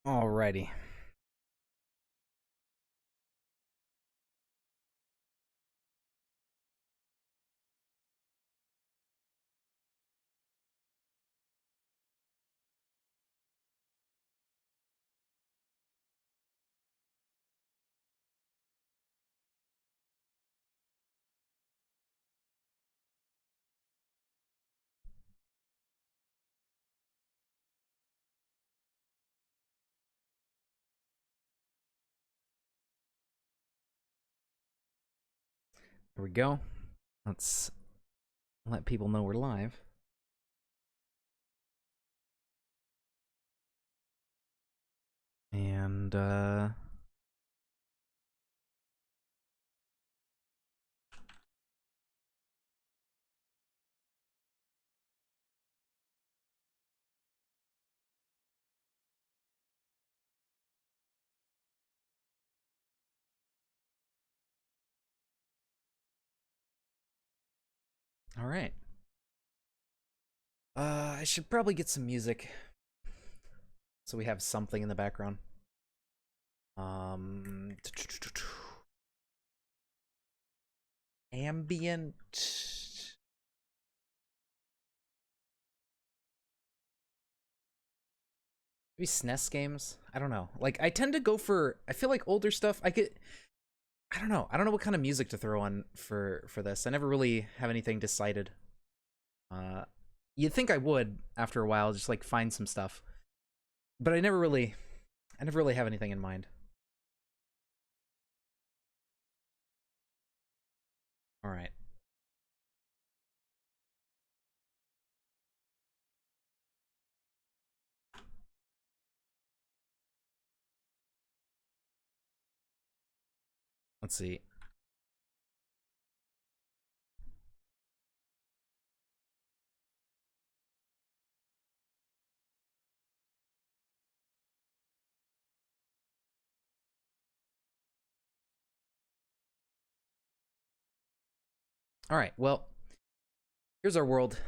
Alrighty. Here we go. Let's let people know we're live. And, alright. I should probably get some music. So we have something in the background. Ambient. Maybe SNES games? I don't know. Like, I tend to go for, I feel like older stuff, I don't know. I don't know what kind of music to throw on for this. I never really have anything decided. You'd think I would after a while, just like find some stuff. But I never really have anything in mind. All right. Let's see. All right. Well, here's our world.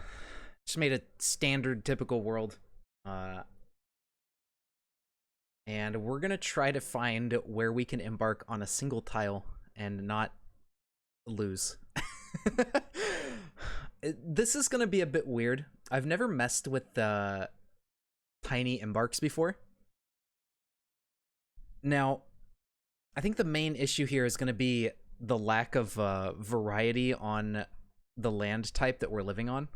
Just made a standard, typical world. And we're gonna try to find where we can embark on a single tile and not lose. This is gonna be a bit weird. I've never messed with the tiny embarks before. Now, I think the main issue here is gonna be the lack of variety on the land type that we're living on.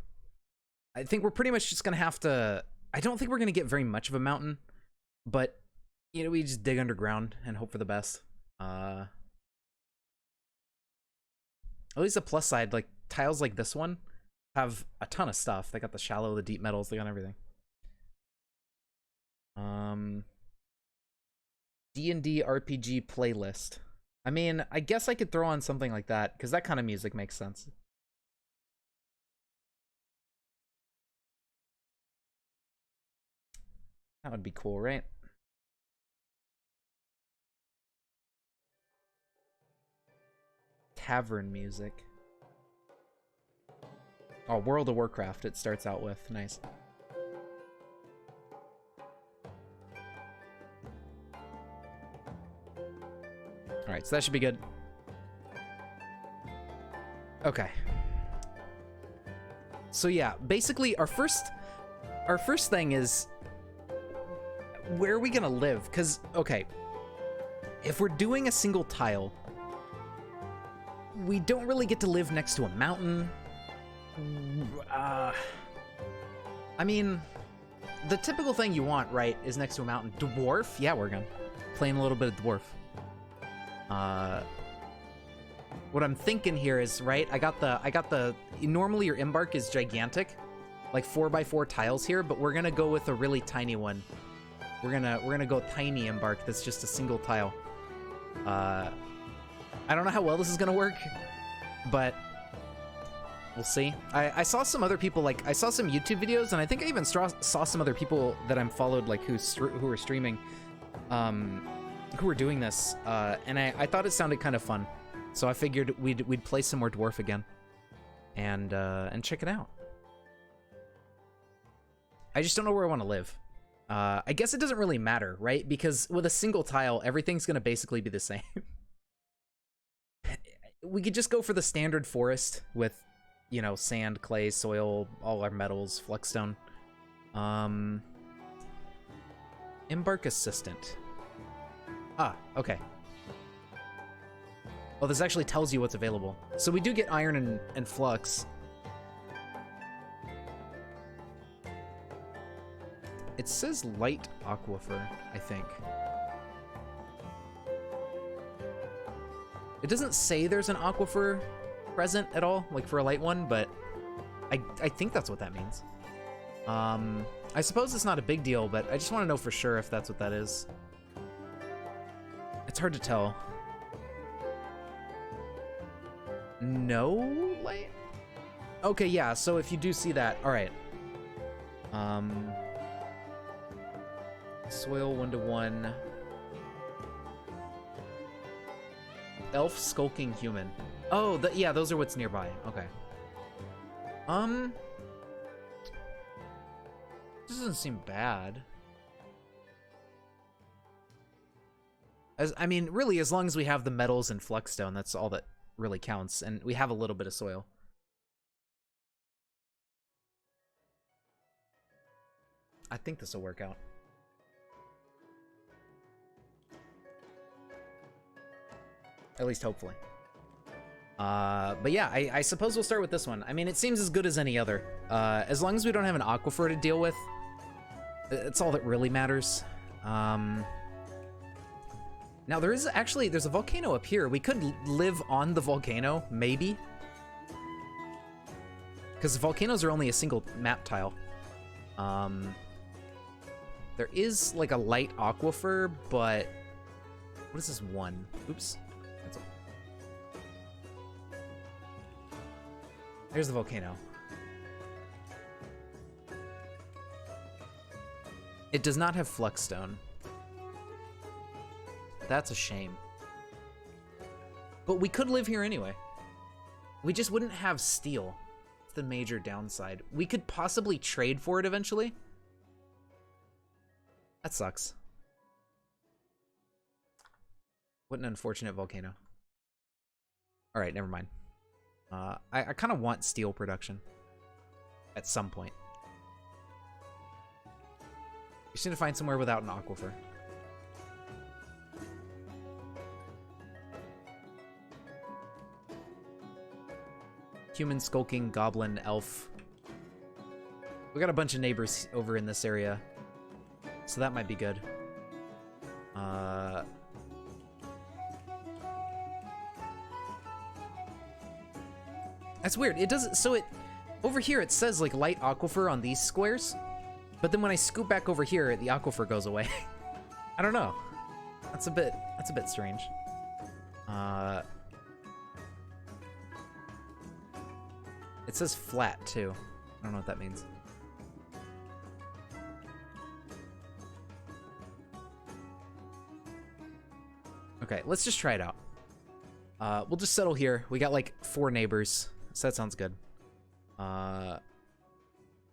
I think we're pretty much just gonna have to. I don't think we're gonna get very much of a mountain, but you know, we just dig underground and hope for the best. At least the plus side, like tiles like this one have a ton of stuff. They got the shallow, the deep metals, they got everything. D&D RPG playlist. I mean, I guess I could throw on something like that because that kind of music makes sense. That would be cool, right? Tavern music. Oh, World of Warcraft it starts out with. Nice. Alright, so that should be good. Okay. So yeah, basically our first thing is where are we gonna live? Because, okay, if we're doing a single tile, we don't really get to live next to a mountain. I mean, the typical thing you want, right, is next to a mountain. Dwarf? Yeah, we're gonna playing a little bit of dwarf. What I'm thinking here is, right, I got the, normally your embark is gigantic, like 4x4 tiles here, but we're gonna go with a really tiny one. We're gonna go tiny embark that's just a single tile. I don't know how well this is gonna work, but we'll see. I saw some other people, like, I saw some YouTube videos, and I think I even saw some other people that I'm followed, like, who were streaming, who were doing this, and I thought it sounded kind of fun. So I figured we'd play some more dwarf again, and check it out. I just don't know where I want to live. I guess it doesn't really matter, right? Because with a single tile, everything's going to basically be the same. We could just go for the standard forest with, you know, sand, clay, soil, all our metals, flexstone. Embark assistant. Ah, okay. Oh, this actually tells you what's available. So we do get iron and flux. It says light aquifer, I think. It doesn't say there's an aquifer present at all, like for a light one, but I think that's what that means. I suppose it's not a big deal, but I just want to know for sure if that's what that is. It's hard to tell. No light? Okay, yeah, so if you do see that, all right. Soil 1-to-1. Elf skulking human. Oh, yeah, those are what's nearby. Okay. This doesn't seem bad. I mean, really, as long as we have the metals and flexstone, that's all that really counts, and we have a little bit of soil. I think this will work out. At least hopefully. But yeah, I suppose we'll start with this one. I mean, it seems as good as any other. As long as we don't have an aquifer to deal with, it's all that really matters. Now there's a volcano up here. We could live on the volcano, maybe. Because volcanoes are only a single map tile. There is like a light aquifer, but what is this one? Oops. There's the volcano. It does not have flexstone. That's a shame. But we could live here anyway. We just wouldn't have steel. It's the major downside. We could possibly trade for it eventually. That sucks. What an unfortunate volcano. All right, never mind. I kind of want steel production at some point. We just need to find somewhere without an aquifer. Human, skulking, goblin, elf. We got a bunch of neighbors over in this area, so that might be good. That's weird. It doesn't. So it over here it says like light aquifer on these squares, but then when I scoop back over here, the aquifer goes away. I don't know. That's a bit strange. It says flat too. I don't know what that means. Okay, let's just try it out. We'll just settle here. We got like 4 neighbors, so that sounds good.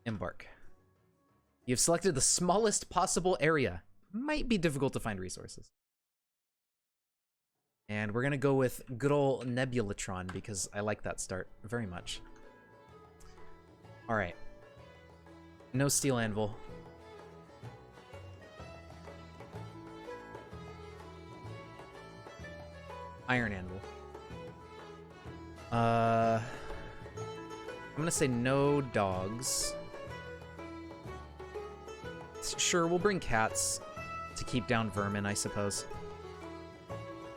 Embark. You've selected the smallest possible area. Might be difficult to find resources. And we're gonna go with good old Nebulatron because I like that start very much. All right. No steel anvil. Iron anvil. I'm gonna say no dogs. Sure, we'll bring cats to keep down vermin, I suppose.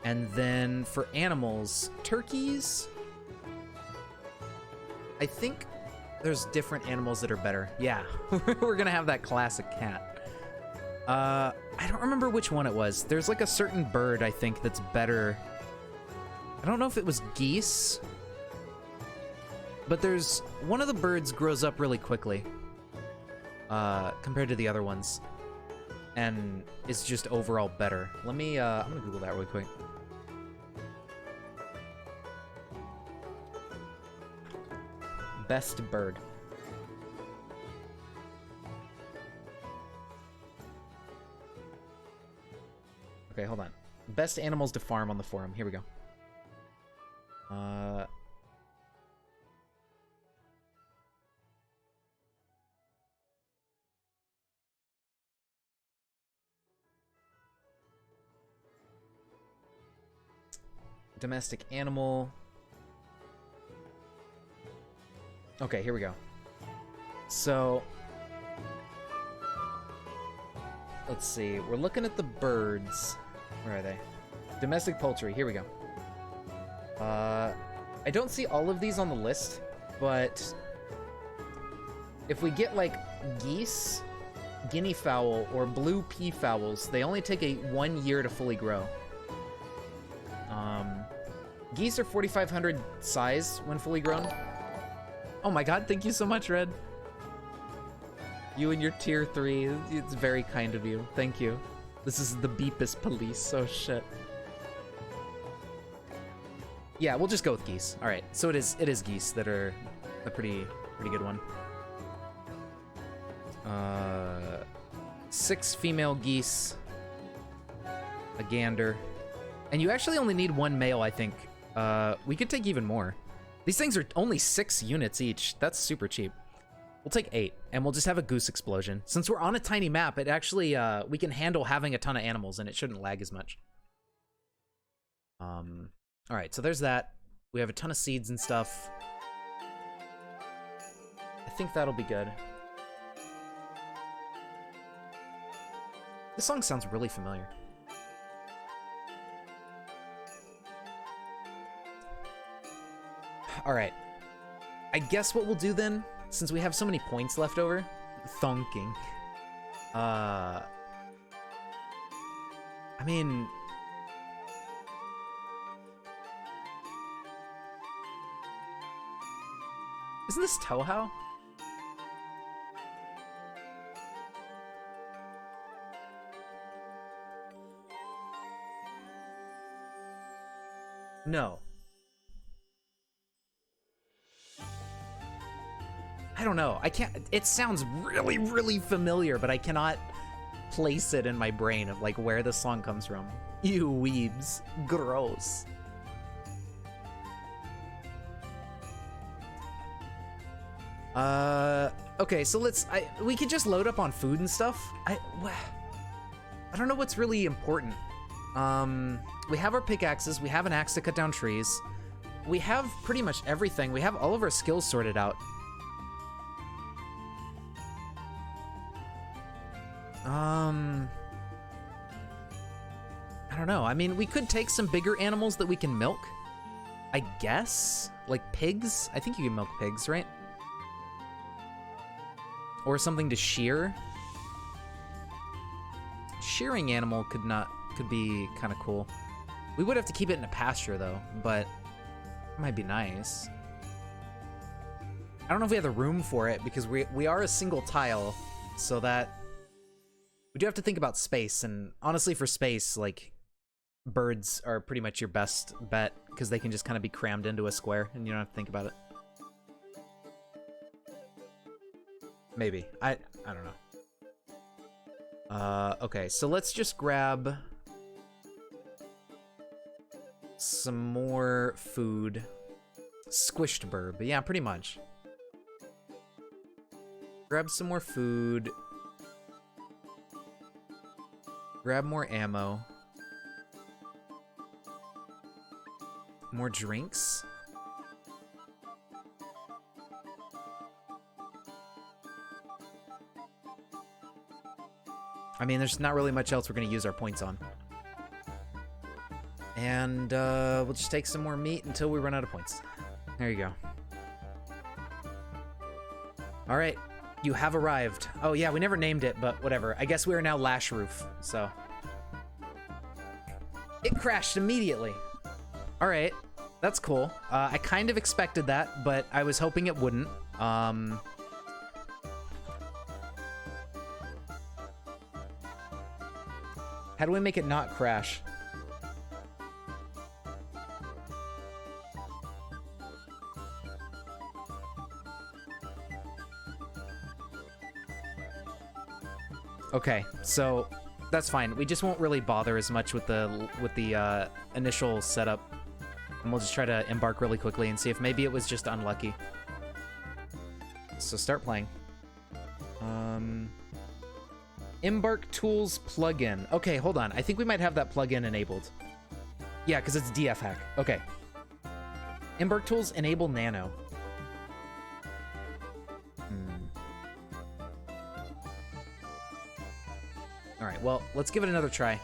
And then for animals, turkeys. I think there's different animals that are better. Yeah, we're gonna have that classic cat. I don't remember which one it was. There's like a certain bird, I think, that's better. I don't know if it was geese, but there's one of the birds grows up really quickly compared to the other ones, and it's just overall better. Let me, I'm gonna Google that really quick. Best bird. Okay, hold on. Best animals to farm on the forum. Here we go. Domestic animal. Okay, here we go. So, let's see. We're looking at the birds. Where are they? Domestic poultry. Here we go. I don't see all of these on the list, but if we get like geese, guinea fowl, or blue peafowls, they only take 1 year to fully grow. Geese are 4,500 size when fully grown. Oh my god, thank you so much, Red. You and your tier 3, it's very kind of you. Thank you. This is the Beepus police, oh shit. Yeah, we'll just go with geese. All right, so it is geese that are a pretty good one. 6 female geese, a gander, and you actually only need 1 male, I think. We could take even more. These things are only 6 units each. That's super cheap. We'll take 8, and we'll just have a goose explosion. Since we're on a tiny map, it actually, we can handle having a ton of animals, and it shouldn't lag as much. All right, so there's that. We have a ton of seeds and stuff. I think that'll be good. This song sounds really familiar. All right. I guess what we'll do then, since we have so many points left over, thonking. I mean, isn't this Touhou? No. I don't know. I can't. It sounds really, really familiar, but I cannot place it in my brain of like where the song comes from. Ew, weebs. Gross. Okay, so we could just load up on food and stuff. I don't know what's really important. We have our pickaxes, we have an axe to cut down trees. We have pretty much everything. We have all of our skills sorted out. I don't know. I mean, we could take some bigger animals that we can milk, I guess. Like pigs? I think you can milk pigs, right? Or something to shear. Shearing animal could be kind of cool. We would have to keep it in a pasture though, but it might be nice. I don't know if we have the room for it because we are a single tile, so that we do have to think about space. And honestly, for space, like birds are pretty much your best bet because they can just kind of be crammed into a square and you don't have to think about it. Maybe. I don't know. Okay, so let's just grab some more food. Squished burb. Yeah, pretty much. Grab some more food. Grab more ammo. More drinks. I mean, there's not really much else we're going to use our points on. And we'll just take some more meat until we run out of points. There you go. All right, you have arrived. Oh yeah, we never named it, but whatever. I guess we are now Lash Roof, so. It crashed immediately. All right, that's cool. I kind of expected that, but I was hoping it wouldn't. How do we make it not crash? Okay, so That's fine. We just won't really bother as much with the initial setup. And we'll just try to embark really quickly and see if maybe it was just unlucky. So start playing. Embark tools plugin. Okay, hold on. I think we might have that plugin enabled. Yeah, because it's DF hack. Okay. Embark tools enable nano. All right, well, let's give it another try.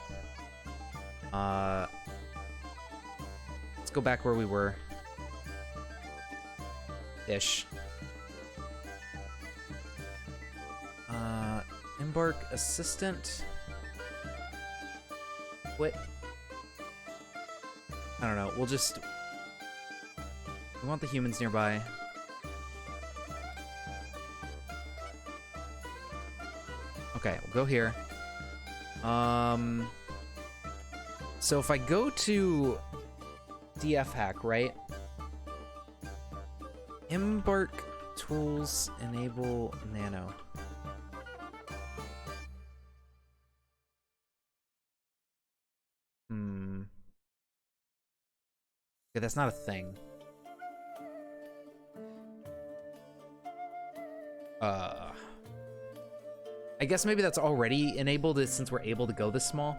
Let's go back where we were. Ish. Embark assistant. What? I don't know. We'll just... We want the humans nearby. Okay, we'll go here. So if I go to DF hack, right? Embark tools enable nano. Okay, that's not a thing. I guess maybe that's already enabled since we're able to go this small.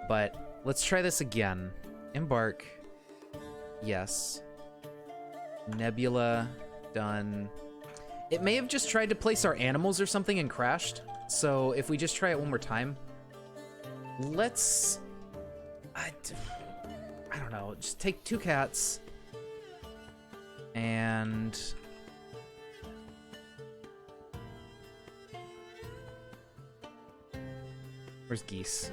But let's try this again. Embark. Yes. Nebula. Done. It may have just tried to place our animals or something and crashed. So if we just try it one more time. Let's... I don't know. Just take 2 cats. And... Where's geese?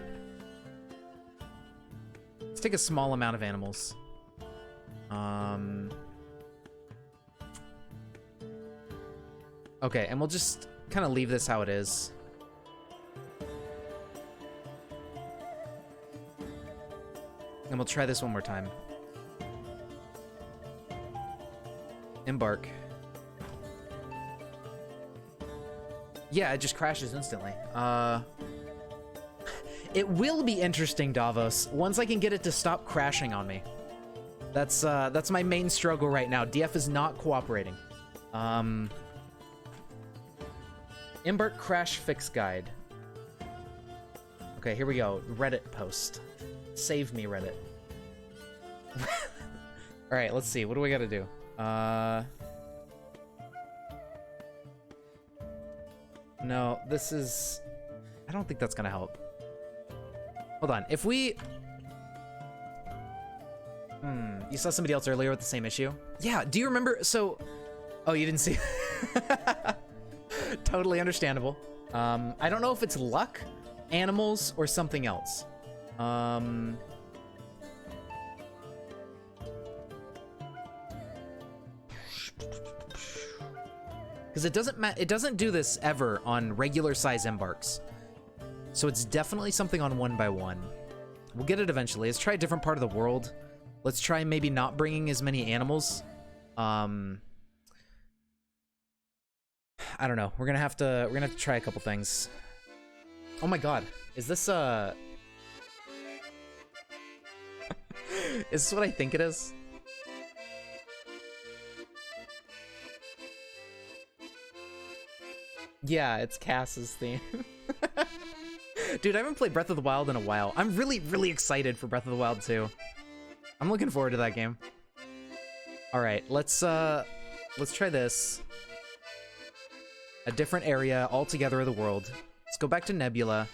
Let's take a small amount of animals. Okay, and we'll just kind of leave this how it is. And we'll try this one more time. Embark. Yeah, it just crashes instantly. It will be interesting, Davos, once I can get it to stop crashing on me. That's my main struggle right now. DF is not cooperating. Embark crash fix guide. Okay, here we go. Reddit post. Save me, Reddit. Alright, let's see. What do we gotta do? No, this is... I don't think that's gonna help. Hold on. If we... You saw somebody else earlier with the same issue? Yeah, do you remember... So... Oh, you didn't see... Totally understandable. I don't know if it's luck, animals, or something else. Because it doesn't do this ever on regular size embarks. So it's definitely something on 1x1. We'll get it eventually. Let's try a different part of the world. Let's try maybe not bringing as many animals. I don't know. We're gonna have to try a couple things. Oh my god. Is this is this what I think it is? Yeah, it's Cass's theme. Dude, I haven't played Breath of the Wild in a while. I'm really, really excited for Breath of the Wild 2. I'm looking forward to that game. Alright, let's try this. A different area altogether of the world. Let's go back to Nebula.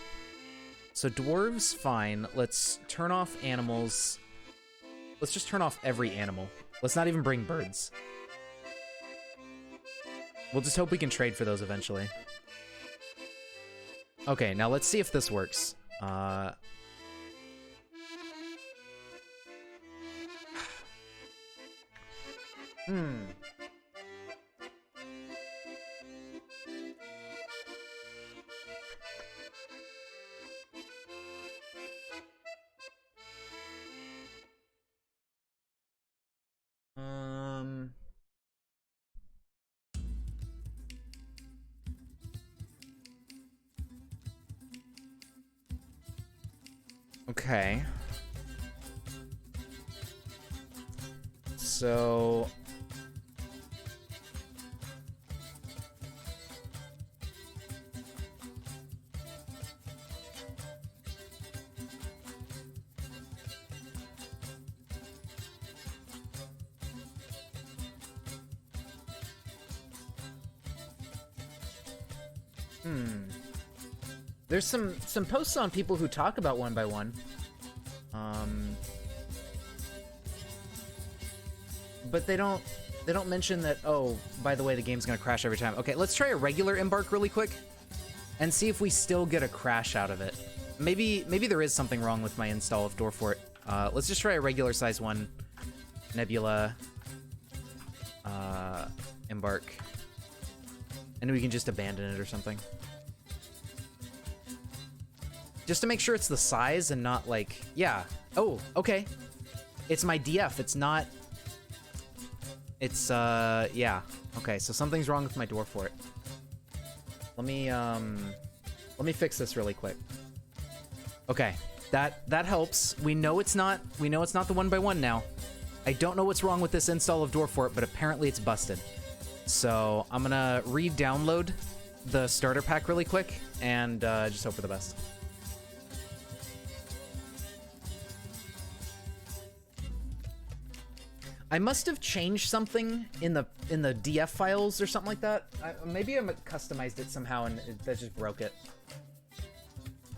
So dwarves, fine. Let's turn off animals. Let's just turn off every animal. Let's not even bring birds. We'll just hope we can trade for those eventually. Okay, now let's see if this works. Okay. So... There's some posts on people who talk about 1x1. But they don't mention that, oh, by the way, the game's gonna crash every time. Okay, let's try a regular embark really quick and see if we still get a crash out of it. Maybe there is something wrong with my install of Dwarfort. Let's just try a regular size one. Nebula. Embark. And we can just abandon it or something. Just to make sure it's the size and not like... Yeah. Oh, okay. It's my DF. It's not... It's, yeah. Okay, so something's wrong with my Dwarfort. Let me fix this really quick. Okay, that helps. We know it's not the 1x1 now. I don't know what's wrong with this install of Dwarfort, but apparently it's busted. So I'm gonna re-download the starter pack really quick and just hope for the best. I must have changed something in the DF files or something like that. Maybe I customized it somehow and that just broke it.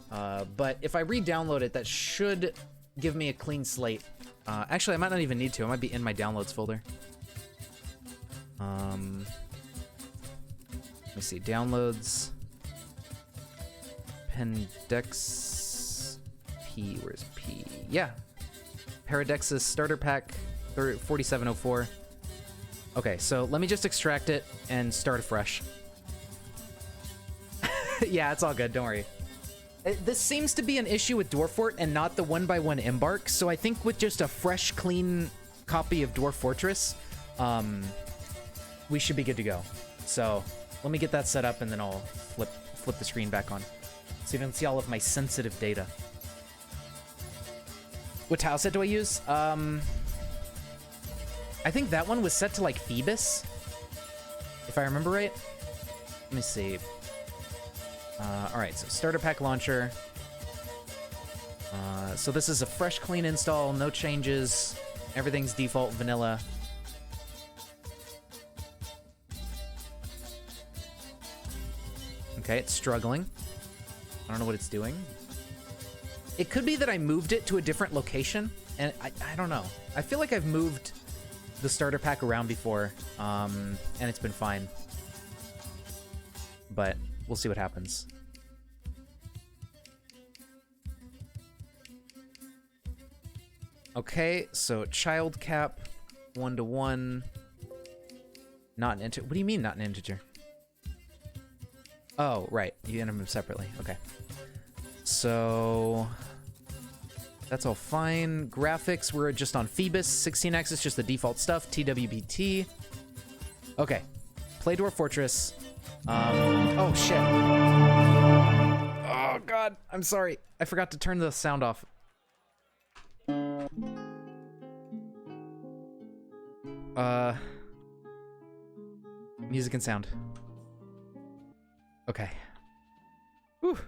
But if I re-download it, that should give me a clean slate. Actually, I might not even need to. It might be in my downloads folder. Let me see. Downloads. Pendex. P. Where's P? Yeah. Paradexis starter pack 4704. Okay, so let me just extract it and start afresh. Yeah, it's all good. Don't worry. This seems to be an issue with Dwarfort and not the 1x1 embark, so I think with just a fresh, clean copy of Dwarf Fortress, we should be good to go. So let me get that set up and then I'll flip the screen back on so you can see all of my sensitive data. What tile set do I use? I think that one was set to like Phoebus, if I remember right. Let me see. Alright, so starter pack launcher. So this is a fresh, clean install, no changes. Everything's default vanilla. Okay, it's struggling. I don't know what it's doing. It could be that I moved it to a different location, and I don't know. I feel like I've moved the starter pack around before, and it's been fine. But we'll see what happens. Okay, so child cap, 1-to-1. Not an integer. What do you mean not an integer? Oh, right. You enter them separately. Okay. So that's all fine. Graphics, we're just on Phoebus. 16x, just the default stuff. TWBT. Okay. Play Dwarf Fortress. Oh, shit. Oh, God. I'm sorry. I forgot to turn the sound off. Music and sound. Okay. Whew.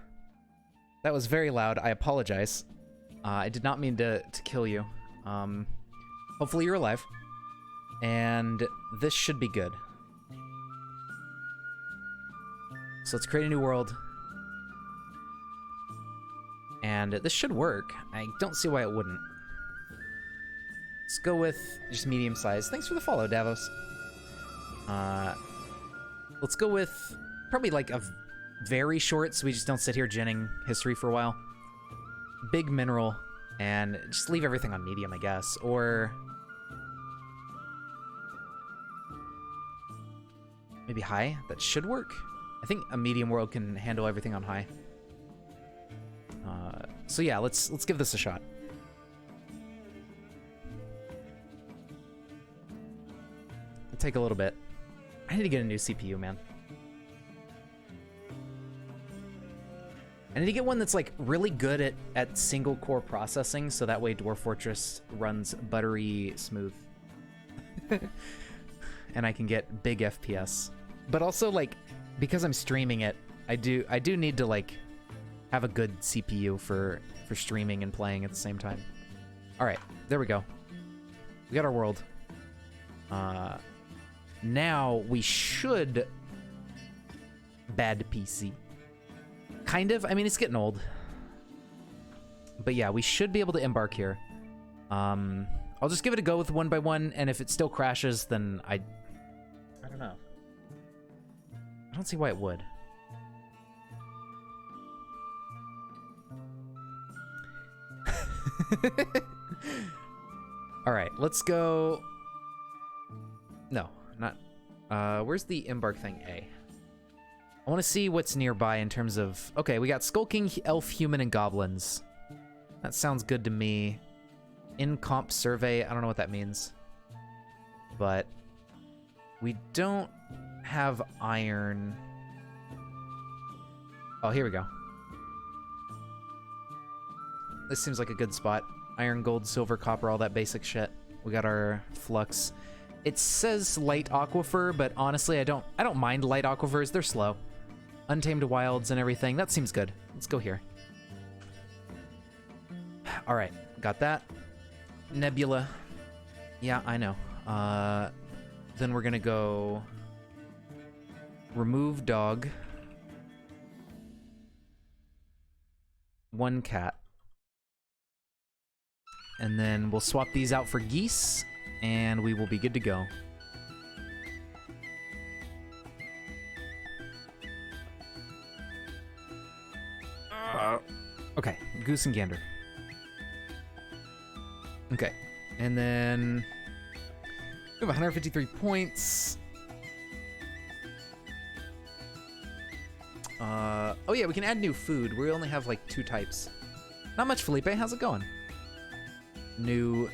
That was very loud. I apologize. I did not mean to kill you. Hopefully you're alive. And this should be good. So let's create a new world. And this should work. I don't see why it wouldn't. Let's go with just medium size. Thanks for the follow, Davos. Let's go with probably like a very short, so we just don't sit here genning history for a while. Big mineral, and just leave everything on medium, I guess. Or maybe high. That should work. I think a medium world can handle everything on high. So yeah, let's give this a shot. It'll take a little bit. I need to get a new CPU, man. I need to get one that's like really good at single core processing, so that way Dwarf Fortress runs buttery smooth. And I can get big FPS. But also, like, because I'm streaming it, I do need to like have a good CPU for streaming and playing at the same time. All right, there we go. We got our world. Now we should bad PC. Kind of. I mean, it's getting old. But yeah, we should be able to embark here. I'll just give it a go with 1 by 1, and if it still crashes, then I don't know. I don't see why it would. All right, let's go. No, not. Where's the embark thing? A. I want to see what's nearby in terms of... Okay, we got Skulking, Elf, Human, and Goblins. That sounds good to me. In-comp survey, I don't know what that means. But we don't have iron. Oh, here we go. This seems like a good spot. Iron, gold, silver, copper, all that basic shit. We got our flux. It says light aquifer, but honestly, I don't mind light aquifers. They're slow. Untamed wilds and everything. That seems good. Let's go here. All right, got that. Nebula. Yeah, I know. Then we're gonna go remove dog. 1 cat. And then we'll swap these out for geese, and we will be good to go. Okay, goose and gander. Okay, and then we have 153 points. Oh yeah, we can add new food. We only have like 2 types. Not much, Felipe. How's it going? New.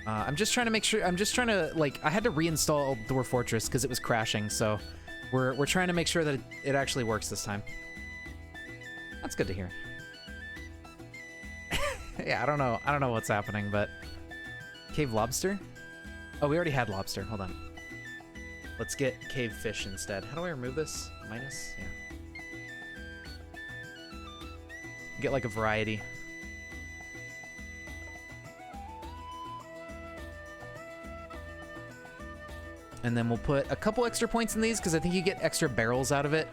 I'm just trying to make sure. I'm just trying to like. I had to reinstall Dwarf Fortress because it was crashing. So we're trying to make sure that it actually works this time. That's good to hear. Yeah, I don't know what's happening, but cave lobster. Oh, we already had lobster. Hold on. Let's get cave fish instead. How do I remove this? Minus. Yeah. Get like a variety. And then we'll put a couple extra points in these because I think you get extra barrels out of it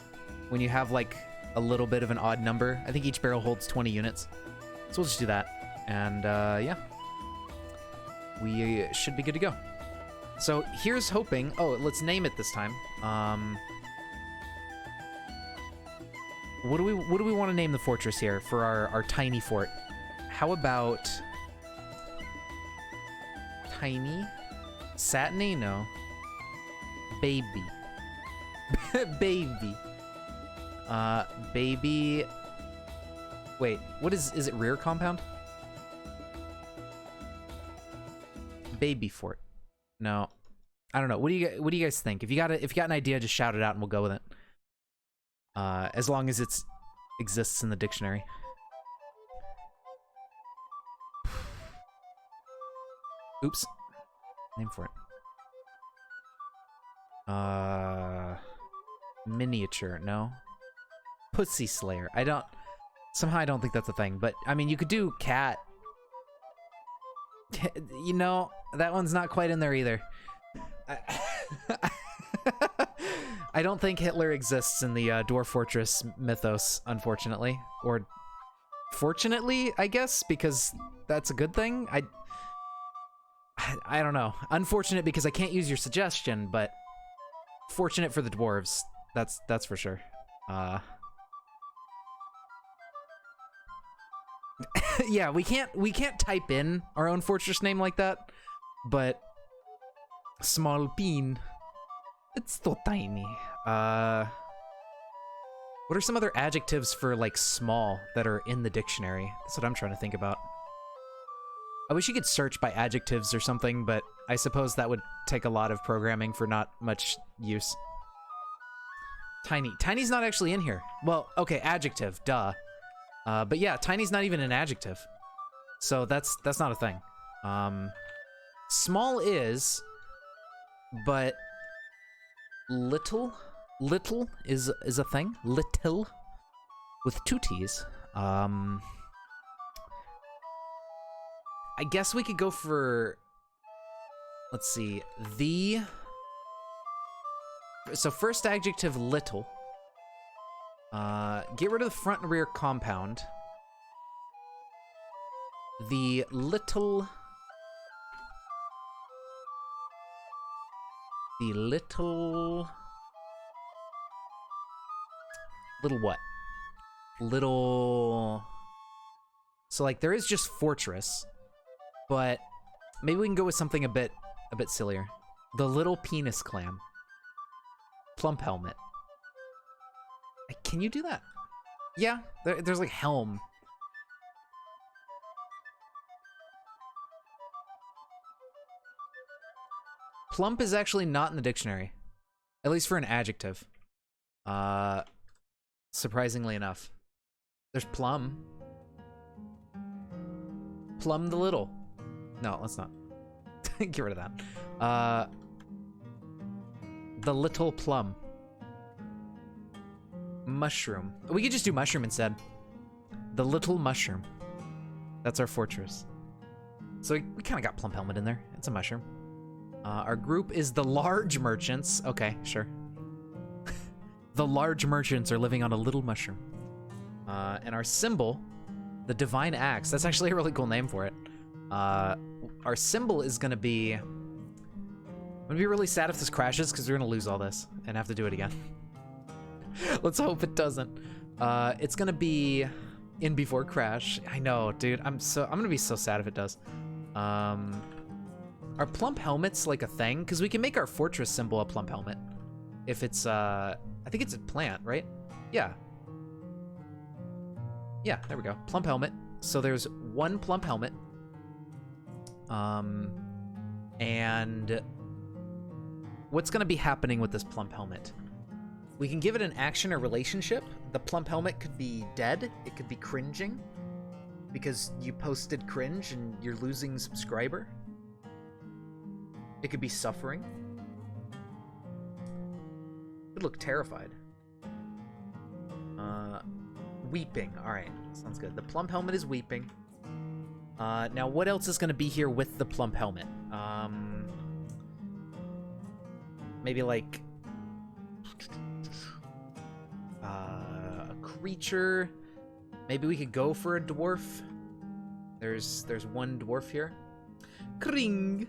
when you have like a little bit of an odd number. I think each barrel holds 20 units. So we'll just do that. And yeah, we should be good to go. So here's hoping. Oh, let's name it this time. What do we want to name the fortress here for our tiny fort? How about tiny? Satiny? No. Baby. Baby. Baby. Wait, what is it rear compound? Baby fort. No. I don't know. What do you guys think? If you got an idea, just shout it out and we'll go with it. As long as it exists in the dictionary. Oops. Name for it. Miniature, no. Pussy Slayer. Somehow I don't think that's a thing, but I mean, you could do cat. You know, that one's not quite in there either. I don't think Hitler exists in the Dwarf Fortress mythos, unfortunately. Or fortunately, I guess, because that's a good thing. I don't know. Unfortunate because I can't use your suggestion, but fortunate for the dwarves. That's for sure. Yeah, we can't type in our own fortress name like that, but small peen. It's so tiny. What are some other adjectives for like small that are in the dictionary? That's what I'm trying to think about. I wish you could search by adjectives or something, but I suppose that would take a lot of programming for not much use. Tiny. Tiny's not actually in here. Well, okay, adjective, duh. But yeah, tiny's not even an adjective. So that's not a thing. Small is, but little is a thing. Little with 2 T's. I guess we could go for, let's see, so first adjective, little. Get rid of the front and rear compound. The little what? Little, so like there is just fortress, but maybe we can go with something a bit sillier. The Little Penis Clan. Plump helmet. Can you do that? Yeah, there's like helm. Plump is actually not in the dictionary, at least for an adjective. Surprisingly enough. There's plum. Plum the Little. No, let's not. Get rid of that. The Little Plum. Mushroom. We could just do mushroom instead. The Little Mushroom. That's our fortress. So we kind of got plump helmet in there. It's a mushroom. Our group is the Large Merchants. Okay, sure. The Large Merchants are living on a little mushroom. And our symbol, the Divine Axe. That's actually a really cool name for it. Our symbol is gonna be... I'm gonna be really sad if this crashes because we're gonna lose all this and have to do it again. Let's hope it doesn't. It's gonna be in before crash. I know, dude. I'm gonna be so sad if it does. Are plump helmets like a thing? Because we can make our fortress symbol a plump helmet. If it's, I think it's a plant, right? Yeah. Yeah, there we go. Plump helmet. So there's 1 plump helmet. And what's gonna be happening with this plump helmet? We can give it an action or relationship. The plump helmet could be dead. It could be cringing because you posted cringe and you're losing subscriber. It could be suffering. It could look terrified. Weeping. All right, sounds good. The plump helmet is weeping. Now, what else is going to be here with the plump helmet? Maybe like a creature. Maybe we could go for a dwarf. There's 1 dwarf here. Kring.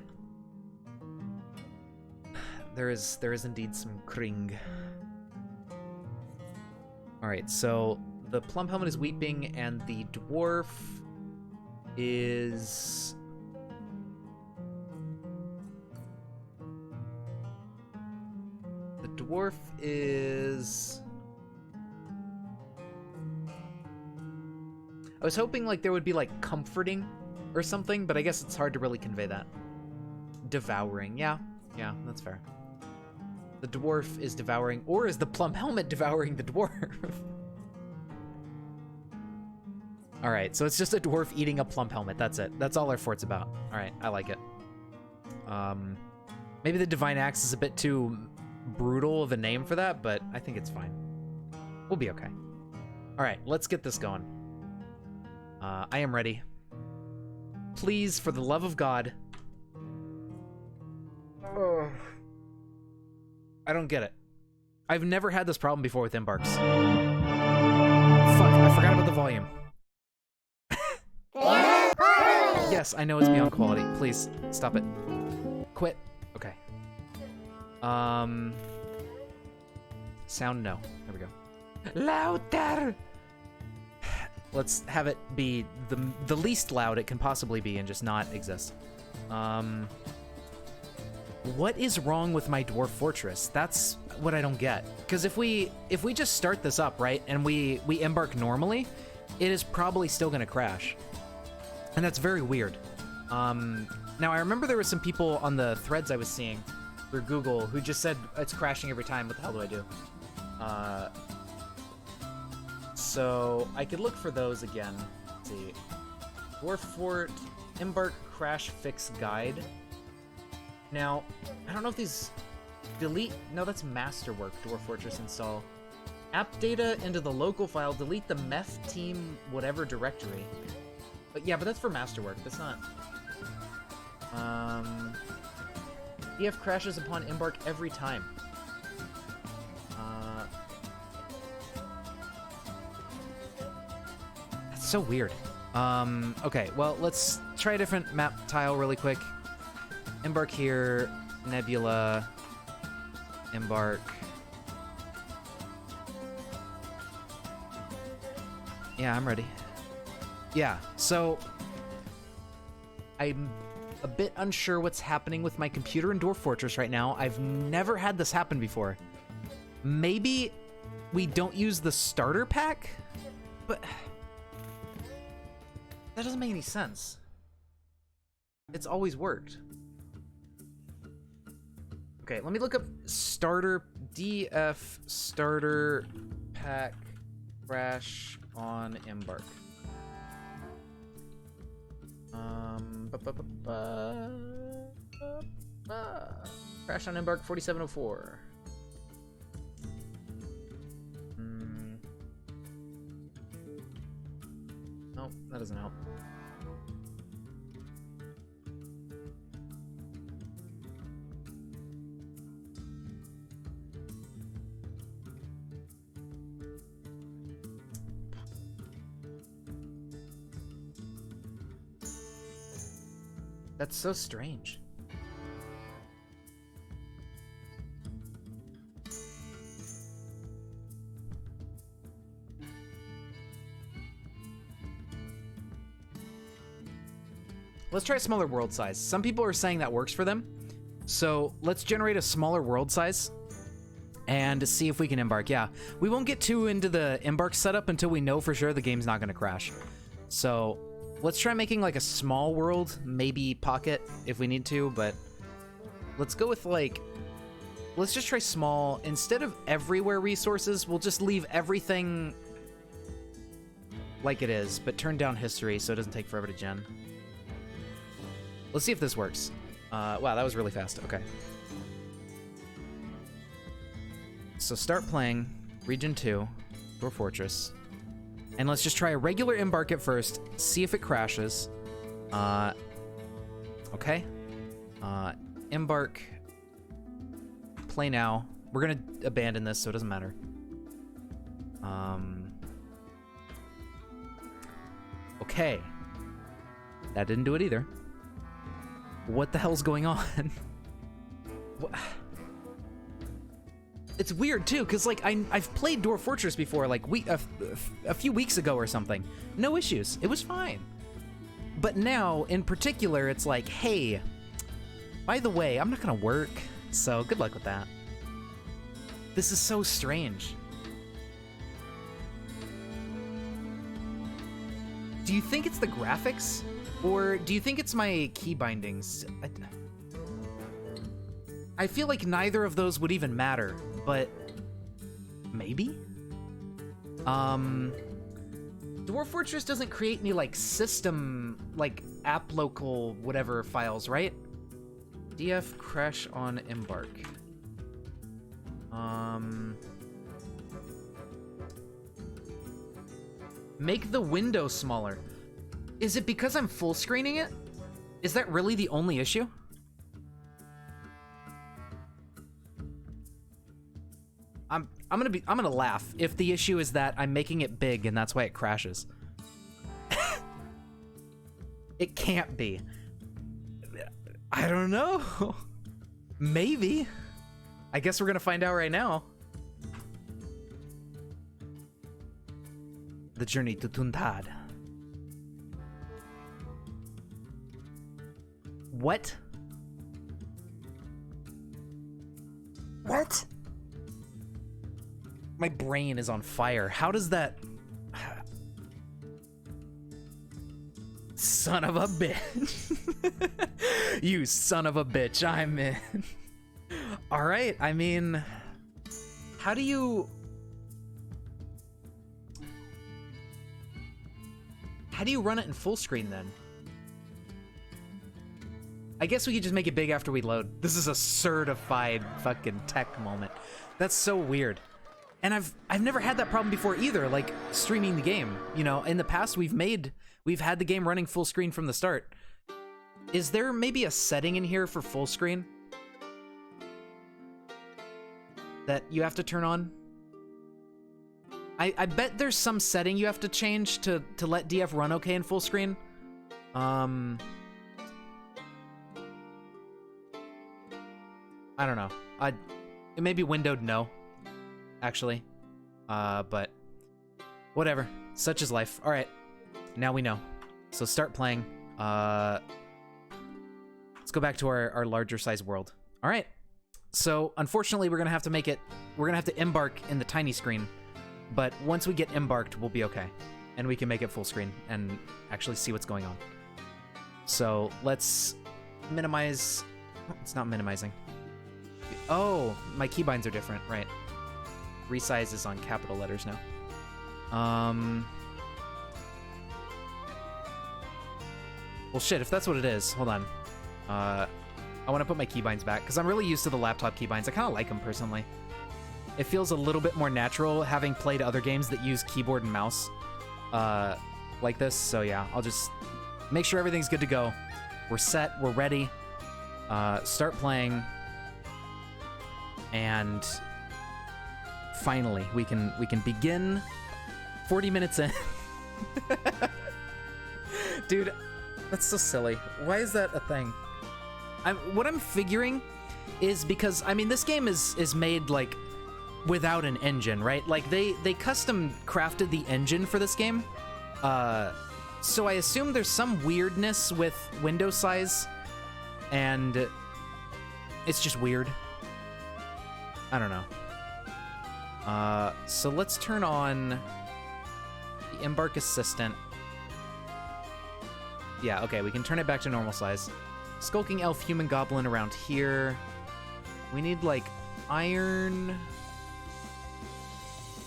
There is indeed some kring. All right, so the plump helmet is weeping, and the dwarf is... The dwarf is... I was hoping like there would be like comforting or something, but I guess it's hard to really convey that. Devouring, yeah, that's fair. The dwarf is devouring, or is the plump helmet devouring the dwarf? All right, so it's just a dwarf eating a plump helmet. That's it. That's all our fort's about. All right, I like it. Maybe the Divine Axe is a bit too brutal of a name for that, but I think it's fine. We'll be okay. All right, let's get this going. I am ready. Please, for the love of God. Oh. I don't get it. I've never had this problem before with embarks. Fuck, I forgot about the volume. Yes, I know it's beyond quality. Please, stop it. Quit. Okay. Sound no. There we go. Louder! Let's have it be the least loud it can possibly be and just not exist. What is wrong with my dwarf fortress? That's what I don't get. Because if we just start this up, right, and we embark normally, it is probably still gonna crash. And that's very weird. Now I remember there were some people on the threads I was seeing through Google who just said it's crashing every time. What the hell do I do? So I could look for those again. Let's see. Dwarf Fort, Embark Crash Fix Guide. Now, I don't know if these delete. No, that's Masterwork. Dwarf Fortress install. App data into the local file. Delete the meth team whatever directory. But yeah, but that's for Masterwork. That's not. EF crashes upon embark every time. That's so weird. Okay, well, let's try a different map tile really quick. Embark here, Nebula, embark. Yeah, I'm ready. Yeah, so I'm a bit unsure what's happening with my computer in Dwarf Fortress right now. I've never had this happen before. Maybe we don't use the starter pack? But that doesn't make any sense. It's always worked. Okay, let me look up starter DF starter pack crash on embark. Crash on embark 4704. Nope, that doesn't help. That's so strange. Let's try a smaller world size. Some people are saying that works for them. So let's generate a smaller world size and see if we can embark. Yeah, we won't get too into the embark setup until we know for sure the game's not going to crash. So let's try making like a small world, maybe pocket if we need to, but let's go with like, let's just try small. Instead of everywhere resources, we'll just leave everything like it is, but turn down history so it doesn't take forever to gen. Let's see if this works. Wow, that was really fast. Okay. So start playing Region 2, Dwarf Fortress. And let's just try a regular embark at first, see if it crashes. Okay. Embark. Play now. We're gonna abandon this, so it doesn't matter. Okay. That didn't do it either. What the hell's going on? What? It's weird too, because like I've played Dwarf Fortress before, like a few weeks ago or something. No issues. It was fine. But now, in particular, it's like, hey, by the way, I'm not gonna work, so good luck with that. This is so strange. Do you think it's the graphics? Or do you think it's my key bindings? I feel like neither of those would even matter, but maybe? Dwarf Fortress doesn't create any like system, like app local whatever files, right? DF crash on embark. Make the window smaller. Is it because I'm full screening it? Is that really the only issue? I'm gonna laugh if the issue is that I'm making it big and that's why it crashes. It can't be. I don't know. Maybe. I guess we're gonna find out right now. The journey to Tuntad. What? What? My brain is on fire. How does that... Son of a bitch. You son of a bitch, I'm in. Alright, I mean... How do you... How do you run it in full screen then? I guess we could just make it big after we load. This is a certified fucking tech moment. That's so weird. And I've never had that problem before either, like streaming the game. You know, in the past we've had the game running full screen from the start. Is there maybe a setting in here for full screen that you have to turn on? I bet there's some setting you have to change to let DF run okay in full screen. I don't know. It may be windowed no, actually. But whatever. Such is life. All right, now we know. So start playing. Let's go back to our larger size world. All right. So unfortunately, we're gonna have to embark in the tiny screen. But once we get embarked, we'll be okay, and we can make it full screen and actually see what's going on. So let's minimize. Oh, it's not minimizing. Oh, my keybinds are different, right? Resize is on capital letters now. Well, shit, if that's what it is, hold on. I want to put my keybinds back, because I'm really used to the laptop keybinds. I kind of like them, personally. It feels a little bit more natural, having played other games that use keyboard and mouse like this. So yeah, I'll just make sure everything's good to go. We're set, we're ready. Start playing. And finally, we can begin 40 minutes in. Dude, that's so silly. Why is that a thing? What I'm figuring is because, I mean, this game is made, like, without an engine, right? Like, they custom crafted the engine for this game. So I assume there's some weirdness with window size, and it's just weird. I don't know. So let's turn on the Embark Assistant. Yeah, okay, we can turn it back to normal size. Skulking Elf, Human Goblin around here. We need, like, iron.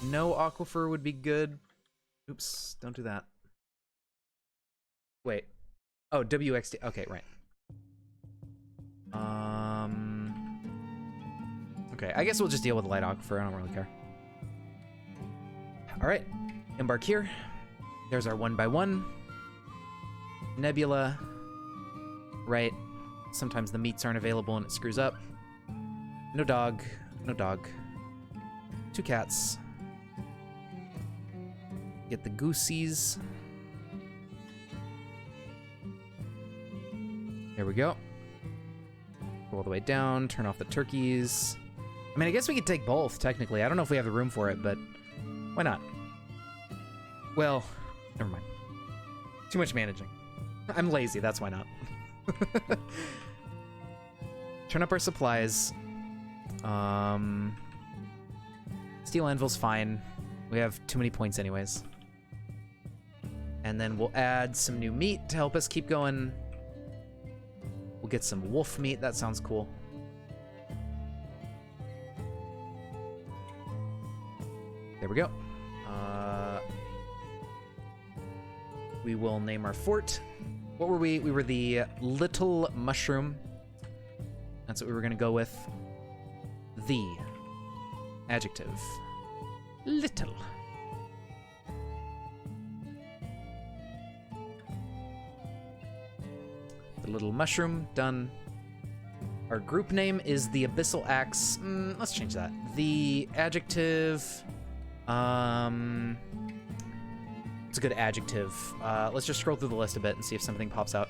No aquifer would be good. Oops, don't do that. Wait. Oh, WXD. Okay, right. Okay, I guess we'll just deal with light aquifer. I don't really care. All right, embark here. There's our 1x1. Nebula. Right. Sometimes the meats aren't available and it screws up. No dog. No dog. 2 cats. Get the goosies. There we go. Go all the way down, turn off the turkeys. I mean, I guess we could take both, technically. I don't know if we have the room for it, but why not? Well, never mind. Too much managing. I'm lazy, that's why not. Turn up our supplies. Steel anvil's fine. We have too many points anyways. And then we'll add some new meat to help us keep going. We'll get some wolf meat, that sounds cool. There we go. We will name our fort. What were we? We were the Little Mushroom. That's what we were gonna go with. The adjective. Little. The Little Mushroom, done. Our group name is the Abyssal Axe. Let's change that. The adjective. It's a good adjective. Let's just scroll through the list a bit and see if something pops out.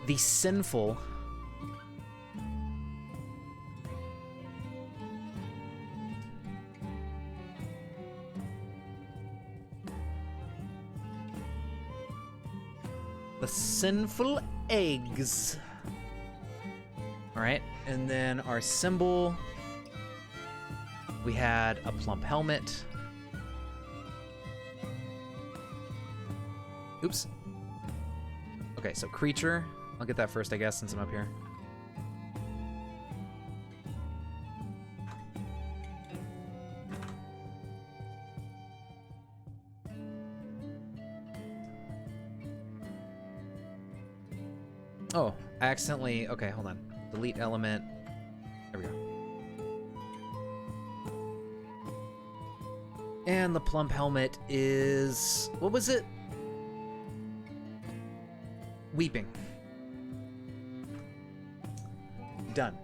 The Sinful. The Sinful Eggs. All right, and then our symbol. We had a plump helmet. Oops. Okay, so creature. I'll get that first, I guess, since I'm up here. Oh, I accidentally... Okay, hold on. Delete element. There we go. And the plump helmet is... What was it? Weeping. Done.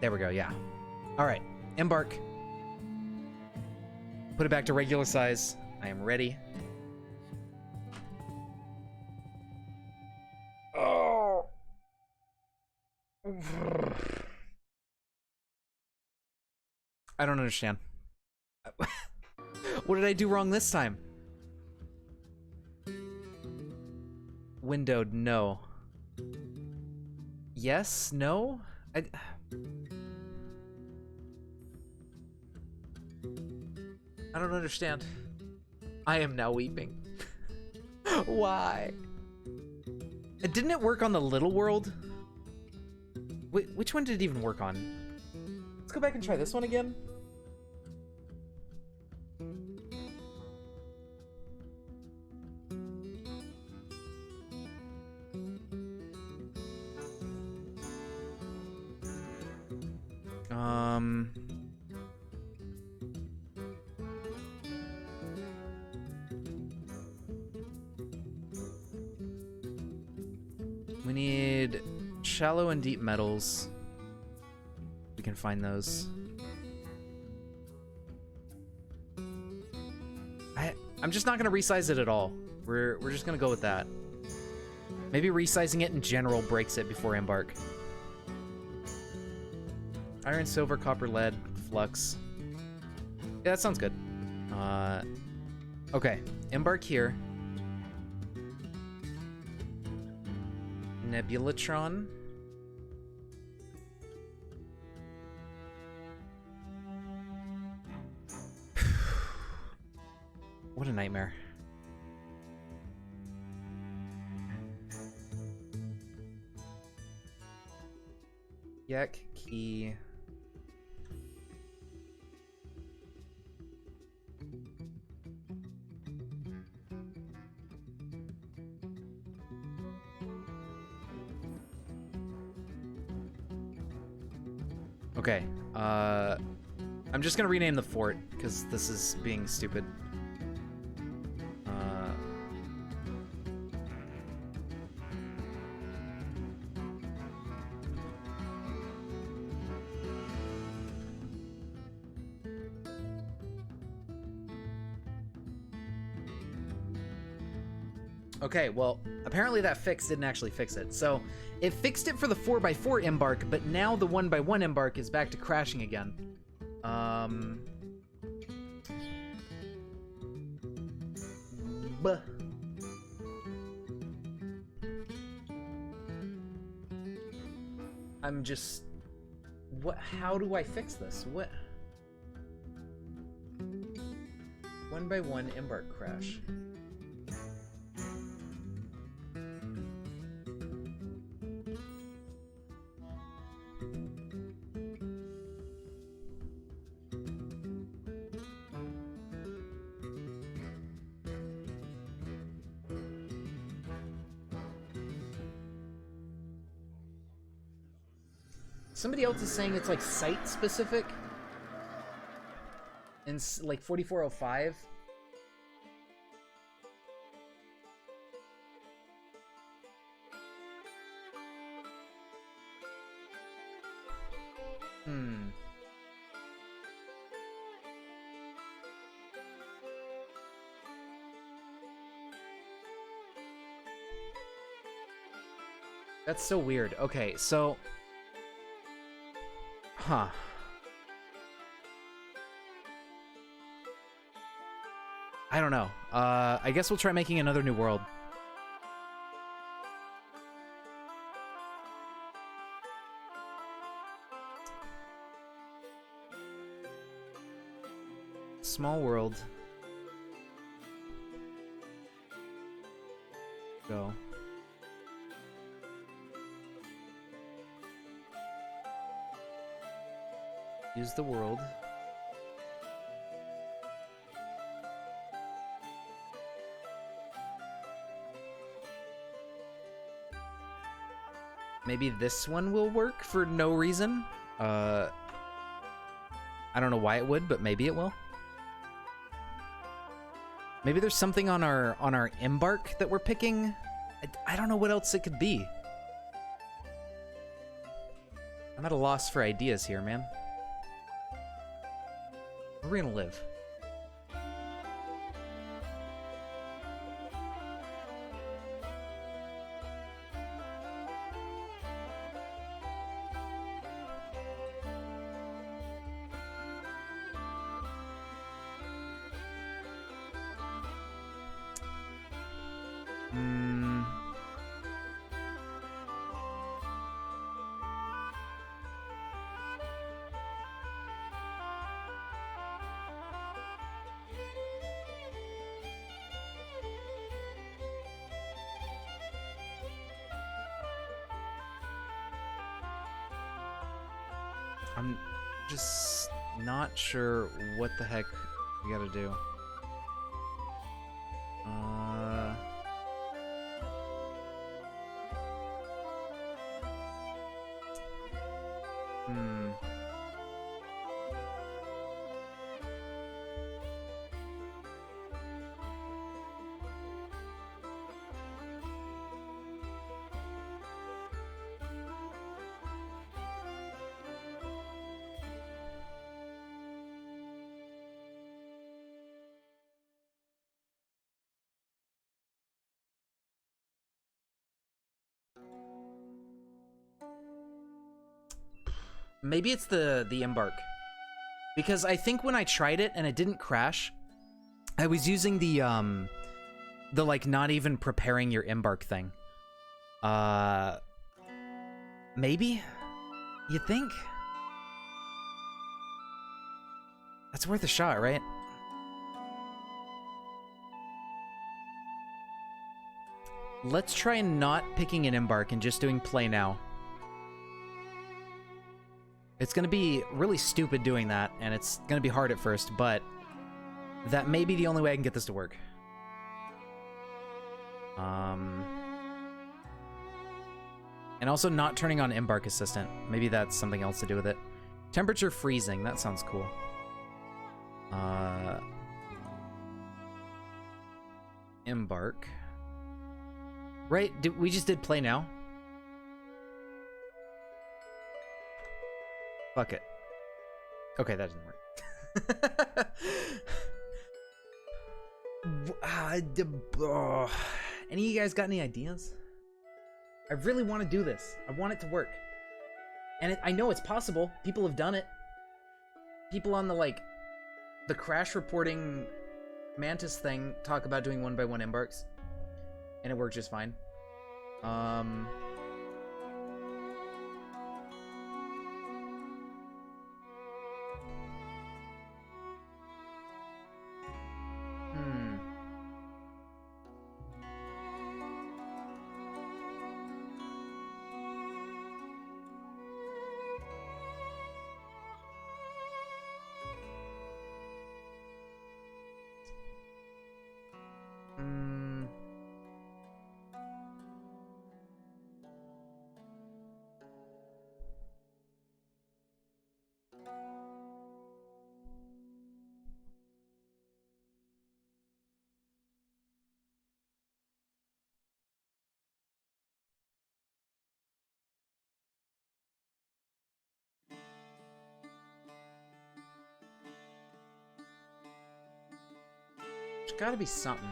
There we go, yeah. Alright, embark. Put it back to regular size. I am ready. Oh! I don't understand. What did I do wrong this time? Windowed, no. Yes, no? I don't understand. I am now weeping. Why? Didn't it work on the little world? Wait, which one did it even work on? Let's go back and try this one again. We need shallow and deep metals. We can find those. I'm just not gonna resize it at all. We're just gonna go with that. Maybe resizing it in general breaks it before embark. Iron, silver, copper, lead, flux. Yeah, that sounds good. Okay, embark here. Nebulatron. What a nightmare. Yak, key. Okay, I'm just gonna rename the fort, because this is being stupid. Okay, well, apparently that fix didn't actually fix it. So, it fixed it for the 4x4 embark, but now the 1x1 embark is back to crashing again. Buh. I'm just... What? How do I fix this? What? 1x1 embark crash. Somebody else is saying it's like site specific. In like 4405. That's so weird. Okay, so... Huh. I don't know. I guess we'll try making another new world. Small world. Go. Use the world. Maybe this one will work for no reason. I don't know why it would, but maybe it will. Maybe there's something on our embark that we're picking. I don't know what else it could be. I'm at a loss for ideas here, man. Where are we gonna live? I'm just not sure what the heck we gotta do. Maybe it's the embark. Because I think when I tried it and it didn't crash, I was using the like not even preparing your embark thing. Maybe? You think? That's worth a shot, right? Let's try not picking an embark and just doing play now. It's gonna be really stupid doing that, and it's gonna be hard at first, but that may be the only way I can get this to work. And also not turning on Embark Assistant. Maybe that's something else to do with it. Temperature freezing, that sounds cool. Embark. Right, we just did play now. Fuck it. Okay, that didn't work. Any of you guys got any ideas? I really want to do this. I want it to work. And I know it's possible. People have done it. People on the crash reporting Mantis thing talk about doing 1x1 embarks. And it worked just fine. There's gotta be something.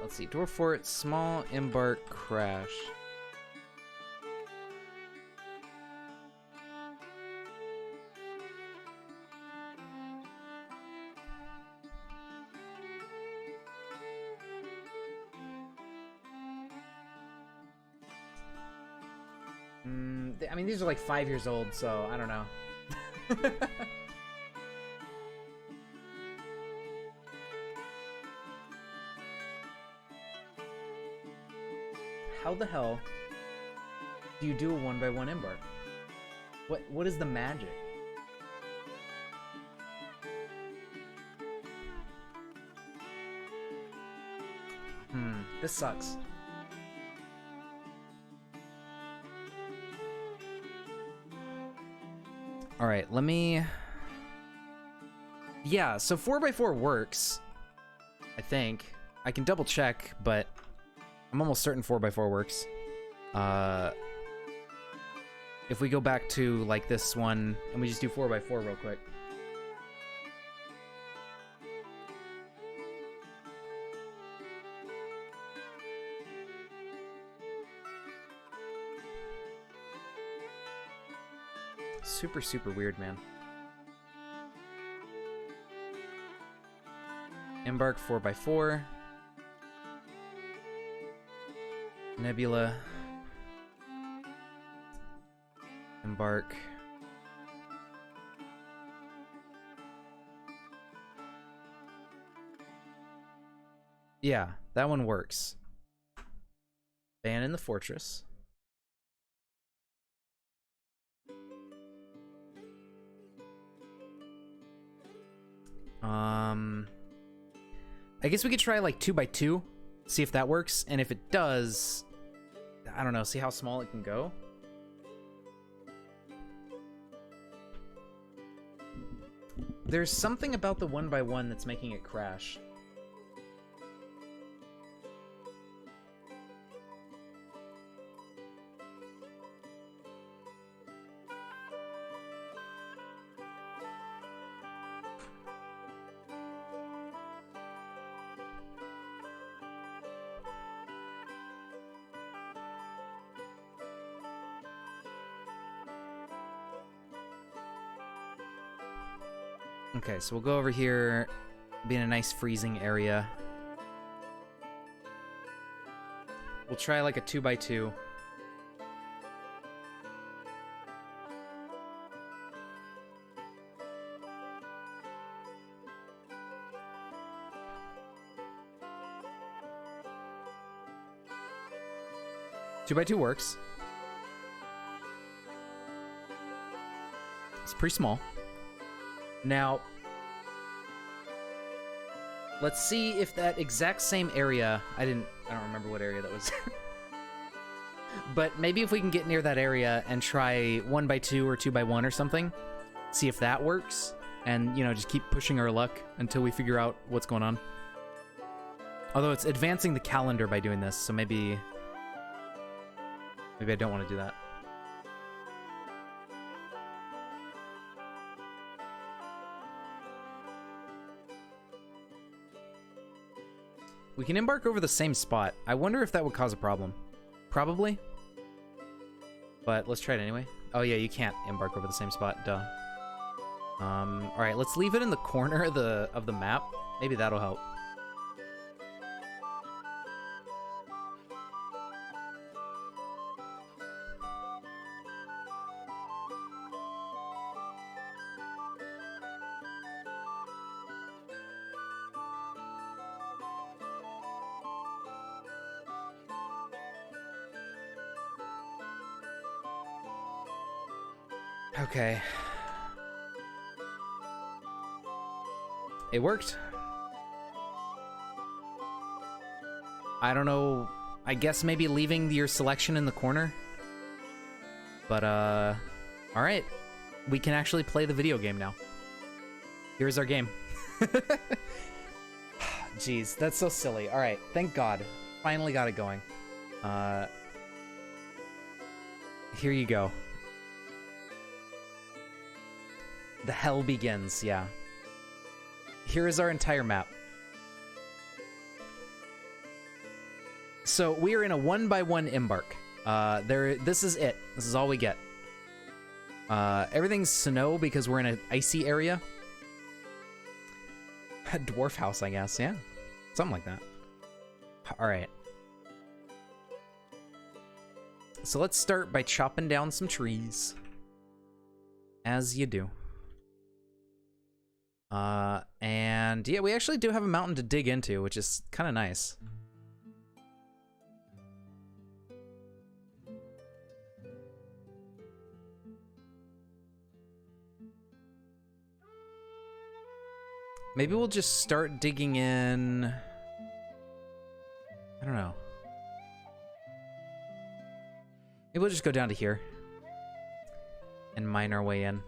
Let's see. Door fort, small embark crash. I mean, these are like 5 years old, so I don't know. How the hell do you do a 1x1 embark? What is the magic? This sucks. All right, let me... Yeah, so 4x4 works, I think. I can double check, but I'm almost certain 4x4 works. If we go back to, like, this one, and we just do 4x4 real quick. Super, super weird, man. Embark 4x4. Nebula. Embark. Yeah, that one works. Ban in the fortress. I guess we could try like 2x2, see if that works, and if it does, I don't know, see how small it can go. There's something about the 1x1 that's making it crash. Okay, so we'll go over here, be in a nice freezing area. We'll try like a 2x2. Two by two works. It's pretty small. Now, let's see if that exact same area, I don't remember what area that was. But maybe if we can get near that area and try 1x2 or 2x1 or something, see if that works, and, you know, just keep pushing our luck until we figure out what's going on. Although it's advancing the calendar by doing this, so maybe I don't want to do that. We can embark over the same spot. I wonder if that would cause a problem. Probably. But let's try it anyway. Oh yeah, you can't embark over the same spot. Duh. Alright, let's leave it in the corner of the map. Maybe that'll help. Okay. It worked. I don't know. I guess maybe leaving your selection in the corner. But, alright. We can actually play the video game now. Here's our game. Jeez, that's so silly. Alright, thank God. Finally got it going. Here you go. The hell begins, yeah. Here is our entire map. So we are in a 1x1 embark. This is it. This is all we get. Everything's snow because we're in an icy area. A dwarf house, I guess, yeah. Something like that. Alright. So let's start by chopping down some trees. As you do. And yeah, we actually do have a mountain to dig into, which is kind of nice. Maybe we'll just start digging in. I don't know. Maybe we'll just go down to here and mine our way in.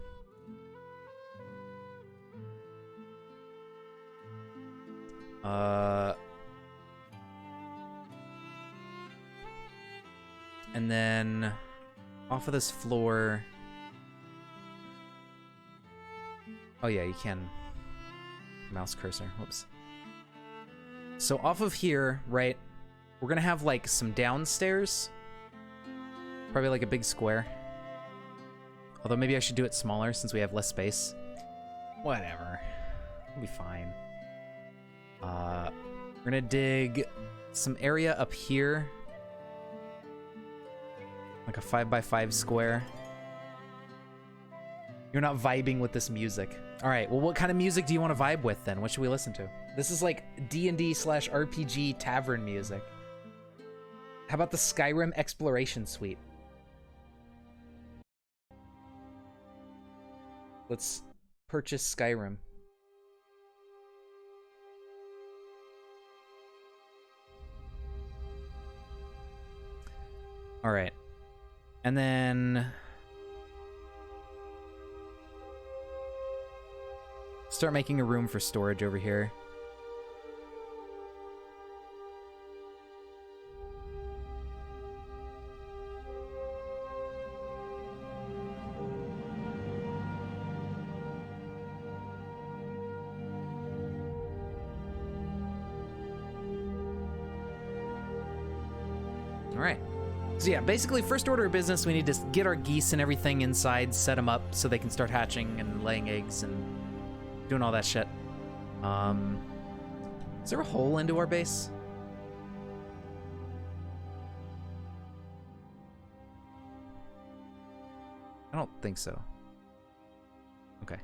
And then off of this floor. Oh yeah, you can. Mouse cursor, whoops. So off of here, right, we're gonna have like some downstairs. Probably like a big square. Although maybe I should do it smaller since we have less space. Whatever. We'll be fine. We're gonna dig some area up here. Like a 5x5 square. You're not vibing with this music. All right, well, what kind of music do you want to vibe with then? What should we listen to? This is like D&D/RPG tavern music. How about the Skyrim Exploration Suite? Let's purchase Skyrim. All right. And then start making a room for storage over here. All right. So yeah, basically first order of business, we need to get our geese and everything inside, set them up so they can start hatching and laying eggs and doing all that shit. Is there a hole into our base? I don't think so. Okay.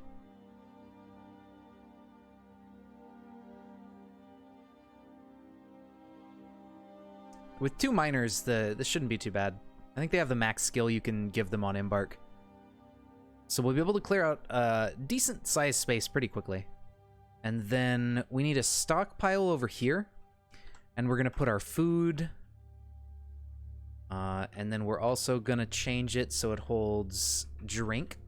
With 2 miners, this shouldn't be too bad. I think they have the max skill you can give them on embark. So we'll be able to clear out a decent sized space pretty quickly. And then we need a stockpile over here. And we're going to put our food. And then we're also going to change it so it holds drink.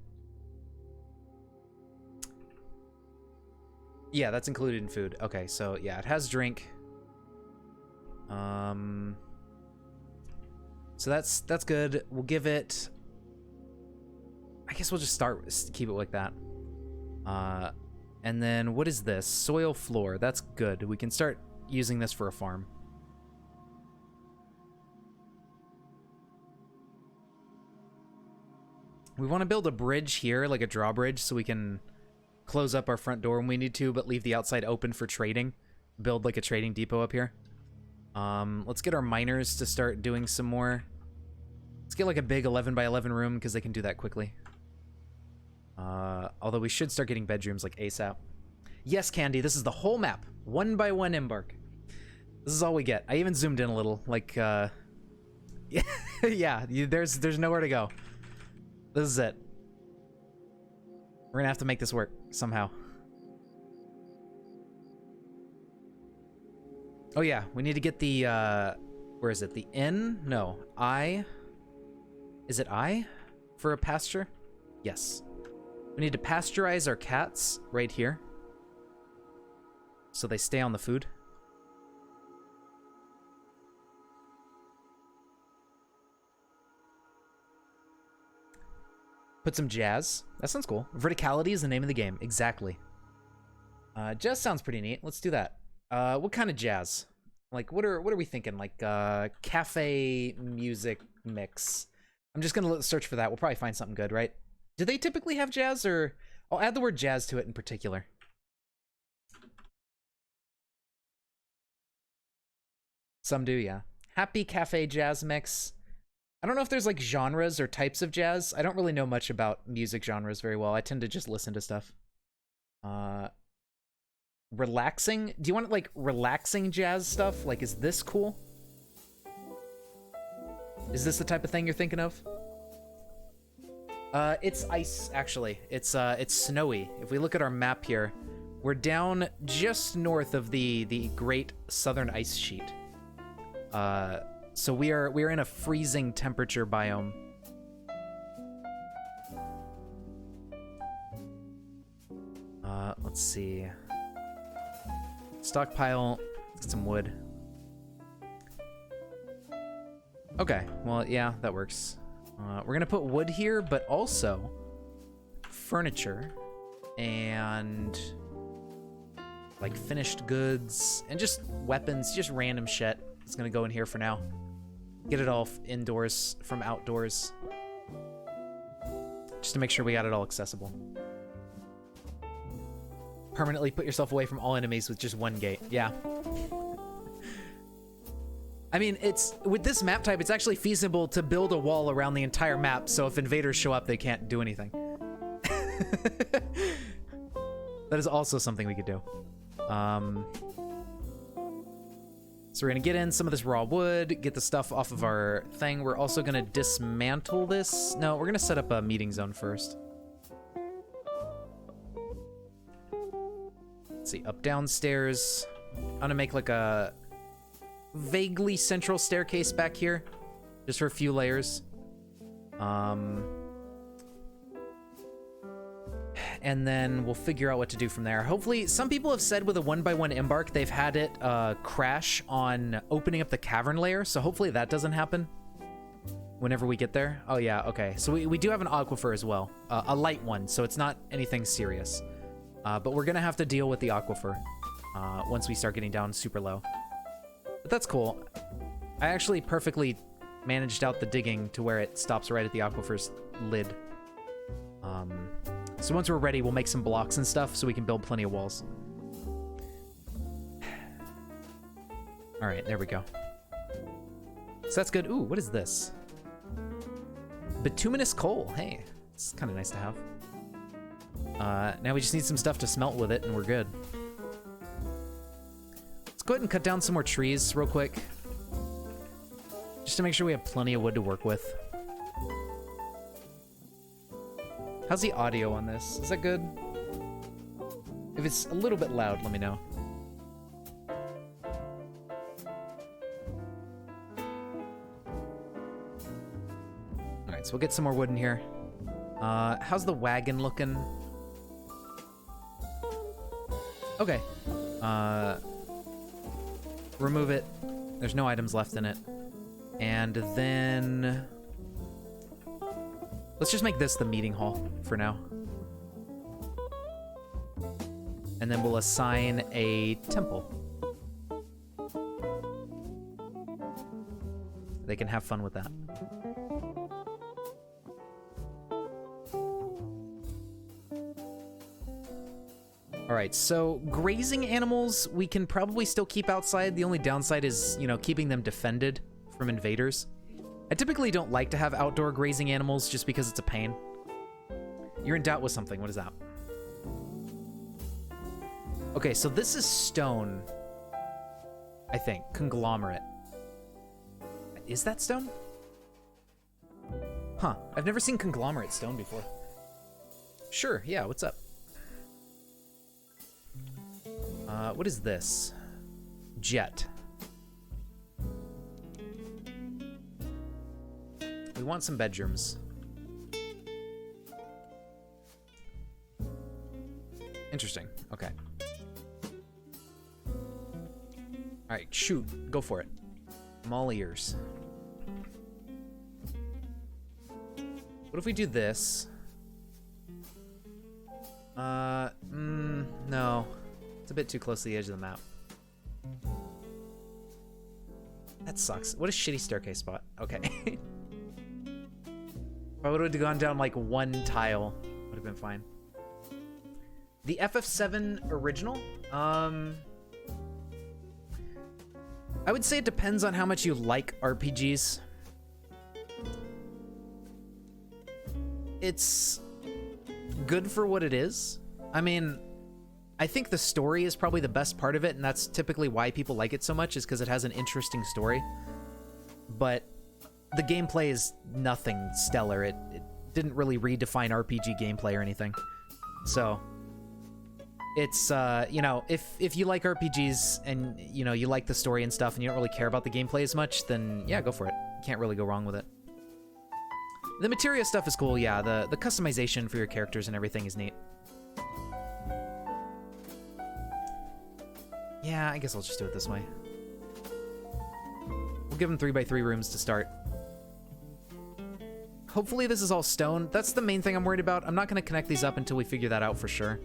Yeah, that's included in food. Okay, so yeah, it has drink. So that's good. We'll give it, I guess we'll just keep it like that. And then what is this? Soil floor. That's good. We can start using this for a farm. We want to build a bridge here, like a drawbridge, so we can close up our front door when we need to, but leave the outside open for trading. Build like a trading depot up here. Let's get our miners to start doing some more. Let's get like a big 11x11 room because they can do that quickly. Although we should start getting bedrooms like ASAP. Yes, Candy, this is the whole map. 1x1 embark. This is all we get. I even zoomed in a little. Like, yeah, there's nowhere to go. This is it. We're gonna have to make this work somehow. Oh yeah, we need to get the, where is it? The inn? No, is it I for a pasture? Yes. We need to pasteurize our cats right here. So they stay on the food. Put some jazz. That sounds cool. Verticality is the name of the game. Exactly. Jazz sounds pretty neat. Let's do that. What kind of jazz? Like, what are we thinking? Like, cafe music mix. I'm just gonna search for that. We'll probably find something good, right? Do they typically have jazz, or I'll add the word jazz to it in particular. Some do, yeah. Happy cafe jazz mix. I don't know if there's like genres or types of jazz. I don't really know much about music genres very well. I tend to just listen to stuff. Relaxing? Do you want like relaxing jazz stuff? Like, is this cool? Is this the type of thing you're thinking of? It's ice, actually. It's snowy. If we look at our map here, We're down just north of the Great Southern Ice Sheet. So we are in a freezing temperature biome. Let's see. Stockpile. Let's get some wood. Okay, well, yeah, that works. We're gonna put wood here, but also furniture and like finished goods and just weapons, just random shit. It's gonna go in here for now. Get it all indoors from outdoors. Just to make sure we got it all accessible. Permanently put yourself away from all enemies with just one gate. Yeah. I mean, with this map type, it's actually feasible to build a wall around the entire map, so if invaders show up, they can't do anything. That is also something we could do. So we're gonna get in some of this raw wood, get the stuff off of our thing. We're also gonna dismantle this. No, we're gonna set up a meeting zone first. Let's see, up downstairs. I'm gonna make like a vaguely central staircase back here, just for a few layers. And then we'll figure out what to do from there. Hopefully, some people have said with a 1x1 embark, they've had it crash on opening up the cavern layer, so hopefully that doesn't happen whenever we get there. Oh yeah, okay. So we do have an aquifer as well, a light one, so it's not anything serious. But we're gonna have to deal with the aquifer once we start getting down super low. But that's cool. I actually perfectly managed out the digging to where it stops right at the aquifer's lid. So once we're ready, we'll make some blocks and stuff so we can build plenty of walls. All right, there we go. So that's good. Ooh, what is this? Bituminous coal. Hey, it's kind of nice to have. Now we just need some stuff to smelt with it, and we're good. Let's go ahead and cut down some more trees real quick. Just to make sure we have plenty of wood to work with. How's the audio on this? Is that good? If it's a little bit loud, let me know. Alright, so we'll get some more wood in here. How's the wagon looking? Okay. Remove it. There's no items left in it. And then let's just make this the meeting hall for now. And then we'll assign a temple. They can have fun with that. Alright, so grazing animals we can probably still keep outside. The only downside is, you know, keeping them defended from invaders. I typically don't like to have outdoor grazing animals just because it's a pain. You're in doubt with something. What is that? Okay, so this is stone. I think. Conglomerate. Is that stone? Huh. I've never seen conglomerate stone before. Sure, yeah, what's up? What is this? Jet. We want some bedrooms. Interesting. Okay. Alright, shoot. Go for it. I'm all ears. What if we do this? No. It's a bit too close to the edge of the map. That sucks. What a shitty staircase spot. Okay. If I would have gone down like one tile, would have been fine. The FF7 original? I would say it depends on how much you like RPGs. It's good for what it is. I mean, I think the story is probably the best part of it, and that's typically why people like it so much, is because it has an interesting story. But the gameplay is nothing stellar. It didn't really redefine RPG gameplay or anything. So, It's, you know, if you like RPGs and, you know, you like the story and stuff and you don't really care about the gameplay as much, then yeah, go for it. You can't really go wrong with it. The materia stuff is cool, yeah. The customization for your characters and everything is neat. Yeah, I guess I'll just do it this way. We'll give them 3x3 rooms to start. Hopefully this is all stone. That's the main thing I'm worried about. I'm not going to connect these up until we figure that out for sure.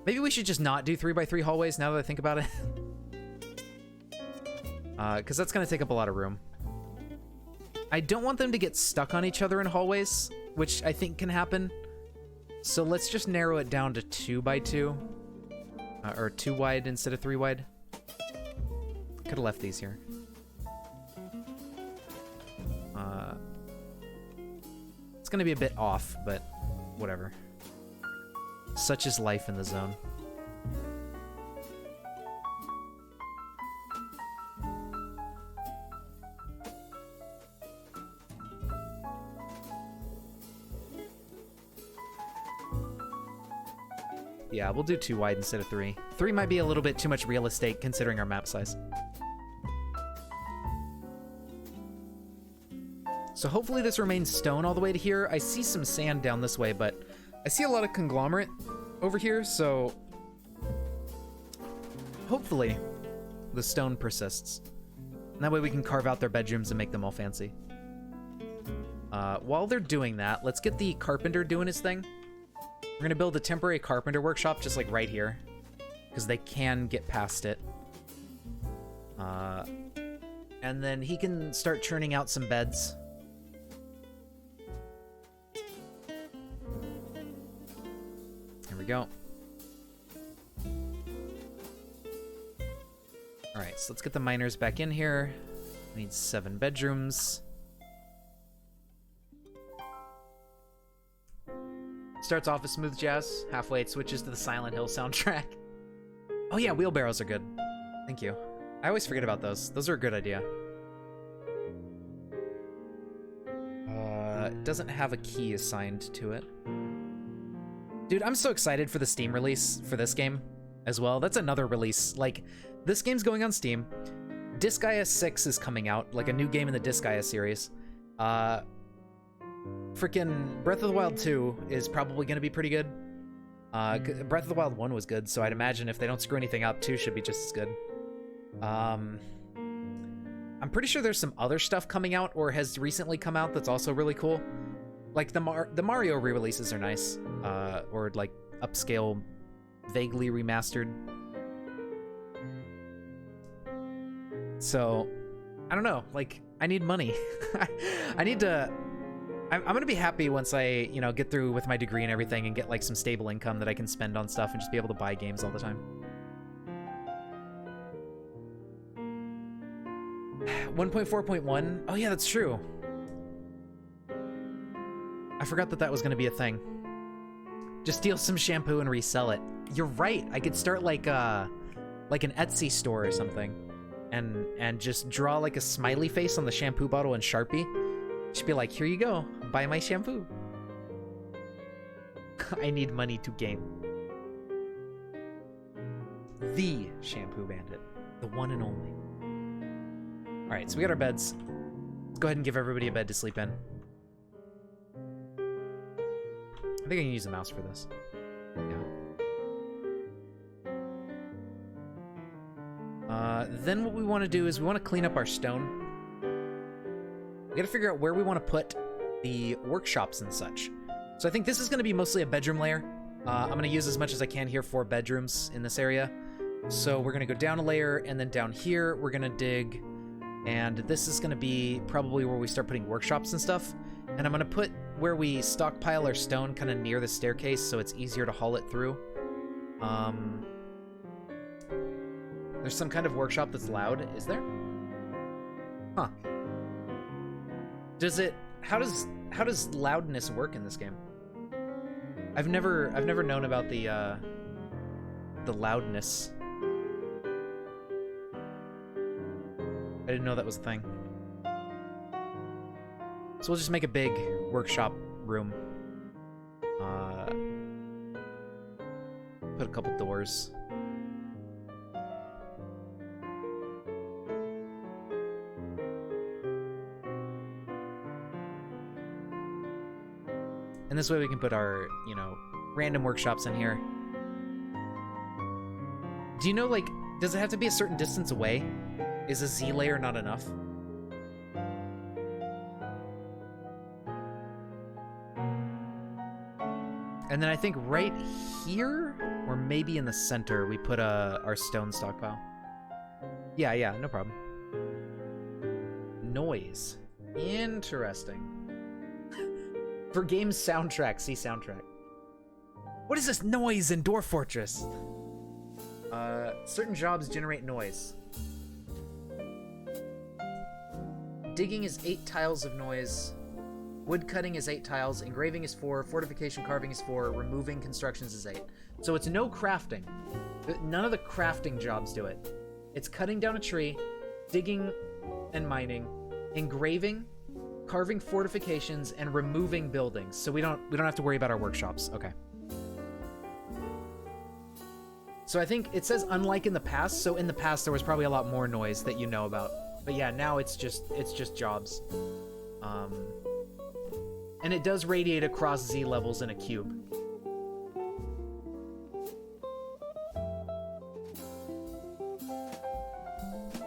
Maybe we should just not do 3x3 hallways now that I think about it. Because that's going to take up a lot of room. I don't want them to get stuck on each other in hallways, which I think can happen. So let's just narrow it down to 2x2. Or 2 wide instead of 3 wide. Could have left these here. It's going to be a bit off, but whatever. Such is life in the zone. Yeah, we'll do 2 wide instead of 3. 3 might be a little bit too much real estate considering our map size. So hopefully this remains stone all the way to here. I see some sand down this way, but I see a lot of conglomerate over here, so hopefully the stone persists. And that way we can carve out their bedrooms and make them all fancy. While they're doing that, let's get the carpenter doing his thing. We're gonna build a temporary carpenter workshop just like right here, because they can get past it. And then he can start churning out some beds. There we go. Alright, so let's get the miners back in here. We need 7 bedrooms. Starts off with smooth jazz. Halfway it switches to the Silent Hill soundtrack. Oh yeah, wheelbarrows are good. Thank you. I always forget about those. Those are a good idea. It doesn't have a key assigned to it. Dude, I'm so excited for the Steam release for this game as well. That's another release. Like, this game's going on Steam. Disgaea 6 is coming out, like a new game in the Disgaea series. Freaking Breath of the Wild 2 is probably going to be pretty good. Breath of the Wild 1 was good, so I'd imagine if they don't screw anything up, 2 should be just as good. I'm pretty sure there's some other stuff coming out or has recently come out that's also really cool. Like the Mario re-releases are nice, or like upscale, vaguely remastered. So, I don't know, like, I need money. I need to... I'm gonna be happy once I, you know, get through with my degree and everything and get like some stable income that I can spend on stuff and just be able to buy games all the time. 1.4.1? Oh yeah, that's true. I forgot that that was gonna be a thing. Just steal some shampoo and resell it. You're right. I could start like an Etsy store or something, and just draw like a smiley face on the shampoo bottle in Sharpie. Just be like, here you go, buy my shampoo. I need money to game. The Shampoo Bandit, the one and only. All right, so we got our beds. Let's go ahead and give everybody a bed to sleep in. I think I can use the mouse for this. Yeah. Then what we want to do is we want to clean up our stone. We gotta figure out where we want to put the workshops and such. So I think this is going to be mostly a bedroom layer. I'm going to use as much as I can here for bedrooms in this area. So we're going to go down a layer, and then down here we're going to dig. And this is going to be probably where we start putting workshops and stuff. And I'm going to put where we stockpile our stone kind of near the staircase so it's easier to haul it through. There's some kind of workshop that's loud, is there? Huh. How does loudness work in this game? I've never known about the loudness. I didn't know that was a thing. So we'll just make a big workshop room. Put a couple doors. And this way we can put our, you know, random workshops in here. Do you know, like, does it have to be a certain distance away? Is a Z layer not enough? And then I think right here, or maybe in the center, we put our stone stockpile. Yeah, no problem. Noise. Interesting. For game's soundtrack, see soundtrack. What is this noise in Dwarf Fortress? Certain jobs generate noise. Digging is 8 tiles of noise. Wood cutting is 8 tiles. Engraving is 4. Fortification carving is 4. Removing constructions is 8. So it's no crafting. None of the crafting jobs do it. It's cutting down a tree, digging and mining, engraving, carving fortifications, and removing buildings. So we don't have to worry about our workshops. Okay. So I think it says unlike in the past. So in the past there was probably a lot more noise that you know about. But yeah, now it's just jobs. And it does radiate across Z levels in a cube.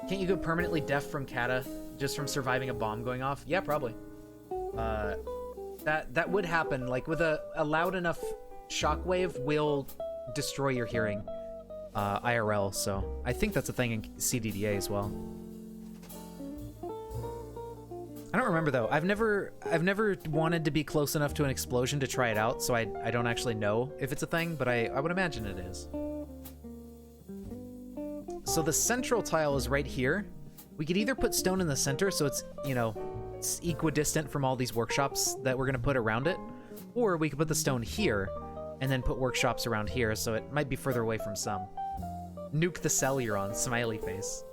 Can't you go permanently deaf from Kata just from surviving a bomb going off? Yeah, probably. That would happen. Like with a loud enough shockwave will destroy your hearing IRL. So I think that's a thing in CDDA as well. I don't remember though. I've never wanted to be close enough to an explosion to try it out, so I don't actually know if it's a thing, but I would imagine it is. So the central tile is right here. We could either put stone in the center so it's, you know, it's equidistant from all these workshops that we're gonna put around it, or we could put the stone here and then put workshops around here, so it might be further away from some. Nuke the cell you're on, smiley face.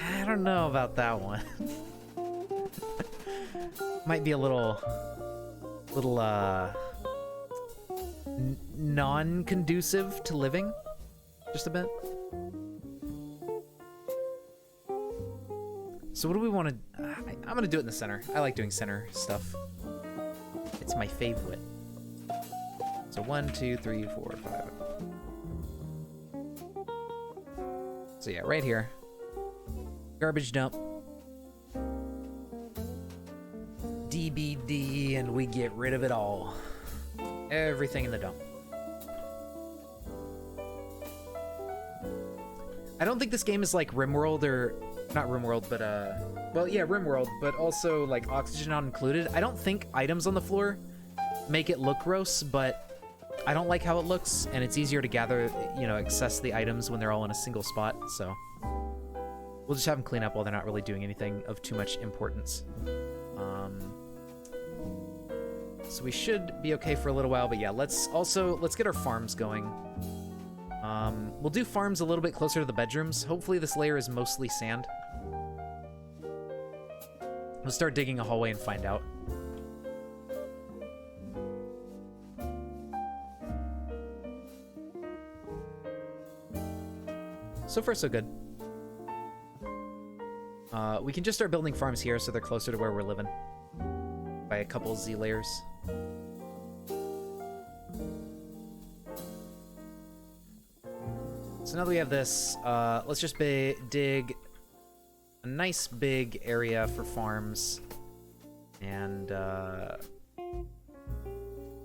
I don't know about that one. Might be a little non-conducive to living, just a bit. So what do we want to... I'm gonna do it in the center. I like doing center stuff. It's my favorite. So 1, 2, 3, 4, 5. So yeah, right here. Garbage dump. DBD, and we get rid of it all. Everything in the dump. I don't think this game is like RimWorld, or not RimWorld, but well, yeah, RimWorld, but also like oxygen not included. I don't think items on the floor make it look gross, but I don't like how it looks, and it's easier to gather, you know, access the items when they're all in a single spot, so we'll just have them clean up while they're not really doing anything of too much importance. So we should be okay for a little while, but yeah, let's get our farms going. We'll do farms a little bit closer to the bedrooms. Hopefully this layer is mostly sand. We'll start digging a hallway and find out. So far, so good. We can just start building farms here so they're closer to where we're living. By a couple Z layers. So now that we have this, let's just dig a nice big area for farms. And put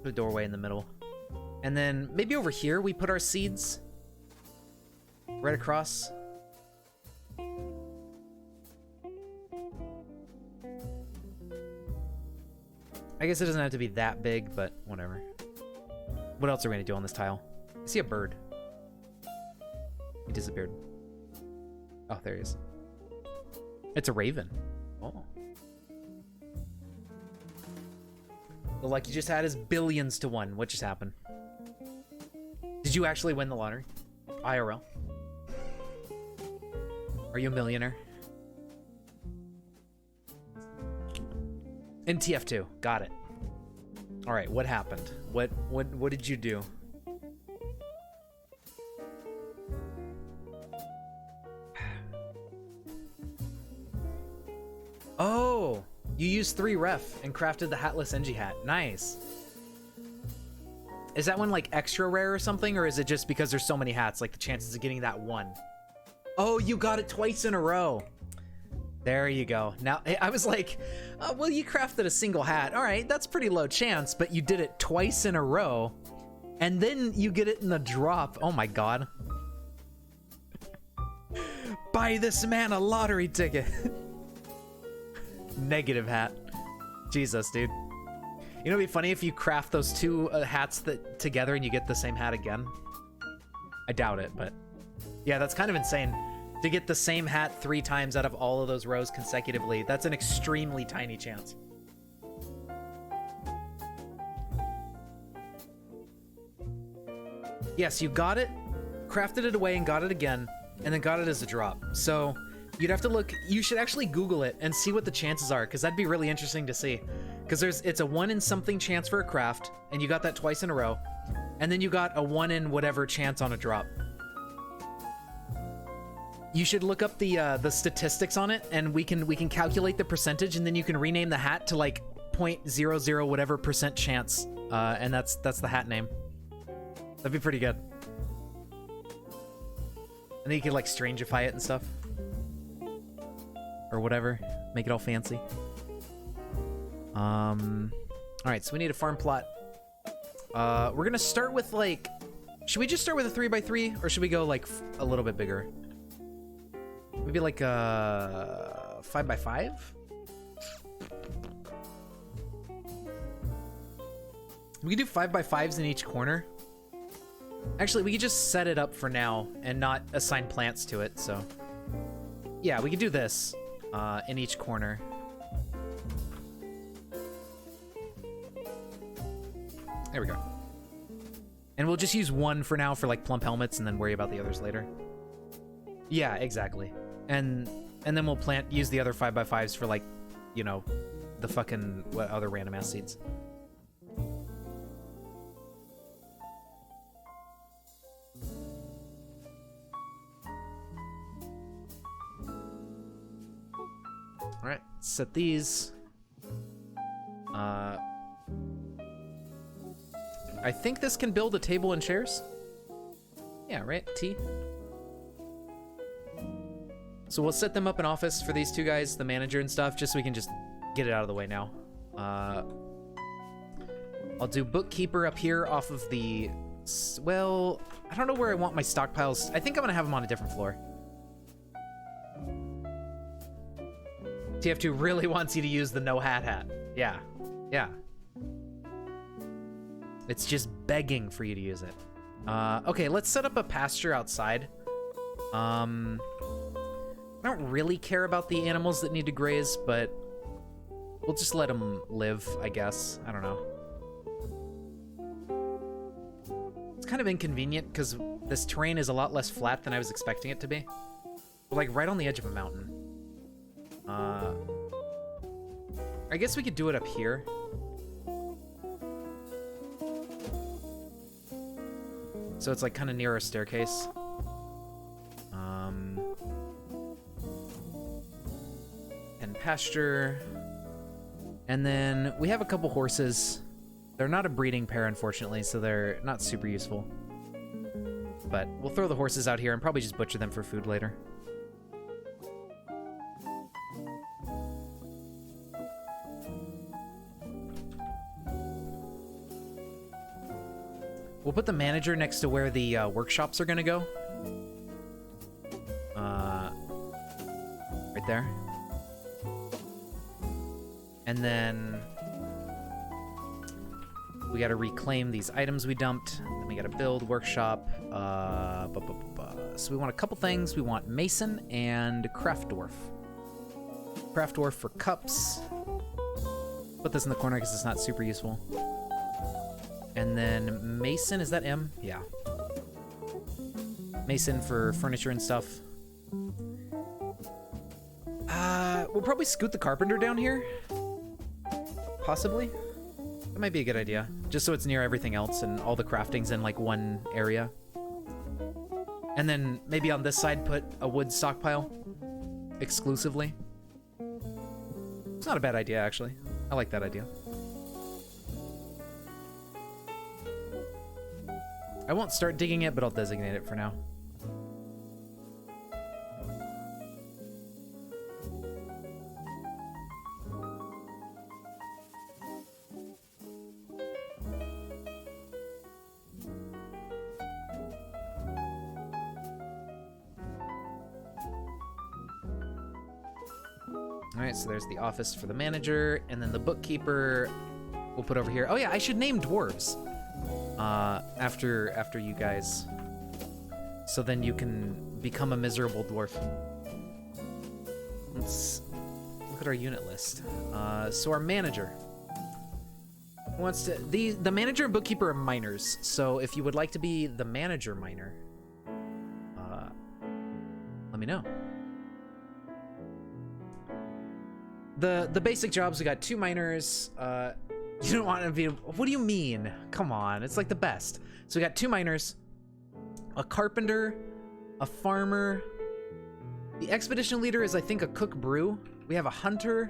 a doorway in the middle. And then maybe over here we put our seeds. Right across. I guess it doesn't have to be that big, but whatever. What else are we gonna do on this tile? I see a bird. He disappeared. Oh, there he is. It's a raven. Oh. The luck you just had is billions to 1. What just happened? Did you actually win the lottery? IRL? Are you a millionaire? In TF2. Got it. All right, what happened? What did you do? Oh, you used 3 ref and crafted the hatless Engie hat. Nice. Is that one like extra rare or something, or is it just because there's so many hats, like the chances of getting that one? Oh, you got it twice in a row. There you go. Now, I was like, oh, well, you crafted a single hat. All right, that's pretty low chance, but you did it twice in a row, and then you get it in the drop. Oh my god. Buy this man a lottery ticket. Negative hat. Jesus, dude. You know, it'd be funny if you craft those 2 hats together and you get the same hat again. I doubt it, but yeah, that's kind of insane. To get the same hat 3 times out of all of those rows consecutively, that's an extremely tiny chance. Yes, you got it, crafted it away and got it again, and then got it as a drop. So you'd have to look, you should actually Google it and see what the chances are, because that'd be really interesting to see. Because it's a 1 in something chance for a craft, and you got that twice in a row, and then you got a 1 in whatever chance on a drop. You should look up the statistics on it, and we can calculate the percentage, and then you can rename the hat to like 0.00 whatever % chance, and that's the hat name. That'd be pretty good. And then you could like strangify it and stuff, or whatever, make it all fancy. All right, so we need a farm plot. We're gonna start with like, should we just start with a 3x3, or should we go like a little bit bigger? Maybe like a 5x5? We could do 5x5s in each corner. Actually, we could just set it up for now and not assign plants to it, so. Yeah, we could do this in each corner. There we go. And we'll just use 1 for now for like plump helmets and then worry about the others later. Yeah, exactly. And then we'll use the other 5x5s for like, you know, the fucking what other random ass seeds. All right, set these. I think this can build a table and chairs. Yeah, right? T. So we'll set them up in office for these 2 guys, the manager and stuff, just so we can just get it out of the way now. I'll do bookkeeper up here off of the... Well, I don't know where I want my stockpiles. I think I'm going to have them on a different floor. TF2 really wants you to use the no hat. Yeah. Yeah. It's just begging for you to use it. Okay, let's set up a pasture outside. I don't really care about the animals that need to graze, but we'll just let them live, I guess. I don't know. It's kind of inconvenient because this terrain is a lot less flat than I was expecting it to be. We're like right on the edge of a mountain. I guess we could do it up here. So it's like kind of near a staircase. And pasture. And then we have a couple horses. They're not a breeding pair, unfortunately, so they're not super useful. But we'll throw the horses out here and probably just butcher them for food later. We'll put the manager next to where the workshops are gonna go. Right there. And then we gotta reclaim these items we dumped. Then we gotta build workshop. So we want a couple things. We want mason and craft dwarf. Craft dwarf for cups. Put this in the corner because it's not super useful. And then mason, is that M? Yeah. Mason for furniture and stuff. We'll probably scoot the carpenter down here. Possibly. That might be a good idea. Just so it's near everything else and all the crafting's in like one area. And then maybe on this side put a wood stockpile exclusively. It's not a bad idea, actually. I like that idea. I won't start digging it, but I'll designate it for now. Alright, so there's the office for the manager, and then the bookkeeper we'll put over here. Oh yeah, I should name dwarves after you guys. So then you can become a miserable dwarf. Let's look at our unit list. So our manager wants to... The manager and bookkeeper are minors, so if you would like to be the manager minor, let me know. The basic jobs, we got 2 minors. You don't want to be... What do you mean? Come on, it's like the best. So we got 2 minors, a carpenter, a farmer. The expedition leader is, I think, a cook brew. We have a hunter.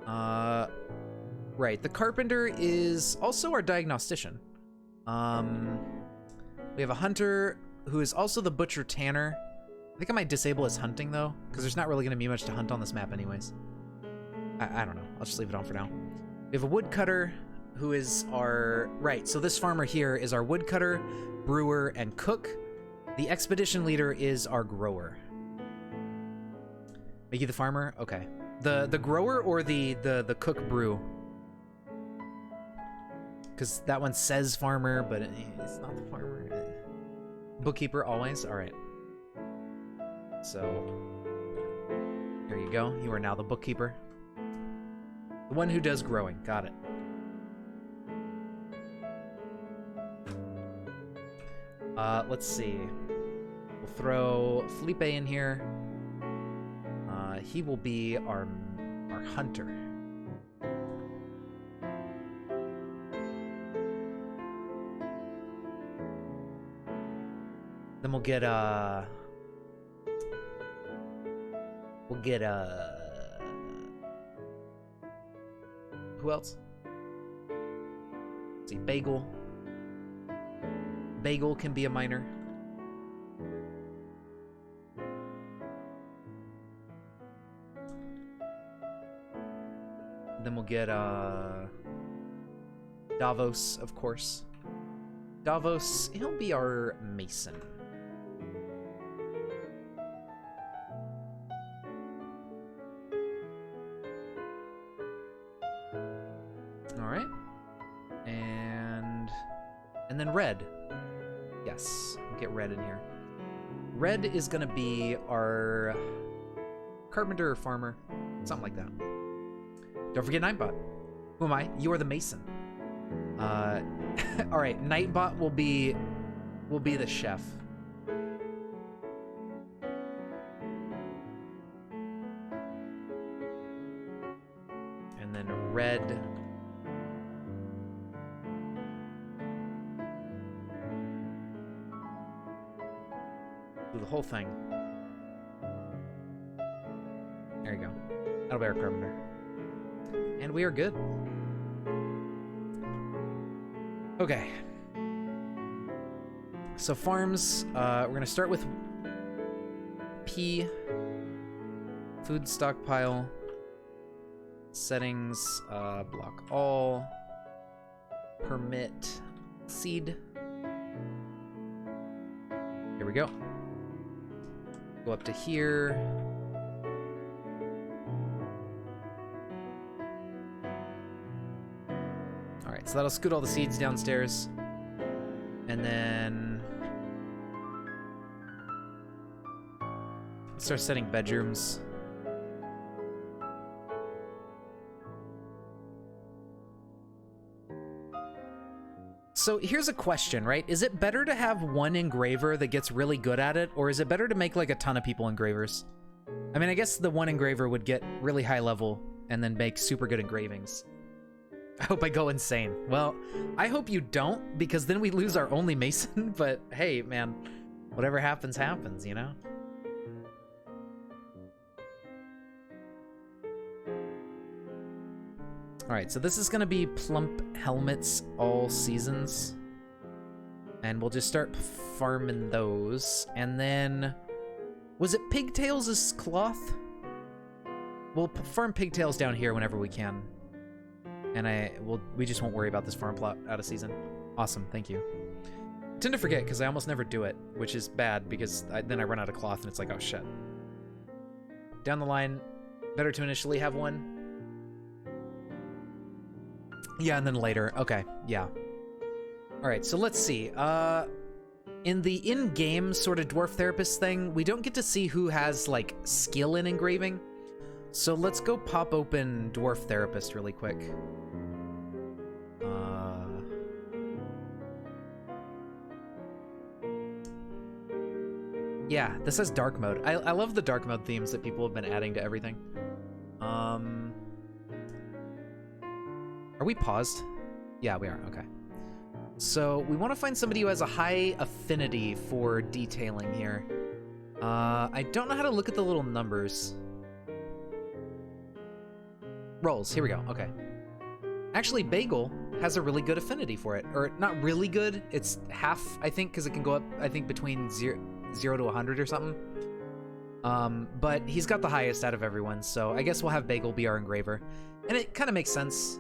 Right, the carpenter is also our diagnostician. We have a hunter who is also the butcher tanner. I think I might disable his hunting, though, because there's not really going to be much to hunt on this map anyways. I don't know. I'll just leave it on for now. We have a woodcutter, who is our... Right, so this farmer here is our woodcutter, brewer, and cook. The expedition leader is our grower. Make you the farmer? Okay. The grower or the cook brew? Because that one says farmer, but it's not the farmer. Bookkeeper always? Alright. So, here you go. You are now the bookkeeper. The one who does growing. Got it. Let's see. We'll throw Felipe in here. He will be our hunter. Then we'll get who else? Let's see, Bagel. Bagel can be a minor. Then we'll get Davos, of course. Davos, he'll be our mason. Alright. And then Red. Yes, we'll get Red in here. Red is gonna be our carpenter or farmer. Something like that. Don't forget Nightbot. Who am I? You are the mason. Alright, Nightbot will be the chef. And then Red. Do the whole thing. There you go. That'll be our carpenter. And we are good. Okay. So farms, we're gonna start with P. Food stockpile. Settings, block all. Permit seed. Here we go. Go up to here. Alright, so that'll scoot all the seeds downstairs. And then start setting bedrooms. So here's a question, right? Is it better to have one engraver that gets really good at it, or is it better to make like a ton of people engravers? I mean, I guess the one engraver would get really high level and then make super good engravings. I hope I go insane. Well, I hope you don't, because then we lose our only mason, but hey, man, whatever happens, happens, you know? All right, so this is gonna be plump helmets all seasons. And we'll just start farming those. And then, was it pigtails' cloth? We'll farm pigtails down here whenever we can. And we just won't worry about this farm plot out of season. Awesome, thank you. I tend to forget because I almost never do it, which is bad because then I run out of cloth and it's like, oh shit. Down the line, better to initially have one. Yeah, and then later. Okay, yeah. All right, so let's see. In the in-game sort of dwarf therapist thing, we don't get to see who has like skill in engraving. So let's go pop open dwarf therapist really quick. Yeah, this has dark mode. I love the dark mode themes that people have been adding to everything. Are we paused? Yeah, we are. Okay. So we want to find somebody who has a high affinity for detailing here. I don't know how to look at the little numbers. Rolls, here we go, okay. Actually, Bagel has a really good affinity for it. Or not really good, it's half, I think, because it can go up, I think, between 0 to 100 or something. But he's got the highest out of everyone, so I guess we'll have Bagel be our engraver. And it kind of makes sense.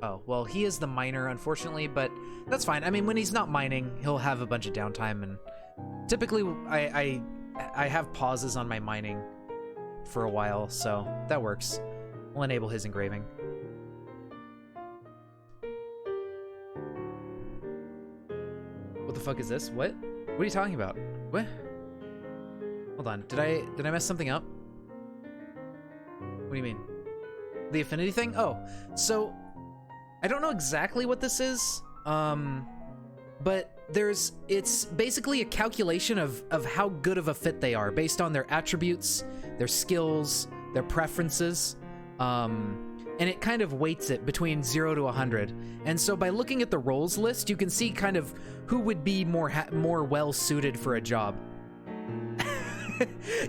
Oh, well, he is the miner, unfortunately, but that's fine. I mean, when he's not mining, he'll have a bunch of downtime, and typically I have pauses on my mining for a while, so that works. We'll enable his engraving. What the fuck is this? What? What are you talking about? What? Hold on. Did I mess something up? What do you mean? The affinity thing? Oh, so I don't know exactly what this is, but it's basically a calculation of how good of a fit they are based on their attributes, their skills, their preferences, and it kind of weights it between 0 to 100. And so by looking at the roles list, you can see kind of who would be more well suited for a job.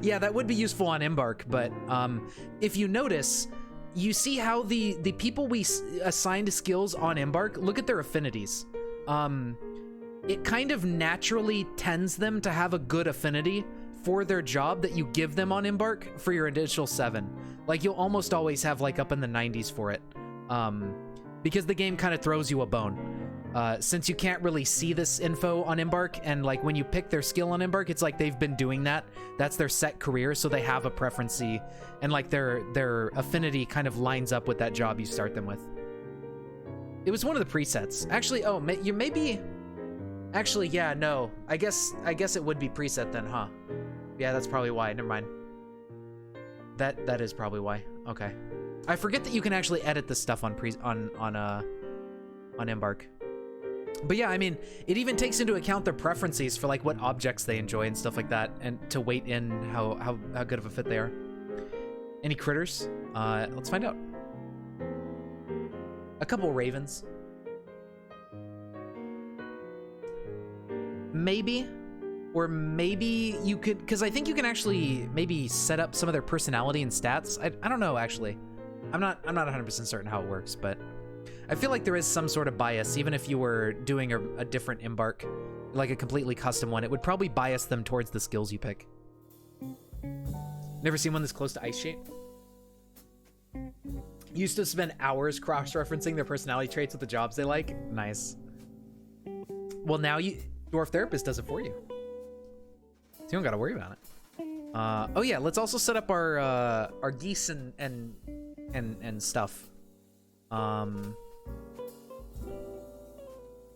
Yeah, that would be useful on Embark, but if you notice, you see how the people we assign to skills on Embark, look at their affinities. It kind of naturally tends them to have a good affinity for their job that you give them on Embark for your initial 7. Like, you'll almost always have like up in the 90s for it. Because the game kind of throws you a bone. Since you can't really see this info on Embark, and like when you pick their skill on Embark, it's like they've been doing that. That's their set career, so they have a preferency, and like their affinity kind of lines up with that job you start them with. It was one of the presets. Actually, oh, you maybe... Actually, yeah, no. I guess it would be preset then, huh? Yeah, that's probably why. Never mind. That is probably why. Okay. I forget that you can actually edit this stuff on Embark. But yeah, I mean, it even takes into account their preferences for like what objects they enjoy and stuff like that, and to weight in how good of a fit they are. Any critters? Let's find out. A couple ravens. Maybe. Or maybe you could, because I think you can actually maybe set up some of their personality and stats. I don't know, actually. I'm not 100% certain how it works, but I feel like there is some sort of bias, even if you were doing a different Embark, like a completely custom one. It would probably bias them towards the skills you pick. Never seen one this close to Ice Shape? Used to spend hours cross-referencing their personality traits with the jobs they like. Nice. Well, now Dwarf Therapist does it for you. So you don't gotta worry about it. Oh yeah, let's also set up our geese and stuff.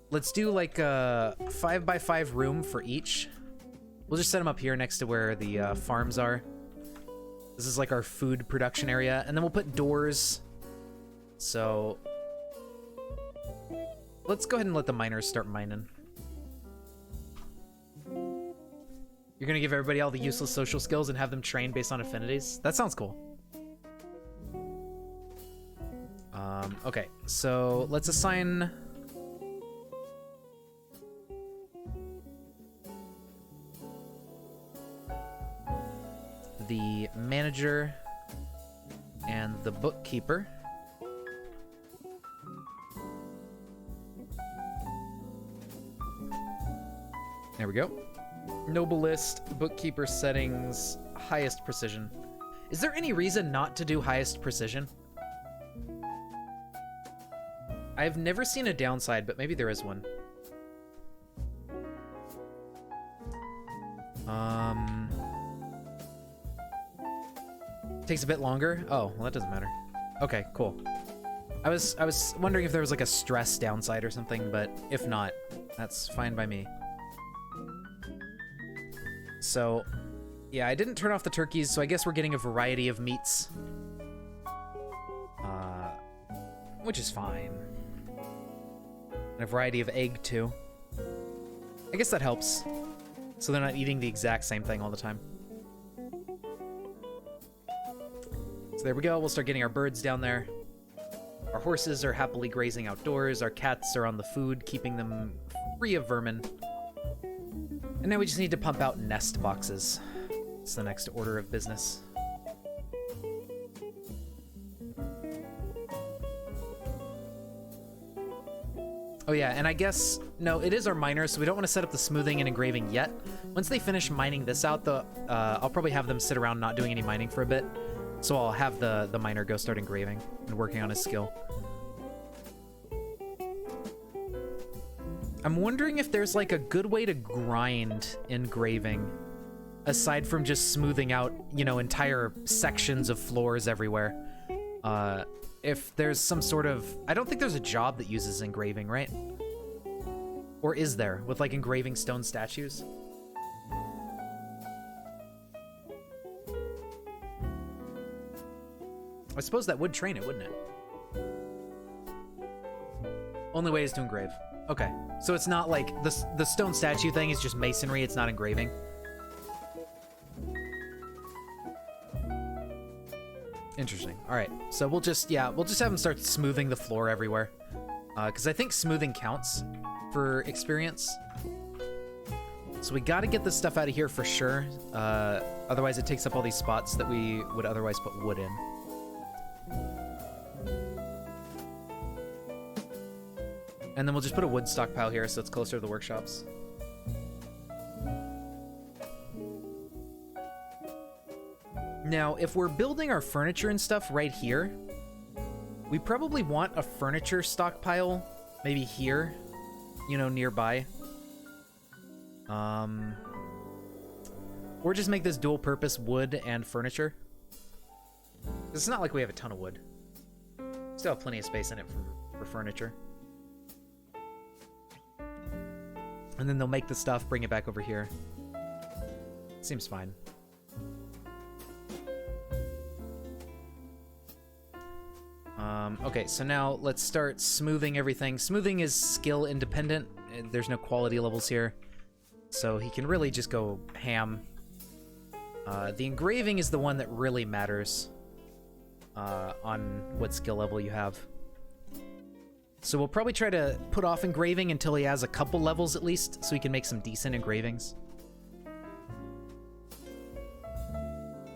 Let's do like a 5x5 room for each. We'll just set them up here next to where the farms are. This is like our food production area, and then we'll put doors. So let's go ahead and let the miners start mining. You're gonna give everybody all the useless social skills and have them train based on affinities? That sounds cool. Okay, so let's assign... the manager and the bookkeeper. There we go. Noble list, bookkeeper settings, highest precision. Is there any reason not to do highest precision? I've never seen a downside, but maybe there is one. Takes a bit longer. Oh, well, that doesn't matter. Okay, cool. I was wondering if there was like a stress downside or something, but if not, that's fine by me. So, yeah, I didn't turn off the turkeys, so I guess we're getting a variety of meats. Which is fine. And a variety of egg, too. I guess that helps. So they're not eating the exact same thing all the time. So there we go. We'll start getting our birds down there. Our horses are happily grazing outdoors. Our cats are on the food, keeping them free of vermin. And now we just need to pump out nest boxes. It's the next order of business. Oh yeah, and I guess, no, it is our miner, so we don't want to set up the smoothing and engraving yet. Once they finish mining this out, I'll probably have them sit around not doing any mining for a bit. So I'll have the miner go start engraving and working on his skill. I'm wondering if there's like a good way to grind engraving, aside from just smoothing out, you know, entire sections of floors everywhere. If there's some sort of... I don't think there's a job that uses engraving, right? Or is there, with like engraving stone statues? I suppose that would train it, wouldn't it? Only way is to engrave. Okay, so it's not like the stone statue thing is just masonry, it's not engraving. Interesting. All right, so we'll just have them start smoothing the floor everywhere, because I think smoothing counts for experience. So we got to get this stuff out of here for sure. Otherwise, it takes up all these spots that we would otherwise put wood in. And then we'll just put a wood stockpile here so it's closer to the workshops. Now, if we're building our furniture and stuff right here, we probably want a furniture stockpile maybe here, you know, nearby. Or just make this dual purpose wood and furniture. It's not like we have a ton of wood. Still have plenty of space in it for furniture. And then they'll make the stuff, bring it back over here. Seems fine. Okay, so now let's start smoothing everything. Smoothing is skill independent. There's no quality levels here. So he can really just go ham. The engraving is the one that really matters on what skill level you have. So we'll probably try to put off engraving until he has a couple levels at least, so he can make some decent engravings.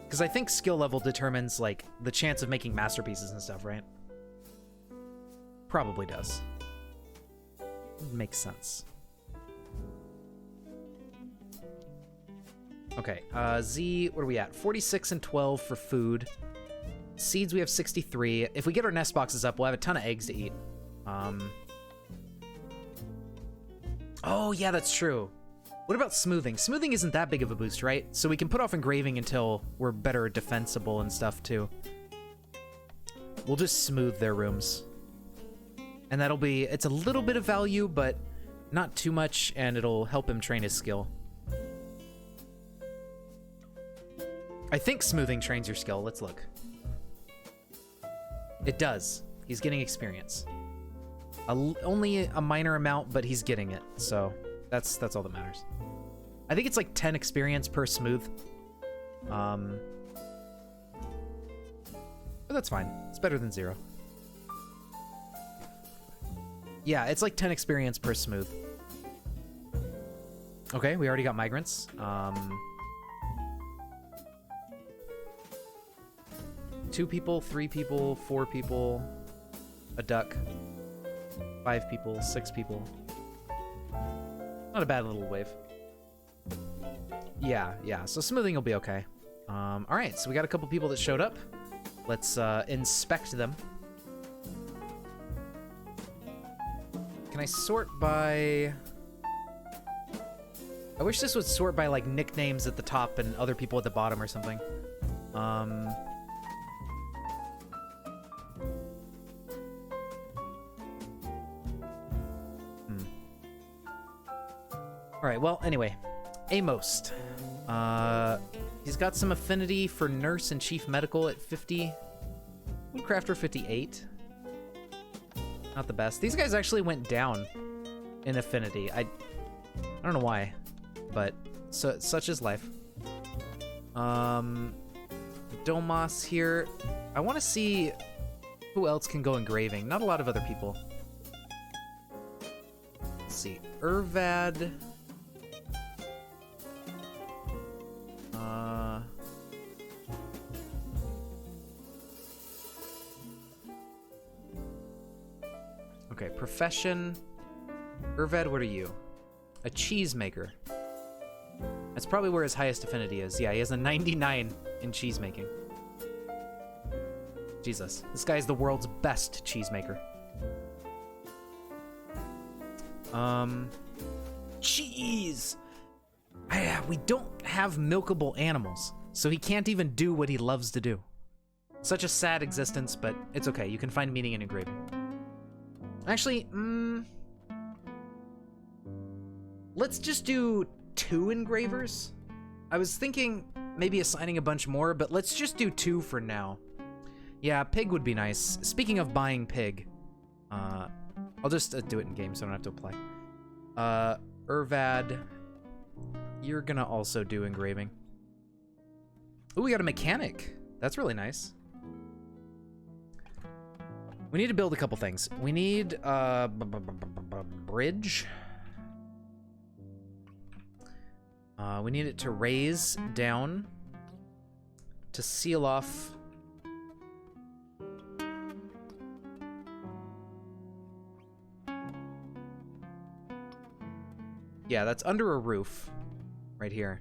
Because I think skill level determines, like, the chance of making masterpieces and stuff, right? Probably does. Makes sense. Okay, Z, what are we at? 46 and 12 for food. Seeds, we have 63. If we get our nest boxes up, we'll have a ton of eggs to eat. Oh, yeah, that's true. What about smoothing? Smoothing isn't that big of a boost, right? So we can put off engraving until we're better defensible and stuff, too. We'll just smooth their rooms. And that'll be... It's a little bit of value, but not too much, and it'll help him train his skill. I think smoothing trains your skill. Let's look. It does. He's getting experience. Only a minor amount, but he's getting it, so that's all that matters. I think it's like 10 experience per smooth. But that's fine. It's better than 0. Yeah, it's like 10 experience per smooth. Okay, we already got migrants. 2 people, 3 people, 4 people, a duck, 5 people, 6 people. Not a bad little wave. Yeah, so smoothing will be okay. Alright, so we got a couple people that showed up. Let's inspect them. Can I sort by... I wish this would sort by, like, nicknames at the top and other people at the bottom or something. Alright, well, anyway. Amos. He's got some affinity for nurse and chief medical at 50. Woodcrafter 58. Not the best. These guys actually went down in affinity. I don't know why, but such is life. Domas here. I want to see who else can go engraving. Not a lot of other people. Let's see. Irvad. Okay, profession. Irvad, what are you? A cheesemaker. That's probably where his highest affinity is. Yeah, he has a 99 in cheesemaking. Jesus, this guy is the world's best cheesemaker. Cheese! We don't have milkable animals, so he can't even do what he loves to do. Such a sad existence, but it's okay. You can find meaning in engraving. Actually, let's just do 2 engravers. I was thinking maybe assigning a bunch more, but let's just do 2 for now. Yeah, pig would be nice. Speaking of buying pig, I'll just do it in game so I don't have to apply. Irvad, you're gonna also do engraving. Ooh, we got a mechanic. That's really nice. We need to build a couple things. We need a bridge. We need it to raise down to seal off. Yeah, that's under a roof right here.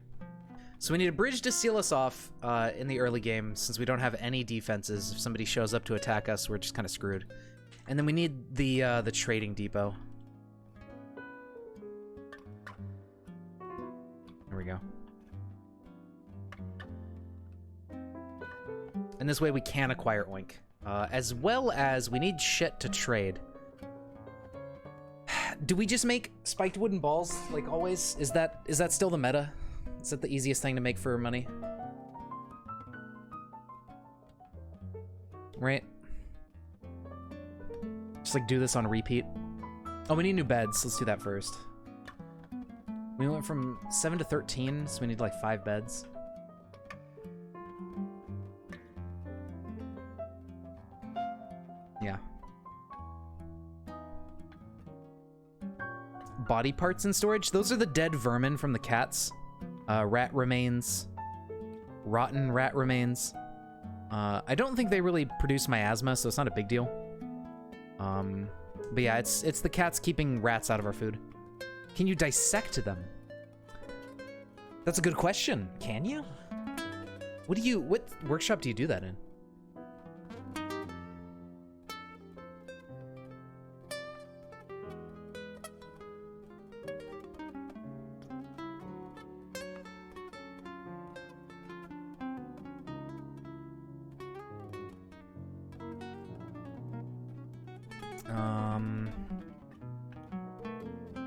So we need a bridge to seal us off in the early game, since we don't have any defenses. If somebody shows up to attack us, we're just kind of screwed. And then we need the trading depot. There we go. And this way we can acquire oink. As well as we need shit to trade. Do we just make spiked wooden balls like always? Is that still the meta? Is that the easiest thing to make for money? Right? Just like do this on repeat. Oh, we need new beds. Let's do that first. We went from 7 to 13, so we need like 5 beds. Yeah. Body parts in storage? Those are the dead vermin from the cats. Rat remains. Rotten rat remains. I don't think they really produce miasma, so it's not a big deal. But yeah, it's the cats keeping rats out of our food. Can you dissect them? That's a good question. Can you? What workshop do you do that in?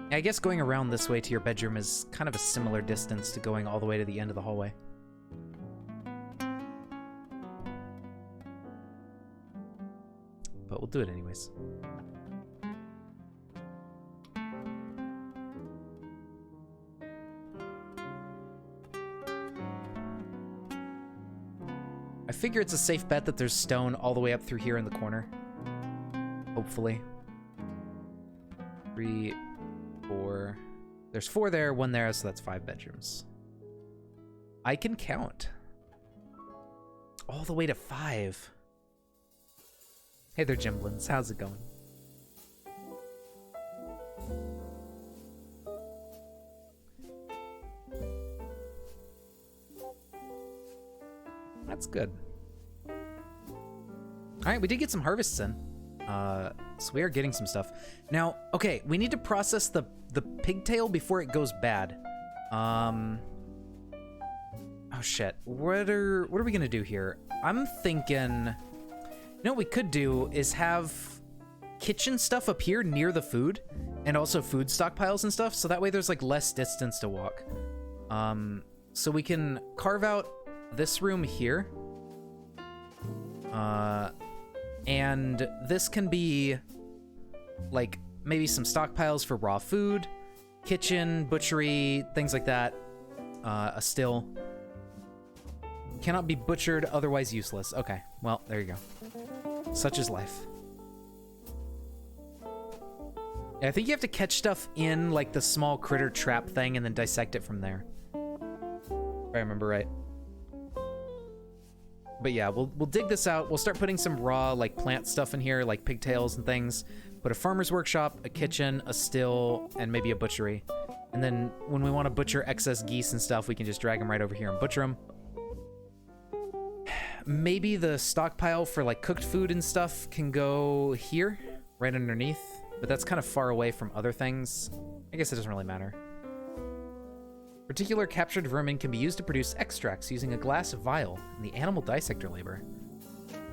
I guess going around this way to your bedroom is kind of a similar distance to going all the way to the end of the hallway. But we'll do it anyways. I figure it's a safe bet that there's stone all the way up through here in the corner. Hopefully. 3, 4. There's 4 there, 1 there, so that's 5 bedrooms. I can count. All the way to 5. Hey there, Jimblins. How's it going? That's good. All right, we did get some harvests in. So we are getting some stuff. Now, okay, we need to process the pigtail before it goes bad. Oh shit. What are we gonna do here? I'm thinking, you know what we could do is have kitchen stuff up here near the food, and also food stockpiles and stuff, so that way there's like less distance to walk. So we can carve out this room here. And this can be like maybe some stockpiles for raw food, kitchen, butchery, things like that. A still. Cannot be butchered, otherwise useless. Okay, well, there you go. Such is life. Yeah, I think you have to catch stuff in like the small critter trap thing and then dissect it from there. If I remember right. But yeah, we'll dig this out. We'll start putting some raw like plant stuff in here, like pigtails and things. Put a farmer's workshop, a kitchen, a still, and maybe a butchery. And then when we want to butcher excess geese and stuff, we can just drag them right over here and butcher them. Maybe the stockpile for like cooked food and stuff can go here, right underneath. But that's kind of far away from other things. I guess it doesn't really matter. Particular captured vermin can be used to produce extracts using a glass vial in the animal dissector labor.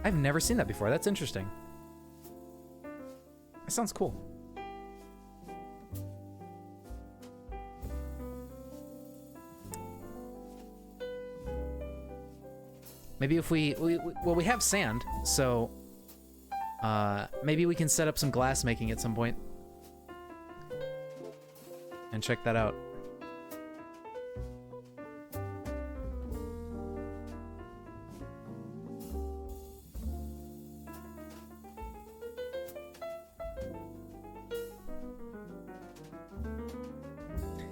I've never seen that before. That's interesting. That sounds cool. Maybe if we have sand, so maybe we can set up some glass making at some point and check that out.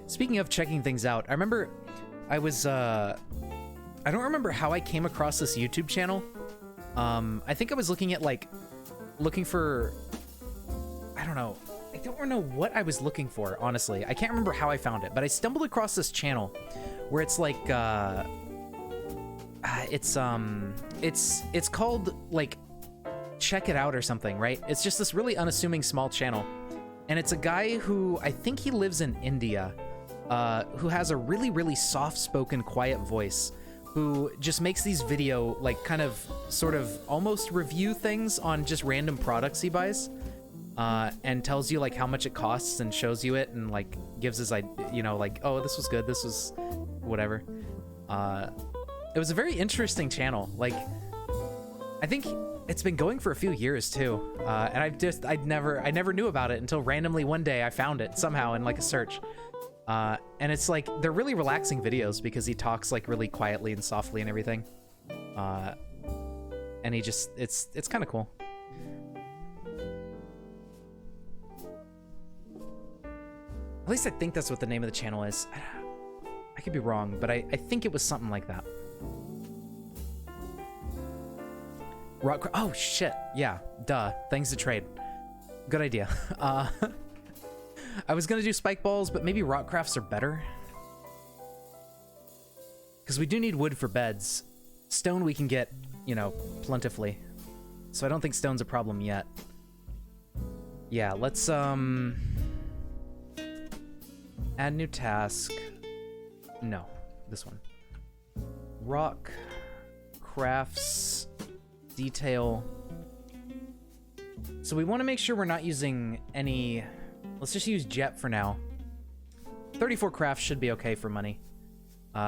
Speaking of checking things out, I remember I was, I don't remember how I came across this YouTube channel. I think I was looking for, I don't know. I don't know what I was looking for, honestly. I can't remember how I found it, but I stumbled across this channel where it's like, it's called like Check It Out or something, right? It's just this really unassuming small channel. And it's a guy who, I think he lives in India, who has a really, really soft-spoken, quiet voice, who just makes these video, like, kind of, sort of, almost review things on just random products he buys, and tells you, like, how much it costs and shows you it and, like, gives his, you know, like, oh, this was good, this was whatever. It was a very interesting channel. Like, I think it's been going for a few years, too, and I never knew about it until randomly one day I found it somehow in, like, a search. And it's like, they're really relaxing videos because he talks like really quietly and softly and everything. And he just, it's kind of cool. At least I think that's what the name of the channel is. I could be wrong, but I think it was something like that. Oh shit, yeah, duh, things to trade. Good idea. I was gonna do spike balls, but maybe rock crafts are better. Because we do need wood for beds. Stone we can get, you know, plentifully. So I don't think stone's a problem yet. Yeah, let's, add new task. No, this one. Rock crafts detail. So we want to make sure we're not using any... Let's just use jet for now. 34 crafts should be okay for money.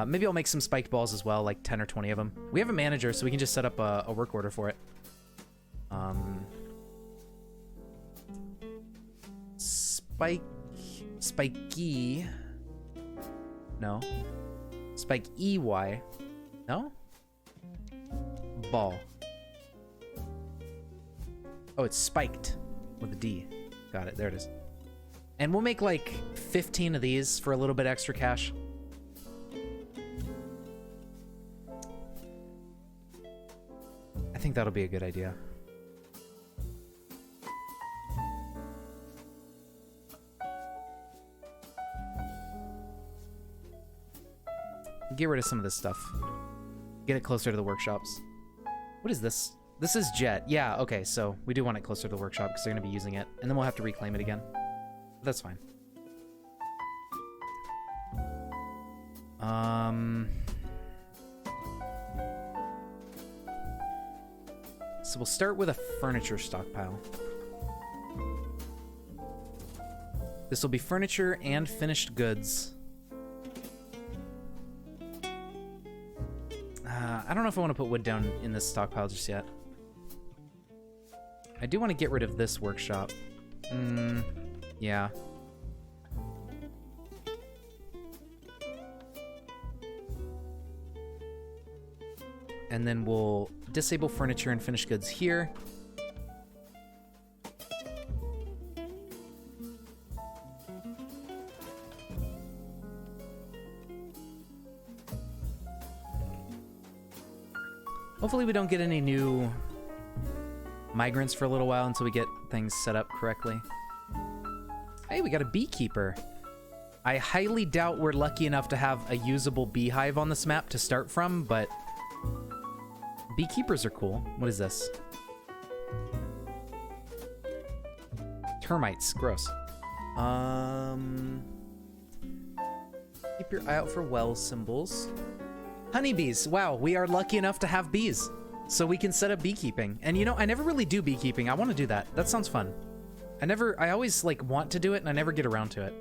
Maybe I'll make some spiked balls as well, like 10 or 20 of them. We have a manager, so we can just set up a work order for it. Spiky. No. Spike EY. No? Ball. Oh, it's spiked with a D. Got it. There it is. And we'll make like 15 of these for a little bit extra cash. I think that'll be a good idea. get rid of some of this stuff. Get it closer to the workshops. What is this? This is jet. Yeah, okay, so we do want it closer to the workshop because they're going to be using it. And then we'll have to reclaim it again. That's fine. So we'll start with a furniture stockpile. This will be furniture and finished goods. I don't know if I want to put wood down in this stockpile just yet. I do want to get rid of this workshop. Yeah. And then we'll disable furniture and finished goods here. Hopefully we don't get any new migrants for a little while until we get things set up correctly. Hey, we got a beekeeper. I highly doubt we're lucky enough to have a usable beehive on this map to start from, but beekeepers are cool. What is this? Termites. Gross. Keep your eye out for well symbols. Honeybees. Wow, we are lucky enough to have bees. So we can set up beekeeping. And you know, I never really do beekeeping. I want to do that. That sounds fun. I always like want to do it and I never get around to it.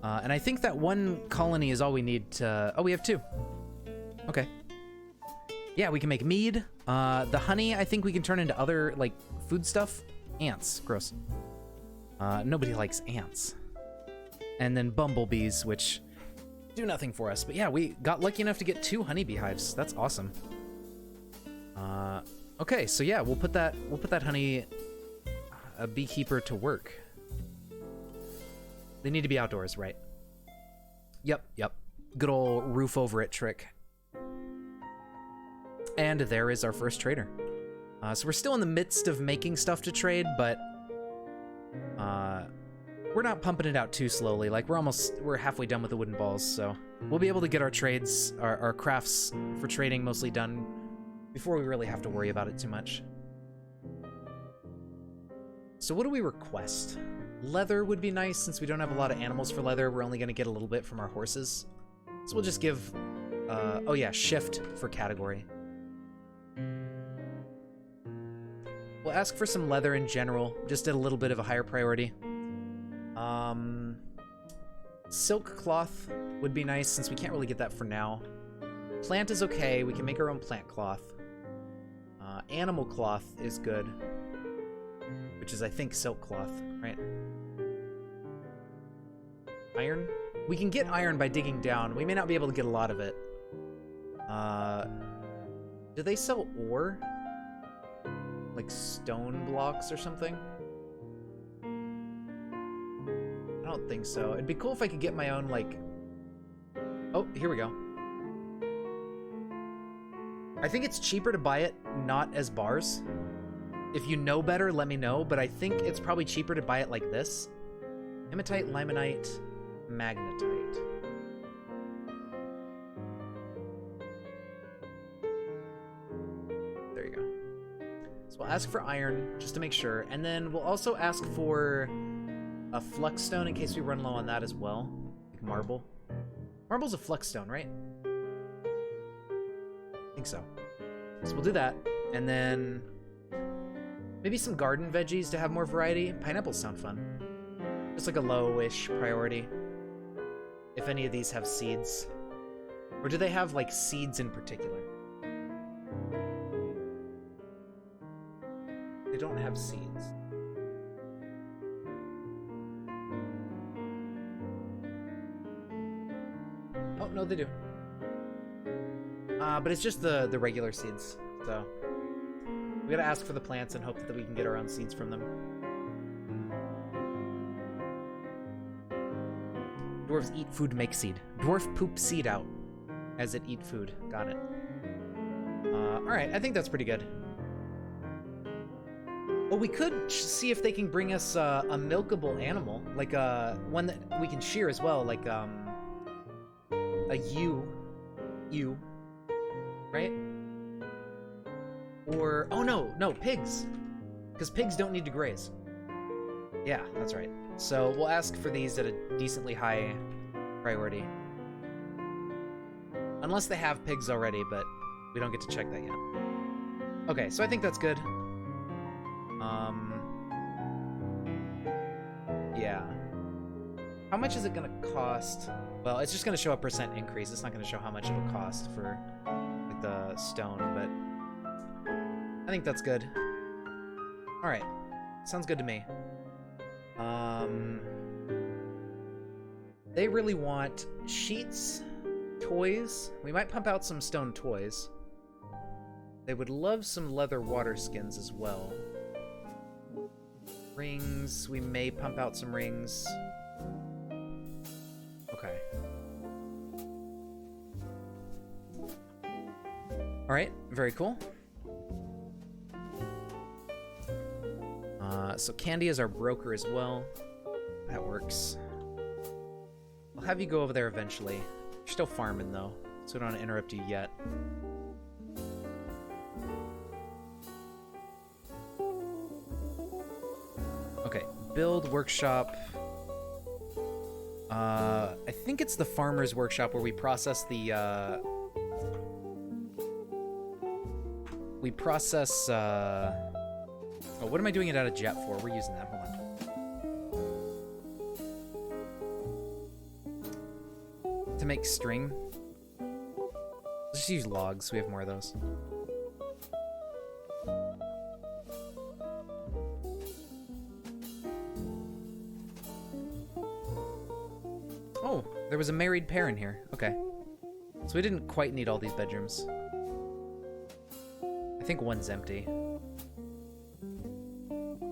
And I think that one colony is all we need to... Oh, we have 2. Okay. Yeah, we can make mead. The honey, I think we can turn into other, like, food stuff. Ants. Gross. Nobody likes ants. And then bumblebees, which do nothing for us. But yeah, we got lucky enough to get 2 honeybee hives. That's awesome. Okay, so yeah, we'll put that honey a beekeeper to work. They need to be outdoors, right? Yep. Good old roof over it trick. And there is our first trader. So we're still in the midst of making stuff to trade, but we're not pumping it out too slowly. Like we're halfway done with the wooden balls, so we'll be able to get our trades, our crafts for trading mostly done before we really have to worry about it too much. So what do we request? Leather would be nice since we don't have a lot of animals for leather. We're only going to get a little bit from our horses. So we'll just give, oh yeah, shift for category. We'll ask for some leather in general, just at a little bit of a higher priority. Silk cloth would be nice since we can't really get that for now. Plant is okay. We can make our own plant cloth. Animal cloth is good, which is, I think, silk cloth, right? Iron? We can get iron by digging down. We may not be able to get a lot of it. Do they sell ore? Like stone blocks or something? I don't think so. It'd be cool if I could get my own, like... Oh, here we go. I think it's cheaper to buy it not as bars. If you know better, let me know, but I think it's probably cheaper to buy it like this. Hematite, limonite, magnetite. There you go. So we'll ask for iron, just to make sure, and then we'll also ask for a flux stone in case we run low on that as well. Like marble. Marble's a flux stone, right? I think so. So we'll do that, and then maybe some garden veggies to have more variety. Pineapples sound fun. Just like a low-ish priority. If any of these have seeds. Or do they have, like, seeds in particular? They don't have seeds. Oh, no, they do. But it's just the regular seeds, so we gotta ask for the plants and hope that we can get our own seeds from them. Dwarves eat food, make seed. Dwarf poop seed out as it eat food. Got it. Alright, I think that's pretty good. Well, we could see if they can bring us a milkable animal, like one that we can shear as well, like a ewe. ewe, right? Or, oh no, pigs. Because pigs don't need to graze. Yeah, that's right. So we'll ask for these at a decently high priority. Unless they have pigs already, but we don't get to check that yet. Okay, so I think that's good. Yeah. How much is it gonna cost? Well, it's just gonna show a % increase. It's not gonna show how much it'll cost for like, the stone, but I think that's good. Alright. Sounds good to me. They really want sheets, toys. We might pump out some stone toys. They would love some leather water skins as well. Rings. We may pump out some rings. Okay. Alright, very cool. So Candy is our broker as well. That works. I'll have you go over there eventually. You're still farming though, so I don't want to interrupt you yet. Okay, build workshop. I think it's the farmer's workshop where we process the, oh, what am I doing it out of jet for? We're using that, hold on. To make string. Let's just use logs, we have more of those. Oh, there was a married pair in here. Okay. So we didn't quite need all these bedrooms. I think one's empty.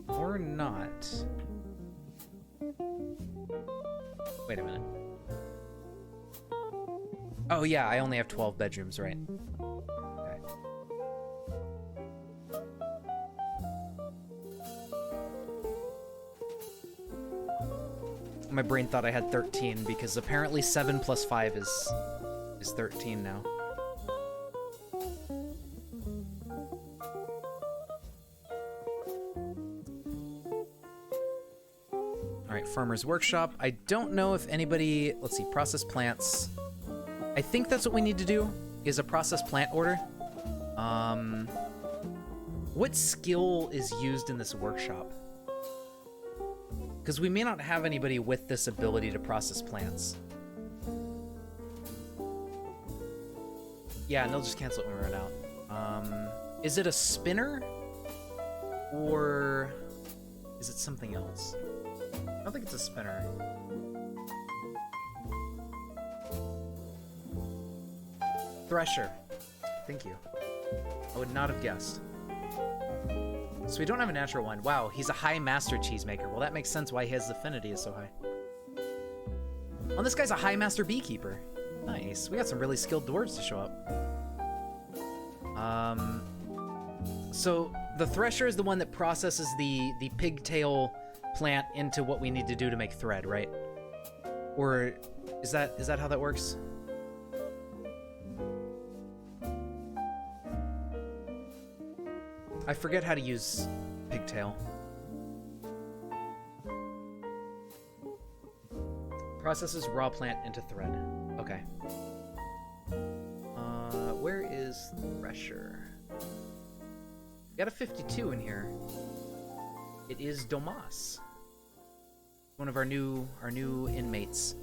Or not. Wait a minute. Oh yeah, I only have 12 bedrooms, right? Okay. My brain thought I had 13 because apparently 7 plus 5 is 13 now. Farmer's workshop. I don't know if anybody... Let's see, process plants. I think that's what we need to do, is a process plant order. What skill is used in this workshop? Because we may not have anybody with this ability to process plants. Yeah, and they'll just cancel it when we run out. Is it a spinner? Or is it something else? I don't think it's a spinner. Thresher. Thank you. I would not have guessed. So we don't have a natural one. Wow, he's a high master cheesemaker. Well, that makes sense why his affinity is so high. Oh, this guy's a high master beekeeper. Nice. We got some really skilled dwarves to show up. So the thresher is the one that processes the pigtail plant into what we need to do to make thread, right? Or is that how that works? I forget how to use pigtail. Processes raw plant into thread. Okay. Where is Thresher? Got a 52 in here. It is Domas, one of our new inmates.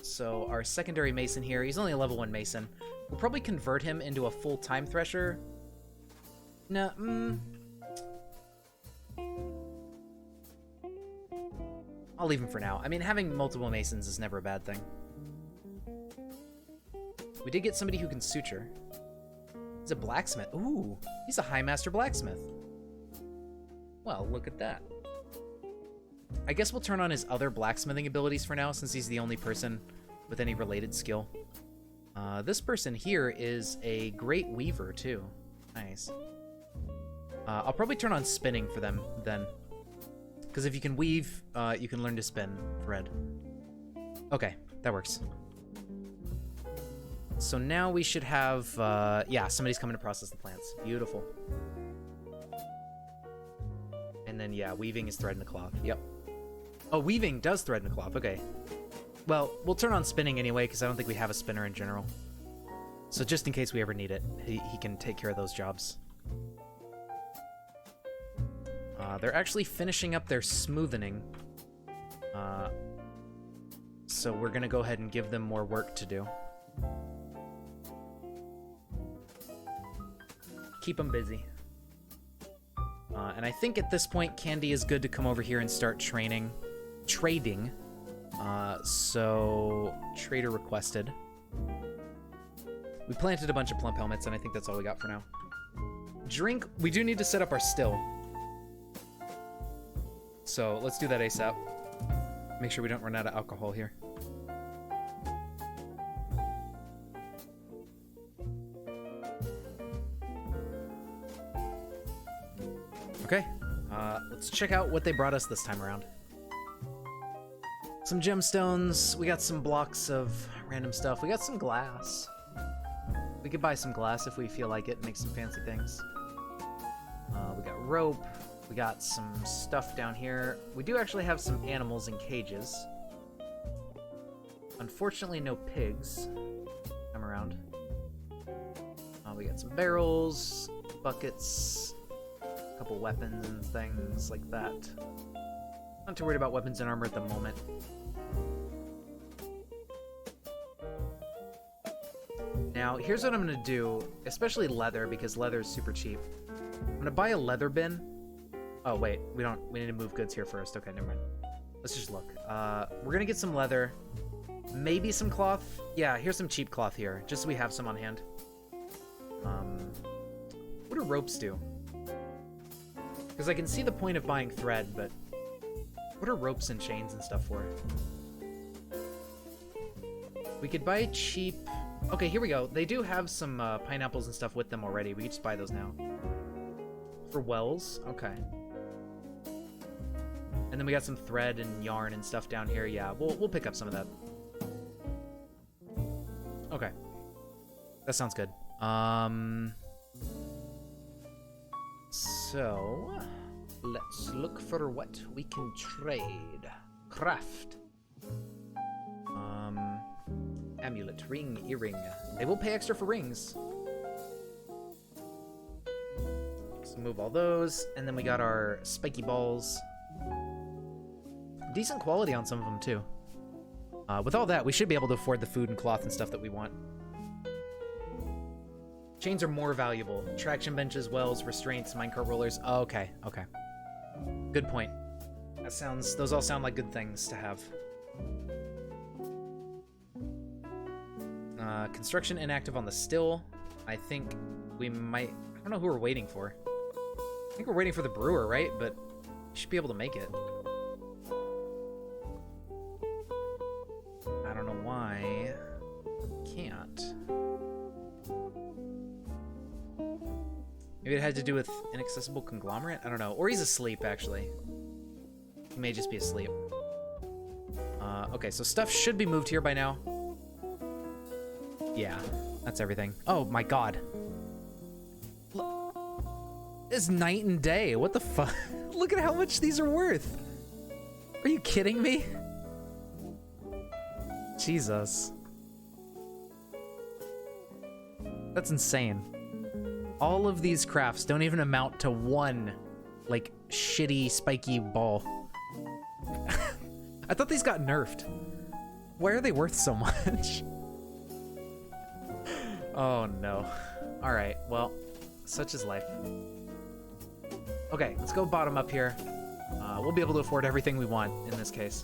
So our secondary mason here, he's only a level 1 mason. We'll probably convert him into a full-time thresher. No, I'll leave him for now. I mean, having multiple masons is never a bad thing. We did get somebody who can suture. He's a blacksmith. Ooh, he's a high master blacksmith. Well, look at that. I guess we'll turn on his other blacksmithing abilities for now, since he's the only person with any related skill. This person here is a great weaver, too. Nice. I'll probably turn on spinning for them, then. Because if you can weave, you can learn to spin thread. Okay, that works. So now we should have, yeah, somebody's coming to process the plants. Beautiful. And then, yeah, weaving is thread and the cloth. Yep. Oh, weaving does thread and the cloth. Okay. Well, we'll turn on spinning anyway, because I don't think we have a spinner in general. So just in case we ever need it, he can take care of those jobs. They're actually finishing up their smoothening. So we're going to go ahead and give them more work to do. Keep them busy. And I think at this point, Candy is good to come over here and start trading. So trader requested. We planted a bunch of plump helmets, and I think that's all we got for now. Drink. We do need to set up our still. So let's do that ASAP. Make sure we don't run out of alcohol here. Okay, let's check out what they brought us this time around. Some gemstones, we got some blocks of random stuff, we got some glass. We could buy some glass if we feel like it and make some fancy things. We got rope, we got some stuff down here. We do actually have some animals in cages. Unfortunately, no pigs come around. We got some barrels, buckets, couple weapons and things like that. Not too worried about weapons and armor at the moment. Now, here's what I'm gonna do, especially leather, because leather is super cheap. I'm gonna buy a leather bin. Oh, wait, we need to move goods here first. Okay, never mind. Let's just look. We're gonna get some leather, maybe some cloth. Yeah, here's some cheap cloth here, just so we have some on hand. What do ropes do? Because I can see the point of buying thread, but what are ropes and chains and stuff for? We could buy cheap... Okay, here we go. They do have some pineapples and stuff with them already. We could just buy those now. For wells? Okay. And then we got some thread and yarn and stuff down here. Yeah, we'll pick up some of that. Okay. That sounds good. So, let's look for what we can trade. Craft. Amulet, ring, earring. They will pay extra for rings. So move all those, and then we got our spiky balls. Decent quality on some of them, too. With all that, we should be able to afford the food and cloth and stuff that we want. Chains are more valuable. Traction benches, wells, restraints, minecart rollers. Oh, okay, okay. Good point. Those all sound like good things to have. Construction inactive on the still. I think we might... I don't know who we're waiting for. I think we're waiting for the brewer, right? But we should be able to make it. I don't know why. Can't. Maybe it had to do with inaccessible conglomerate? I don't know. Or he's asleep, actually. He may just be asleep. Okay, so stuff should be moved here by now. Yeah, that's everything. Oh my god. Look, it's night and day. What the fuck? Look at how much these are worth. Are you kidding me? Jesus. That's insane. All of these crafts don't even amount to one, like, shitty, spiky ball. I thought these got nerfed. Why are they worth so much? Oh, no. Alright, well, such is life. Okay, let's go bottom up here. We'll be able to afford everything we want in this case.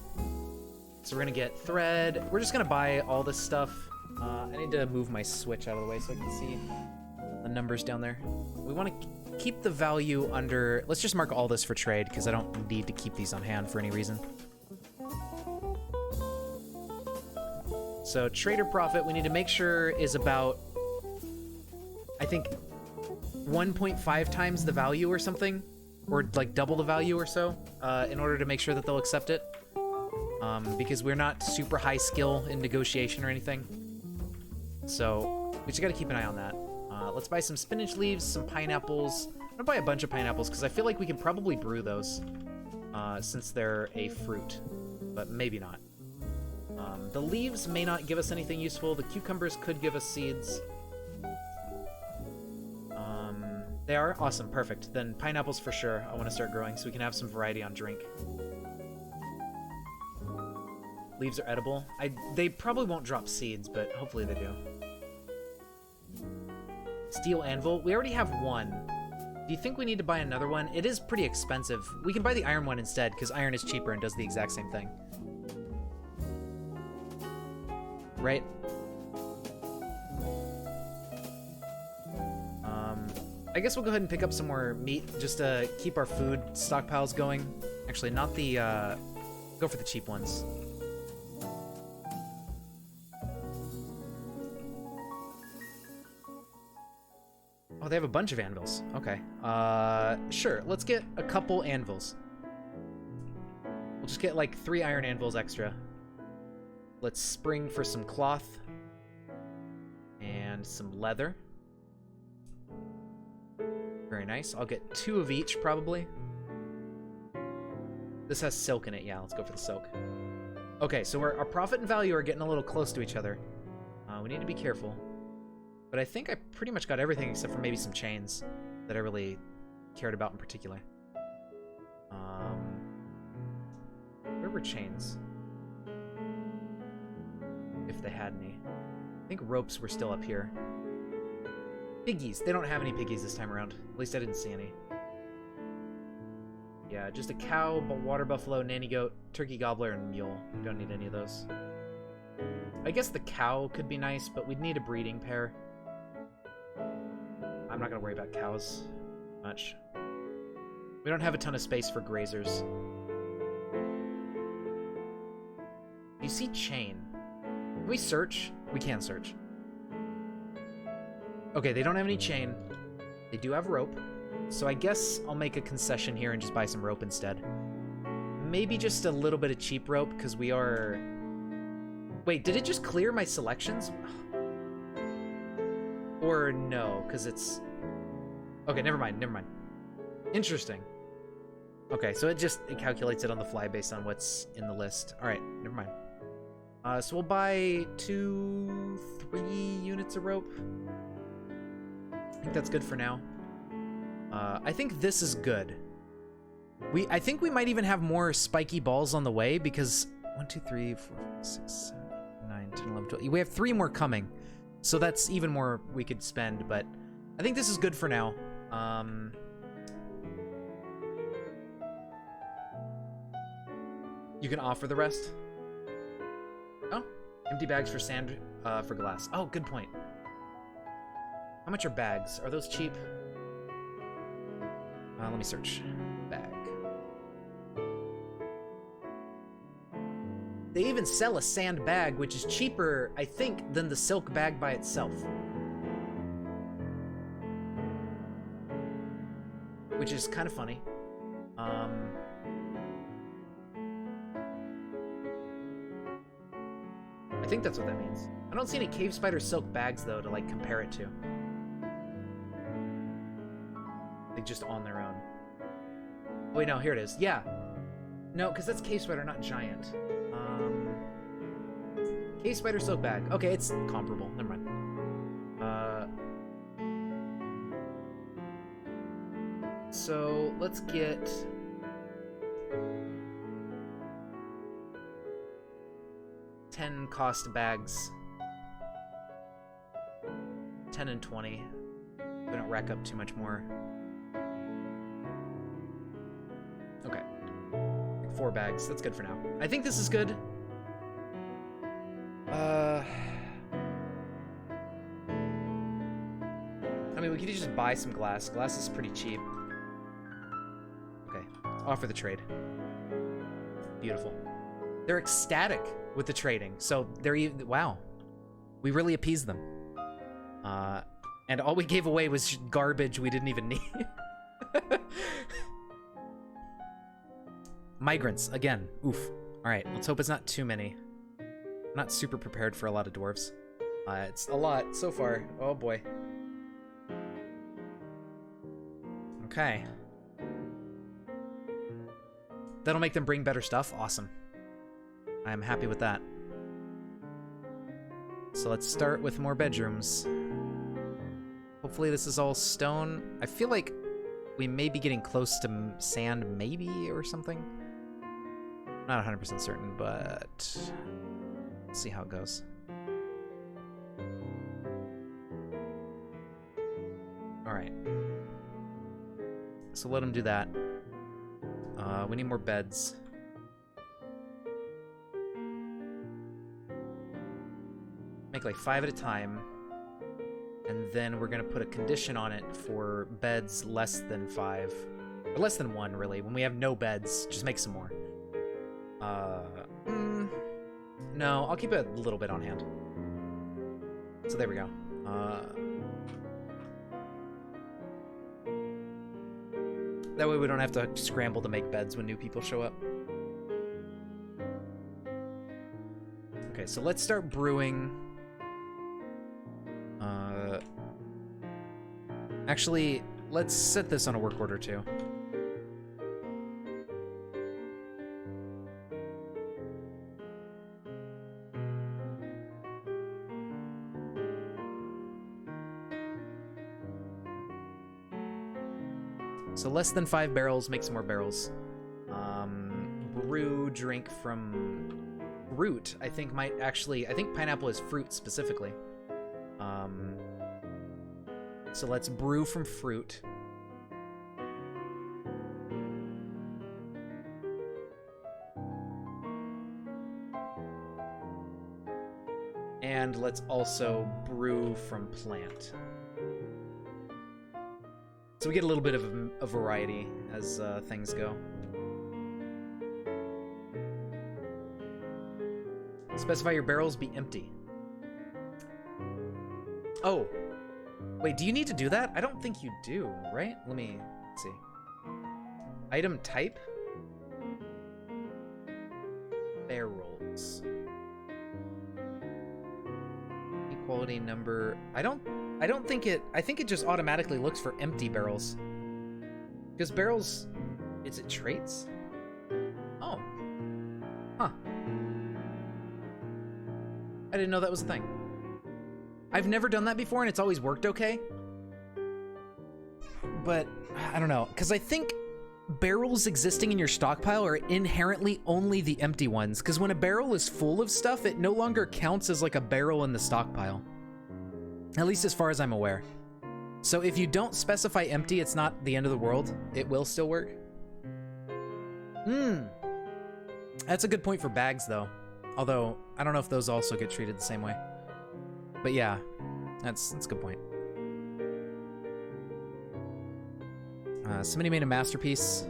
So we're gonna get thread. We're just gonna buy all this stuff. I need to move my switch out of the way so I can see the numbers down there. We want to keep the value under... Let's just mark all this for trade, because I don't need to keep these on hand for any reason. So trader profit, we need to make sure is about, I think, 1.5 times the value or something, or like double the value or so, in order to make sure that they'll accept it. Because we're not super high skill in negotiation or anything. So we just got to keep an eye on that. Let's buy some spinach leaves, some pineapples. I'm gonna buy a bunch of pineapples because I feel like we can probably brew those since they're a fruit, but maybe not. The leaves may not give us anything useful. The cucumbers could give us seeds. They are? Awesome, perfect. Then pineapples for sure I want to start growing so we can have some variety on drink. Leaves are edible. They probably won't drop seeds, but hopefully they do. Steel anvil. We already have one. Do you think we need to buy another one? It is pretty expensive. We can buy the iron one instead, because iron is cheaper and does the exact same thing. Right? I guess we'll go ahead and pick up some more meat just to keep our food stockpiles going. Actually, not the, go for the cheap ones. Oh, they have a bunch of anvils. Okay. Sure, let's get a couple anvils. We'll just get like 3 iron anvils extra. Let's spring for some cloth. And some leather. Very nice. I'll get 2 of each, probably. This has silk in it. Yeah, let's go for the silk. Okay, so our profit and value are getting a little close to each other. We need to be careful. But I think I pretty much got everything except for maybe some chains that I really cared about in particular. Where were chains? If they had any. I think ropes were still up here. Piggies. They don't have any piggies this time around. At least I didn't see any. Yeah, just a cow, water buffalo, nanny goat, turkey gobbler, and mule. Don't need any of those. I guess the cow could be nice, but we'd need a breeding pair. I'm not gonna worry about cows much. We don't have a ton of space for grazers. You see chain. Can we search? We can search. Okay, they don't have any chain. They do have rope. So I guess I'll make a concession here and just buy some rope instead. Maybe just a little bit of cheap rope, because we are... Wait, did it just clear my selections? Or no, because it's... Okay, never mind, never mind. Interesting. Okay, so it calculates it on the fly based on what's in the list. Alright, never mind. So we'll buy 2, 3 units of rope. I think that's good for now. I think this is good. I think we might even have more spiky balls on the way because 1, 2, 3, 4, 5, 6, 7, 8, 9, 10, 11, 12. We have 3 more coming. So that's even more we could spend, but I think this is good for now. You can offer the rest. Oh, empty bags for sand, for glass. Oh, good point. How much are bags? Are those cheap? Let me search. Bag. They even sell a sand bag, which is cheaper, I think, than the silk bag by itself. Which is kind of funny. I think that's what that means. I don't see any cave spider silk bags, though, to, like, compare it to. Like, just on their own. Wait, no, here it is. Yeah. No, because that's cave spider, not giant. Cave spider silk bag. Okay, it's comparable. Never mind. So, let's get... $10 cost bags. 10 and 20. We don't rack up too much more. Okay. Like 4 bags. That's good for now. I think this is good. I mean, we could just buy some glass. Glass is pretty cheap. Okay. Let's offer the trade. Beautiful. They're ecstatic with the trading. So they're even... Wow. We really appeased them. And all we gave away was garbage we didn't even need. Migrants, again. Oof. Alright, let's hope it's not too many. I'm not super prepared for a lot of dwarves. It's a lot so far. Oh boy. Okay. That'll make them bring better stuff. Awesome. I'm happy with that. So let's start with more bedrooms. Hopefully this is all stone. I feel like we may be getting close to sand, maybe, or something. Not 100% certain, but let's see how it goes. All right. So let them do that. We need more beds. Make like 5 at a time. And then we're gonna put a condition on it for beds less than 5. Or less than 1, really. When we have no beds, just make some more. No, I'll keep a little bit on hand. So there we go. That way we don't have to scramble to make beds when new people show up. Okay, so let's start brewing. Actually, let's set this on a work order too. So less than 5 barrels, make some more barrels. Brew drink from fruit, I think might actually, I think pineapple is fruit specifically. So let's brew from fruit. And let's also brew from plant. So we get a little bit of a variety as things go. Specify your barrels be empty. Oh. Wait, do you need to do that? I don't think you do, right? Let me see. Item type? Barrels. Equality number. I don't think it, I think it just automatically looks for empty barrels. Because barrels, is it traits? Oh. Huh. I didn't know that was a thing. I've never done that before and it's always worked okay. But, I don't know, because I think barrels existing in your stockpile are inherently only the empty ones, because when a barrel is full of stuff, it no longer counts as like a barrel in the stockpile. At least as far as I'm aware. So if you don't specify empty, it's not the end of the world. It will still work. That's a good point for bags, though. Although, I don't know if those also get treated the same way. But yeah, that's a good point. Somebody made a masterpiece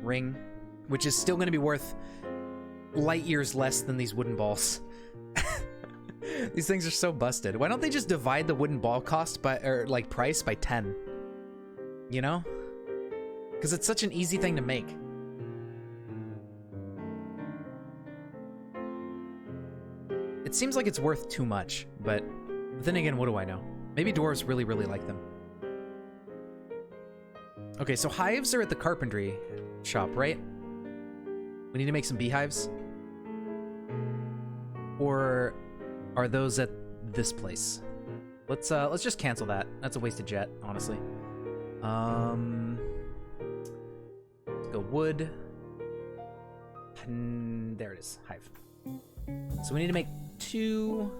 ring, which is still going to be worth light years less than these wooden balls. These things are so busted. Why don't they just divide the wooden ball cost by, or like price by 10? You know? Because it's such an easy thing to make. It seems like it's worth too much, but then again, what do I know? Maybe dwarves really, really like them. Okay, so hives are at the carpentry shop, right? We need to make some beehives? Or are those at this place? Let's just cancel that. That's a wasted jet, honestly. Let's go wood. And there it is, hive. So we need to make 2,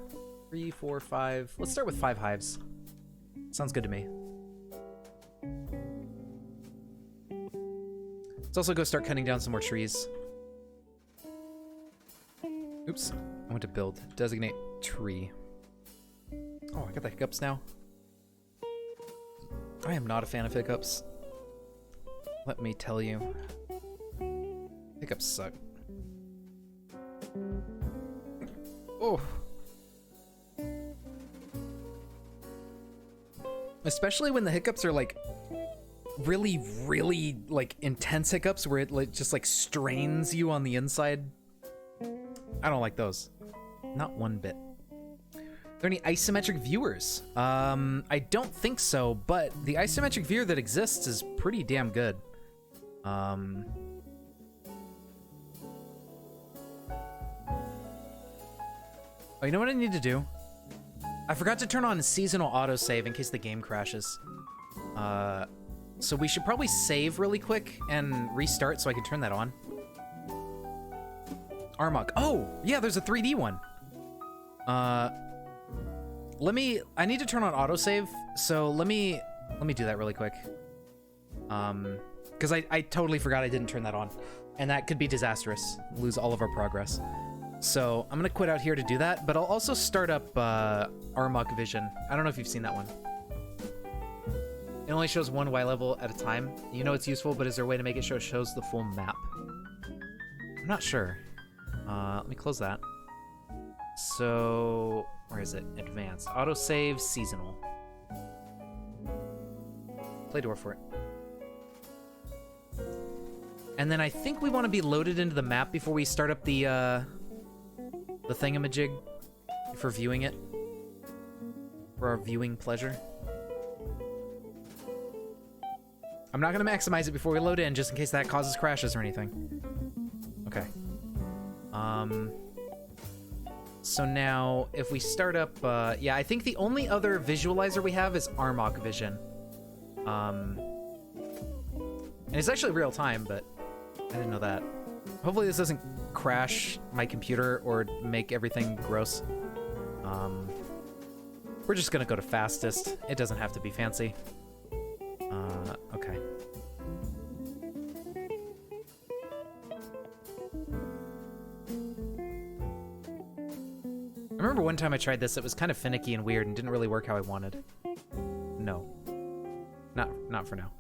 3, 4, 5. Let's start with 5 hives. Sounds good to me. Let's also go start cutting down some more trees. Oops, I went to build. Designate tree. Oh, I got the hiccups now. I am not a fan of hiccups. Let me tell you. Hiccups suck. Oh. Especially when the hiccups are like really, really like intense hiccups where it like just like strains you on the inside. I don't like those. Not one bit. there any isometric viewers? I don't think so, but the isometric viewer that exists is pretty damn good. Oh, you know what I need to do? I forgot to turn on seasonal autosave in case the game crashes. So we should probably save really quick and restart so I can turn that on. Armok. Oh, yeah, there's a 3D one. I need to turn on autosave, so let me do that really quick. Because I totally forgot I didn't turn that on, and that could be disastrous. Lose all of our progress. So I'm gonna quit out here to do that, but I'll also start up Armok Vision. I don't know if you've seen that one. It only shows one Y level at a time. You know it's useful, but is there a way to make it shows the full map? I'm not sure. Let me close that. So, where is it? Advanced. Autosave, seasonal. Play door for it. And then I think we want to be loaded into the map before we start up the thingamajig for viewing it. For our viewing pleasure. I'm not going to maximize it before we load in, just in case that causes crashes or anything. Okay. So now, if we start up, yeah, I think the only other visualizer we have is Armok Vision. And it's actually real time, but I didn't know that. Hopefully this doesn't crash my computer or make everything gross. We're just gonna go to fastest. It doesn't have to be fancy. Okay. I remember one time I tried this, it was kind of finicky and weird and didn't really work how I wanted. No. Not for now.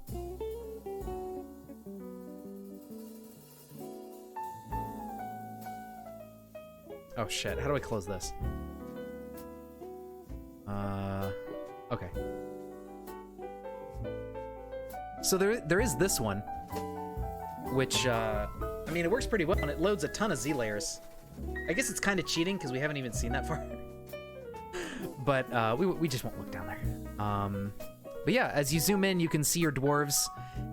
Oh shit, how do I close this? Okay. So there is this one, which, I mean, it works pretty well, and it loads a ton of Z layers. I guess it's kind of cheating, because we haven't even seen that far. But, we just won't look down there. But yeah, as you zoom in, you can see your dwarves,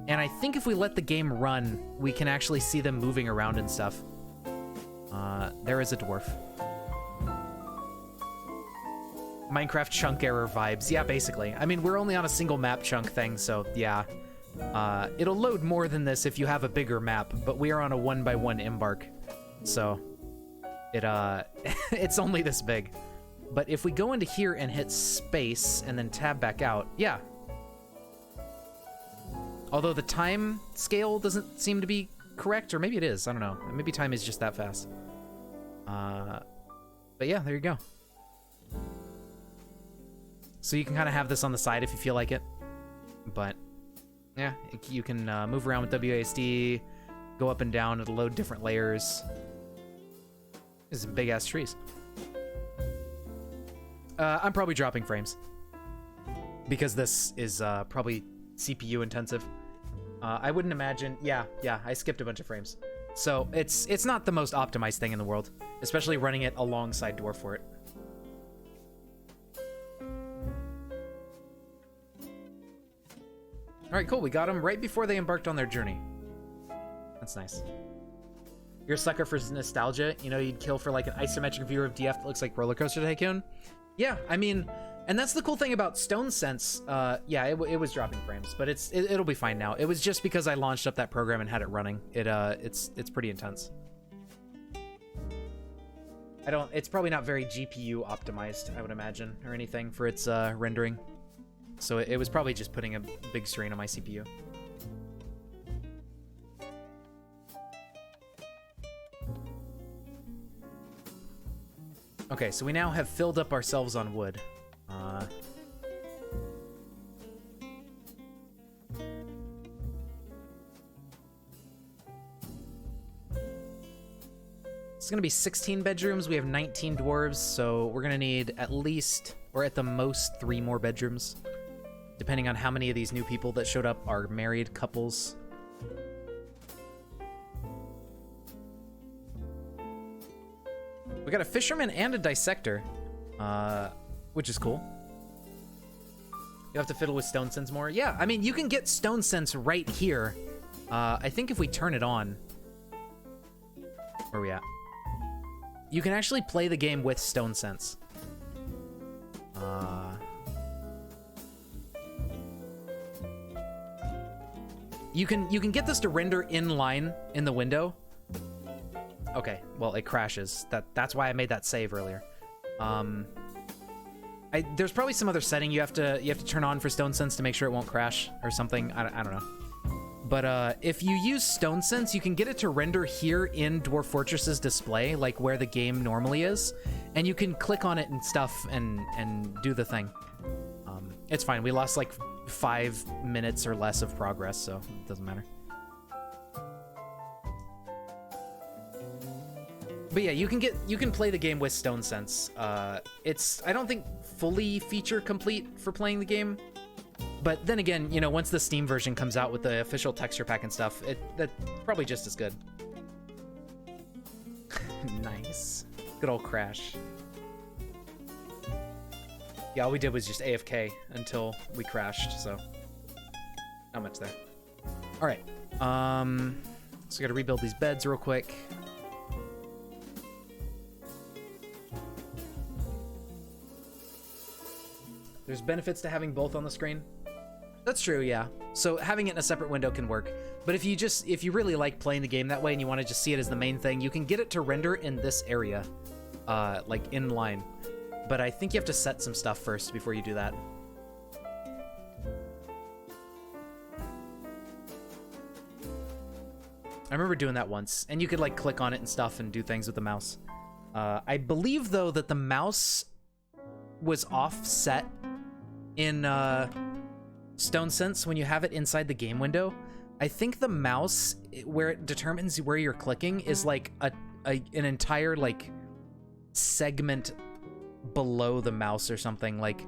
and I think if we let the game run, we can actually see them moving around and stuff. There is a dwarf. Minecraft chunk error vibes. Yeah, basically. I mean, we're only on a single map chunk thing, so yeah. It'll load more than this if you have a bigger map, but we are on a 1x1 embark. So, it's only this big. But if we go into here and hit space and then tab back out, yeah. Although the time scale doesn't seem to be correct, or maybe it is, I don't know. Maybe time is just that fast. But yeah, there you go. So you can kind of have this on the side if you feel like it. But, yeah, you can move around with WASD, go up and down, it'll load different layers. There's some big-ass trees. I'm probably dropping frames. Because this is probably CPU intensive. I wouldn't imagine... Yeah, I skipped a bunch of frames. So, it's not the most optimized thing in the world. Especially running it alongside Dwarf for it. Alright, cool. We got them right before they embarked on their journey. That's nice. You're a sucker for nostalgia. You know, you'd kill for like an isometric viewer of DF that looks like Roller Coaster Tycoon. Yeah, I mean, and that's the cool thing about Stone Sense. Yeah, it was dropping frames, but it'll be fine now. It was just because I launched up that program and had it running. It's pretty intense. It's probably not very GPU optimized, I would imagine, or anything for its rendering. So it was probably just putting a big strain on my CPU. Okay, so we now have filled up ourselves on wood. It's gonna be 16 bedrooms. We have 19 dwarves, so we're gonna need at least, or at the most, 3 more bedrooms. Depending on how many of these new people that showed up are married couples. We got a fisherman and a dissector. which is cool. You have to fiddle with Stone Sense more. Yeah, I mean, you can get Stone Sense right here. I think if we turn it on... Where are we at? You can actually play the game with Stone Sense. You can get this to render in line in the window. Okay, well, it crashes. That's why I made that save earlier. There's probably some other setting you have to turn on for Stone Sense to make sure it won't crash or something. I don't know. But if you use Stone Sense, you can get it to render here in Dwarf Fortress's display, like where the game normally is, and you can click on it and stuff and do the thing. It's fine. We lost like 5 minutes or less of progress, so it doesn't matter. But yeah, you can play the game with Stone Sense. It's, I don't think, fully feature complete for playing the game. But then again, you know, once the Steam version comes out with the official texture pack and stuff, that's probably just as good. Nice. Good old crash. Yeah, all we did was just AFK until we crashed, so not much there. All right. So we gotta rebuild these beds real quick. There's benefits to having both on the screen. That's true, yeah. So having it in a separate window can work. But if you really like playing the game that way and you want to just see it as the main thing, you can get it to render in this area, like in line. But I think you have to set some stuff first before you do that. I remember doing that once, and you could like click on it and stuff and do things with the mouse. I believe though that the mouse was offset in Stone Sense when you have it inside the game window. I think the mouse, where it determines where you're clicking, is like an entire like segment below the mouse or something. Like,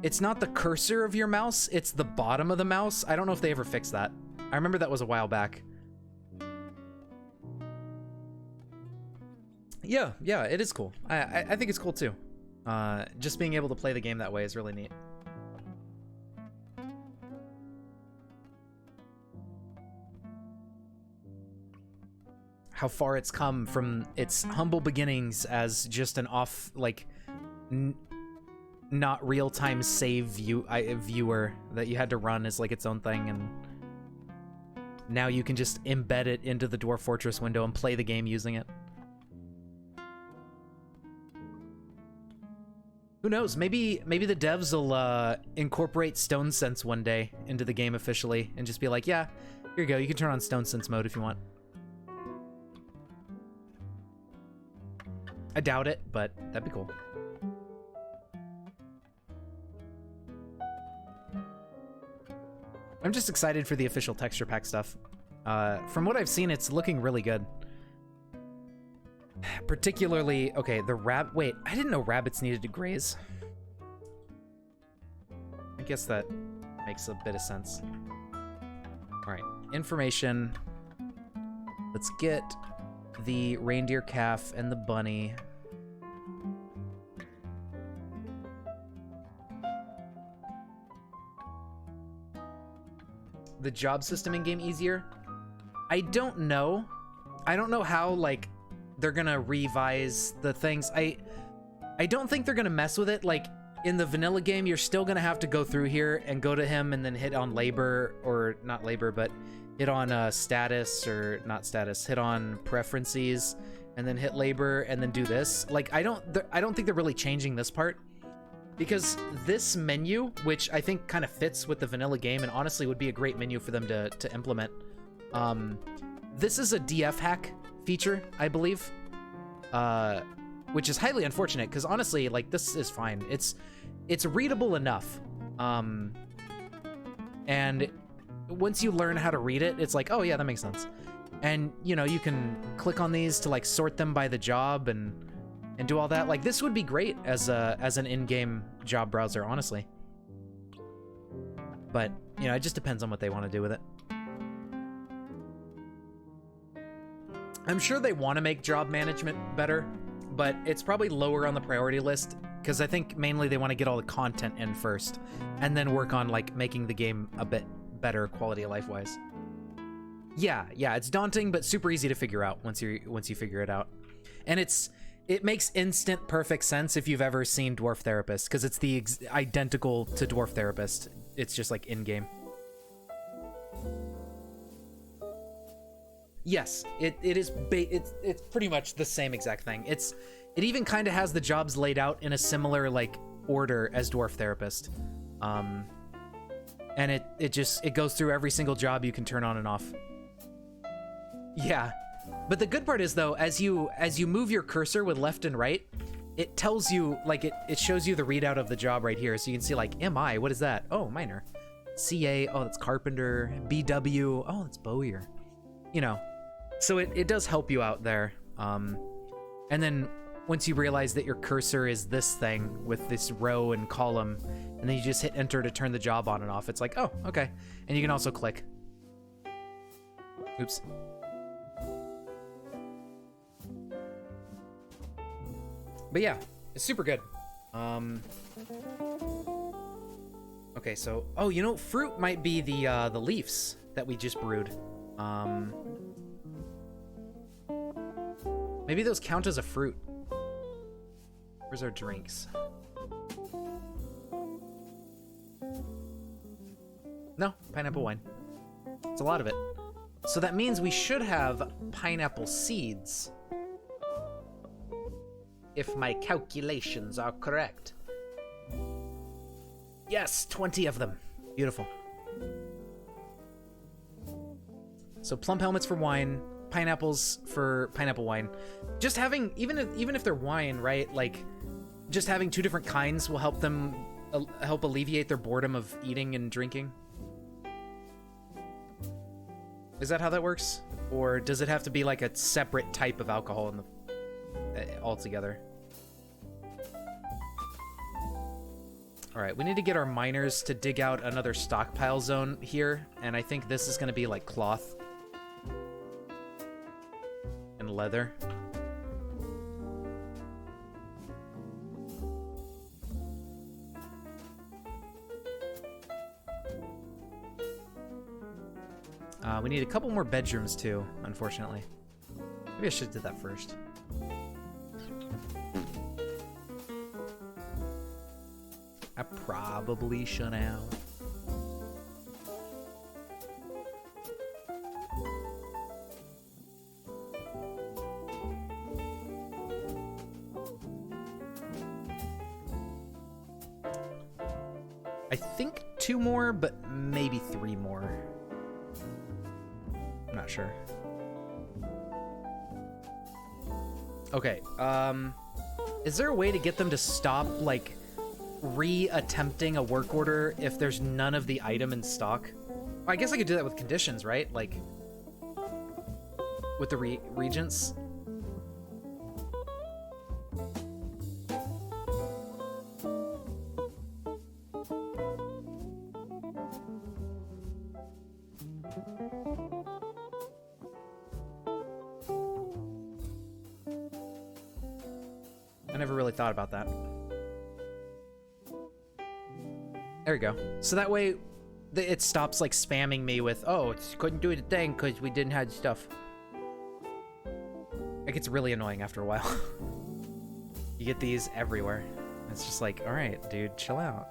it's not the cursor of your mouse, it's the bottom of the mouse. I don't know if they ever fixed that. I remember that was a while back. Yeah, it is cool. I think it's cool too. Just being able to play the game that way is really neat. How far it's come from its humble beginnings as just an off, like, not real-time save viewer that you had to run as like its own thing, and now you can just embed it into the Dwarf Fortress window and play the game using it. Who knows? Maybe the devs will incorporate Stone Sense one day into the game officially and just be like, yeah, here you go. You can turn on Stone Sense mode if you want. I doubt it, but that'd be cool. I'm just excited for the official texture pack stuff. From what I've seen, it's looking really good. Particularly, okay, the wait, I didn't know rabbits needed to graze. I guess that makes a bit of sense. All right, information. Let's get the reindeer calf and the bunny. The job system in game easier? I don't know. I don't know how, like, they're gonna revise the things. I don't think they're gonna mess with it. Like, in the vanilla game, you're still gonna have to go through here and go to him and then hit on labor, or not labor, but hit on status, or not status, hit on preferences, and then hit labor, and then do this. Like, I don't think they're really changing this part, because this menu, which I think kind of fits with the vanilla game and honestly would be a great menu for them to implement, this is a DF hack feature, I believe, which is highly unfortunate, because honestly, like, this is fine. It's readable enough, and once you learn how to read it, it's like, oh yeah, that makes sense. And, you know, you can click on these to like sort them by the job and do all that. Like, this would be great as an in-game job browser, honestly. But, you know, it just depends on what they want to do with it. I'm sure they want to make job management better, but it's probably lower on the priority list because I think mainly they want to get all the content in first, and then work on like making the game a bit better quality of life wise. Yeah, it's daunting but super easy to figure out once you figure it out, and it makes instant perfect sense if you've ever seen Dwarf Therapist, because it's the identical to Dwarf Therapist. It's just like in game. Yes, it is. It's pretty much the same exact thing. It even kind of has the jobs laid out in a similar like order as Dwarf Therapist, and it goes through every single job you can turn on and off. Yeah, but the good part is though, as you move your cursor with left and right, it tells you like it shows you the readout of the job right here, so you can see like MI, what is that? Oh, miner. CA, oh that's carpenter. BW, oh that's bowyer. You know. So it does help you out there. And then once you realize that your cursor is this thing with this row and column, and then you just hit enter to turn the job on and off, it's like, oh, okay. And you can also click. Oops. But yeah, it's super good. Okay, so, oh, you know, fruit might be the leaves that we just brewed. Maybe those count as a fruit. Where's our drinks? No, pineapple wine. It's a lot of it. So that means we should have pineapple seeds. If my calculations are correct. Yes, 20 of them. Beautiful. So plum helmets for wine, pineapples for pineapple wine. Just having, even if they're wine, right? Like, just having two different kinds will help them help alleviate their boredom of eating and drinking. Is that how that works? Or does it have to be like a separate type of alcohol in the altogether? All right, we need to get our miners to dig out another stockpile zone here, and I think this is going to be like cloth and leather. We need a couple more bedrooms too, unfortunately. Maybe I should have did that first. I probably should have. I think 2 more, but maybe 3 more. I'm not sure. Okay, is there a way to get them to stop, like, re-attempting a work order if there's none of the item in stock? I guess I could do that with conditions, right? Like, with the regents. I never really thought about that. There we go. So that way, it stops like spamming me with, oh, it couldn't do the thing because we didn't have stuff. It gets really annoying after a while. You get these everywhere. It's just like, all right, dude, chill out.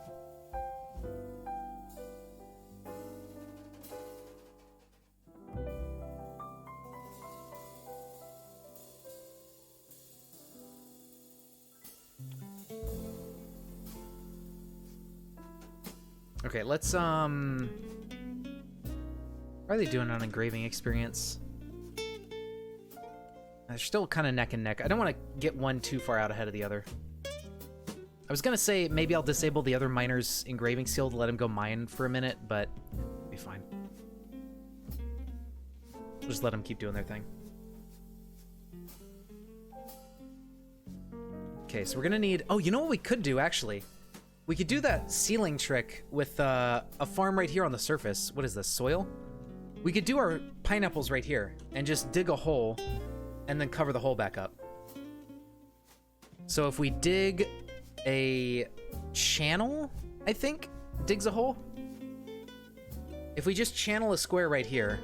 Okay, let's, how are they doing on engraving experience? They're still kind of neck and neck. I don't want to get one too far out ahead of the other. I was gonna say maybe I'll disable the other miner's engraving skill to let him go mine for a minute, but it'll be fine. We'll just let them keep doing their thing. Okay, so we're gonna need, oh, you know what we could do, actually? We could do that ceiling trick with a farm right here on the surface. What is this, soil? We could do our pineapples right here and just dig a hole and then cover the hole back up. So if we dig a channel, I think, digs a hole. If we just channel a square right here.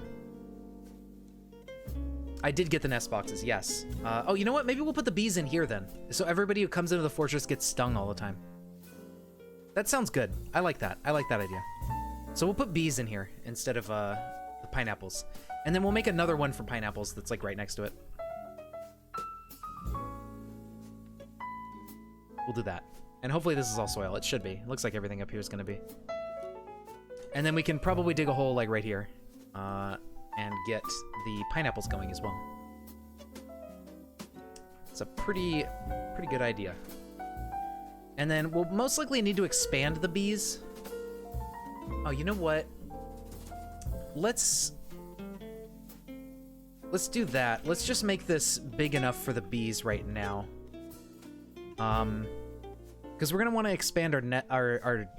I did get the nest boxes, yes. Oh, you know what? Maybe we'll put the bees in here then. So everybody who comes into the fortress gets stung all the time. That sounds good. I like that. I like that idea. So we'll put bees in here instead of the pineapples. And then we'll make another one for pineapples that's like right next to it. We'll do that. And hopefully this is all soil. It should be. It looks like everything up here is going to be. And then we can probably dig a hole like right here. And get the pineapples going as well. It's a pretty good idea. And then we'll most likely need to expand the bees. Oh, you know what? Let's do that. Let's just make this big enough for the bees right now. Because we're gonna want to expand our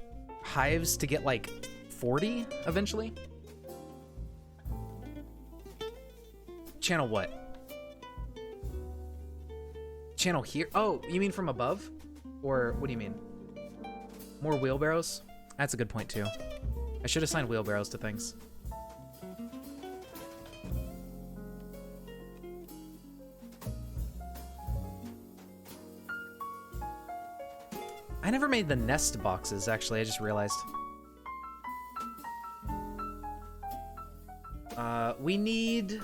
hives to get like 40 eventually. Channel what? Channel here? Oh, you mean from above? Or what do you mean? More wheelbarrows? That's a good point too. I should assign wheelbarrows to things. I never made the nest boxes, actually. I just realized. We need...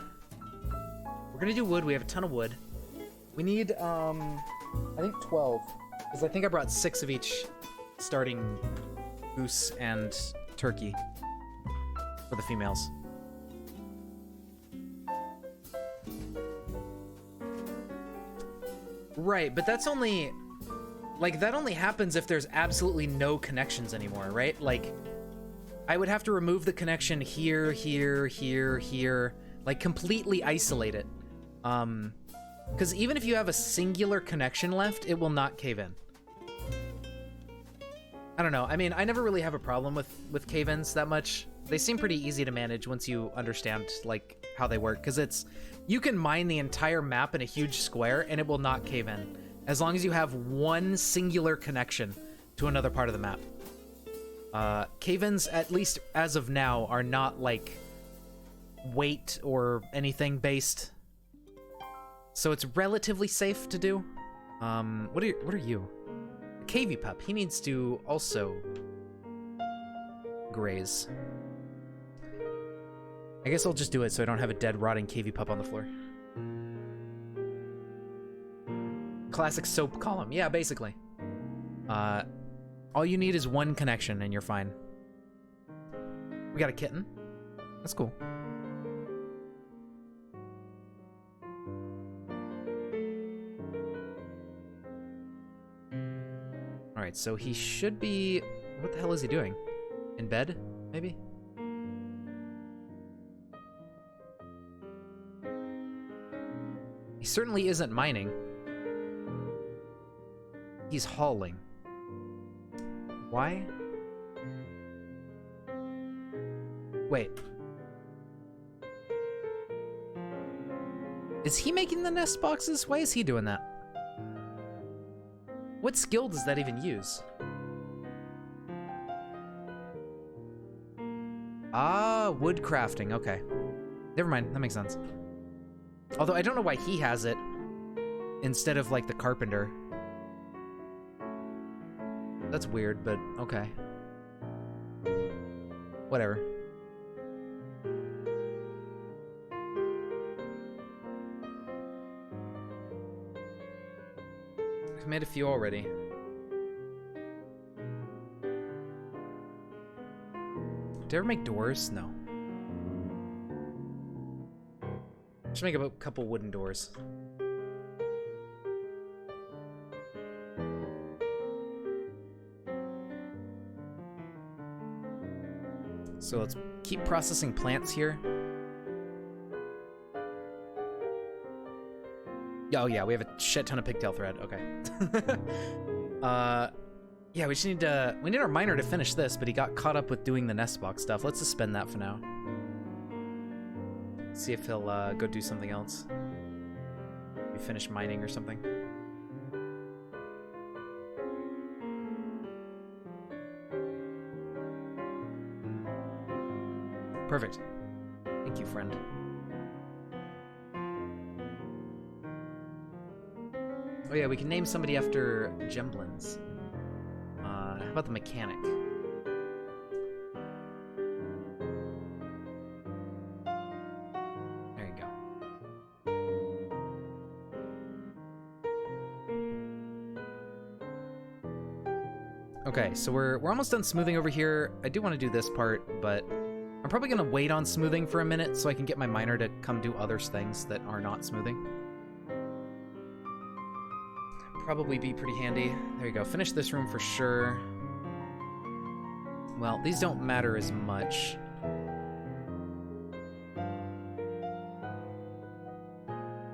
We're gonna do wood. We have a ton of wood. We need, I think 12. Because I think I brought 6 of each starting goose and turkey for the females. Right, but that's only... Like, that only happens if there's absolutely no connections anymore, right? Like, I would have to remove the connection here, here, here, here. Like, completely isolate it. Because even if you have a singular connection left, it will not cave in. I don't know. I mean, I never really have a problem with cave-ins that much. They seem pretty easy to manage once you understand, like, how they work. Because it's... You can mine the entire map in a huge square, and it will not cave in. As long as you have one singular connection to another part of the map. Cave-ins, at least as of now, are not, like, weight or anything based. So it's relatively safe to do. What are you? A cavey pup. He needs to also graze. I guess I'll just do it so I don't have a dead, rotting cavey pup on the floor. Classic soap column. Yeah, basically. All you need is one connection and you're fine. We got a kitten. That's cool. Alright, so he should be... What the hell is he doing? In bed, maybe? He certainly isn't mining. He's hauling. Why? Wait. Is he making the nest boxes? Why is he doing that? What skill does that even use? Ah, wood crafting. Okay. Never mind. That makes sense. Although I don't know why he has it instead of, like, the carpenter. That's weird, but okay. Whatever. I've made a few already. Did I ever make doors? No. Should make a couple wooden doors. So let's keep processing plants here. Oh yeah, we have a shit ton of pigtail thread. Okay. Yeah, we just need to... We need our miner to finish this, but he got caught up with doing the nest box stuff. Let's suspend that for now. See if he'll go do something else. Maybe finish mining or something. Perfect. Thank you, friend. Oh yeah, we can name somebody after Gemblins. How about the mechanic? There you go. Okay, so we're almost done smoothing over here. I do want to do this part, but I'm probably gonna wait on smoothing for a minute so I can get my miner to come do other things that are not smoothing. Probably be pretty handy. There you go. Finish this room for sure. Well, these don't matter as much.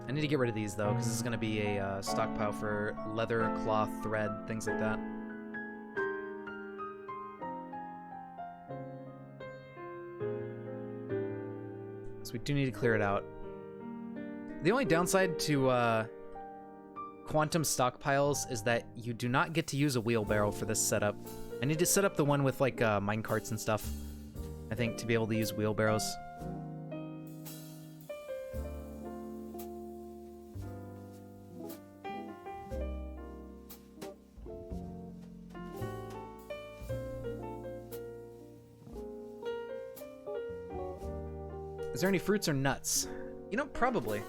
I need to get rid of these though, because this is going to be a stockpile for leather, cloth, thread, things like that. So we do need to clear it out. The only downside to quantum stockpiles is that you do not get to use a wheelbarrow for this setup. I need to set up the one with like minecarts and stuff, I think, to be able to use wheelbarrows. Is there any fruits or nuts? You know, probably.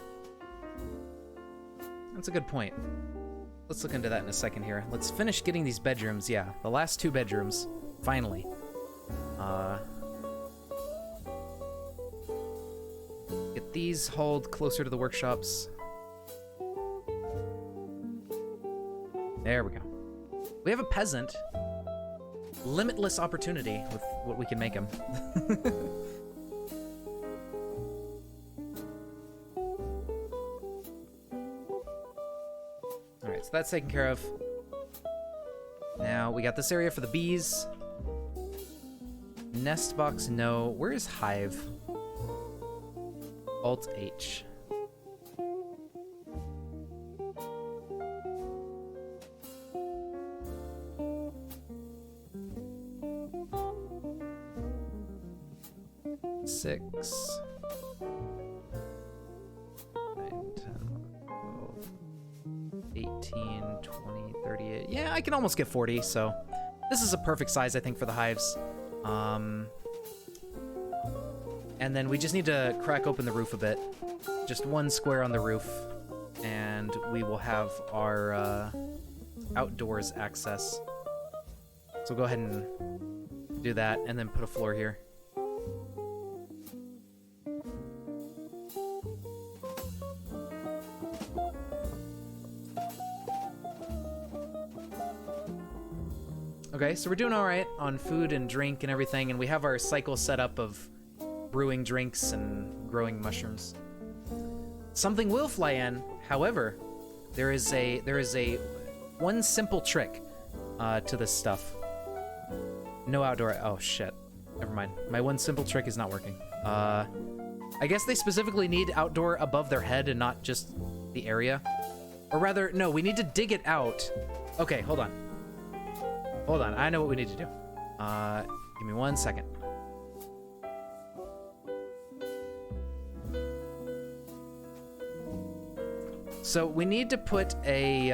That's a good point. Let's look into that in a second here. Let's finish getting these bedrooms. Yeah, the last 2 bedrooms. Finally. Get these hauled closer to the workshops. There we go. We have a peasant. Limitless opportunity with what we can make him. Alright, so that's taken care of. Now, we got this area for the bees. Nest box, no. Where is hive? Alt-H. Six. 9, 10, 12, 18, 20, 38. Yeah, I can almost get 40, so this is a perfect size, I think, for the hives. And then we just need to crack open the roof a bit. Just 1 square on the roof, and we will have our outdoors access. So go ahead and do that, and then put a floor here. Okay, so we're doing all right on food and drink and everything, and we have our cycle set up of brewing drinks and growing mushrooms. Something will fly in, however, there is a one simple trick to this stuff. No outdoor. Oh shit. Never mind. My one simple trick is not working. I guess they specifically need outdoor above their head and not just the area. Or rather, no, we need to dig it out. Okay, hold on. Hold on, I know what we need to do. Give me 1 second. So we need to put a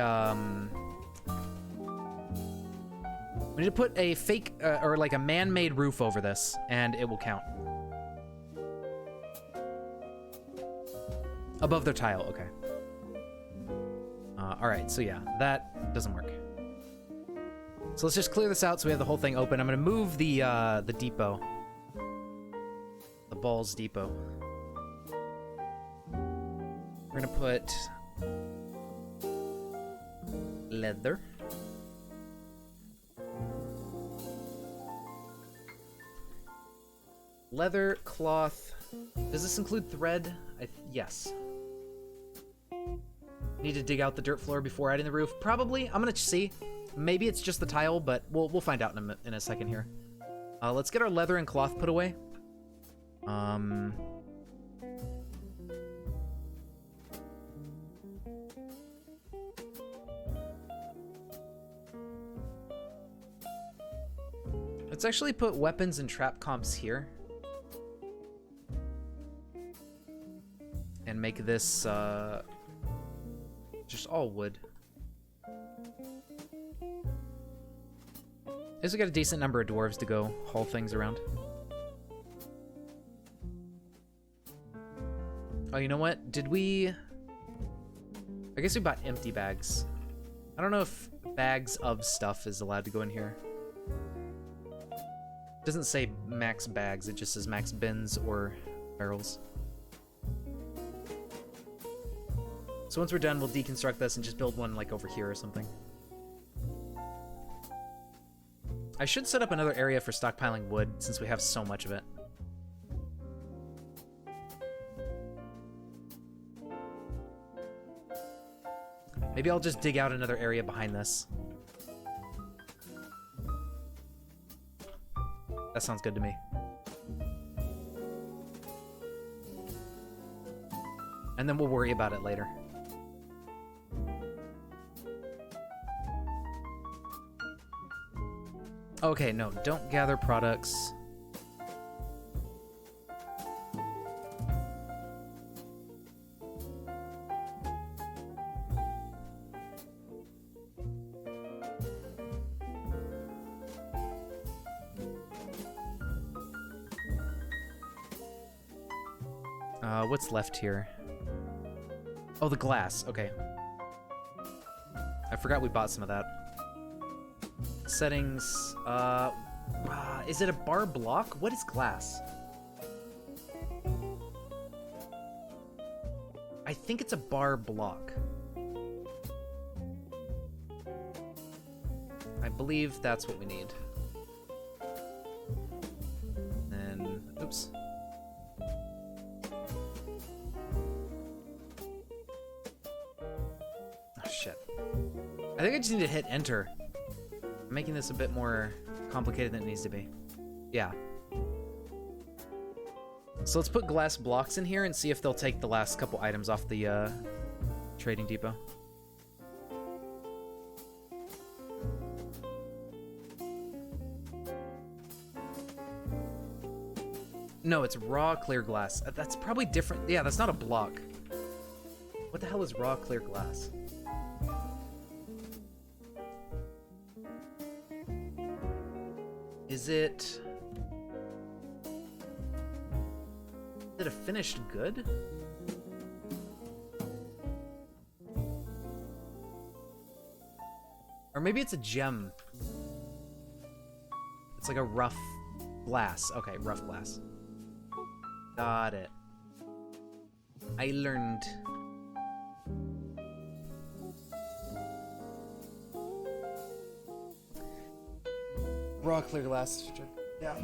fake or like a man-made roof over this, and it will count. Above their tile, okay. All right, so yeah, that doesn't work. So let's just clear this out so we have the whole thing open. I'm gonna move the depot. The balls depot. We're gonna put leather. Leather, cloth. Does this include thread? Yes. Need to dig out the dirt floor before adding the roof? Probably. I'm gonna see. Maybe it's just the tile, but we'll find out in a second here. Let's get our leather and cloth put away. Let's actually put weapons and trap comps here. make this just all wood. At least we got a decent number of dwarves to go haul things around. Oh, you know what? Did we... I guess we bought empty bags. I don't know if bags of stuff is allowed to go in here. It doesn't say max bags, it just says max bins or barrels. So once we're done, we'll deconstruct this and just build one like over here or something. I should set up another area for stockpiling wood since we have so much of it. Maybe I'll just dig out another area behind this. That sounds good to me. And then we'll worry about it later. Okay, no, don't gather products. What's left here? Oh, the glass. Okay. I forgot we bought some of that. Settings. Is it a bar block? What is glass? I think it's a bar block. I believe that's what we need. And, oops. Oh, shit. I think I just need to hit enter. I'm making this a bit more complicated than it needs to be. Yeah. So let's put glass blocks in here and see if they'll take the last couple items off the trading depot. No, it's raw clear glass. That's probably different. Yeah, that's not a block. What the hell is raw clear glass? Is it a finished good? Or maybe it's a gem. It's like a rough glass. Okay, rough glass. Got it. I learned. Raw clear glass. Yeah.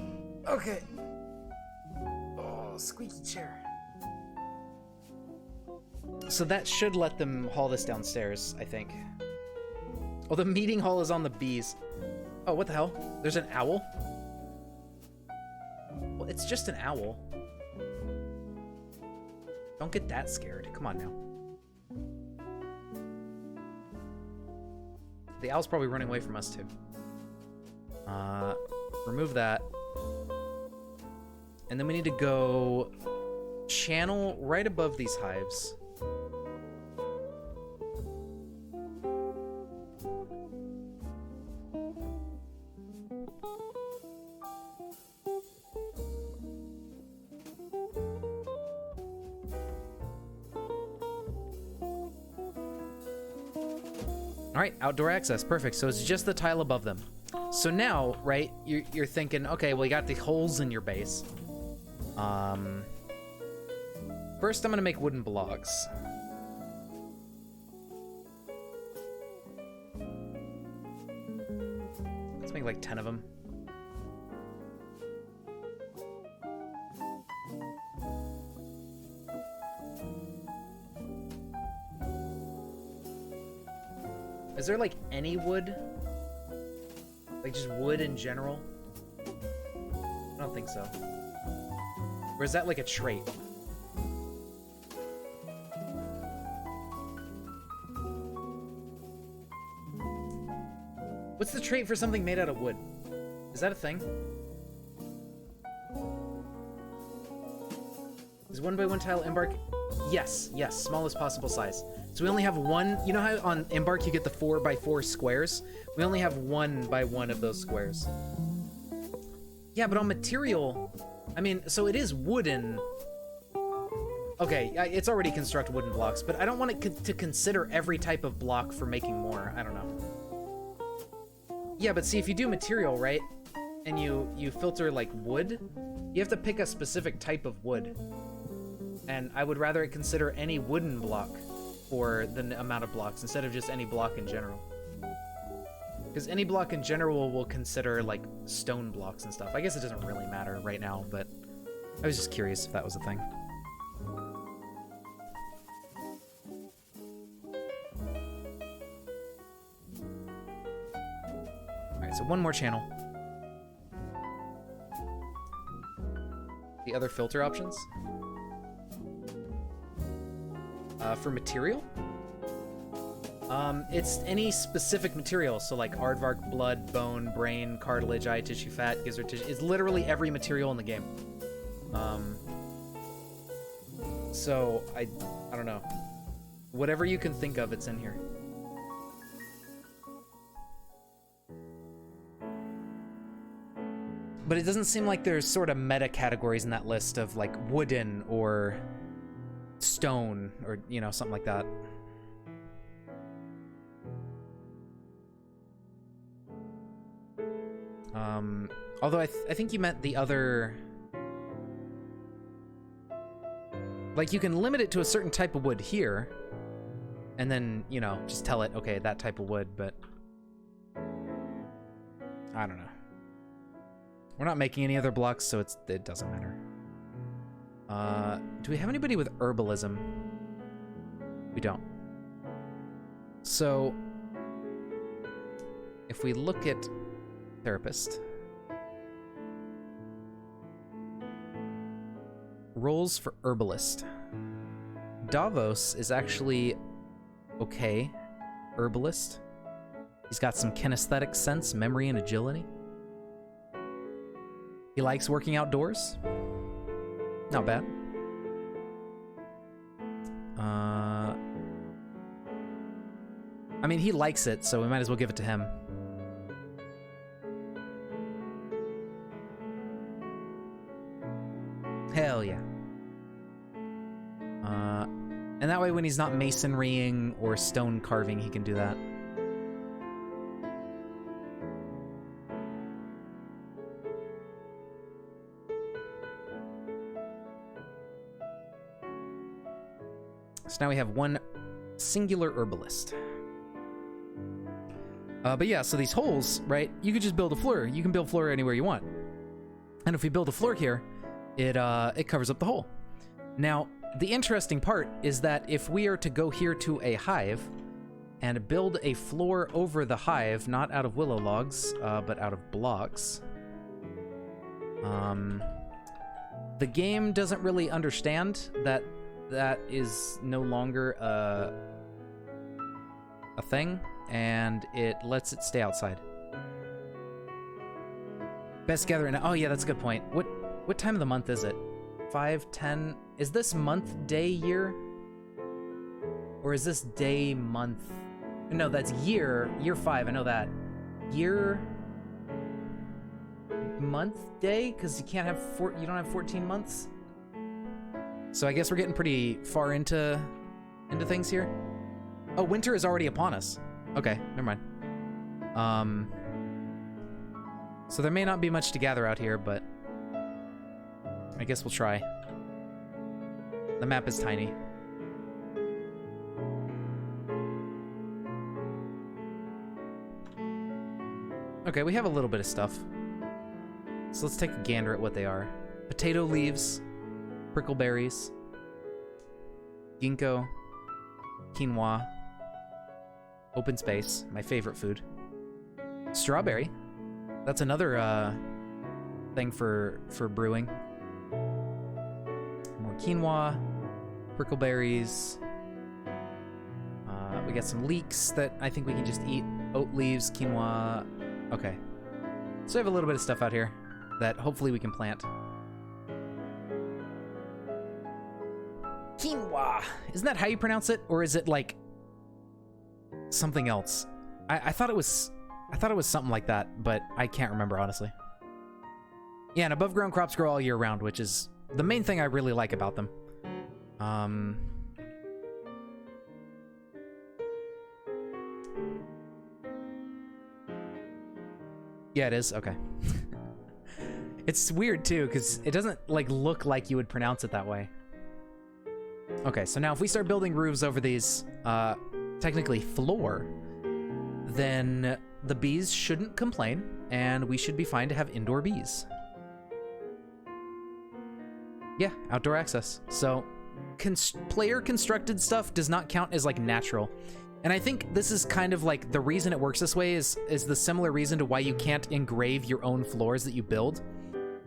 Okay. Oh, squeaky chair. So that should let them haul this downstairs, I think. Oh, the meeting hall is on the bees. Oh, what the hell? There's an owl? Well, it's just an owl. Don't get that scared. Come on now. The owl's probably running away from us, too. Remove that. And then we need to go channel right above these hives. All right, outdoor access, perfect. So it's just the tile above them. So now, right, you're thinking, okay, well, you got the holes in your base. First, I'm gonna make wooden blocks. Let's make like 10 of them. Is there like any wood? Like just wood in general? I don't think so. Or is that like a trait? What's the trait for something made out of wood? Is that a thing? Is 1x1 tile embark Yes, yes, smallest possible size. So we only have one. You know how on Embark you get the 4x4 squares? We only have 1x1 of those squares. Yeah, but on material, I mean, so it is wooden. Okay, it's already construct wooden blocks, but I don't want it to consider every type of block for making more. I don't know. Yeah, but see, if you do material, right, and you filter like wood, you have to pick a specific type of wood. And I would rather it consider any wooden block for the amount of blocks instead of just any block in general. Because any block in general will consider like stone blocks and stuff. I guess it doesn't really matter right now, but I was just curious if that was a thing. Alright, so one more channel. The other filter options. For material? It's any specific material, so like aardvark, blood, bone, brain, cartilage, eye tissue, fat, gizzard tissue. It's literally every material in the game. So I don't know. Whatever you can think of, it's in here. But it doesn't seem like there's sort of meta categories in that list of like wooden or stone or, you know, something like that. Although I think you meant the other... Like, you can limit it to a certain type of wood here, and then, you know, just tell it, okay, that type of wood, but... I don't know. We're not making any other blocks, so it doesn't matter. Do we have anybody with herbalism? We don't. So, if we look at therapist, roles for herbalist. Davos is actually okay. Herbalist. He's got some kinesthetic sense, memory, and agility. He likes working outdoors. Not bad. I mean, he likes it, so we might as well give it to him. Hell yeah. And that way when he's not masonrying or stone carving, he can do that. So now we have one singular herbalist. But yeah, so these holes, right? You could just build a floor. You can build a floor anywhere you want. And if we build a floor here, it covers up the hole. Now, the interesting part is that if we are to go here to a hive and build a floor over the hive, not out of willow logs, but out of blocks, the game doesn't really understand that that is no longer a thing, and it lets it stay outside. Best gathering. Oh yeah, that's a good point. What time of the month is it? 5, 10. Is this month, day, year? Or is this day, month? No, that's year 5. I know that. Year, month, day, because you can't have you don't have 14 months. So I guess we're getting pretty far into things here. Oh, winter is already upon us. Okay, never mind. So there may not be much to gather out here, but I guess we'll try. The map is tiny. Okay, we have a little bit of stuff. So let's take a gander at what they are. Potato leaves, prickleberries, ginkgo, quinoa, open space, my favorite food. Strawberry. That's another thing for brewing. More quinoa, prickleberries. We got some leeks that I think we can just eat. Oat leaves, quinoa. Okay. So we have a little bit of stuff out here that hopefully we can plant. quinoa. Isn't that how you pronounce it? Or is it like something else? I thought it was something like that, but I can't remember, honestly. Yeah, and above ground crops grow all year round, which is the main thing I really like about them. Yeah, it is. Okay. It's weird too, because it doesn't like look like you would pronounce it that way. Okay, so now if we start building roofs over these, technically floor, then the bees shouldn't complain, and we should be fine to have indoor bees. Yeah, outdoor access. So player constructed stuff does not count as like natural. And I think this is kind of like the reason it works this way is the similar reason to why you can't engrave your own floors that you build,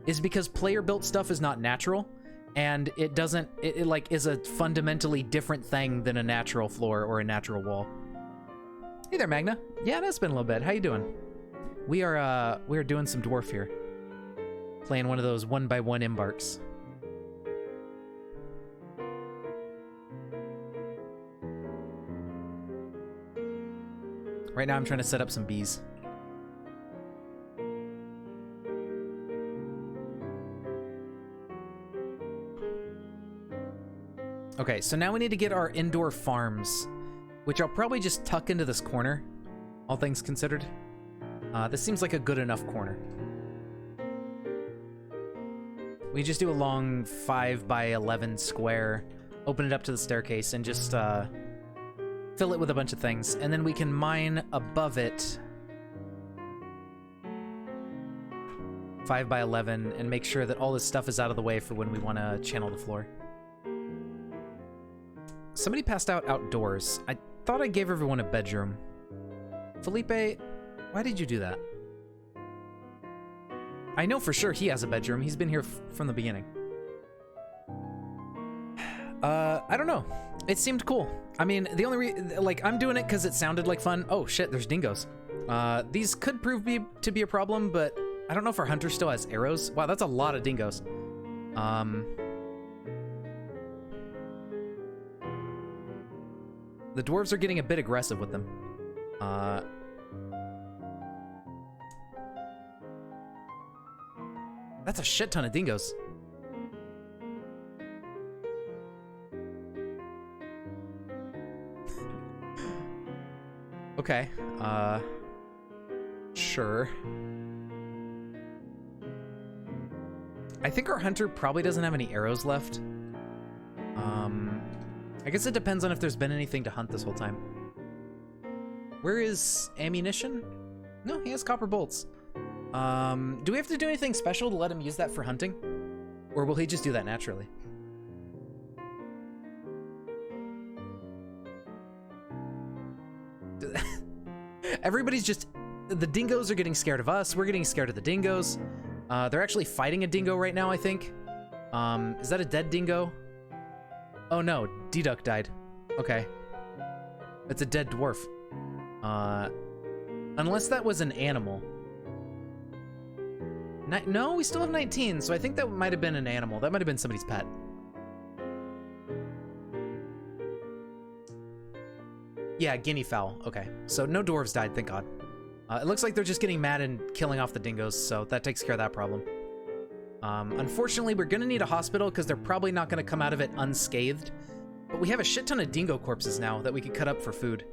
is because player built stuff is not natural, and it doesn't, it like is a fundamentally different thing than a natural floor or a natural wall. Hey there, Magna. Yeah, it's been a little bit. How you doing? We are doing some dwarf here. Playing one of those 1x1 embarks. Right now I'm trying to set up some bees. Okay, so now we need to get our indoor farms, which I'll probably just tuck into this corner, all things considered. This seems like a good enough corner. We just do a long 5x11 square, open it up to the staircase, and just fill it with a bunch of things, and then we can mine above it 5x11 and make sure that all this stuff is out of the way for when we want to channel the floor. Somebody passed out outdoors. I thought I gave everyone a bedroom. Felipe, why did you do that? I know for sure he has a bedroom. He's been here from the beginning. I don't know. It seemed cool. I mean, the only like, I'm doing it because it sounded like fun. Oh shit, there's dingoes. These could prove to be a problem, but I don't know if our hunter still has arrows. Wow, that's a lot of dingoes. The dwarves are getting a bit aggressive with them. That's a shit ton of dingoes. Okay, sure. I think our hunter probably doesn't have any arrows left. I guess it depends on if there's been anything to hunt this whole time. Where is ammunition? No, he has copper bolts. Do we have to do anything special to let him use that for hunting? Or will he just do that naturally? Everybody's just... The dingoes are getting scared of us. We're getting scared of the dingoes. They're actually fighting a dingo right now, I think. Is that a dead dingo? Oh no, D-Duck died. Okay. It's a dead dwarf. Unless that was an animal. No, we still have 19, so I think that might have been an animal. That might have been somebody's pet. Yeah, guinea fowl. Okay, so no dwarves died, thank God. It looks like they're just getting mad and killing off the dingoes, so that takes care of that problem. Unfortunately, we're gonna need a hospital because they're probably not gonna come out of it unscathed. But we have a shit ton of dingo corpses now that we could cut up for food.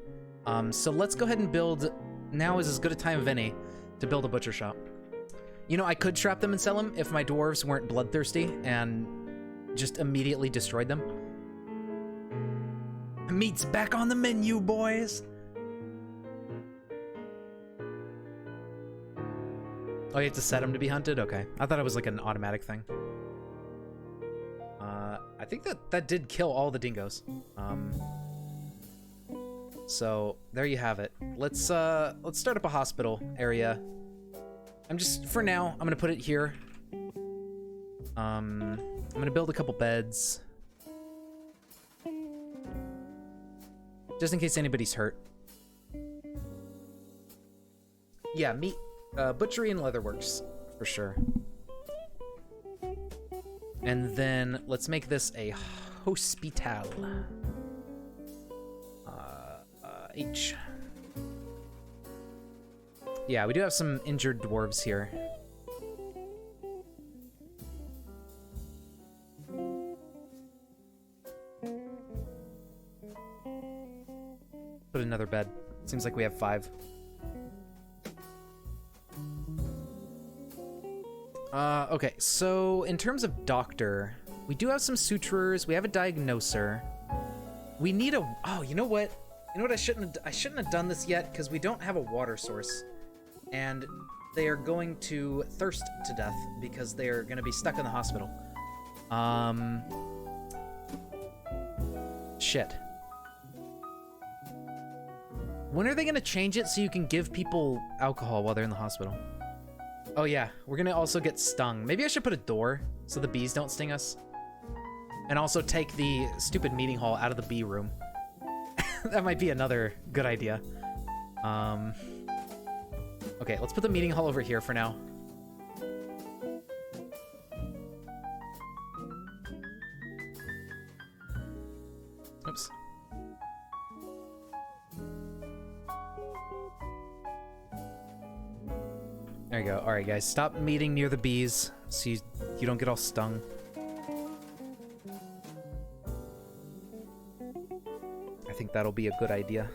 So let's go ahead and build... Now is as good a time of any to build a butcher shop. You know, I could trap them and sell them if my dwarves weren't bloodthirsty and just immediately destroyed them. Meat's back on the menu, boys! Oh, you have to set them to be hunted? Okay. I thought it was like an automatic thing. I think that did kill all the dingoes. So there you have it. Let's start up a hospital area. For now, I'm gonna put it here. I'm gonna build a couple beds. Just in case anybody's hurt. Yeah, meat, butchery and leatherworks, for sure. And then let's make this a Hospital. H. Yeah, we do have some injured dwarves here. Put another bed. Seems like we have 5. Okay, so in terms of doctor, we do have some suturers. We have a diagnoser. We need a... Oh, you know what? You know what? I shouldn't have done this yet because we don't have a water source, and they are going to thirst to death because they are going to be stuck in the hospital. Shit. When are they going to change it so you can give people alcohol while they're in the hospital? Oh yeah, we're gonna also get stung. Maybe I should put a door so the bees don't sting us. And also take the stupid meeting hall out of the bee room. That might be another good idea. Okay, let's put the meeting hall over here for now. Oops. There you go. All right, guys, stop meeting near the bees so you don't get all stung. I think that'll be a good idea.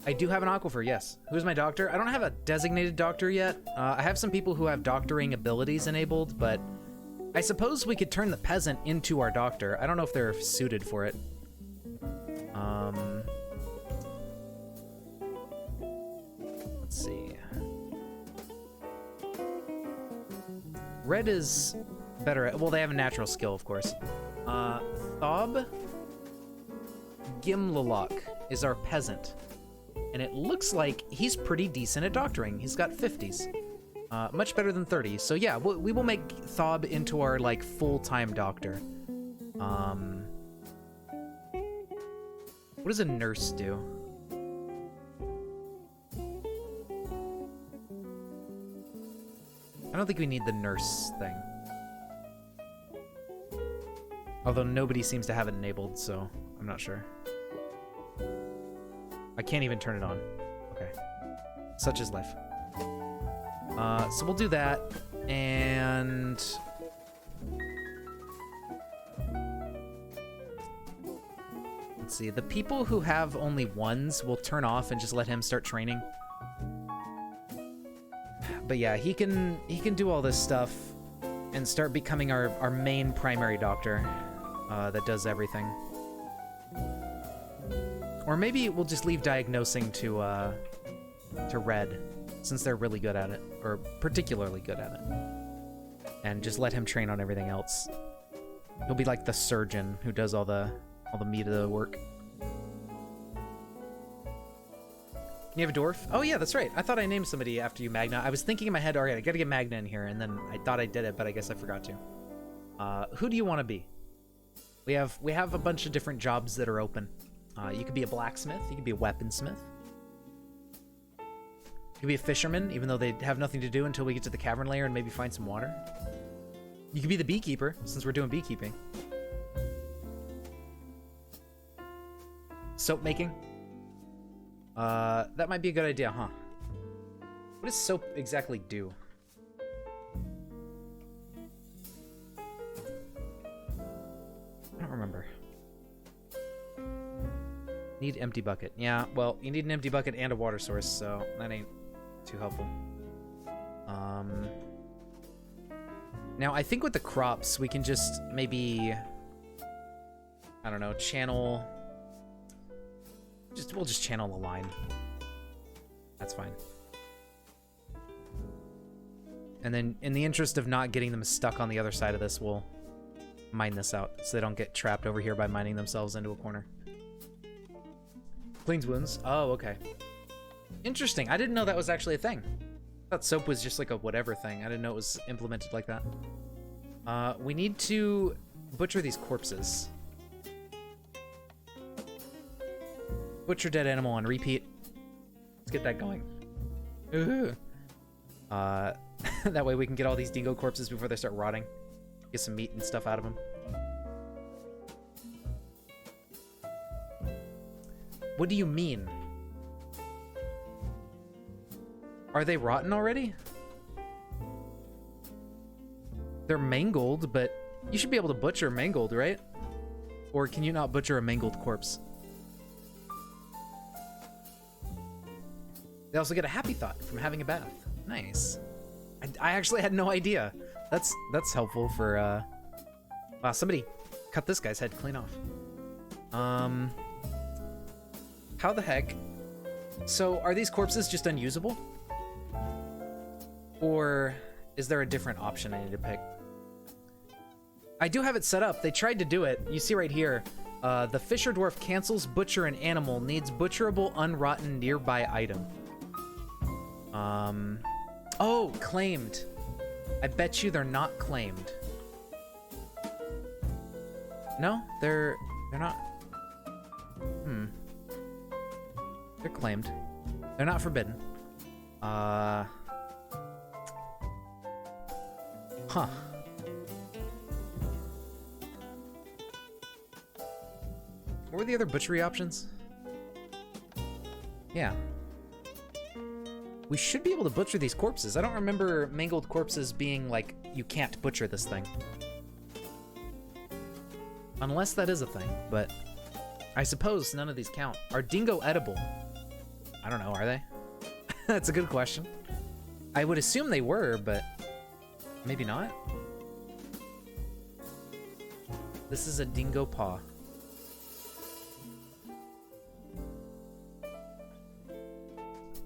I do have an aquifer, yes. Who's my doctor? I don't have a designated doctor yet. I have some people who have doctoring abilities enabled, but I suppose we could turn the peasant into our doctor. I don't know if they're suited for it. Let's see. Red is better at... Well, they have a natural skill, of course. Thob Gimlalok is our peasant. And it looks like he's pretty decent at doctoring. He's got 50s. Much better than 30s. So yeah, we will make Thob into our, like, full-time doctor. What does a nurse do? I don't think we need the nurse thing. Although nobody seems to have it enabled, so I'm not sure. I can't even turn it on. Okay. Such is life. So we'll do that, and... Let's see, the people who have only 1s will turn off and just let him start training. But yeah, he can do all this stuff and start becoming our main primary doctor that does everything. Or maybe we'll just leave diagnosing to Red, since they're really good at it, or particularly good at it. And just let him train on everything else. He'll be like the surgeon who does all the meat of the work. You have a dwarf? Oh yeah, that's right. I thought I named somebody after you, Magna. I was thinking in my head, all right, I gotta get Magna in here, and then I thought I did it, but I guess I forgot to. Who do you want to be? We have a bunch of different jobs that are open. You could be a blacksmith. You could be a weaponsmith. You could be a fisherman, even though they have nothing to do until we get to the cavern layer and maybe find some water. You could be the beekeeper, since we're doing beekeeping. Soap making. That might be a good idea, huh? What does soap exactly do? I don't remember. Need empty bucket. Yeah, well, you need an empty bucket and a water source, so that ain't too helpful. Now, I think with the crops, we can just maybe... I don't know, channel... We'll just channel the line. That's fine. And then, in the interest of not getting them stuck on the other side of this, we'll mine this out so they don't get trapped over here by mining themselves into a corner. Cleans wounds. Oh, okay. Interesting. I didn't know that was actually a thing. I thought soap was just like a whatever thing. I didn't know it was implemented like that. We need to butcher these corpses. Butcher dead animal on repeat. Let's get that going. Ooh. That way we can get all these dingo corpses before they start rotting. Get some meat and stuff out of them. What do you mean? Are they rotten already? They're mangled, but you should be able to butcher mangled, right? Or can you not butcher a mangled corpse? They also get a happy thought from having a bath. Nice. I actually had no idea. That's helpful for, wow, somebody cut this guy's head clean off. How the heck? So, are these corpses just unusable? Or is there a different option I need to pick? I do have it set up. They tried to do it. You see right here, the Fisher Dwarf cancels butcher an animal, needs butcherable unrotten nearby item. Oh, claimed. I bet you they're not claimed. No, they're not. They're claimed. They're not forbidden. Huh. What were the other butchery options? Yeah. We should be able to butcher these corpses. I don't remember mangled corpses being like, you can't butcher this thing. Unless that is a thing, but I suppose none of these count. Are dingo edible? I don't know, are they? That's a good question. I would assume they were, but maybe not. This is a dingo paw.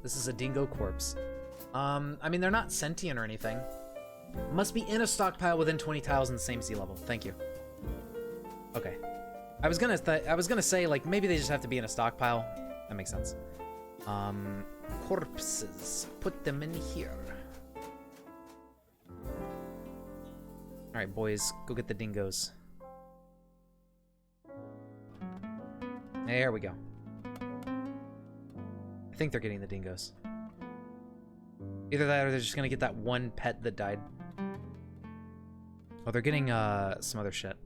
This is a dingo corpse. I mean, they're not sentient or anything. Must be in a stockpile within 20 tiles in the same sea level. Thank you. Okay. I was gonna say, like, maybe they just have to be in a stockpile. That makes sense. Corpses. Put them in here. Alright, boys. Go get the dingoes. There we go. I think they're getting the dingoes. Either that or they're just gonna get that one pet that died. Oh, they're getting some other shit.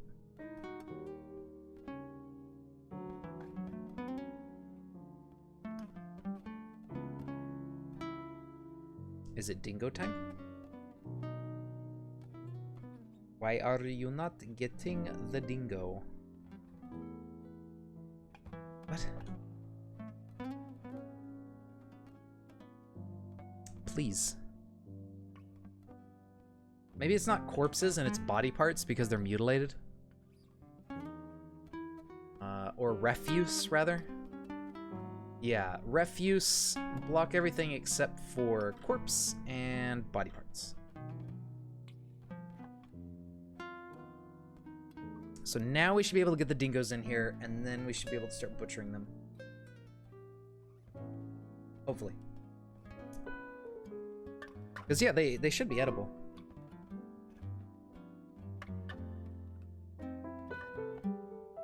Is it dingo time? Why are you not getting the dingo? What? Please. Maybe it's not corpses and it's body parts because they're mutilated? Or refuse, rather? Yeah, refuse, block everything except for corpse and body parts. So now we should be able to get the dingoes in here, and then we should be able to start butchering them. Hopefully. Because, yeah, they should be edible.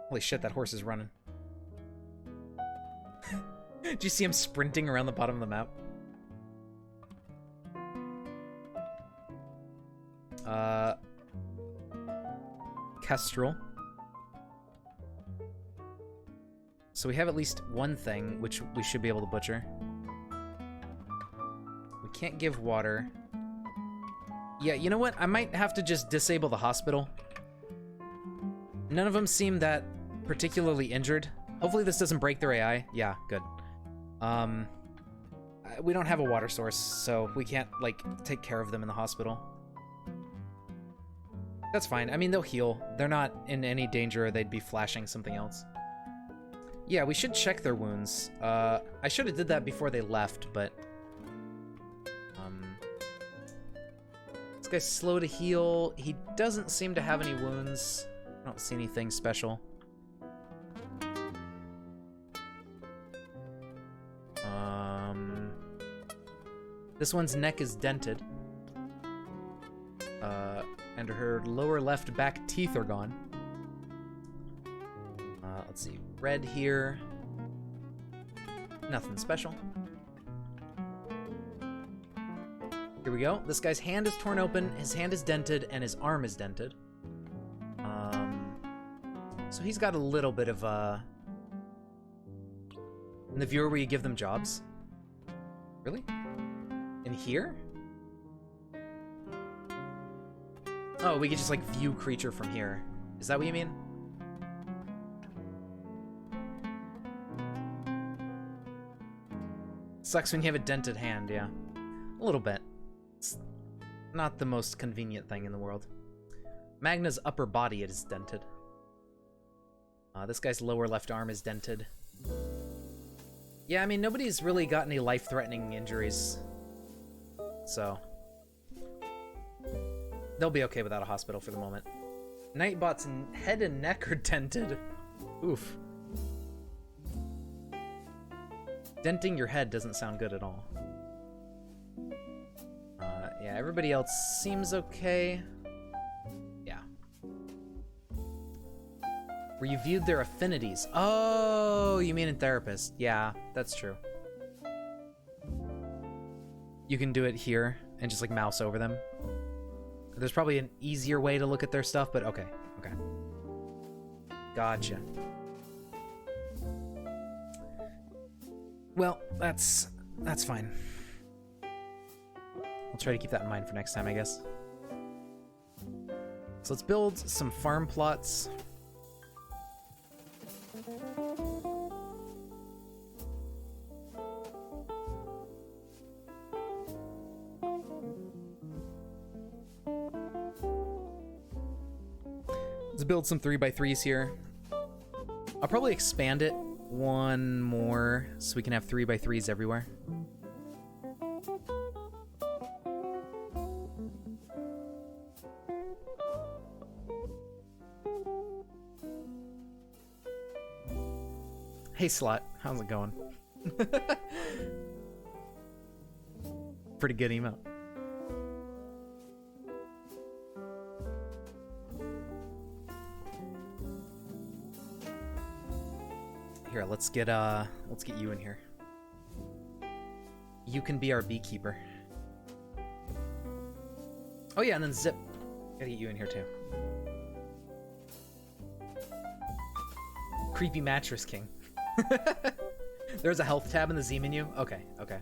Holy shit, that horse is running. Did you see him sprinting around the bottom of the map? Kestrel. So we have at least one thing, which we should be able to butcher. We can't give water. Yeah, you know what? I might have to just disable the hospital. None of them seem that particularly injured. Hopefully this doesn't break their AI. Yeah, good. We don't have a water source, so we can't, like, take care of them in the hospital. That's fine. I mean, they'll heal. They're not in any danger or they'd be flashing something else. Yeah, we should check their wounds. I should have did that before they left, but... this guy's slow to heal. He doesn't seem to have any wounds. I don't see anything special. This one's neck is dented. And her lower left back teeth are gone. Let's see. Red here. Nothing special. Here we go. This guy's hand is torn open, his hand is dented, and his arm is dented. So he's got a little bit of, in the viewer where you give them jobs? Really? In here? Oh, we could just, like, view creature from here. Is that what you mean? Sucks when you have a dented hand, yeah. A little bit. It's not the most convenient thing in the world. Magna's upper body is dented. This guy's lower left arm is dented. Yeah, I mean, nobody's really got any life-threatening injuries. So they'll be okay without a hospital for the moment. Nightbot's head and neck are dented. Oof. Denting your head doesn't sound good at all. Yeah, everybody else seems okay. Yeah. Where you viewed their affinities. Oh, you mean in Therapist. Yeah, that's true. You can do it here and just like mouse over them. There's probably an easier way to look at their stuff, but okay. Okay. Gotcha. Well, that's fine. I'll try to keep that in mind for next time, I guess. So let's build some farm plots. Let's build some 3x3s here. I'll probably expand it one more so we can have 3x3s everywhere. Hey Slut, how's it going? Pretty good emote. Here, let's get you in here. You can be our beekeeper. Oh yeah, and then Zip. Gotta get you in here too. Creepy Mattress King. There's a health tab in the Z menu? Okay, okay.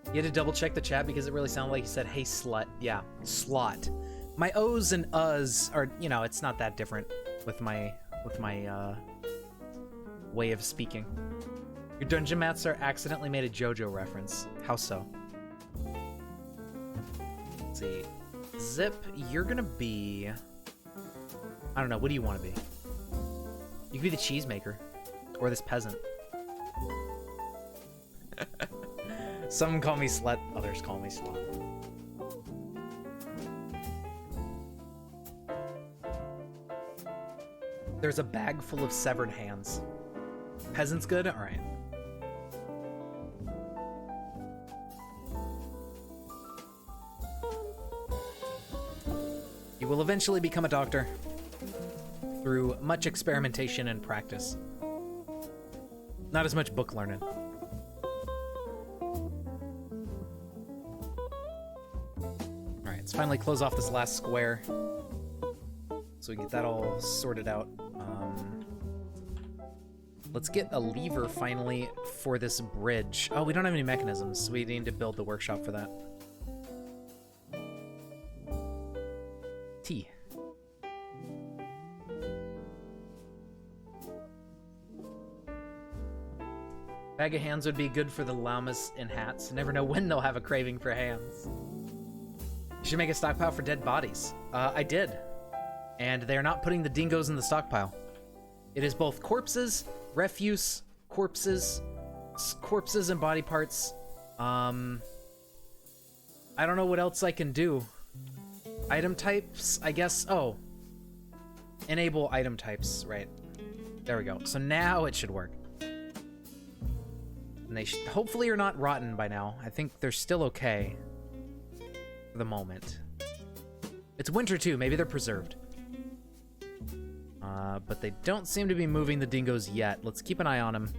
You had to double check the chat because it really sounded like you said, hey slut. Yeah, slot. My O's and U's are, you know, it's not that different with my way of speaking. Your dungeon master accidentally made a JoJo reference. How so? Let's see. Zip, you're gonna be... I don't know, what do you want to be? You could be the cheesemaker. Or this peasant. Some call me slut, others call me slut. There's a bag full of severed hands. Peasant's good? Alright. You will eventually become a doctor. Through much experimentation and practice. Not as much book learning. Alright, let's finally close off this last square. So we get that all sorted out. Let's get a lever finally for this bridge. Oh, we don't have any mechanisms, so we need to build the workshop for that. T. Bag of hands would be good for the llamas in hats. You never know when they'll have a craving for hands. You should make a stockpile for dead bodies. I did. And they are not putting the dingoes in the stockpile. It is both corpses, refuse, corpses and body parts. I don't know what else I can do. Item types, I guess. Oh. Enable item types, right. There we go. So now it should work. And they hopefully are not rotten by now. I think they're still okay. For the moment. It's winter too, maybe they're preserved. But they don't seem to be moving the dingoes yet. Let's keep an eye on them.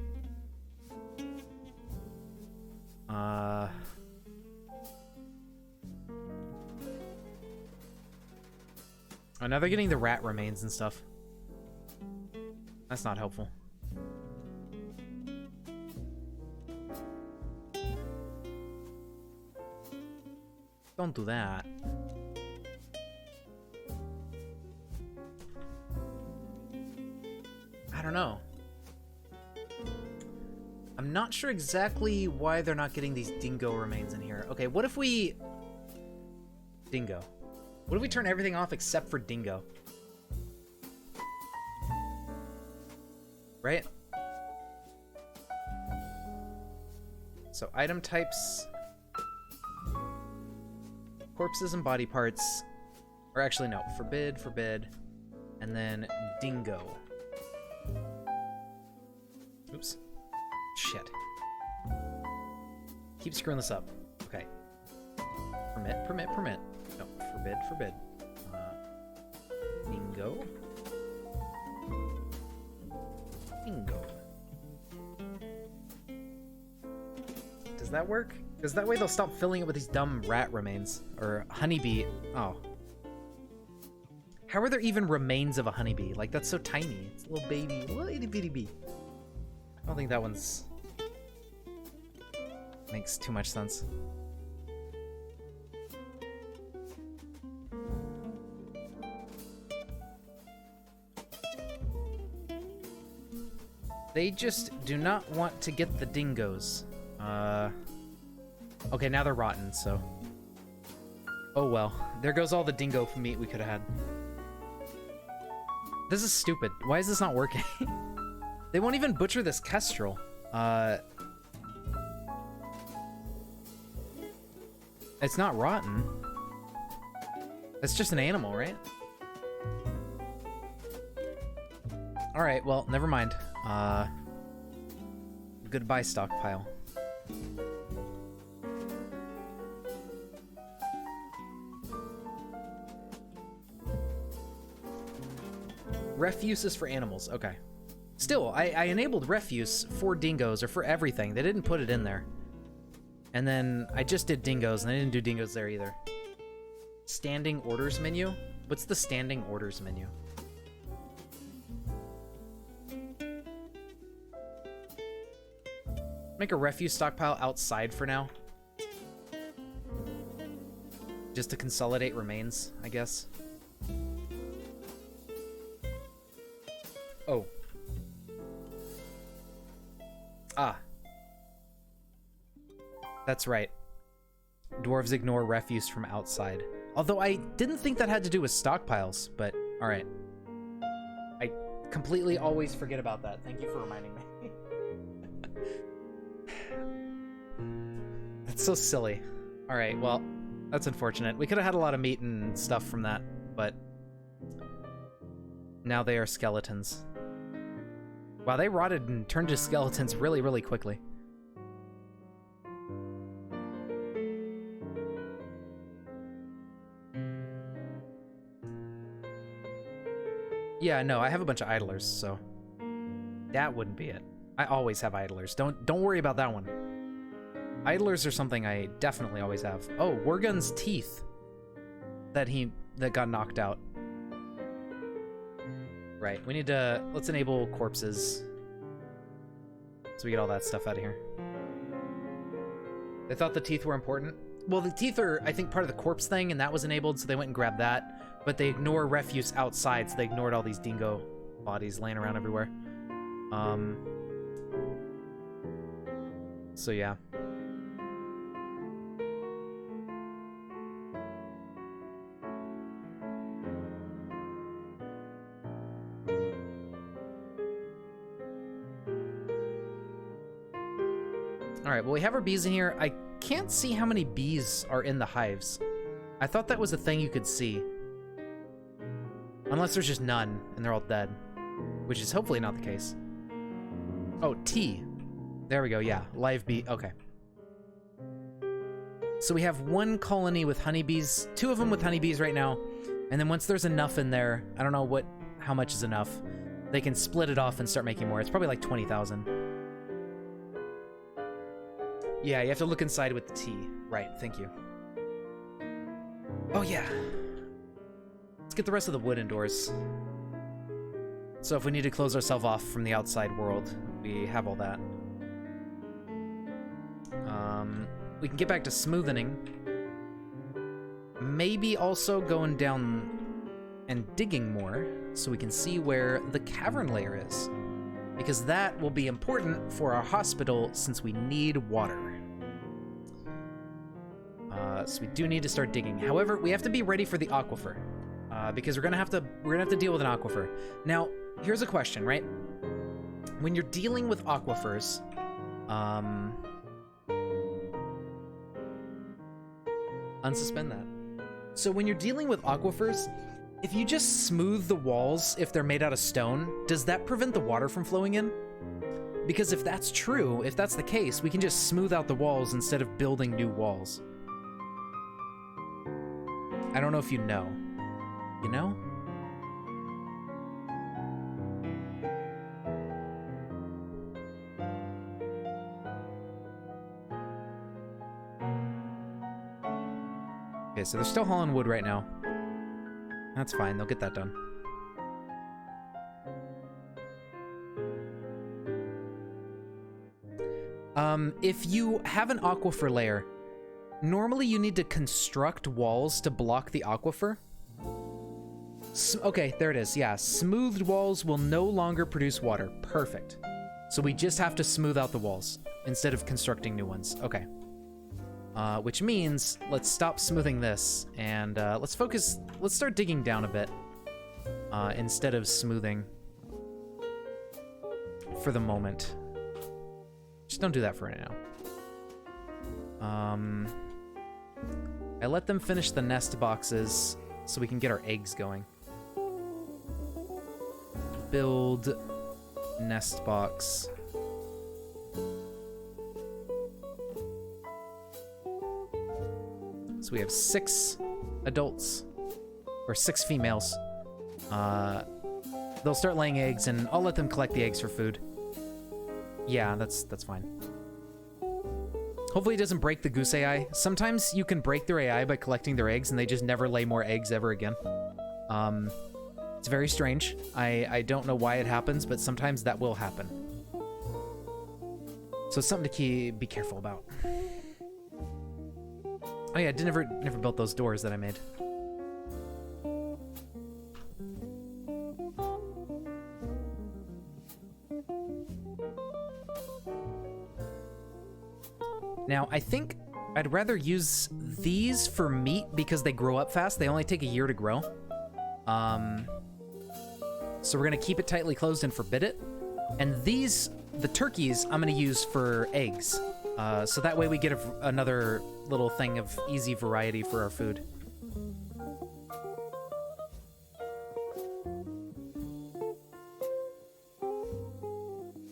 Oh, now they're getting the rat remains and stuff. That's not helpful. Don't do that. I don't know. I'm not sure exactly why they're not getting these dingo remains in here. Okay, what if we... Dingo. What if we turn everything off except for dingo? Right? So item types... Corpses and body parts. Or actually, no. Forbid, forbid. And then dingo. Oops. Shit. Keep screwing this up. Okay. Permit, permit, permit. No, forbid, forbid. Dingo. Dingo. Does that work? Because that way they'll stop filling it with these dumb rat remains. Or honeybee. Oh. How are there even remains of a honeybee? Like, that's so tiny. It's a little baby. Little itty bitty bee. I don't think that one's... makes too much sense. They just do not want to get the dingoes. Okay, now they're rotten, so... Oh well. There goes all the dingo meat we could have had. This is stupid. Why is this not working? They won't even butcher this kestrel. It's not rotten. It's just an animal, right? Alright, well, never mind. Goodbye, stockpile. Refuse is for animals. Okay. Still, I enabled refuse for dingoes, or for everything. They didn't put it in there. And then I just did dingoes, and I didn't do dingoes there either. Standing orders menu? What's the standing orders menu? Make a refuse stockpile outside for now. Just to consolidate remains, I guess. Oh. Ah. That's right. Dwarves ignore refuse from outside. Although I didn't think that had to do with stockpiles, but alright. I completely always forget about that. Thank you for reminding me. That's so silly. Alright, well, that's unfortunate. We could have had a lot of meat and stuff from that, but now they are skeletons. Wow, they rotted and turned to skeletons really, really quickly. Yeah, no, I have a bunch of idlers, so that wouldn't be it. I always have idlers. Don't worry about that one. Idlers are something I definitely always have. Oh, Worgun's teeth that got knocked out. Right, we need to... Let's enable corpses. So we get all that stuff out of here. They thought the teeth were important. Well, the teeth are, I think, part of the corpse thing, and that was enabled, so they went and grabbed that. But they ignore refuse outside, so they ignored all these dingo bodies laying around everywhere. So yeah. Alright, well, we have our bees in here. I can't see how many bees are in the hives. I thought that was a thing you could see. Unless there's just none, and they're all dead. Which is hopefully not the case. Oh, tea. There we go, yeah. Live bee, okay. So we have one colony with honeybees, 2 of them with honeybees right now. And then once there's enough in there, I don't know how much is enough, they can split it off and start making more. It's probably like 20,000. Yeah, you have to look inside with the T. Right, thank you. Oh yeah. Let's get the rest of the wood indoors. So if we need to close ourselves off from the outside world, we have all that. We can get back to smoothing. Maybe also going down and digging more so we can see where the cavern layer is. Because that will be important for our hospital since we need water. So we do need to start digging. However, we have to be ready for the aquifer. Because we're gonna have to deal with an aquifer. Now, here's a question, right? When you're dealing with aquifers, unsuspend that. So when you're dealing with aquifers, if you just smooth the walls if they're made out of stone, does that prevent the water from flowing in? Because if that's true, if that's the case, we can just smooth out the walls instead of building new walls. I don't know if you know. You know? Okay, so they're still hauling wood right now. That's fine, they'll get that done. If you have an aquifer layer, normally you need to construct walls to block the aquifer. Okay, there it is, yeah. Smoothed walls will no longer produce water. Perfect. So we just have to smooth out the walls instead of constructing new ones. Okay. Which means let's stop smoothing this and let's start digging down a bit instead of smoothing for the moment. Just don't do that for right now. I let them finish the nest boxes so we can get our eggs going. Build nest box. So we have 6 adults, or 6 females. They'll start laying eggs, and I'll let them collect the eggs for food. Yeah, that's fine. Hopefully it doesn't break the goose AI. Sometimes you can break their AI by collecting their eggs, and they just never lay more eggs ever again. It's very strange. I don't know why it happens, but sometimes that will happen. So it's something to be careful about. Oh yeah, I never built those doors that I made. Now, I think I'd rather use these for meat because they grow up fast. They only take a year to grow. So we're gonna keep it tightly closed and forbid it. And these, the turkeys, I'm gonna use for eggs. So that way we get another little thing of easy variety for our food.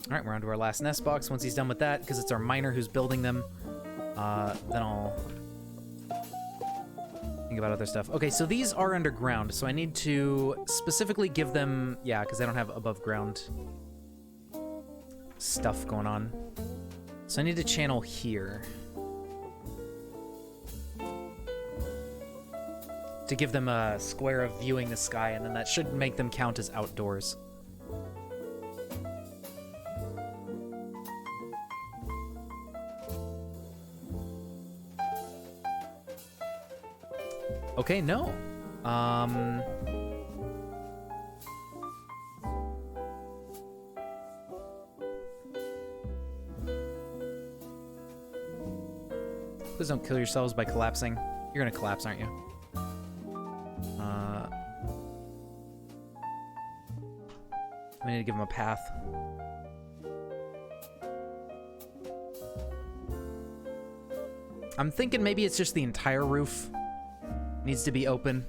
All right, we're on to our last nest box. Once he's done with that, because it's our miner who's building them, then I'll think about other stuff. Okay, so these are underground, so I need to specifically give them, yeah, because I don't have above ground stuff going on. So I need to channel here to give them a square of viewing the sky, and then that should make them count as outdoors. Okay, no. Please don't kill yourselves by collapsing. You're gonna collapse, aren't you? I need to give him a path. I'm thinking maybe it's just the entire roof needs to be open.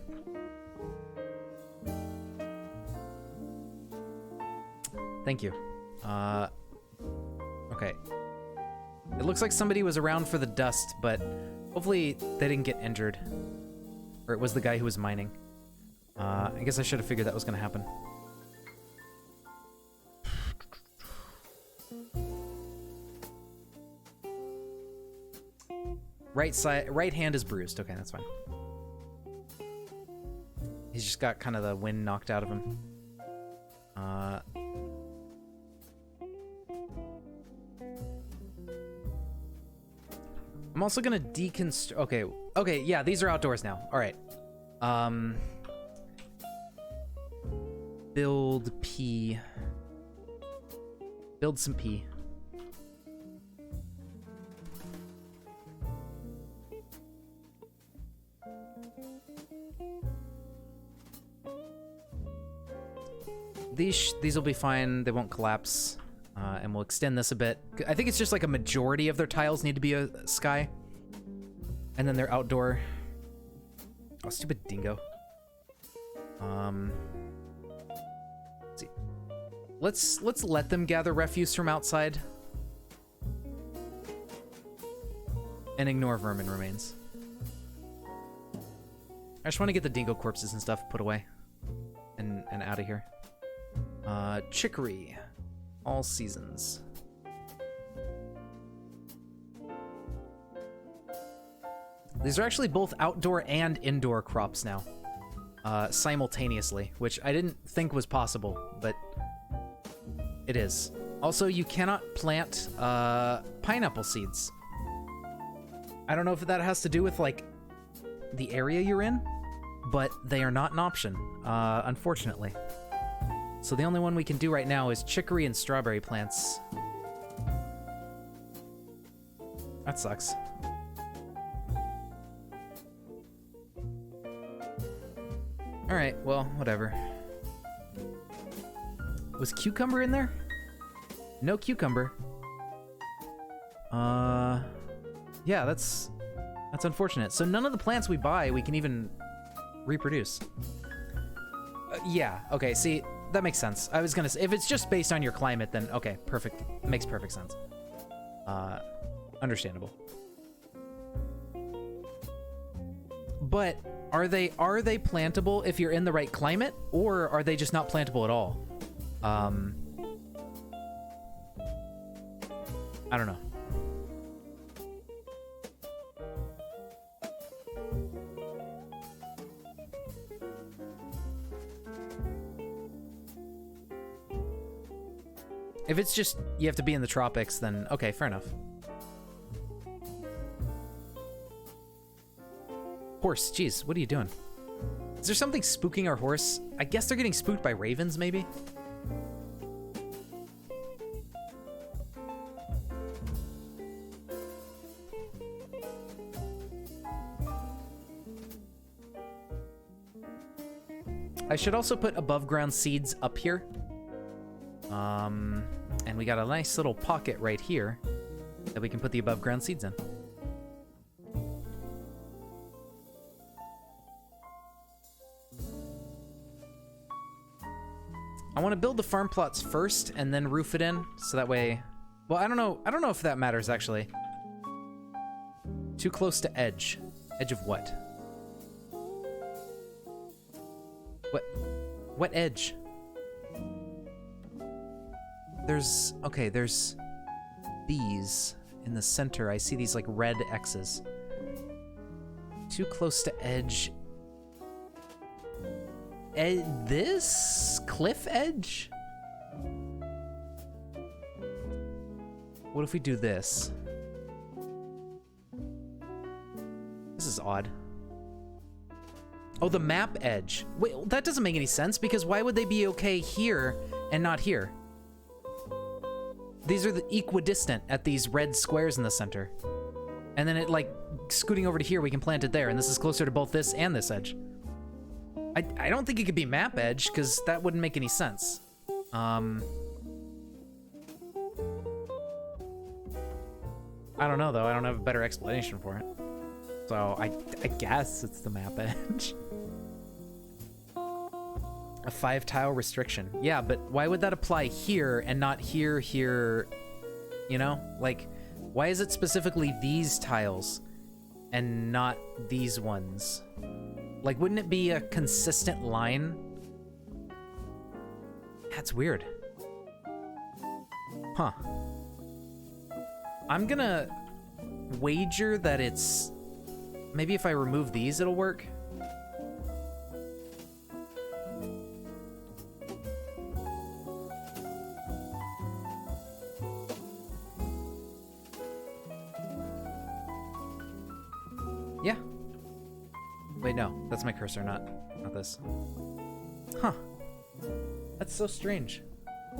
Thank you. Okay. It looks like somebody was around for the dust, but hopefully they didn't get injured. Or it was the guy who was mining. I guess I should have figured that was going to happen. right hand is bruised. Okay, that's fine. He's just got kind of the wind knocked out of him. I'm also gonna deconstruct. Okay, yeah, these are outdoors now. All right. Build P. Build some P. These will be fine. They won't collapse. And we'll extend this a bit. I think it's just like a majority of their tiles need to be a sky. And then they're outdoor. Oh, stupid dingo. Let's see. Let's let them gather refuse from outside. And ignore vermin remains. I just want to get the dingo corpses and stuff put away. And out of here. Chicory. All seasons. These are actually both outdoor and indoor crops now. Simultaneously, which I didn't think was possible, but it is. Also, you cannot plant pineapple seeds. I don't know if that has to do with, like, the area you're in, but they are not an option, unfortunately. So the only one we can do right now is chicory and strawberry plants. That sucks. Alright, well, whatever. Was cucumber in there? No cucumber. Yeah, that's unfortunate. So none of the plants we buy we can even reproduce. Yeah, okay, see, that makes sense. I was gonna say, if it's just based on your climate, then okay, perfect. Makes perfect sense. Understandable. But are they plantable if you're in the right climate, or are they just not plantable at all? I don't know. If it's just you have to be in the tropics, then okay, fair enough. Horse, jeez, what are you doing? Is there something spooking our horse? I guess they're getting spooked by ravens, maybe? I should also put above ground seeds up here. And we got a nice little pocket right here that we can put the above ground seeds in. I want to build the farm plots first and then roof it in, so that way... Well, I don't know if that matters, actually. Too close to edge. Edge of what? What edge? There's these in the center. I see these like red X's. Too close to edge. This cliff edge? What if we do this? This is odd. Oh, the map edge. Wait, that doesn't make any sense, because why would they be okay here and not here? These are the equidistant at these red squares in the center. And then it, like, scooting over to here, we can plant it there, and this is closer to both this and this edge. I don't think it could be map edge, because that wouldn't make any sense. I don't know, though. I don't have a better explanation for it. So, I guess it's the map edge. A 5-tile restriction. Yeah, but why would that apply here and not here, here? You know? Like, why is it specifically these tiles and not these ones? Like, wouldn't it be a consistent line? That's weird. Huh. I'm gonna wager that it's... Maybe if I remove these, it'll work. Yeah. Wait, no. That's my cursor, not this. Huh. That's so strange.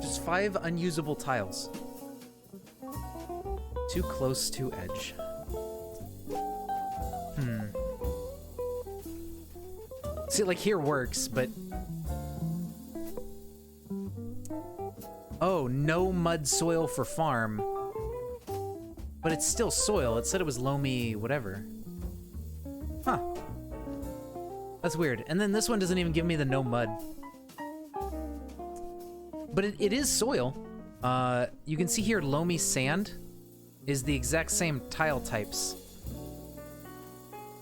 Just 5 unusable tiles. Too close to edge. See, like, here works, but... Oh, no mud soil for farm. But it's still soil. It said it was loamy whatever. Huh. That's weird. And then this one doesn't even give me the no mud. But it is soil. You can see here loamy sand is the exact same tile types.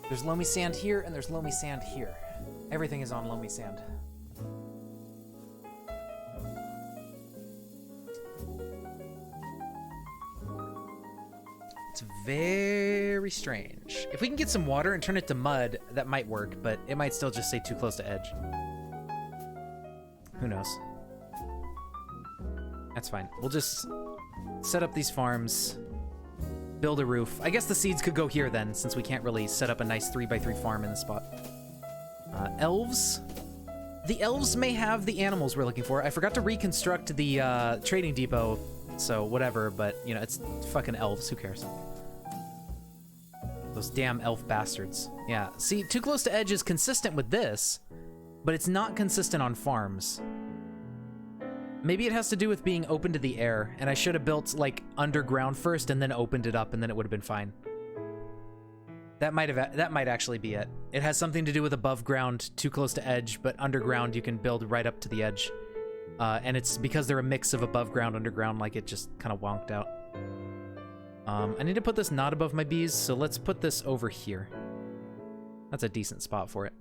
There's loamy sand here and there's loamy sand here. Everything is on loamy sand. It's very strange. If we can get some water and turn it to mud, that might work, but it might still just stay too close to edge. Who knows? That's fine. We'll just set up these farms, build a roof. I guess the seeds could go here then, since we can't really set up a nice 3x3 farm in the spot. Elves. The elves may have the animals we're looking for. I forgot to reconstruct the trading depot, so whatever, but, you know, it's fucking elves. Who cares? Those damn elf bastards. Yeah, see, too close to edge is consistent with this, but it's not consistent on farms. Maybe it has to do with being open to the air, and I should have built, like, underground first and then opened it up, and then it would have been fine. That might actually be it. It has something to do with above ground, too close to edge, but underground you can build right up to the edge. And it's because they're a mix of above ground, underground, like it just kind of wonked out. I need to put this not above my bees, so let's put this over here. That's a decent spot for it.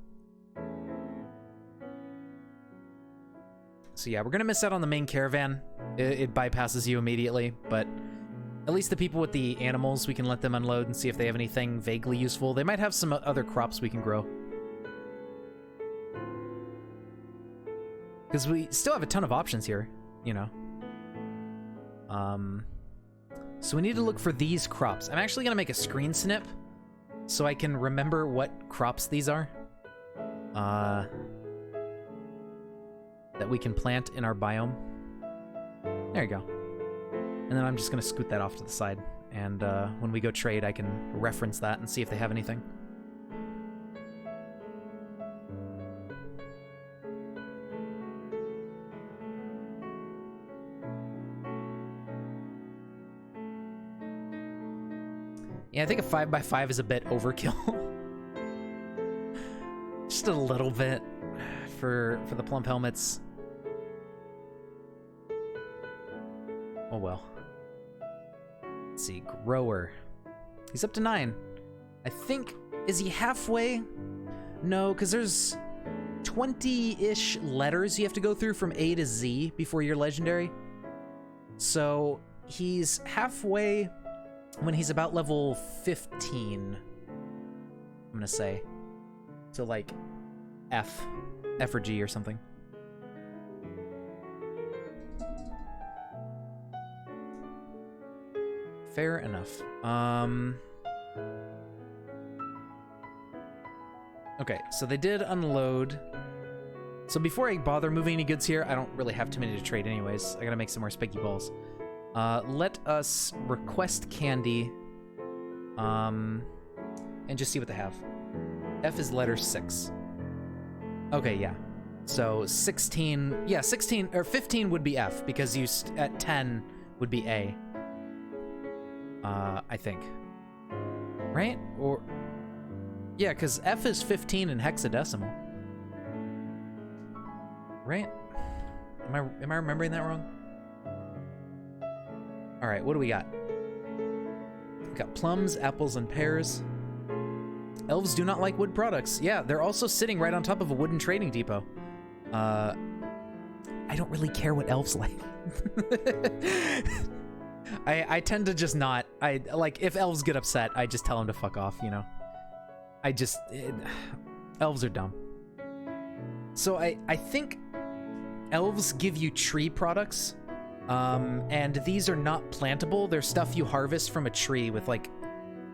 So yeah, we're gonna miss out on the main caravan. It bypasses you immediately, but at least the people with the animals, we can let them unload and see if they have anything vaguely useful. They might have some other crops we can grow. Because we still have a ton of options here, you know. So we need to look for these crops. I'm actually gonna make a screen snip so I can remember what crops these are. That we can plant in our biome. There you go. And then I'm just gonna scoot that off to the side. And when we go trade, I can reference that and see if they have anything. Yeah, I think a 5x5 is a bit overkill. Just a little bit for the plump helmets. Oh well. Let's see, grower. He's up to 9. I think, is he halfway? No, because there's 20-ish letters you have to go through from A to Z before you're legendary. So he's halfway when he's about level 15, I'm gonna say. So like F or G or something. Fair enough. Okay, so they did unload. So before I bother moving any goods here, I don't really have too many to trade anyways. I gotta make some more spiky balls. Let us request candy. And just see what they have. F is letter 6. Okay, yeah. So 16, yeah, 16 or 15 would be F because you at 10 would be A. I think. Right? Or yeah, because F is 15 in hexadecimal. Right? Am I remembering that wrong? All right, what do we got? We got plums, apples, and pears. Elves do not like wood products. Yeah, they're also sitting right on top of a wooden trading depot. I don't really care what elves like. I tend to just not. Like, if elves get upset, I just tell them to fuck off, you know? Elves are dumb. So I think elves give you tree products, and these are not plantable. They're stuff you harvest from a tree with, like,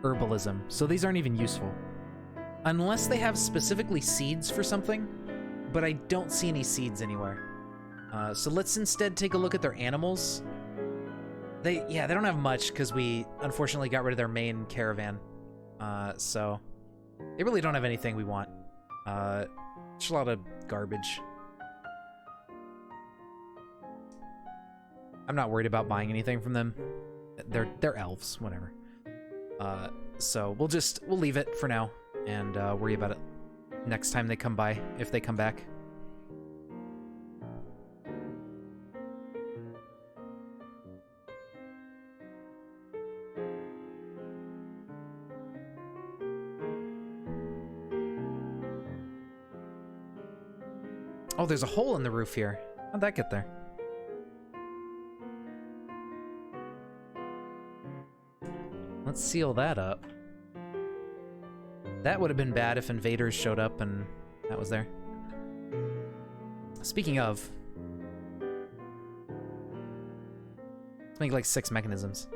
herbalism. So these aren't even useful. Unless they have specifically seeds for something, but I don't see any seeds anywhere. So let's instead take a look at their animals. They don't have much because we unfortunately got rid of their main caravan. So they really don't have anything we want. Just a lot of garbage. I'm not worried about buying anything from them. They're elves, whatever. So we'll leave it for now and worry about it next time they come by, if they come back. Oh, there's a hole in the roof here. How'd that get there? Let's seal that up. That would have been bad if invaders showed up and that was there. Speaking of, let's make like 6 mechanisms.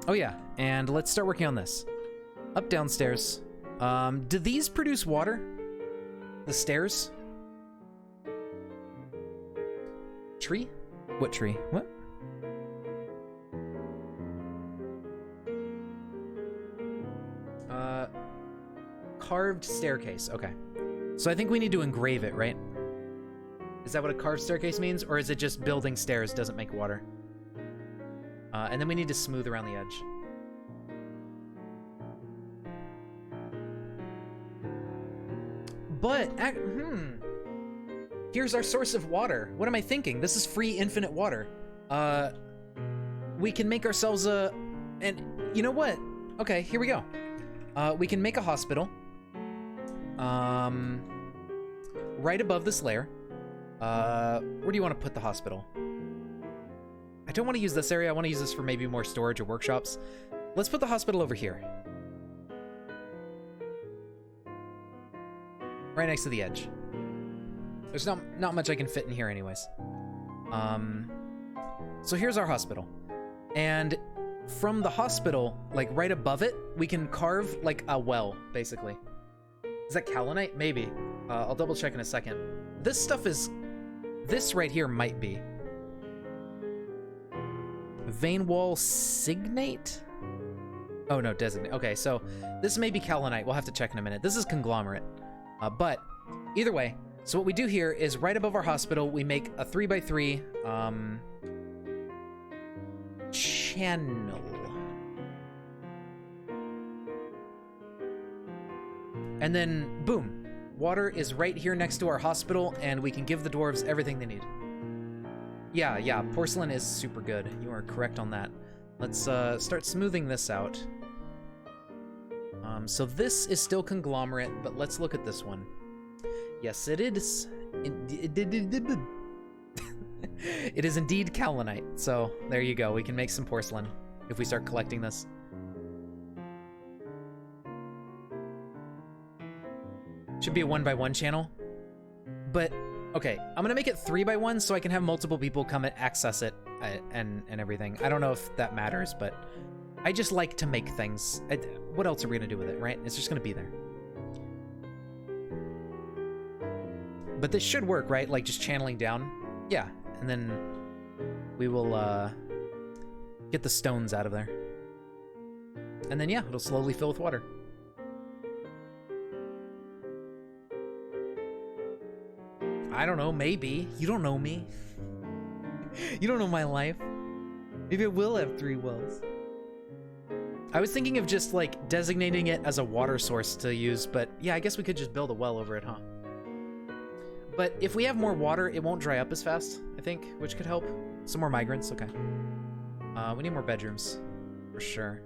Oh yeah, and let's start working on this. Up, downstairs. Do these produce water? The stairs? Tree? What tree? What? Carved staircase. Okay. So I think we need to engrave it, right? Is that what a carved staircase means? Or is it just building stairs doesn't make water? And then we need to smooth around the edge. But, here's our source of water. What am I thinking? This is free infinite water. We can make ourselves and you know what? Okay, here we go. We can make a hospital. Right above this layer. Where do you want to put the hospital? I don't want to use this area. I want to use this for maybe more storage or workshops. Let's put the hospital over here. Right next to the edge. There's not much I can fit in here anyways. So here's our hospital. And from the hospital, like right above it, we can carve like a well, basically. Is that kaolinite? Maybe. I'll double check in a second. This stuff is... This right here might be. Vein wall signate? Oh no, designate. Okay, so this may be kaolinite. We'll have to check in a minute. This is conglomerate. But either way, so what we do here is right above our hospital, we make a 3x3 channel. And then, boom, water is right here next to our hospital, and we can give the dwarves everything they need. Yeah, porcelain is super good. You are correct on that. Let's start smoothing this out. So this is still conglomerate, but let's look at this one. Yes, it is. It is indeed kaolinite. So there you go. We can make some porcelain if we start collecting this. Should be a 1x1 channel. But okay, I'm gonna make it 3x1 so I can have multiple people come and access it and everything. I don't know if that matters, but I just like to make things. What else are we gonna do with it, right? It's just gonna be there. But this should work, right? Like just channeling down. Yeah, and then we will get the stones out of there. And then yeah, it'll slowly fill with water. I don't know, maybe. You don't know me. You don't know my life. Maybe it will have 3 wells. I was thinking of just like designating it as a water source to use, but yeah, I guess we could just build a well over it, huh? But if we have more water, it won't dry up as fast, I think, which could help. Some more migrants, okay. We need more bedrooms, for sure.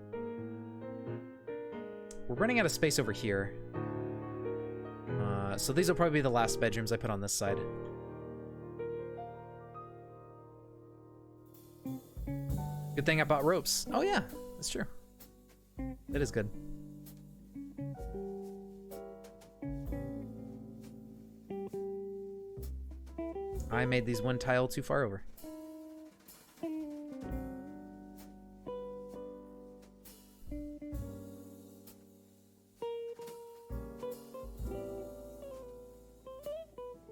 We're running out of space over here. So these will probably be the last bedrooms I put on this side. Good thing I bought ropes. Oh yeah, that's true. That is good. I made these one tile too far over.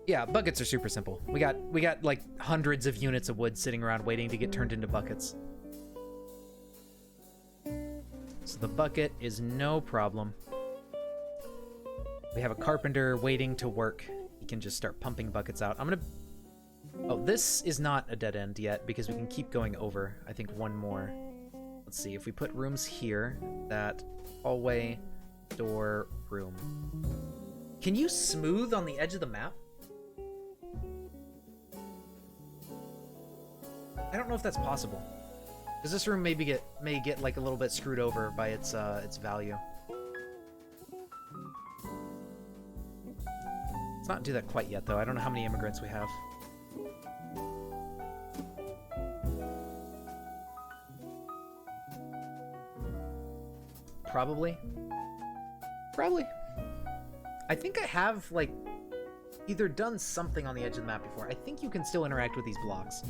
Yeah, buckets are super simple. We got like hundreds of units of wood sitting around waiting to get turned into buckets. So the bucket is no problem. We have a carpenter waiting to work. He can just start pumping buckets out. I'm gonna... Oh, this is not a dead end yet because we can keep going over. I think one more. Let's see, if we put rooms here, that hallway, door, room. Can you smooth on the edge of the map? I don't know if that's possible. Because this room may get like a little bit screwed over by its value. Let's not do that quite yet, though. I don't know how many immigrants we have. Probably. I think I have, like, either done something on the edge of the map before. I think you can still interact with these blocks.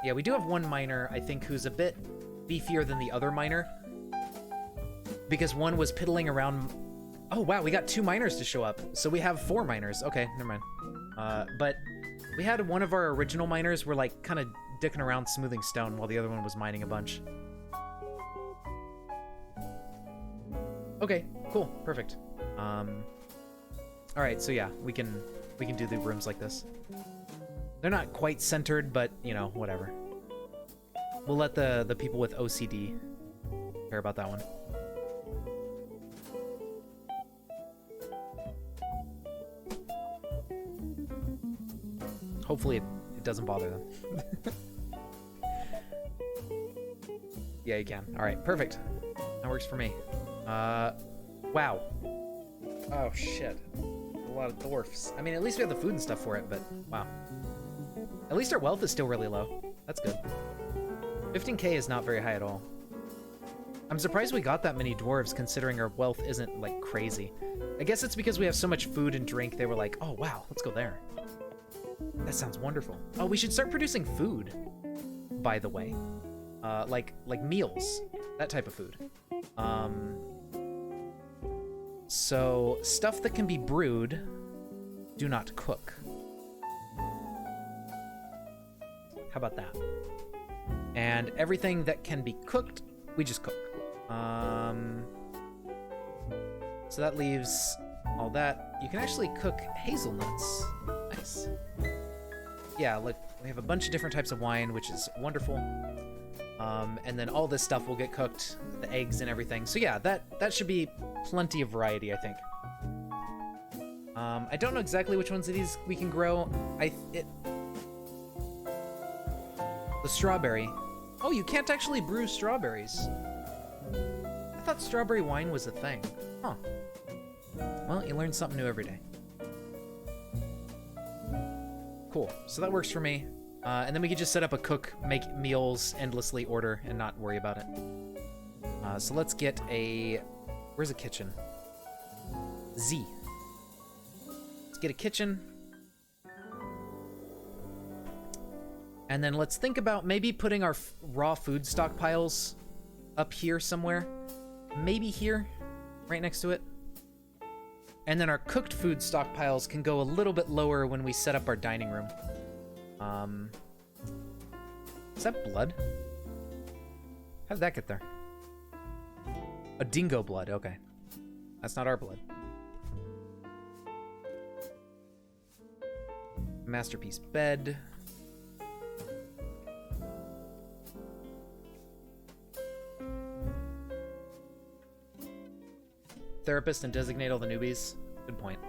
Yeah, we do have one miner, I think, who's a bit beefier than the other miner. Because one was piddling around... Oh, wow, we got 2 miners to show up. So we have 4 miners. Okay, never mind. But we had one of our original miners were, like, kind of dicking around smoothing stone while the other one was mining a bunch. Okay, cool, perfect. Alright, so yeah, we can do the rooms like this. They're not quite centered, but, you know, whatever. We'll let the people with OCD care about that one. Hopefully it doesn't bother them. Yeah, you can. Alright, perfect. That works for me. Wow. Oh, shit. A lot of dwarfs. I mean, at least we have the food and stuff for it, but wow. At least our wealth is still really low. That's good. 15k is not very high at all. I'm surprised we got that many dwarves considering our wealth isn't, like, crazy. I guess it's because we have so much food and drink, they were like, oh, wow, let's go there. That sounds wonderful. Oh, we should start producing food, by the way. Like meals. That type of food. So, stuff that can be brewed, do not cook. How about that? And everything that can be cooked, we just cook. So that leaves all that. You can actually cook hazelnuts. Nice. Yeah, look, we have a bunch of different types of wine, which is wonderful. And then all this stuff will get cooked, the eggs and everything. So yeah, that should be plenty of variety, I think. I don't know exactly which ones of these we can grow. The strawberry. Oh, you can't actually brew strawberries. I thought strawberry wine was a thing. Huh. Well, you learn something new every day. Cool. So that works for me. And then we could just set up a cook, make meals, endlessly order, and not worry about it. So let's get a... Where's a kitchen? Z. Let's get a kitchen. And then let's think about maybe putting our raw food stockpiles up here somewhere. Maybe here, right next to it. And then our cooked food stockpiles can go a little bit lower when we set up our dining room. Is that blood? How did that get there? A dingo blood, okay. That's not our blood. Masterpiece bed. Therapist and designate all the newbies. Good point.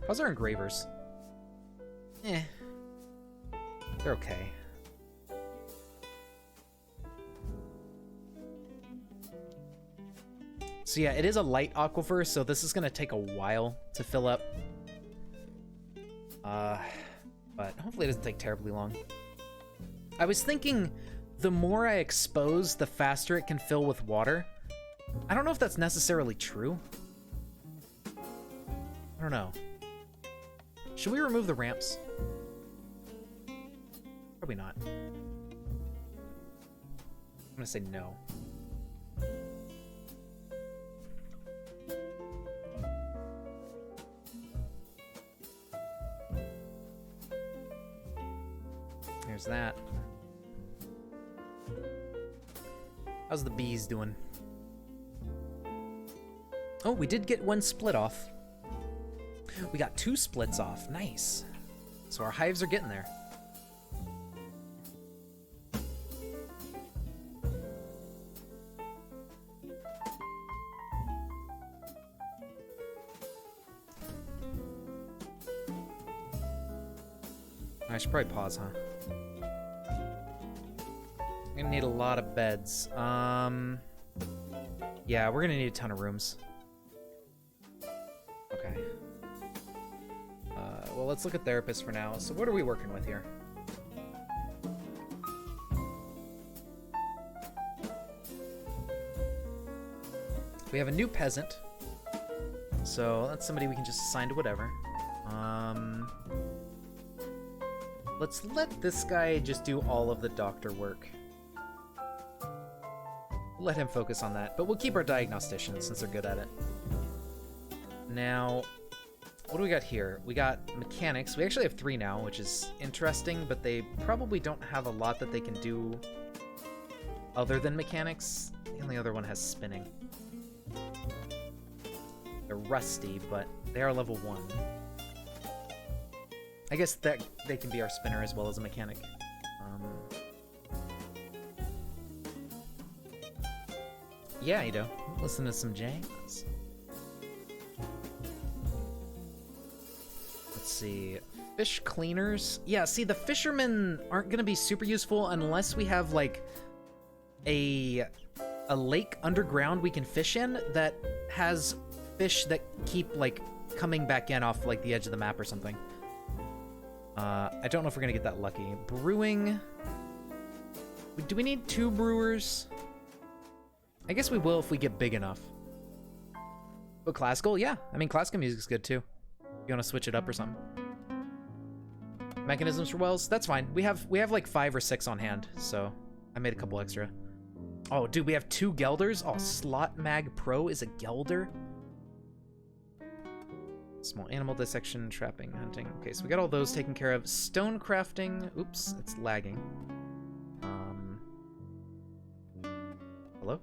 How's our engravers? Eh. They're okay. So yeah, it is a light aquifer, so this is gonna take a while to fill up. But hopefully it doesn't take terribly long. I was thinking the more I expose, the faster it can fill with water. I don't know if that's necessarily true. I don't know. Should we remove the ramps? Probably not. I'm gonna say no. There's that. How's the bees doing? Oh, we did get one split off. We got 2 splits off. Nice. So our hives are getting there. I should probably pause, huh? I'm gonna need a lot of beds. Yeah, we're gonna need a ton of rooms. Okay. Well, let's look at therapists for now. So what are we working with here? We have a new peasant. So that's somebody we can just assign to whatever. Let's let this guy just do all of the doctor work. Let him focus on that, but we'll keep our diagnosticians since they're good at it. Now, what do we got here? We got mechanics. We actually have 3 now, which is interesting, but they probably don't have a lot that they can do other than mechanics. The only other one has spinning. They're rusty, but they are level 1. I guess that they can be our spinner as well as a mechanic. Yeah, you know, listen to some jazz. Let's see, fish cleaners. Yeah, see, the fishermen aren't gonna be super useful unless we have like a lake underground we can fish in that has fish that keep like coming back in off like the edge of the map or something. I don't know if we're gonna get that lucky. Brewing. Do we need 2 brewers? I guess we will if we get big enough. But classical? Yeah. I mean, classical music's good too. You want to switch it up or something? Mechanisms for wells? That's fine. We have like 5 or 6 on hand, so I made a couple extra. Oh, dude, we have 2 Gelders? Oh, Slot Mag Pro is a Gelder? Small animal dissection, trapping, hunting. Okay, so we got all those taken care of. Stone crafting. Oops, it's lagging. Hello?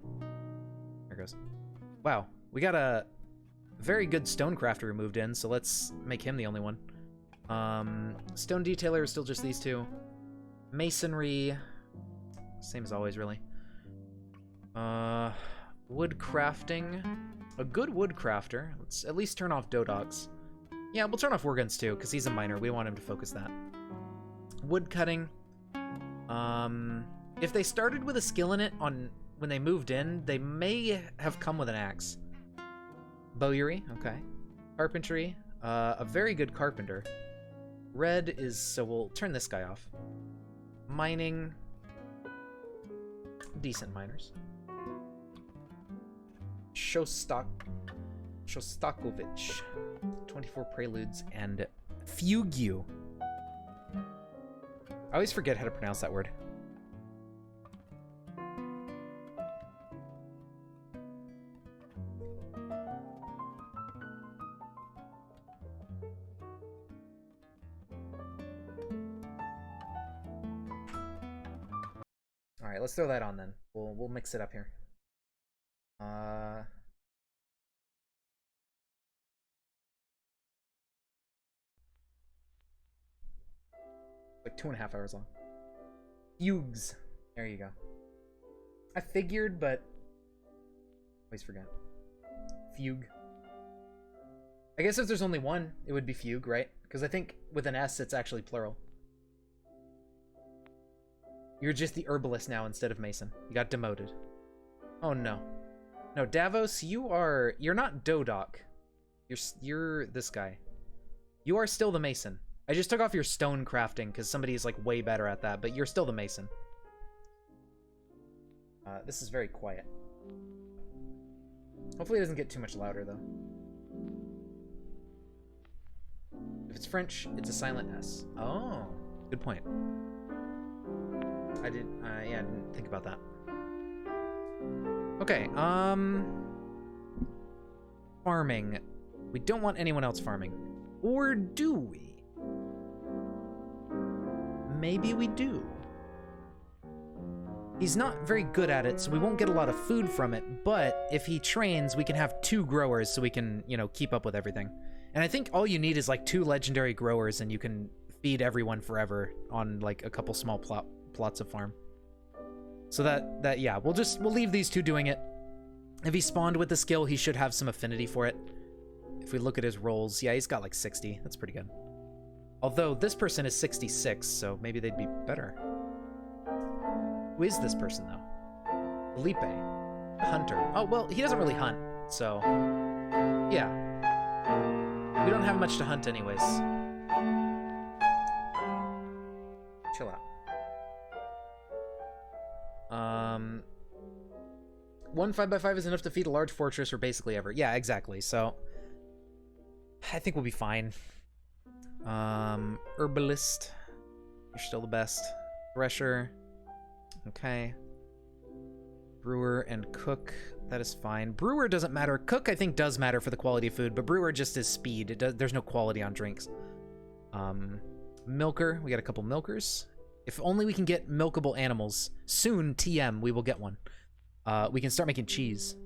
There it goes. Wow, we got a very good stone crafter moved in, so let's make him the only one. Stone detailer is still just these 2. Masonry, same as always, really. Wood crafting. A good wood crafter. Let's at least turn off Dodogs. Yeah, we'll turn off Warguns too, because he's a miner. We want him to focus that. Wood cutting. If they started with a skill in it on when they moved in, they may have come with an axe. Bowyery, okay. Carpentry, a very good carpenter. Red is, so we'll turn this guy off. Mining, decent miners. Shostakovich, 24 preludes, and Fugue. I always forget how to pronounce that word. All right, let's throw that on then. We'll mix it up here. Like 2.5 hours long. Fugues. There you go. I figured, but always forgot. Fugue. I guess if there's only one, it would be fugue, right? Because I think with an S, it's actually plural. You're just the herbalist now instead of Mason. You got demoted. Oh no. No, Davos, you're not Dodok. You're this guy. You are still the Mason. I just took off your stone crafting because somebody's like way better at that, but you're still the Mason. This is very quiet. Hopefully it doesn't get too much louder though. If it's French, it's a silent S. Oh, good point. Yeah, I didn't think about that. Okay, farming. We don't want anyone else farming. Or do we? Maybe we do. He's not very good at it, so we won't get a lot of food from it, but if he trains, we can have 2 growers so we can, you know, keep up with everything. And I think all you need is like 2 legendary growers and you can feed everyone forever on like a couple small plots of farm. So yeah, we'll leave these 2 doing it. If he spawned with the skill, he should have some affinity for it. If we look at his rolls, yeah, he's got like 60. That's pretty good. Although this person is 66, so maybe they'd be better. Who is this person, though? Felipe. Hunter. Oh, well, he doesn't really hunt, so... yeah. We don't have much to hunt anyways. Chill out. 1 5x5 is enough to feed a large fortress for basically ever. Yeah, exactly, so... I think we'll be fine. Herbalist. You're still the best. Thresher. Okay. Brewer and cook. That is fine. Brewer doesn't matter. Cook, I think, does matter for the quality of food, but brewer just is speed. There's no quality on drinks. Milker. We got a couple milkers. If only we can get milkable animals. Soon, TM, we will get one. We can start making cheese.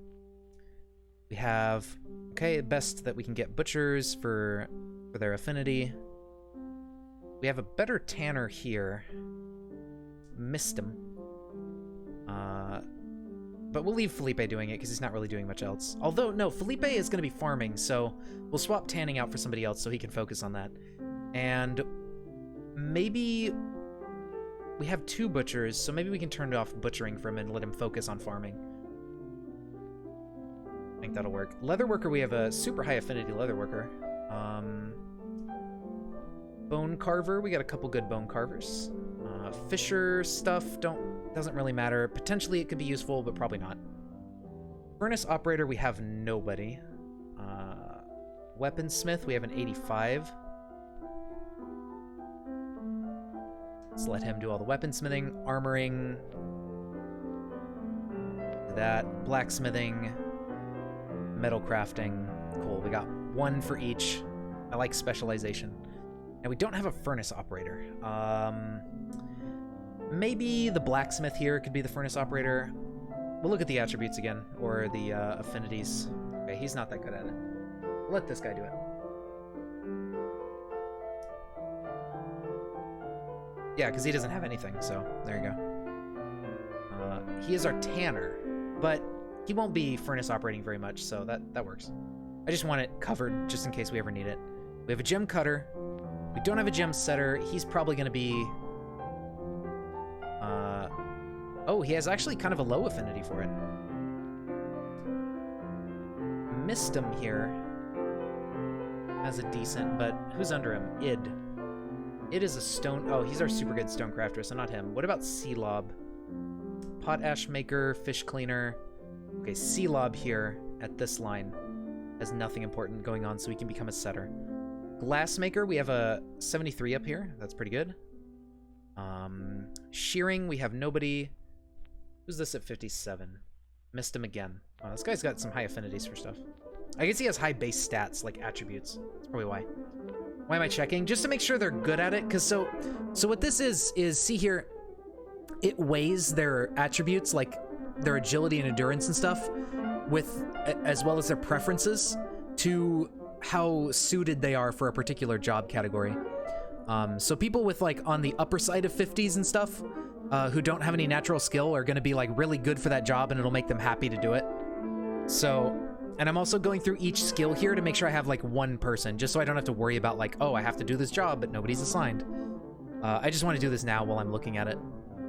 We have... okay, best that we can get butchers for their affinity. We have a better tanner here. Missed him. But we'll leave Felipe doing it because he's not really doing much else. Although, no, Felipe is going to be farming, so we'll swap tanning out for somebody else so he can focus on that. And maybe we have 2 butchers, so maybe we can turn off butchering for him and let him focus on farming. I think that'll work. Leatherworker, we have a super high affinity leatherworker. Bone carver, we got a couple good bone carvers. Fisher stuff doesn't really matter. Potentially it could be useful, but probably not. Furnace operator, we have nobody. Weaponsmith, we have an 85. Let's let him do all the weaponsmithing. Armoring. That. Blacksmithing. Metal crafting. Cool, we got 1 for each. I like specialization. And we don't have a furnace operator. Maybe the blacksmith here could be the furnace operator. We'll look at the attributes again, or the affinities. Okay, he's not that good at it. Let this guy do it. Yeah, because he doesn't have anything, so there you go. He is our tanner, but he won't be furnace operating very much, so that works. I just want it covered just in case we ever need it. We have a gem cutter. We don't have a gem setter. He's probably going to be... oh, he has actually kind of a low affinity for it. Missed him here. Has a decent, but who's under him? Id. Id is a stone... oh, he's our super good stone crafter, so not him. What about Sealob? Potash maker, fish cleaner. Okay, Sealob here at this line has nothing important going on, so he can become a setter. Glassmaker, we have a 73 up here. That's pretty good. Shearing, we have nobody. Who's this at 57? Missed him again. Oh, this guy's got some high affinities for stuff. I guess he has high base stats, like attributes. That's probably why. Why am I checking? Just to make sure they're good at it, because so what this is see here, it weighs their attributes, like their agility and endurance and stuff, with as well as their preferences to how suited they are for a particular job category. So people with like on the upper side of 50s and stuff, who don't have any natural skill are going to be like really good for that job, and it'll make them happy to do it. So, and I'm also going through each skill here to make sure I have like 1 person, just so I don't have to worry about like, oh, I have to do this job, but nobody's assigned. I just want to do this now while I'm looking at it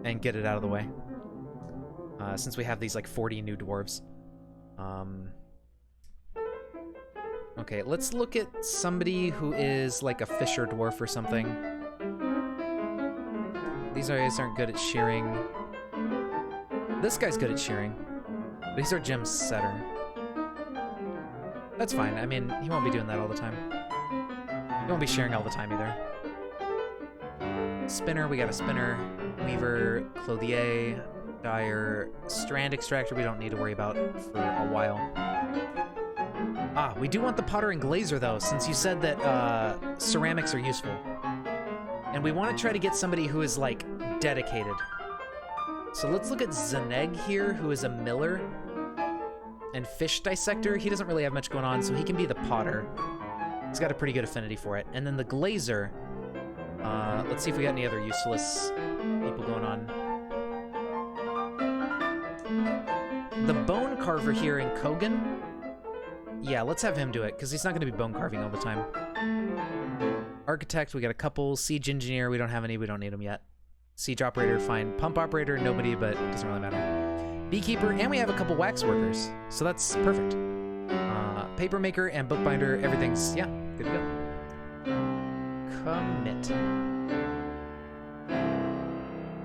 and get it out of the way. Since we have these like 40 new dwarves. Okay, let's look at somebody who is like a fisher dwarf or something. These guys aren't good at shearing. This guy's good at shearing. But he's our gem setter. That's fine. I mean, he won't be doing that all the time. He won't be shearing all the time either. Spinner, we got a spinner. Weaver, clothier, dyer, strand extractor we don't need to worry about for a while. Ah, we do want the potter and glazer though, since you said that ceramics are useful. And we want to try to get somebody who is like dedicated. So let's look at Zaneg here, who is a miller and fish dissector. He doesn't really have much going on, so he can be the potter. He's got a pretty good affinity for it. And then the glazer, let's see if we got any other useless people going on. The bone carver here in Kogan. Yeah, let's have him do it, because he's not going to be bone carving all the time. Architect, we got a couple. Siege engineer, we don't have any, we don't need them yet. Siege operator, fine. Pump operator, nobody, but it doesn't really matter. Beekeeper, and we have a couple wax workers, so that's perfect. Paper maker and bookbinder, everything's, yeah, good to go. Commit.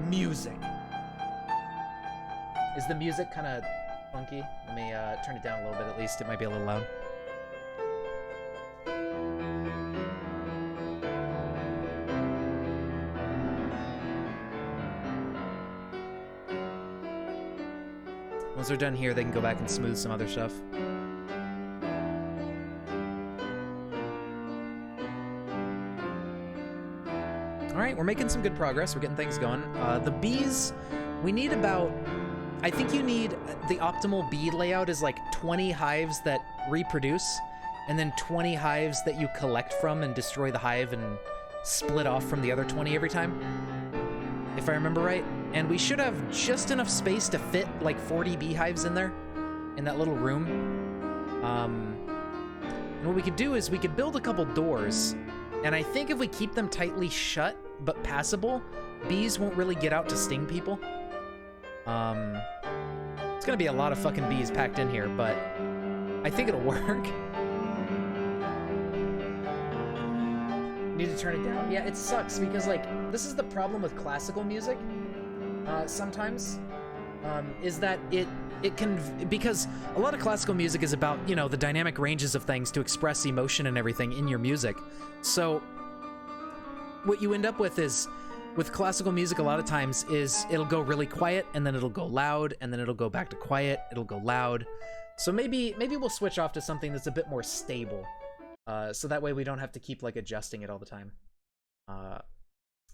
Music. Is the music kind of funky? Let me turn it down a little bit at least. It might be a little loud. Once they're done here, they can go back and smooth some other stuff. All right, we're making some good progress. We're getting things going. The bees, we need about... I think you need, the optimal bee layout is like 20 hives that reproduce, and then 20 hives that you collect from and destroy the hive and split off from the other 20 every time, if I remember right. And we should have just enough space to fit like 40 beehives in there, in that little room. And what we could do is we could build a couple doors, and I think if we keep them tightly shut, but passable, bees won't really get out to sting people. It's gonna be a lot of fucking bees packed in here, but I think it'll work. Need to turn it down? Yeah, it sucks because, like, this is the problem with classical music, sometimes, is that it can, because a lot of classical music is about, you know, the dynamic ranges of things to express emotion and everything in your music. So what you end up with is, with classical music, a lot of times is it'll go really quiet and then it'll go loud and then it'll go back to quiet, it'll go loud. So maybe we'll switch off to something that's a bit more stable, so that way we don't have to keep like adjusting it all the time.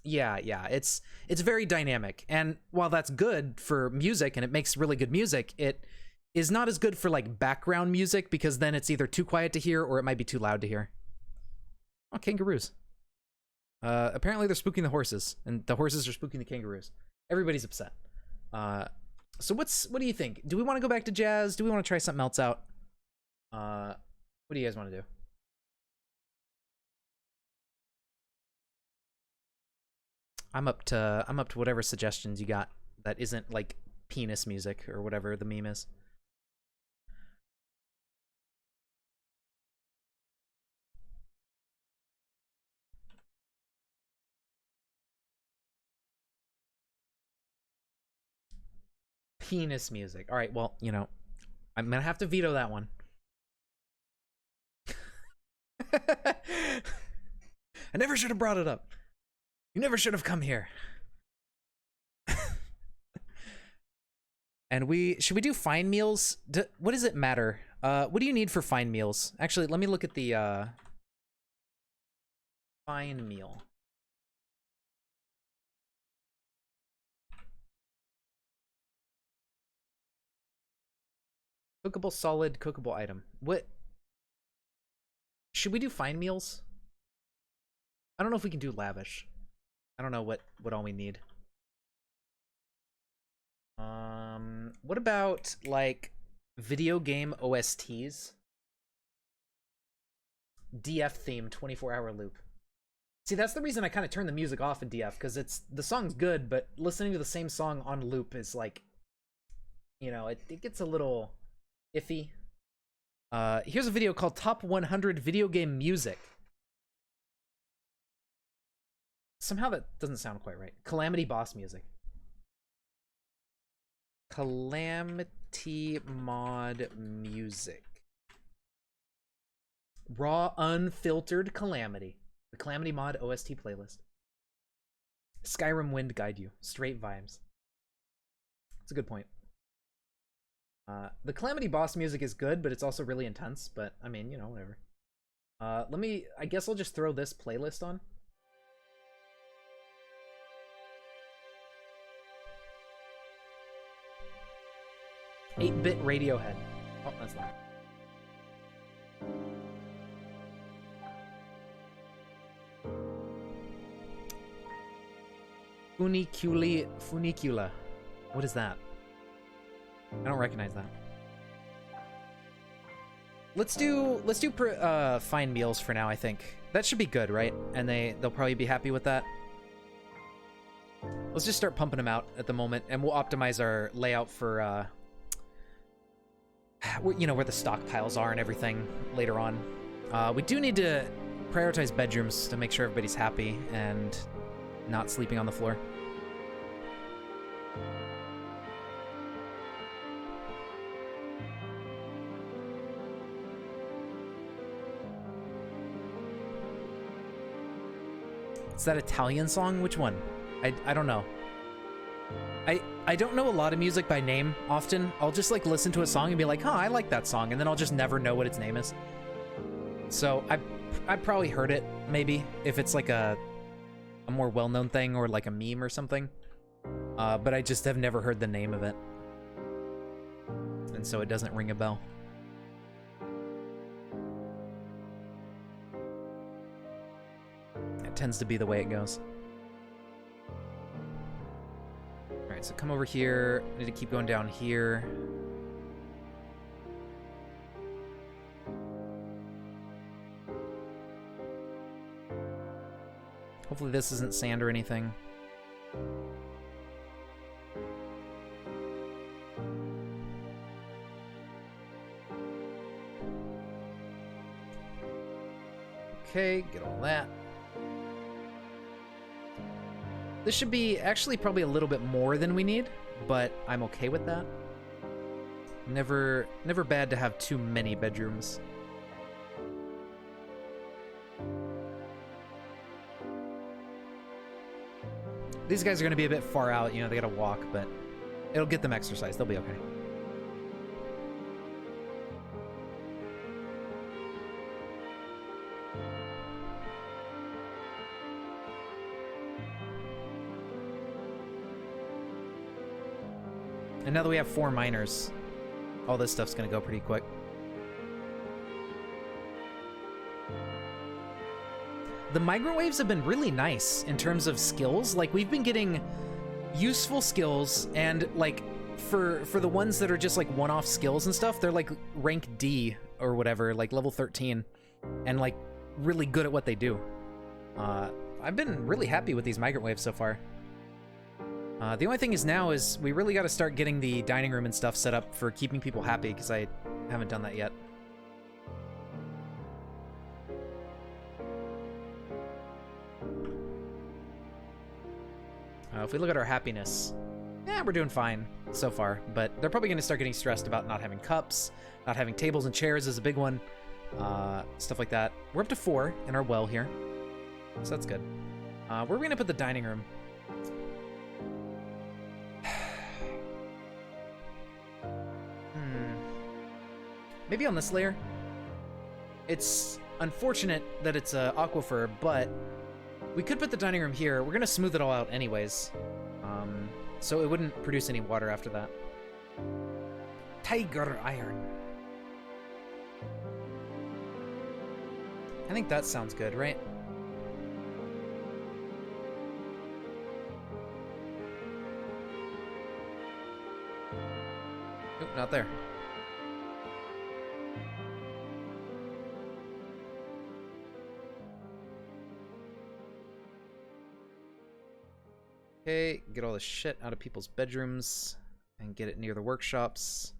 Yeah, it's very dynamic, and while that's good for music and it makes really good music, it is not as good for like background music, because then it's either too quiet to hear or it might be too loud to hear. Oh, kangaroos. Apparently they're spooking the horses, and the horses are spooking the kangaroos. Everybody's upset. So what do you think? Do we want to go back to jazz? Do we want to try something else out? What do you guys want to do? I'm up to whatever suggestions you got that isn't like penis music or whatever the meme is. Penis music. All right, well, you know, I'm gonna have to veto that one. I never should have brought it up. You never should have come here. And should we do fine meals? What does it matter? What do you need for fine meals? Actually, let me look at the fine meal. Cookable solid, cookable item. What? Should we do fine meals? I don't know if we can do lavish. I don't know what all we need. What about like video game OSTs? DF theme 24-hour loop. See, that's the reason I kind of turn the music off in DF, because the song's good, but listening to the same song on loop is like, you know, it gets a little iffy. Here's a video called Top 100 Video Game Music. Somehow that doesn't sound quite right. Calamity Boss music. Calamity mod music. Raw, unfiltered Calamity. The Calamity mod OST playlist. Skyrim Wind Guide You. Straight vibes. That's a good point. The Calamity boss music is good, but it's also really intense. But, I mean, you know, whatever. I guess I'll just throw this playlist on. Eight-bit Radiohead. Oh, that's not. Funicula. What is that? I don't recognize that. Let's do fine meals for now, I think. That should be good, right? And they'll probably be happy with that. Let's just start pumping them out at the moment, and we'll optimize our layout for you know, where the stockpiles are and everything later on. We do need to prioritize bedrooms to make sure everybody's happy and not sleeping on the floor. Is that Italian song? Which one? I don't know. I don't know a lot of music by name often. I'll just like listen to a song and be like, huh, I like that song, and then I'll just never know what its name is. So I've probably heard it, maybe, if it's like a more well-known thing or like a meme or something. But I just have never heard the name of it. And so it doesn't ring a bell. It tends to be the way it goes. Alright, so come over here. I need to keep going down here. Hopefully this isn't sand or anything. Okay, get all that. This should be actually probably a little bit more than we need, but I'm okay with that. Never bad to have too many bedrooms. These guys are going to be a bit far out, you know, they got to walk, but it'll get them exercise. They'll be okay. And now that we have 4 miners, all this stuff's gonna go pretty quick. The migrant waves have been really nice in terms of skills. Like, we've been getting useful skills, and like for the ones that are just like one-off skills and stuff, they're like rank D or whatever, like level 13, and like really good at what they do. I've been really happy with these migrant waves so far. The only thing is now is we really got to start getting the dining room and stuff set up for keeping people happy, because I haven't done that yet. If we look at our happiness, we're doing fine so far, but they're probably going to start getting stressed about not having cups, not having tables and chairs is a big one, stuff like that. We're up to 4 in our well here, so that's good. Where are we going to put the dining room? Maybe on this layer. It's unfortunate that it's an aquifer, but we could put the dining room here. We're gonna smooth it all out anyways, so it wouldn't produce any water after that. Tiger iron. I think that sounds good, right? Nope, not there. Okay, get all the shit out of people's bedrooms and get it near the workshops.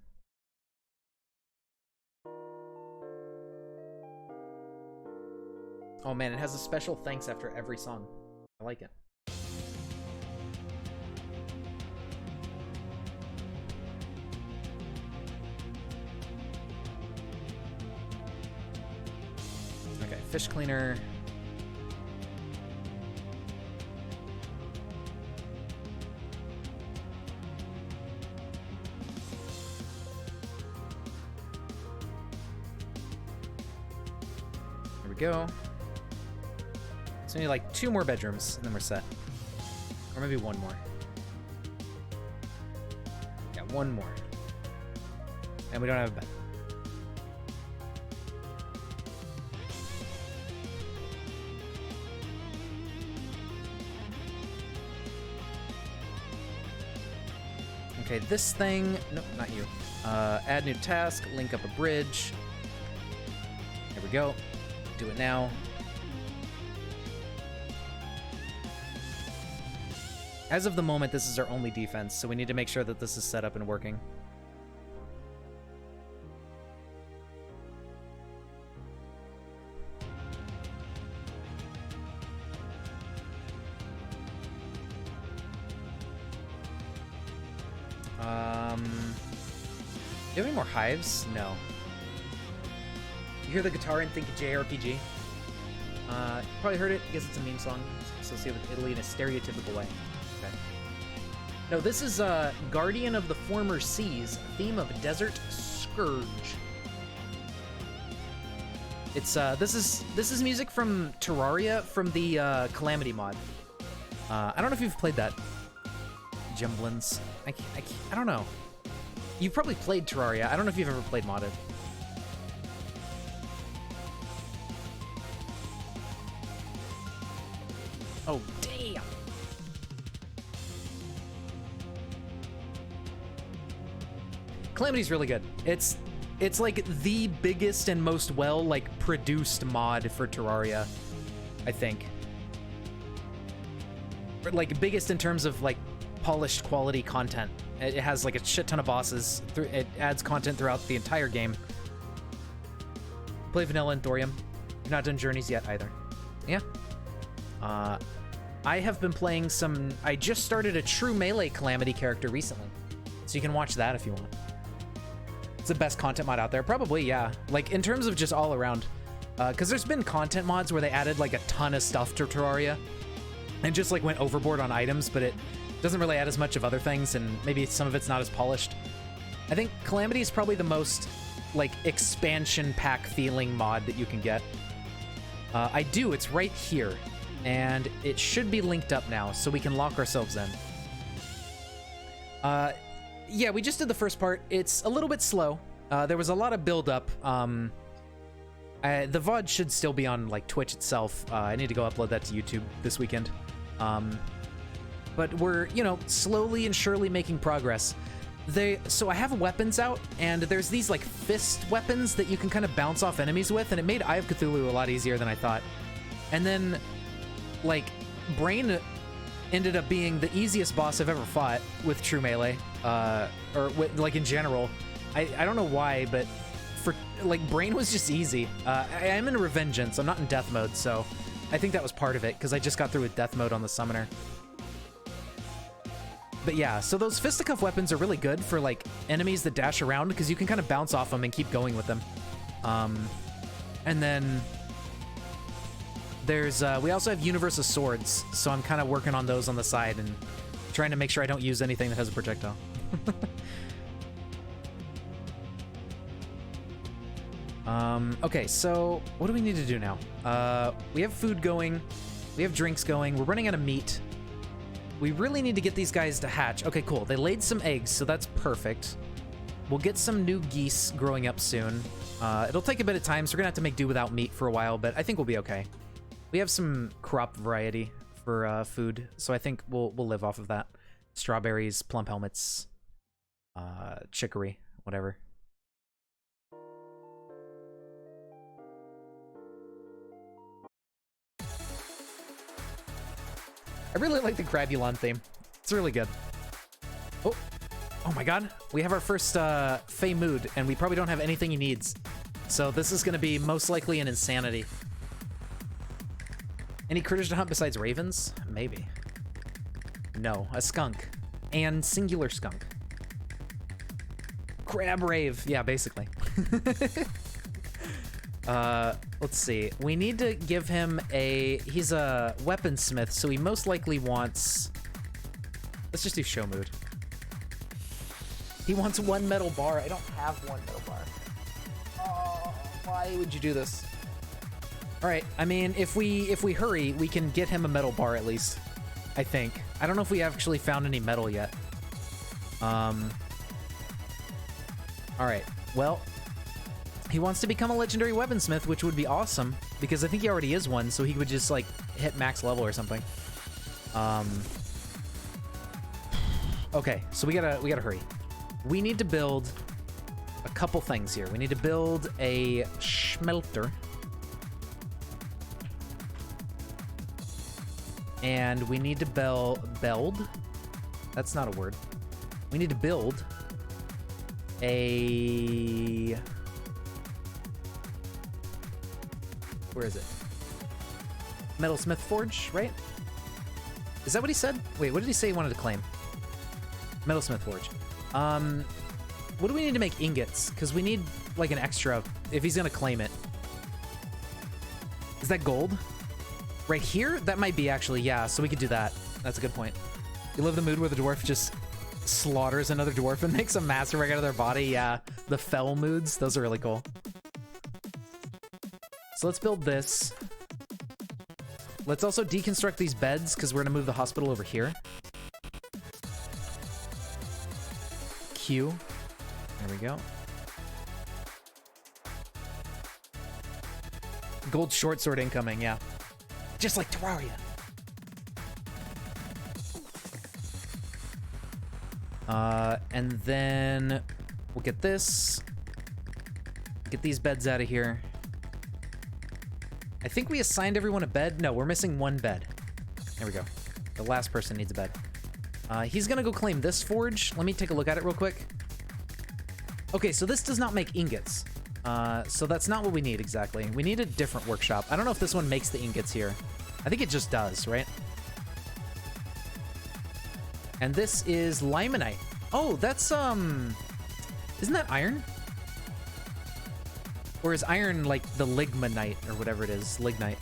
Oh man, it has a special thanks after every song. I like it. Okay, fish cleaner. There we go. So we need like 2 more bedrooms and then we're set. Or maybe 1 more. Yeah, 1 more. And we don't have a bed. Okay, this thing, nope, not you. Add new task, link up a bridge. There we go. Do it now. As of the moment, this is our only defense, so we need to make sure that this is set up and working. Do you have any more hives? No. You hear the guitar and think JRPG? Probably heard it. I guess it's a meme song associated with Italy in a stereotypical way. Okay. No, this is Guardian of the Former Seas, theme of Desert Scourge. It's this is music from Terraria from the Calamity mod. I don't know if you've played that. Jumblins. I don't know. You've probably played Terraria. I don't know if you've ever played modded. Oh, damn! Calamity's really good. It's like the biggest and most produced mod for Terraria, I think. Or, like, biggest in terms of like polished quality content. It has like a shit ton of bosses. It adds content throughout the entire game. Play vanilla and thorium. You've not done journeys yet either. Yeah. I have been playing some... I just started a true melee Calamity character recently. So you can watch that if you want. It's the best content mod out there. Probably, yeah. Like, in terms of just all around. Because there's been content mods where they added, like, a ton of stuff to Terraria. And just, like, went overboard on items, but it doesn't really add as much of other things, and maybe some of it's not as polished. I think Calamity is probably the most, like, expansion pack feeling mod that you can get. It's right here. And it should be linked up now, so we can lock ourselves in. Yeah, we just did the first part. It's a little bit slow. There was a lot of build-up. The VOD should still be on, like, Twitch itself. I need to go upload that to YouTube this weekend. But we're, you know, slowly and surely making progress. So I have weapons out, and there's these, like, fist weapons that you can kind of bounce off enemies with, and it made Eye of Cthulhu a lot easier than I thought. And then... like, Brain ended up being the easiest boss I've ever fought with true melee, like in general. I don't know why, but for like Brain was just easy. I am in Revengeance. I'm not in death mode, so I think that was part of it because I just got through with death mode on the summoner. But yeah, so those fisticuff weapons are really good for like enemies that dash around because you can kind of bounce off them and keep going with them. And then there's we also have Universa swords, so I'm kind of working on those on the side and trying to make sure I don't use anything that has a projectile. Okay, so what do we need to do now? We have food going, we have drinks going, we're running out of meat. We really need to get these guys to hatch. Okay, cool. They laid some eggs, so that's perfect. We'll get some new geese growing up soon. It'll take a bit of time, so we're gonna have to make do without meat for a while, but I think we'll be okay. We have some crop variety for food, so I think we'll live off of that. Strawberries, plum helmets, chicory, whatever. I really like the Crabulon theme. It's really good. Oh my god. We have our first Fey Mood, and we probably don't have anything he needs. So this is going to be most likely an Insanity. Any critters to hunt besides ravens? Maybe. No, a skunk. And singular skunk. Crab rave. Yeah, basically. Let's see. We need to give him he's a weaponsmith, so he most likely wants... Let's just do show mood. He wants 1 metal bar. I don't have 1 metal bar. Oh, why would you do this? All right, I mean, if we hurry, we can get him a metal bar at least, I think. I don't know if we actually found any metal yet. All right, well, he wants to become a legendary weaponsmith, which would be awesome, because I think he already is one, so he would just, like, hit max level or something. Okay, so we gotta hurry. We need to build a couple things here. We need to build a smelter. And we need to build. That's not a word. We need to build a... Where is it? Metalsmith Forge, right? Is that what he said? Wait, what did he say he wanted to claim? Metalsmith Forge. What do we need to make ingots? Because we need, like, an extra if he's going to claim it. Is that gold? Right here? That might be, actually, yeah, so we could do that. That's a good point. You love the mood where the dwarf just slaughters another dwarf and makes a masterwork out of their body? Yeah, the fell moods. Those are really cool. So let's build this. Let's also deconstruct these beds, because we're going to move the hospital over here. Q. There we go. Gold short sword incoming, yeah. Just like Terraria. And then we'll get this. Get these beds out of here. I think we assigned everyone a bed. No, we're missing 1 bed. There we go. The last person needs a bed. He's gonna go claim this forge. Let me take a look at it real quick. Okay, so this does not make ingots. So that's not what we need exactly. We need a different workshop. I don't know if this one makes the ingots here. I think it just does, right? And this is limonite. Oh, that's, isn't that iron? Or is iron like the ligmanite or whatever it is? Lignite.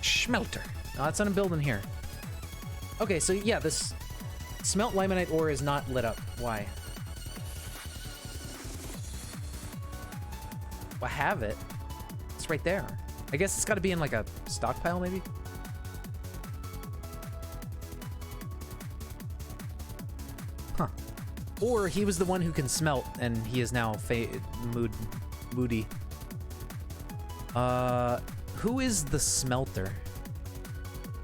Schmelter. Oh, that's what I'm building here. Okay, so yeah, this smelt limonite ore is not lit up. Why? I have it. It's right there. I guess it's got to be in like a stockpile, maybe? Huh. Or he was the one who can smelt, and he is now moody. Who is the smelter?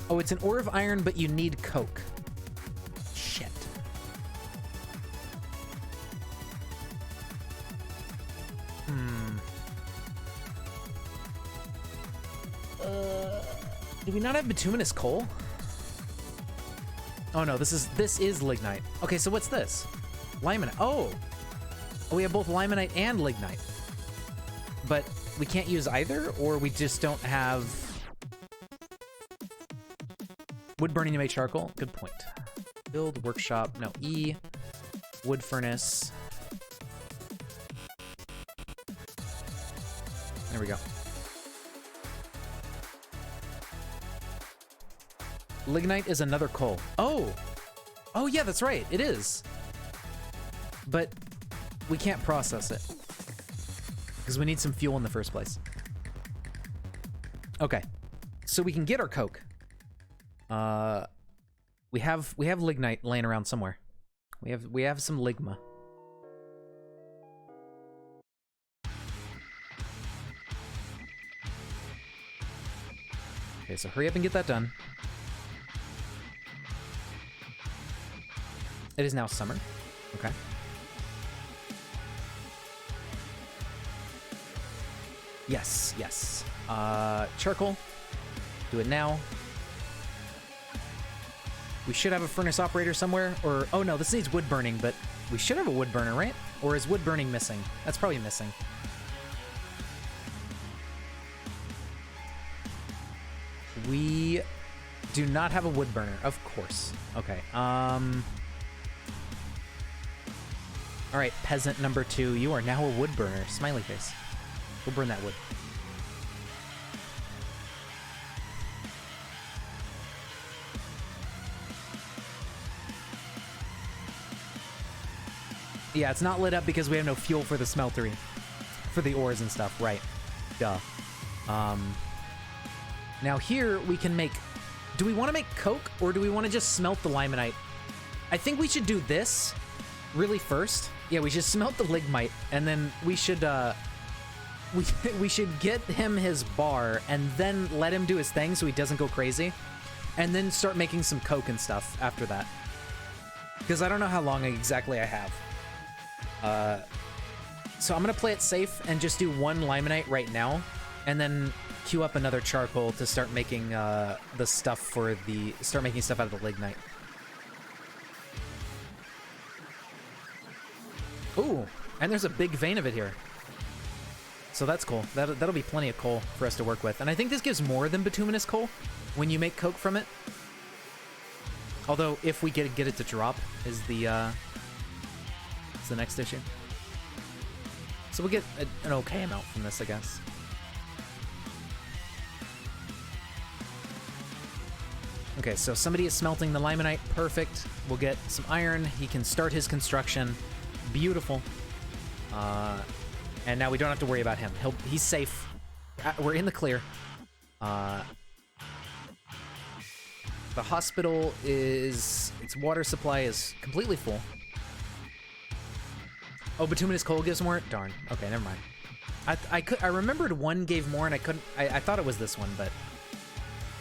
Oh, it's an ore of iron, but you need coke. Shit. Do we not have bituminous coal? Oh no, this is lignite. Okay, so what's this? Limonite. Oh, we have both limonite and lignite. But we can't use either, or we just don't have wood burning to make charcoal? Good point. Build, workshop, no, E, wood furnace. There we go. Lignite is another coal. Oh! Oh yeah, that's right, it is. But we can't process it. Because we need some fuel in the first place. Okay. So we can get our coke. We have lignite laying around somewhere. We have some ligma. Okay, so hurry up and get that done. It is now summer. Okay. Yes, yes. Charcoal. Do it now. We should have a furnace operator somewhere, or... Oh no, this needs wood burning, but we should have a wood burner, right? Or is wood burning missing? That's probably missing. We do not have a wood burner, of course. Okay, all right, peasant number 2, you are now a wood burner. Smiley face. Go burn that wood. Yeah, it's not lit up because we have no fuel for the smeltery. For the ores and stuff, right. Duh. Now here we can make... Do we want to make coke, or do we want to just smelt the limonite? I think we should do this really first. Yeah, we should smelt the lignite, and then we should, we should get him his bar, and then let him do his thing so he doesn't go crazy, and then start making some coke and stuff after that. Because I don't know how long exactly I have. So I'm gonna play it safe and just do 1 limonite right now, and then queue up another charcoal to start making the stuff for the... Start making stuff out of the lignite. Ooh, and there's a big vein of it here. So that's cool. That'll be plenty of coal for us to work with. And I think this gives more than bituminous coal when you make coke from it. Although, if we get it to drop is the next issue. So we'll get an okay amount from this, I guess. Okay, so somebody is smelting the limonite. Perfect. We'll get some iron. He can start his construction. Beautiful. And now we don't have to worry about him. He's safe. We're in the clear. The hospital its water supply is completely full. Oh, bituminous coal gives more? Darn. Okay, never mind. I remembered 1 gave more, and I thought it was this one, but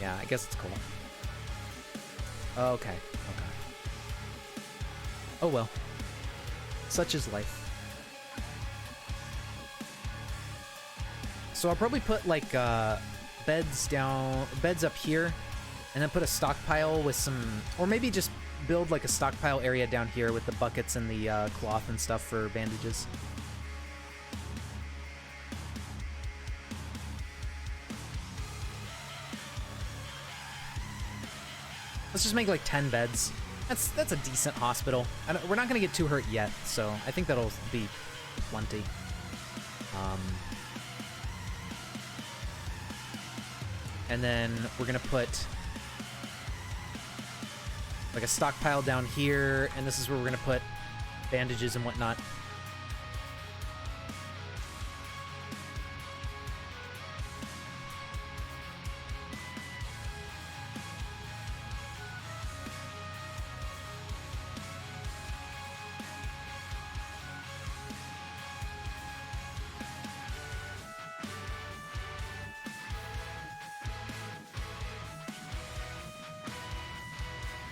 yeah, I guess it's cool. Okay. Oh well. Such is life. So I'll probably put like beds up here, and then put a stockpile with some, or maybe just build like a stockpile area down here with the buckets and the cloth and stuff for bandages. Let's just make like 10 beds. That's a decent hospital. We're not gonna get too hurt yet, so I think that'll be plenty. And then we're gonna put like a stockpile down here, and this is where we're gonna put bandages and whatnot.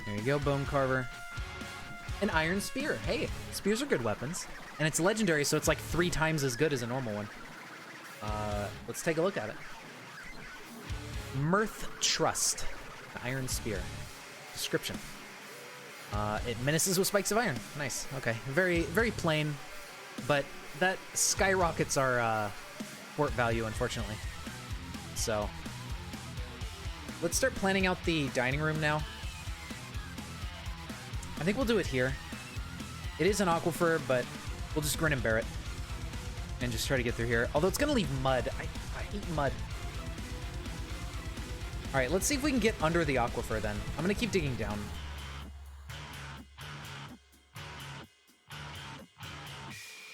There you go, Bone Carver. An Iron Spear. Hey, spears are good weapons. And it's legendary, so it's like 3 times as good as a normal one. Let's take a look at it. Mirth Trust. The Iron Spear. Description. It menaces with spikes of iron. Nice. Okay. Very, very plain. But that skyrockets our fort value, unfortunately. So, let's start planning out the dining room now. I think we'll do it here. It is an aquifer, but we'll just grin and bear it. And just try to get through here. Although it's going to leave mud. I hate mud. Alright, let's see if we can get under the aquifer then. I'm going to keep digging down.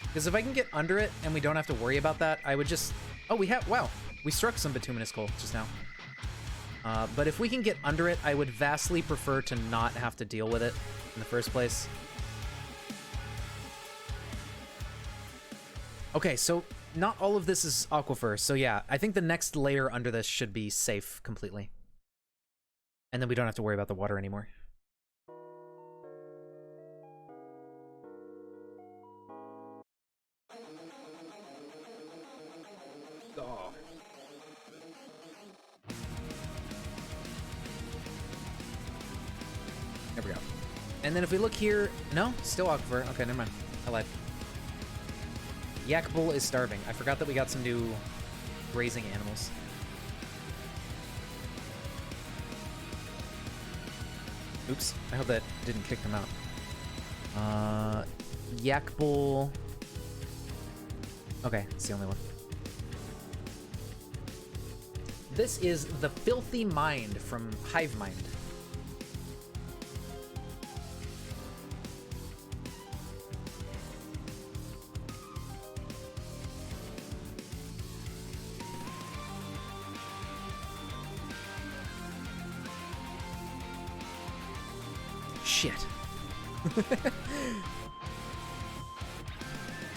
Because if I can get under it and we don't have to worry about that, I would just... Oh, we have... Wow. We struck some bituminous coal just now. But if we can get under it, I would vastly prefer to not have to deal with it in the first place. Okay, so not all of this is aquifer. So yeah, I think the next layer under this should be safe completely. And then we don't have to worry about the water anymore. Oh. There we go. And then if we look here... No? Still aquifer. Okay, never mind. I lied. Yak Bull is starving. I forgot that we got some new grazing animals. Oops, I hope that didn't kick them out. Yak Bull. Okay, it's the only one. This is the Filthy Mind from Hive Mind. Shit.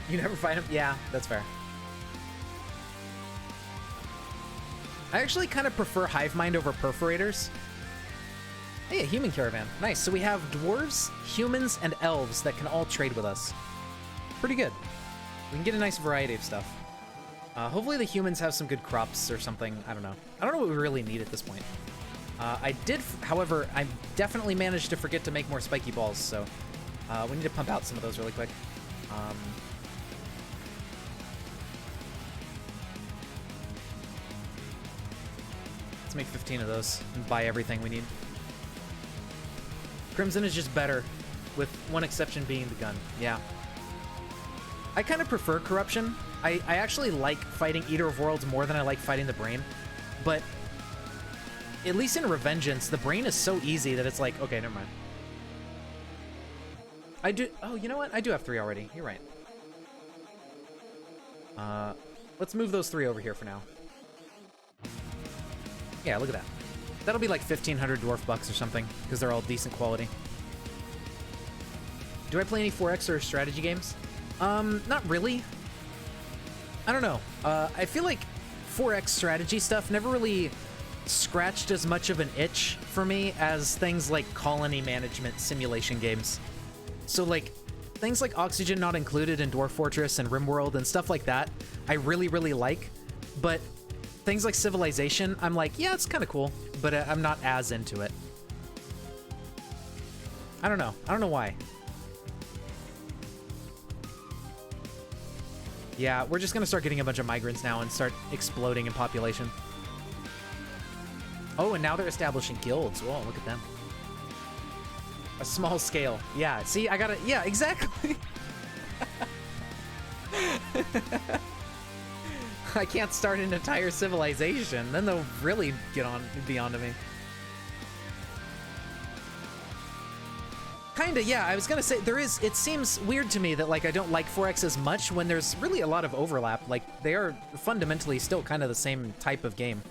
You never fight him? Yeah, that's fair. I actually kind of prefer Hive Mind over Perforators. Hey, a human caravan. Nice. So we have dwarves, humans, and elves that can all trade with us. Pretty good. We can get a nice variety of stuff. Hopefully the humans have some good crops or something. I don't know. I don't know what we really need at this point. I did, however, I definitely managed to forget to make more spiky balls, so we need to pump out some of those really quick. Let's make 15 of those and buy everything we need. Crimson is just better, with one exception being the gun. Yeah. I kind of prefer Corruption. I actually like fighting Eater of Worlds more than I like fighting the Brain, but at least in Revengeance, the Brain is so easy that it's like, okay, never mind. I do, oh, you know what? I do have 3 already. You're right. Let's move those 3 over here for now. Yeah, look at that. That'll be like 1,500 dwarf bucks or something, because they're all decent quality. Do I play any 4X or strategy games? Not really. I don't know. I feel like 4X strategy stuff never really scratched as much of an itch for me as things like colony management simulation games. So like, things like Oxygen Not Included and Dwarf Fortress and RimWorld and stuff like that, I really, really like, but things like Civilization, I'm like, yeah, it's kind of cool, but I'm not as into it. I don't know. I don't know why. Yeah, we're just gonna start getting a bunch of migrants now and start exploding in population. Oh, and now they're establishing guilds. Whoa, look at them. A small scale. Yeah, see, I gotta... Yeah, exactly. I can't start an entire civilization. Then they'll really be onto me. Kinda, yeah. I was gonna say, it seems weird to me that, like, I don't like 4X as much when there's really a lot of overlap. Like, they are fundamentally still kind of the same type of game.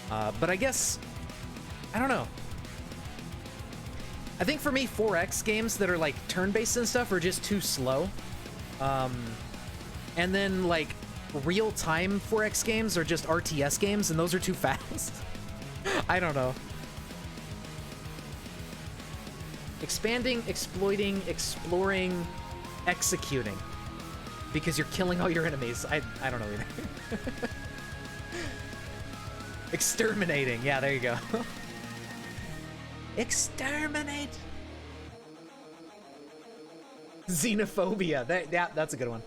But I guess... I don't know. I think for me, 4X games that are, like, turn-based and stuff are just too slow. And then, like, real-time 4X games are just RTS games, and those are too fast. I don't know. Expanding, exploiting, exploring, executing. Because you're killing all your enemies. I don't know either. Exterminating. Yeah, there you go. Exterminate! Xenophobia. That's a good one.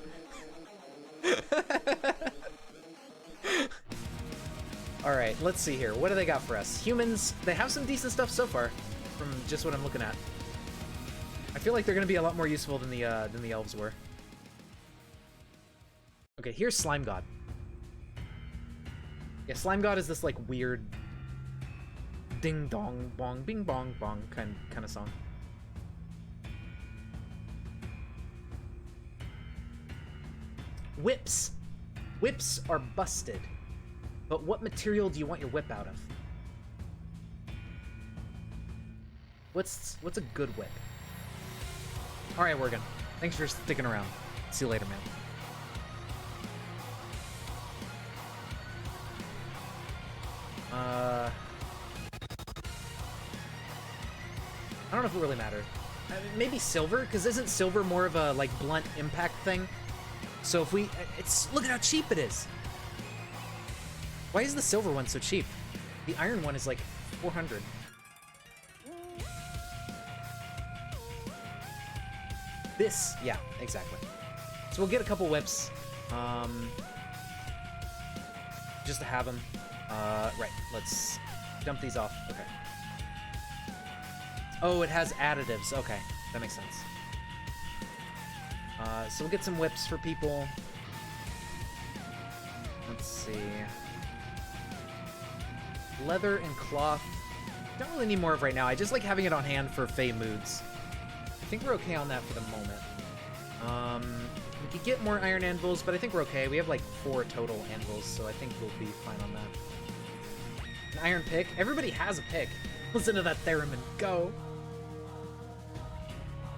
Alright, let's see here. What do they got for us? Humans, they have some decent stuff so far, from just what I'm looking at. I feel like they're going to be a lot more useful than the elves were. Okay, here's Slime God. Yeah, Slime God is this, like, weird ding dong bong, bing bong bong kind of song. Whips. Whips are busted. But what material do you want your whip out of? What's a good whip? Alright, Worgen. Thanks for sticking around. See you later, man. I don't know if it really mattered. Maybe silver, because isn't silver more of a, like, blunt impact thing? So if we... look at how cheap it is! Why is the silver one so cheap? The iron one is, like, 400. This, yeah, exactly. So we'll get a couple whips. Just to have them. Right, let's dump these off. Okay. Oh, it has additives. Okay, that makes sense. So we'll get some whips for people. Let's see. Leather and cloth. Don't really need more of right now. I just like having it on hand for Fey moods. I think we're okay on that for the moment. We could get more iron anvils, but I think we're okay. We have like 4 total anvils, so I think we'll be fine on that. An iron pick. Everybody has a pick. Listen to that theremin go.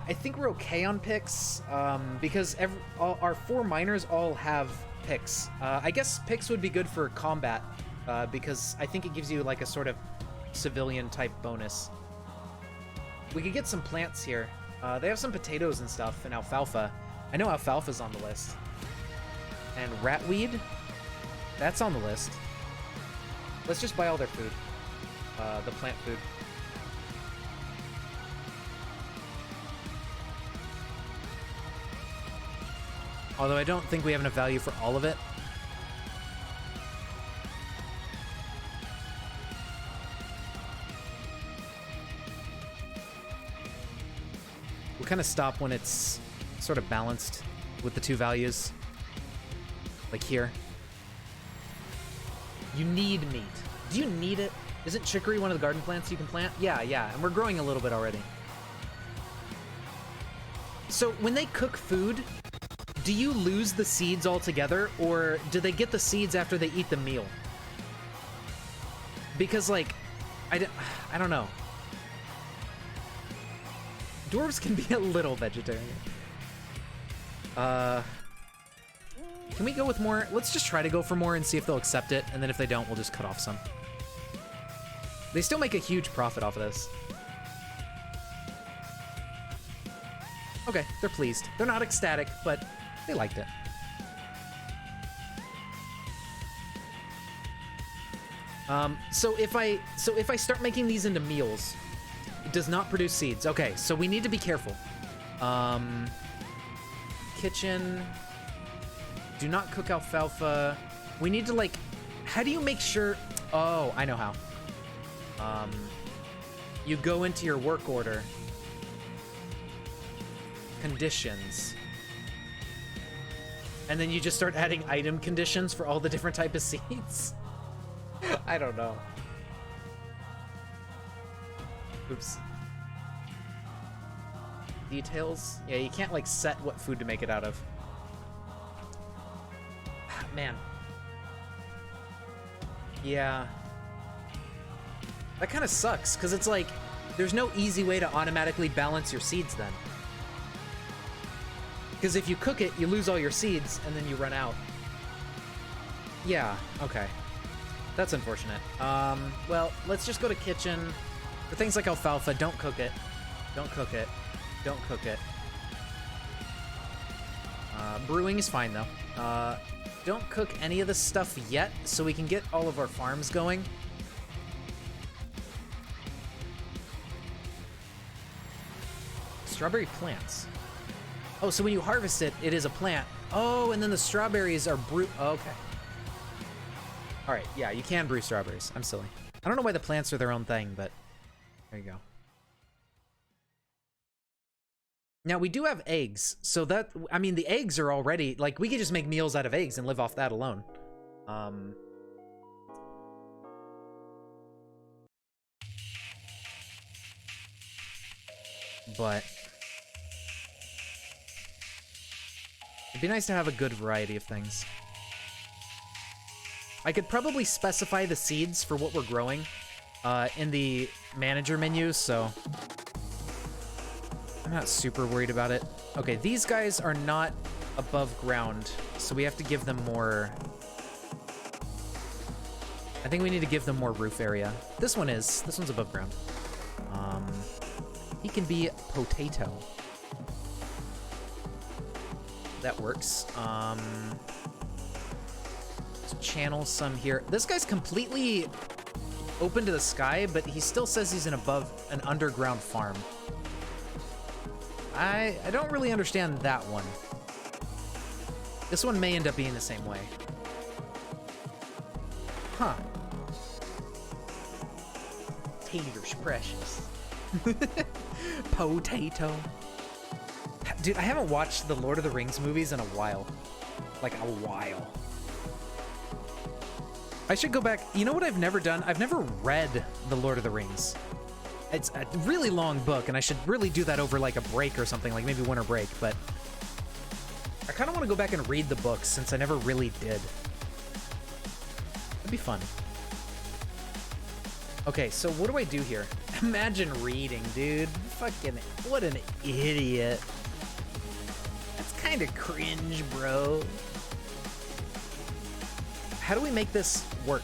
I think we're okay on picks, because our 4 miners all have picks. I guess picks would be good for combat, because I think it gives you like a sort of civilian type bonus. We could get some plants here. They have some potatoes and stuff, and alfalfa. I know alfalfa's on the list. And ratweed, that's on the list. Let's just buy all their food. The plant food. Although I don't think we have enough value for all of it. We'll kind of stop when it's sort of balanced with the 2 values. Like here. You need meat. Do you need it? Isn't chicory one of the garden plants you can plant? Yeah, and we're growing a little bit already. So when they cook food, do you lose the seeds altogether, or do they get the seeds after they eat the meal? Because, like, I don't know. Dwarves can be a little vegetarian. Can we go with more? Let's just try to go for more and see if they'll accept it, and then if they don't, we'll just cut off some. They still make a huge profit off of this. Okay, they're pleased. They're not ecstatic, but they liked it. So if I start making these into meals, it does not produce seeds. Okay, so we need to be careful. Kitchen. Do not cook alfalfa. We need to, like, how do you make sure? Oh, I know how. You go into your work order. Conditions. And then you just start adding item conditions for all the different type of seeds. I don't know. Oops. Details? Yeah, you can't, like, set what food to make it out of. Man. Yeah. That kind of sucks, because it's like, there's no easy way to automatically balance your seeds then. Because if you cook it, you lose all your seeds, and then you run out. Yeah, okay. That's unfortunate. Well, let's just go to kitchen. For things like alfalfa, don't cook it. Don't cook it. Don't cook it. Brewing is fine, though. Don't cook any of this stuff yet, so we can get all of our farms going. Strawberry plants. Oh, so when you harvest it, it is a plant. Oh, and then the strawberries are brew. Oh, okay. All right, yeah, you can brew strawberries. I'm silly. I don't know why the plants are their own thing, but there you go. Now, we do have eggs, so that, I mean, the eggs are already, like, we could just make meals out of eggs and live off that alone. But it'd be nice to have a good variety of things. I could probably specify the seeds for what we're growing in the manager menu, so I'm not super worried about it. Okay, these guys are not above ground, so we have to give them more. I think we need to give them more roof area. This one is. This one's above ground. He can be potato. That works. Let's channel some here. This guy's completely open to the sky, but he still says he's an underground farm. I don't really understand that one. This one may end up being the same way. Huh. Tater's precious. Potato. Dude, I haven't watched the Lord of the Rings movies in a while. Like, a while. I should go back. You know what I've never done? I've never read the Lord of the Rings. It's a really long book, and I should really do that over, like, a break or something, like maybe winter break, but I kind of want to go back and read the books since I never really did. It'd be fun. Okay, so what do I do here? Imagine reading, dude. Fucking, what an idiot. That's kind of cringe, bro. How do we make this work?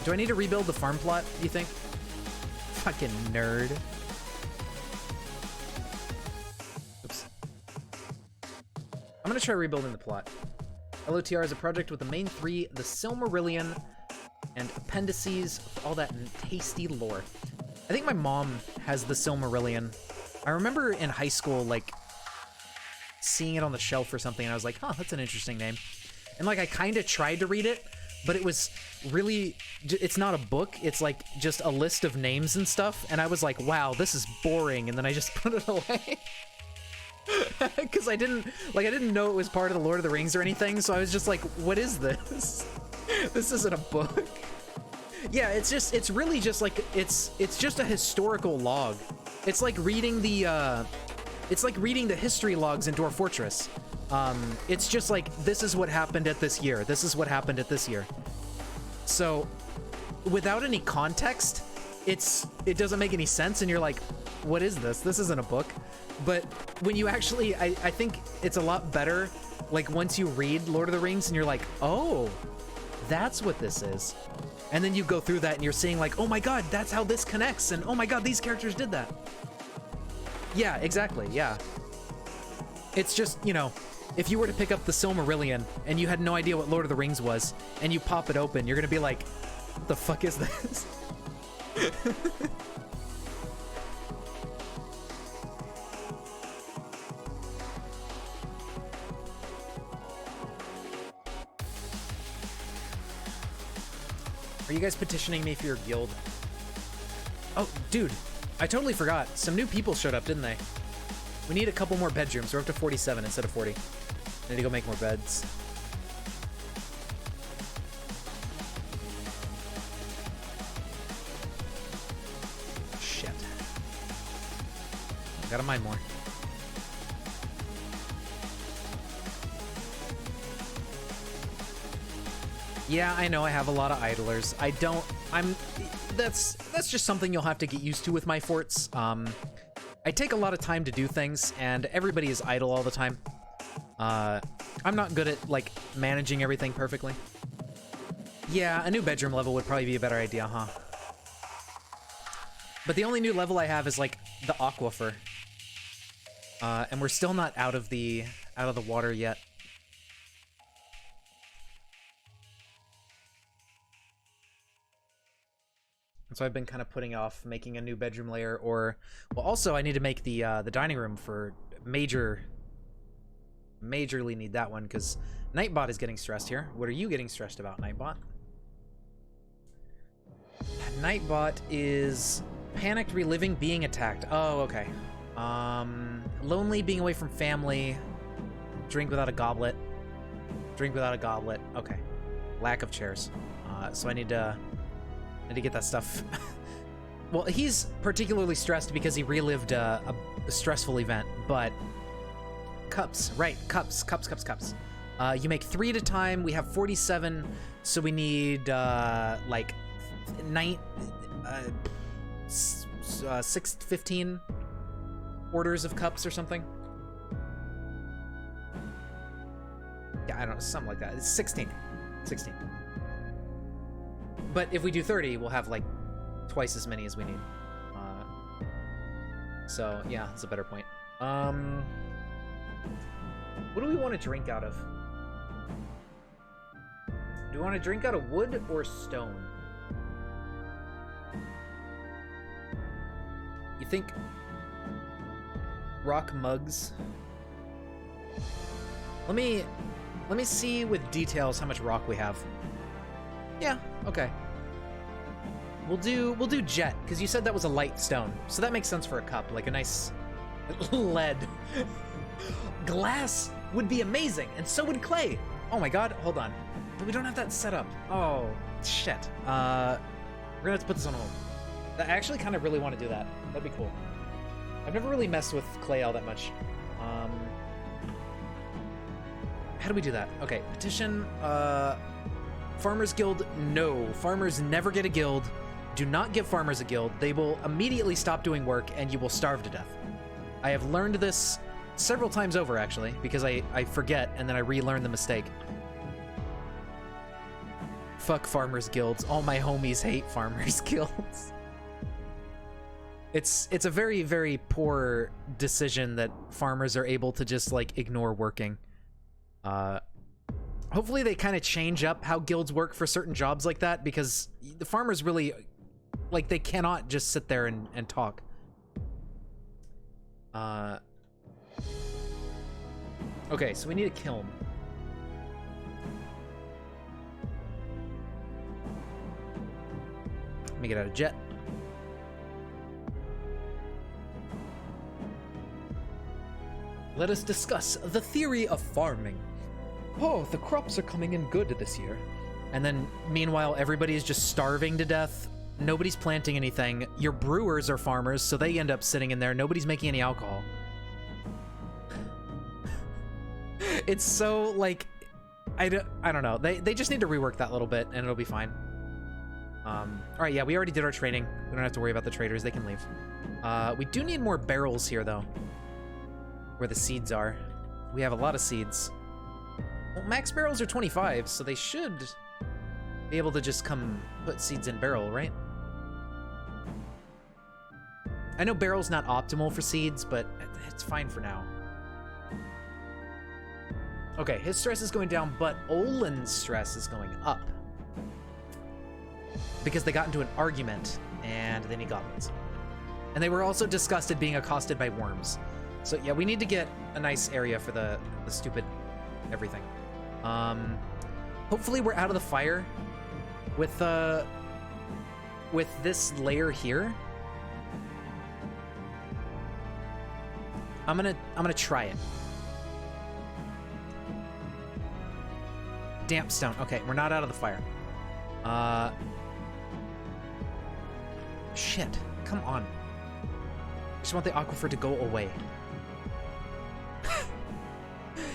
Do I need to rebuild the farm plot, do you think? Fucking nerd. Oops. I'm gonna try rebuilding the plot. LOTR is a project with the main three, the Silmarillion, and appendices, all that tasty lore. I think my mom has the Silmarillion. I remember in high school, like, seeing it on the shelf or something, and I was like, huh, that's an interesting name. And, like, I kind of tried to read it, but it was really, it's not a book, it's, like, just a list of names and stuff, and I was like, wow, this is boring, and then I just put it away. Because I didn't know it was part of the Lord of the Rings or anything, so I was just like, what is this? This isn't a book. Yeah, it's really just like, it's just a historical log. It's like reading the history logs in Dwarf Fortress. It's just like, this is what happened at this year. This is what happened at this year. So, without any context, it doesn't make any sense, and you're like, what is this? This isn't a book. But when you actually, I think it's a lot better, like, once you read Lord of the Rings and you're like, oh, that's what this is. And then you go through that and you're seeing like, oh my god, that's how this connects, and oh my god, these characters did that. Yeah, exactly, yeah. It's just, you know, if you were to pick up the Silmarillion and you had no idea what Lord of the Rings was, and you pop it open, you're gonna be like, what the fuck is this? Are you guys petitioning me for your guild? Oh, dude, I totally forgot. Some new people showed up, didn't they? We need a couple more bedrooms. We're up to 47 instead of 40. I need to go make more beds. Shit. Gotta mine more. Yeah, I know I have a lot of idlers. That's just something you'll have to get used to with my forts. I take a lot of time to do things, and everybody is idle all the time. I'm not good at, like, managing everything perfectly. Yeah, a new bedroom level would probably be a better idea, huh? But the only new level I have is, like, the aquifer. And we're still not out of the water yet. So I've been kind of putting off making a new bedroom layer, or, well, also I need to make the dining room for majorly need that one, because Nightbot is getting stressed here. What are you getting stressed about, Nightbot? Nightbot is panicked, reliving, being attacked. Oh, okay. Lonely, being away from family, drink without a goblet, okay. Lack of chairs. So I need to get that stuff. Well, he's particularly stressed because he relived a stressful event, but cups, right, cups. You make 3 at a time. We have 47, so we need like 15 orders of cups or something. Yeah, I don't know, something like that. It's 16. But if we do 30, we'll have, like, twice as many as we need. So, yeah, that's a better point. What do we want to drink out of? Do we want to drink out of wood or stone? You think rock mugs? Let me see with details how much rock we have. Yeah, okay. we'll do jet, because you said that was a light stone. So that makes sense for a cup, like a nice lead. Glass would be amazing, and so would clay. Oh my god, hold on. But we don't have that set up. Oh, shit. We're gonna have to put this on hold. I actually kind of really want to do that. That'd be cool. I've never really messed with clay all that much. How do we do that? Okay, petition, Farmers Guild, no. Farmers never get a guild. Do not give farmers a guild. They will immediately stop doing work and you will starve to death. I have learned this several times over, actually, because I forget and then I relearn the mistake. Fuck farmers guilds. All my homies hate farmers guilds. It's a very, very poor decision that farmers are able to just, like, ignore working. Hopefully they kind of change up how guilds work for certain jobs like that, because the farmers really, like, they cannot just sit there and talk. Okay, so we need a kiln. Let me get out of jet. Let us discuss the theory of farming. Oh, the crops are coming in good this year. And then, meanwhile, everybody is just starving to death. Nobody's planting anything. Your brewers are farmers, so they end up sitting in there. Nobody's making any alcohol. It's so, like, I don't know. They just need to rework that a little bit, and it'll be fine. All right, yeah, we already did our trading. We don't have to worry about the traders. They can leave. We do need more barrels here, though, where the seeds are. We have a lot of seeds. Well, max barrels are 25, so they should be able to just come put seeds in barrel, right? I know barrel's not optimal for seeds, but it's fine for now. Okay, his stress is going down, but Olin's stress is going up. Because they got into an argument, and they need goblins. And they were also disgusted being accosted by worms. So yeah, we need to get a nice area for the stupid everything. Hopefully we're out of the fire with this layer here. I'm gonna try it. Damp stone. Okay, we're not out of the fire. Shit. Come on. I just want the aquifer to go away.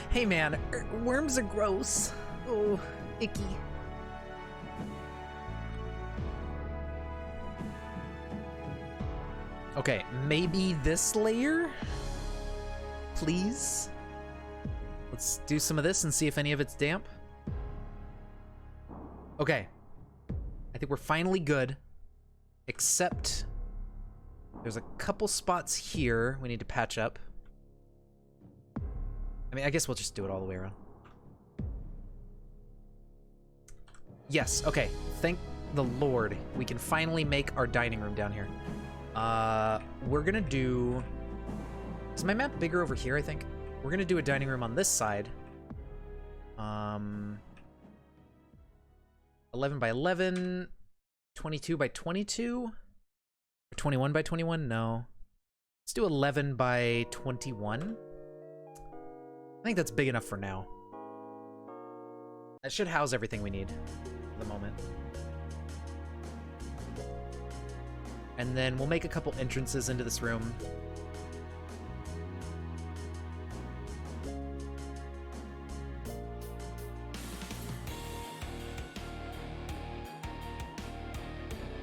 Hey man, worms are gross. Oh, icky. Okay, maybe this layer? Please? Let's do some of this and see if any of it's damp. Okay. I think we're finally good. Except there's a couple spots here we need to patch up. I mean, I guess we'll just do it all the way around. Yes, okay. Thank the Lord. We can finally make our dining room down here. We're gonna do... Is my map bigger over here, I think? We're gonna do a dining room on this side. 11 by 11, 22 by 22, or 21 by 21? No. Let's do 11 by 21. I think that's big enough for now. That should house everything we need for the moment. And then we'll make a couple entrances into this room.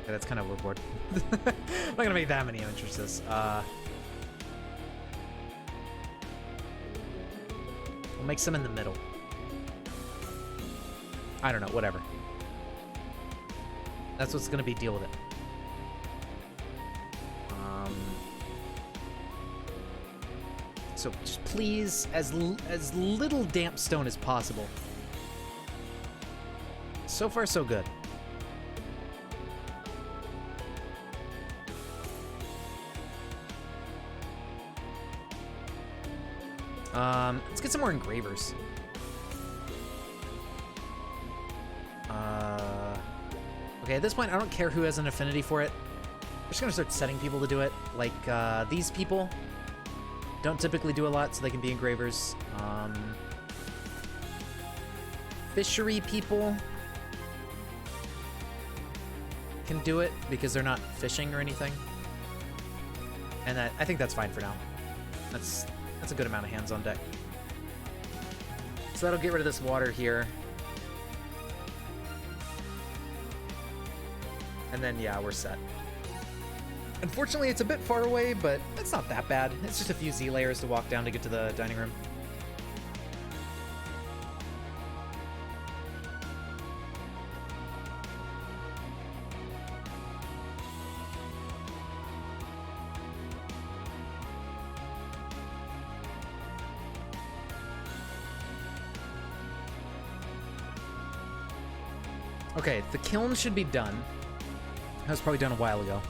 Okay, that's kind of overboard. I'm not gonna make that many entrances. We'll make some in the middle. I don't know, whatever. That's what's gonna be, deal with it. So just please, as little damp stone as possible. So far, so good. Let's get some more engravers. Okay, at this point, I don't care who has an affinity for it. I'm just gonna start setting people to do it. Like, these people don't typically do a lot, so they can be engravers. Fishery people can do it because they're not fishing or anything. And I think that's fine for now. That's a good amount of hands on deck. So that'll get rid of this water here. And then, yeah, we're set. Unfortunately, it's a bit far away, but it's not that bad. It's just a few Z layers to walk down to get to the dining room. Okay, the kiln should be done. That was probably done a while ago.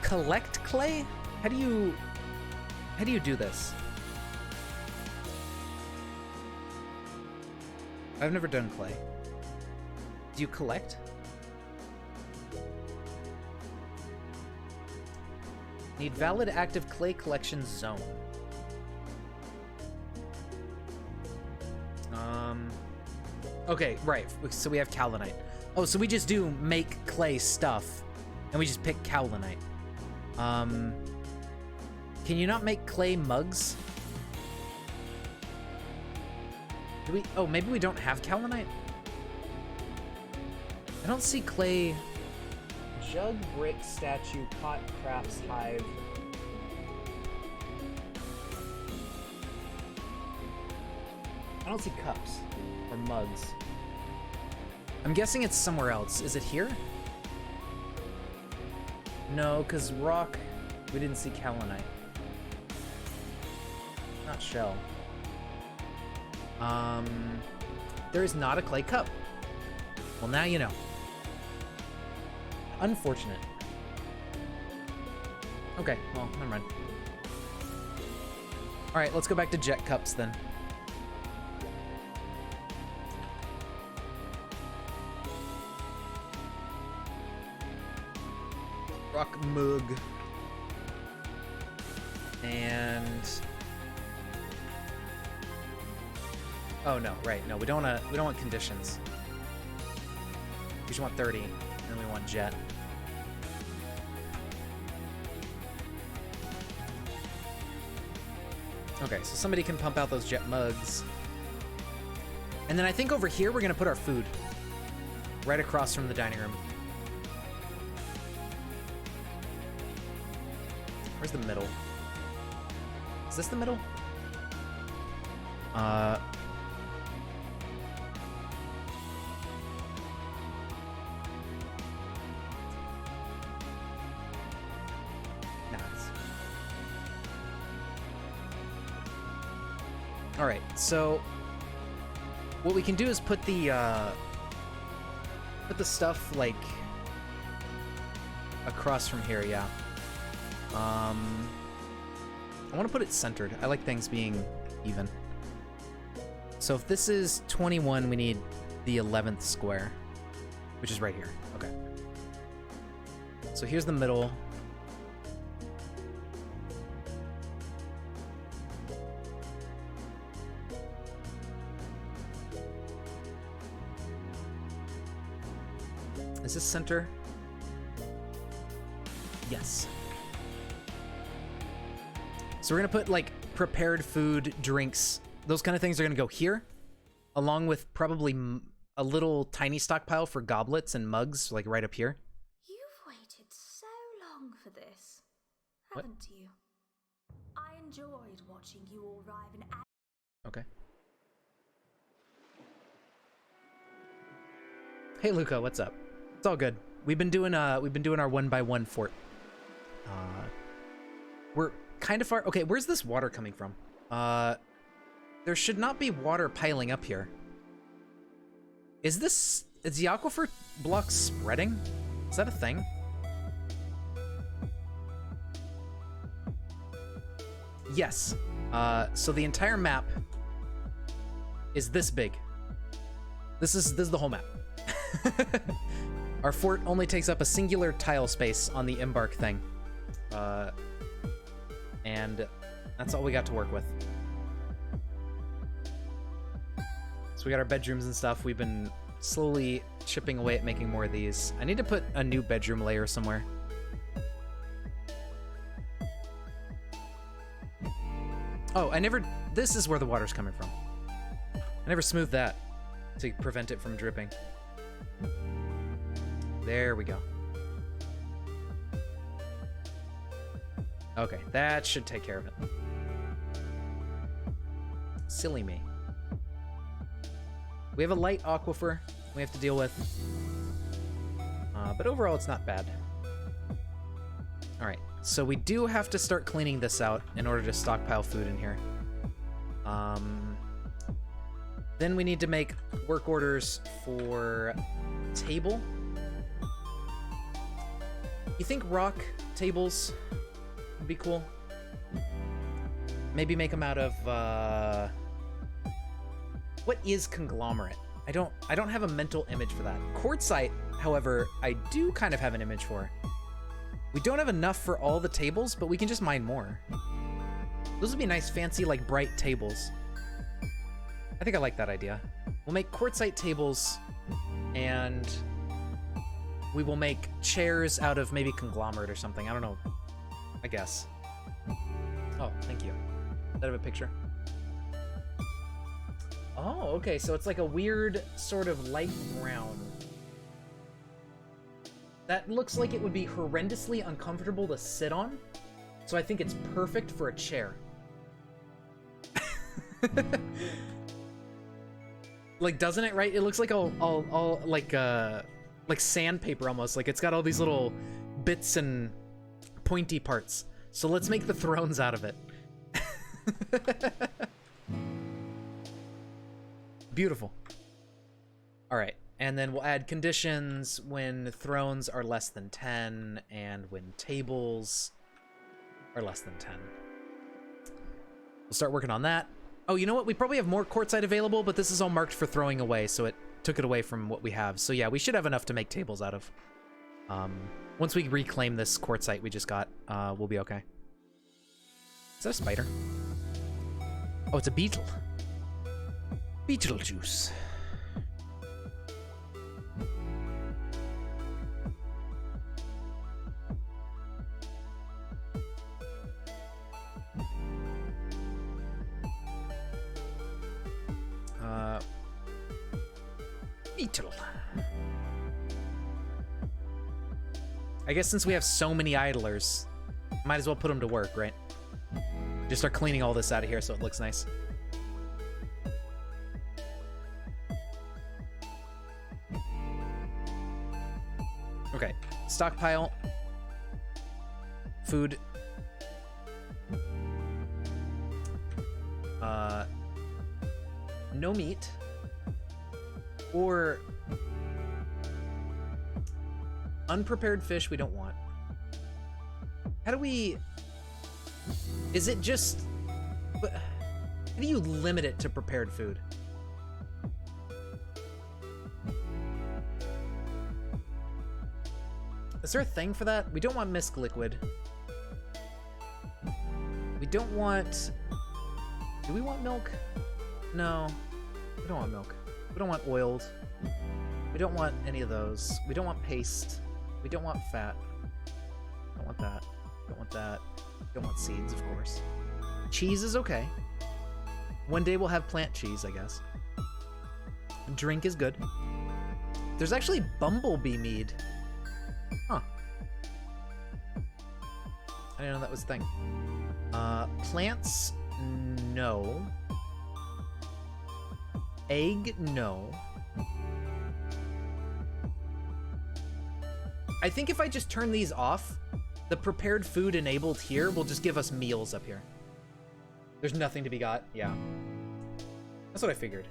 Collect clay? How do you do this? I've never done clay. Do you collect? Need valid active clay collection zone. Okay, right. So we have Kaolinite. Oh, so we just do make clay stuff, and we just pick Kaolinite. Can you not make clay mugs? Do we? Oh, maybe we don't have Kaolinite? I don't see clay. Jug, brick, statue, pot, crafts, hive. I don't see cups or mugs. I'm guessing it's somewhere else. Is it here? No, because rock, we didn't see Kaolinite. Not shell. There is not a clay cup. Well, now you know. Unfortunate. Okay, well, never mind. Alright, let's go back to jet cups then. Rock mug. And oh no, right. No, we don't want conditions. We just want 30, and we want jet. Okay, so somebody can pump out those jet mugs. And then I think over here we're gonna put our food. Right across from the dining room. Where's the middle? Is this the middle? All right, so what we can do is put the stuff like across from here, yeah. I want to put it centered. I like things being even. So if this is 21, we need the 11th square, which is right here. Okay. So here's the middle. Is this center? Yes. So we're gonna put like prepared food, drinks, those kind of things are gonna go here, along with probably a little tiny stockpile for goblets and mugs, like right up here. You've waited so long for this, What? haven't you? I enjoyed watching you all arrive and Okay. Hey Luca, what's up? It's all good. We've been doing our 1x1 fort. We're kind of far. Okay, where's this water coming from? There should not be water piling up here. Is the aquifer block spreading? Is that a thing? Yes. So the entire map is this big. This is the whole map. Our fort only takes up a singular tile space on the embark thing. And that's all we got to work with. So we got our bedrooms and stuff. We've been slowly chipping away at making more of these. I need to put a new bedroom layer somewhere. Oh, this is where the water's coming from. I never smoothed that to prevent it from dripping. There we go. Okay, that should take care of it. Silly me. We have a light aquifer we have to deal with. But overall, it's not bad. Alright, so we do have to start cleaning this out in order to stockpile food in here. Then we need to make work orders for table. You think rock tables would be cool? Maybe make them out of, what is conglomerate? I don't have a mental image for that. Quartzite, however, I do kind of have an image for. We don't have enough for all the tables, but we can just mine more. Those would be nice, fancy, like, bright tables. I think I like that idea. We'll make quartzite tables, and we will make chairs out of maybe conglomerate or something. I don't know. I guess. Oh, thank you. Does that have a picture? Oh, okay, so it's like a weird sort of light brown. That looks like it would be horrendously uncomfortable to sit on, so I think it's perfect for a chair. Like, doesn't it, right? It looks like all like sandpaper almost. Like, it's got all these little bits and pointy parts. So let's make the thrones out of it. Beautiful. All right, and then we'll add conditions when thrones are less than 10 and when tables are less than 10. We'll start working on that. Oh, you know what? We probably have more quartzite available, but this is all marked for throwing away, so it took it away from what we have. So yeah, we should have enough to make tables out of. Once we reclaim this quartzite we just got, we'll be okay. Is that a spider? Oh, it's a beetle. Beetlejuice. Beetle. I guess since we have so many idlers, might as well put them to work, right? Just start cleaning all this out of here so it looks nice. Okay, stockpile. Food. No meat. Or unprepared fish we don't want. How do we... Is it just... How do you limit it to prepared food? Is there a thing for that? We don't want misc liquid. We don't want... Do we want milk? No. We don't want milk. We don't want oiled. We don't want any of those. We don't want paste. We don't want fat. Don't want that. Don't want that. Don't want seeds, of course. Cheese is okay. One day we'll have plant cheese, I guess. Drink is good. There's actually bumblebee mead. Huh. I didn't know that was a thing. Plants, no. Egg, no. I think if I just turn these off, the prepared food enabled here will just give us meals up here. There's nothing to be got. Yeah. That's what I figured.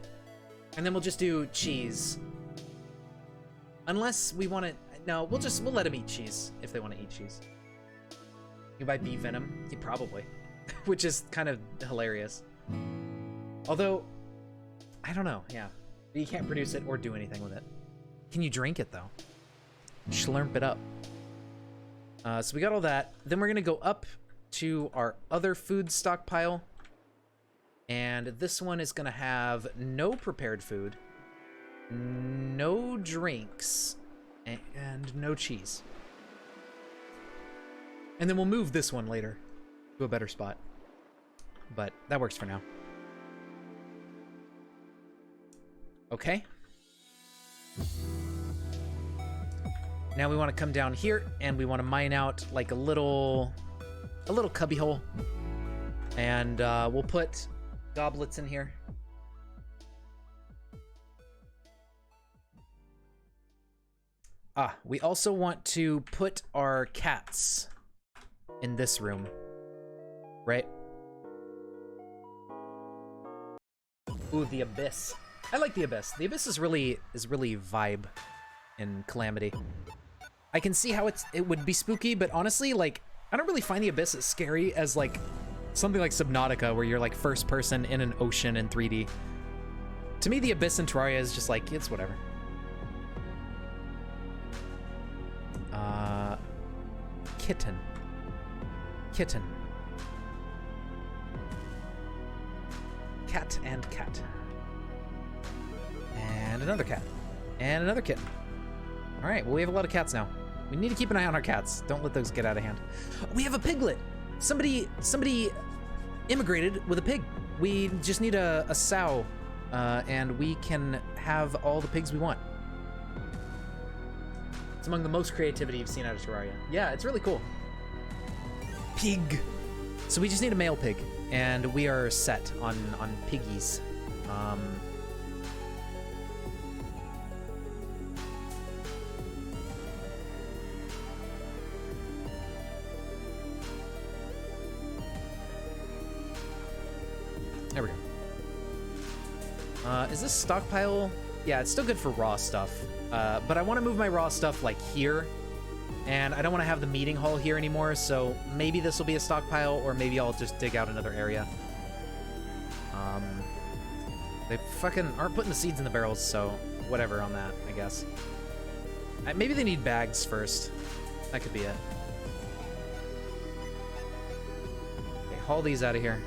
And then we'll just do cheese. Unless we want to... No, we'll let them eat cheese if they want to eat cheese. You buy bee venom? Yeah, probably. Which is kind of hilarious. Although... I don't know, yeah. You can't produce it or do anything with it. Can you drink it, though? Schlurp it up. So we got all that. Then we're gonna go up to our other food stockpile. And this one is gonna have no prepared food, no drinks, and no cheese. And then we'll move this one later to a better spot. But that works for now. Okay. Now we want to come down here and we want to mine out like a little cubby hole. And we'll put goblets in here. We also want to put our cats in this room, right? Ooh, the Abyss. I like the Abyss. The Abyss is really vibe in Calamity. I can see how it would be spooky, but honestly, like, I don't really find the Abyss as scary as like something like Subnautica, where you're like first person in an ocean in 3D. To me, the Abyss in Terraria is just like, it's whatever. Kitten. Kitten. Cat and cat. And another cat. And another kitten. All right, well, we have a lot of cats now. We need to keep an eye on our cats. Don't let those get out of hand. We have a piglet. Somebody immigrated with a pig. We just need a sow, and we can have all the pigs we want. It's among the most creativity you've seen out of Terraria. Yeah, it's really cool. Pig. So we just need a male pig, and we are set on piggies. There we go. Is this stockpile? Yeah, it's still good for raw stuff. But I want to move my raw stuff like here. And I don't want to have the meeting hall here anymore, so maybe this will be a stockpile, or maybe I'll just dig out another area. They fucking aren't putting the seeds in the barrels, so whatever on that, I guess. Maybe they need bags first. That could be it. Okay, haul these out of here.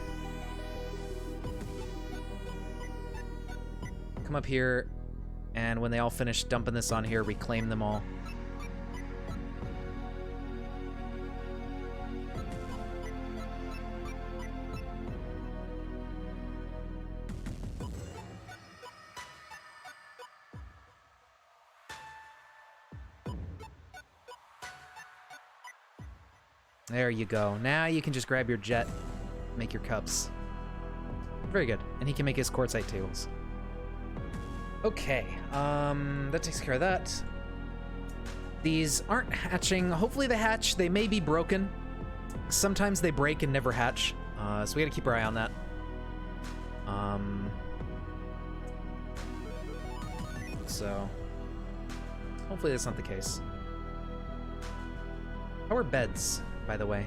Come up here, and when they all finish dumping this on here, reclaim them all. There you go. Now you can just grab your jet, make your cups. Very good. And he can make his quartzite tables. Okay, that takes care of that. These aren't hatching. Hopefully they hatch. They may be broken. Sometimes they break and never hatch. So we gotta keep our eye on that. So hopefully that's not the case. How are beds, by the way?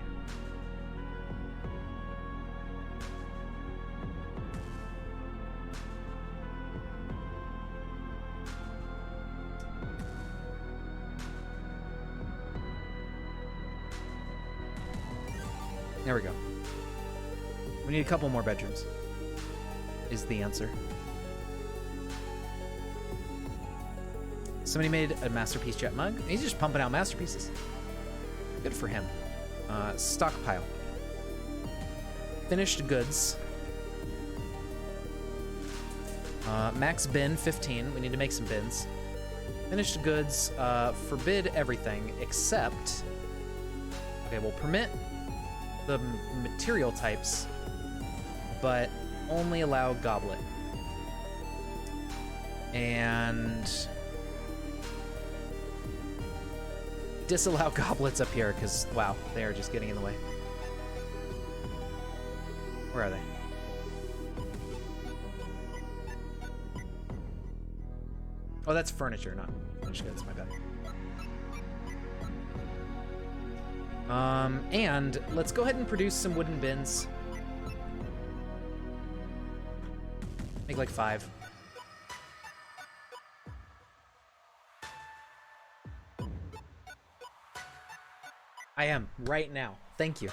There we go. We need a couple more bedrooms, is the answer. Somebody made a masterpiece jet mug. He's just pumping out masterpieces. Good for him. Stockpile. Finished goods. Max bin, 15. We need to make some bins. Finished goods, forbid everything except... Okay, we'll permit the material types, but only allow goblet. And disallow goblets up here, because, wow, they are just getting in the way. Where are they? Oh, that's furniture, not finished goods, my bad. And let's go ahead and produce some wooden bins. Make like 5. I am right now. Thank you.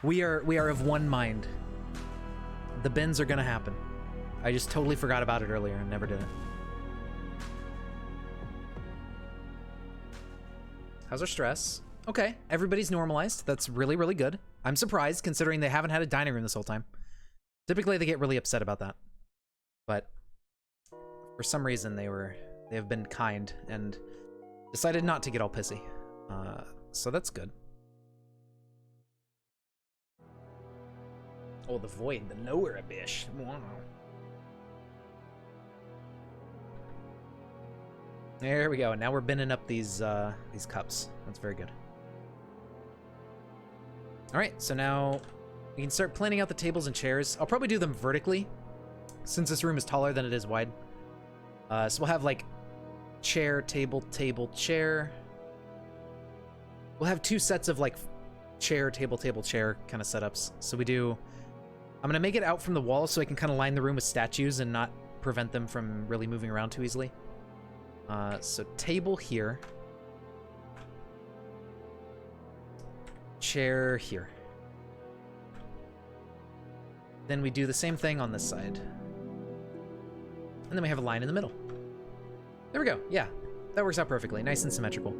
We are of one mind. The bins are gonna happen. I just totally forgot about it earlier and never did it. How's our stress? Okay, everybody's normalized. That's really, really good. I'm surprised considering they haven't had a dining room this whole time. Typically they get really upset about that. But for some reason they have been kind and decided not to get all pissy. So that's good. Oh, the void, the lower abyss. Wow. There we go. Now we're binning up these cups. That's very good. All right, so now we can start planning out the tables and chairs. I'll probably do them vertically, since this room is taller than it is wide. So we'll have like chair, table, table, chair. We'll have 2 sets of like chair, table, table, chair kind of setups. So we do. I'm gonna make it out from the wall so I can kind of line the room with statues and not prevent them from really moving around too easily. So table here. Chair here. Then we do the same thing on this side. And then we have a line in the middle. There we go. Yeah, that works out perfectly. Nice and symmetrical.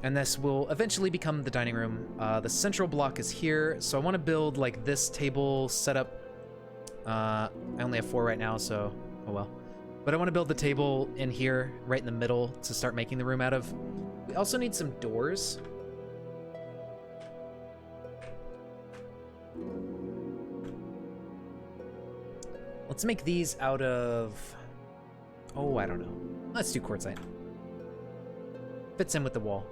And this will eventually become the dining room. The central block is here, so I want to build like this table setup. I only have 4 right now, so oh well. But I want to build the table in here, right in the middle, to start making the room out of. We also need some doors. Let's make these out of... Oh, I don't know. Let's do quartzite. Fits in with the wall.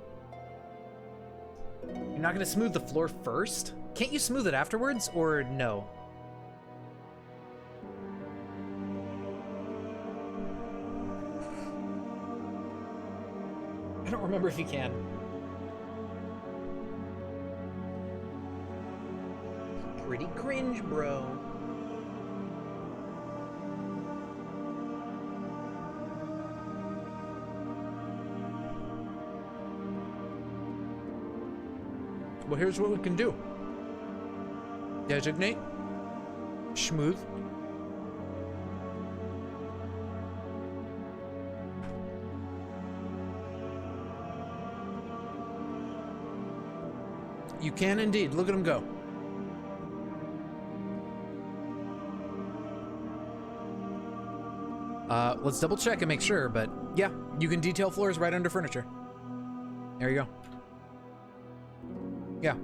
You're not going to smooth the floor first? Can't you smooth it afterwards, or no? I don't remember if you can. Pretty cringe, bro. Well, here's what we can do. Designate. Smooth. You can indeed. Look at him go. Let's double check and make sure, but yeah, you can detail floors right under furniture. There you go. Yeah.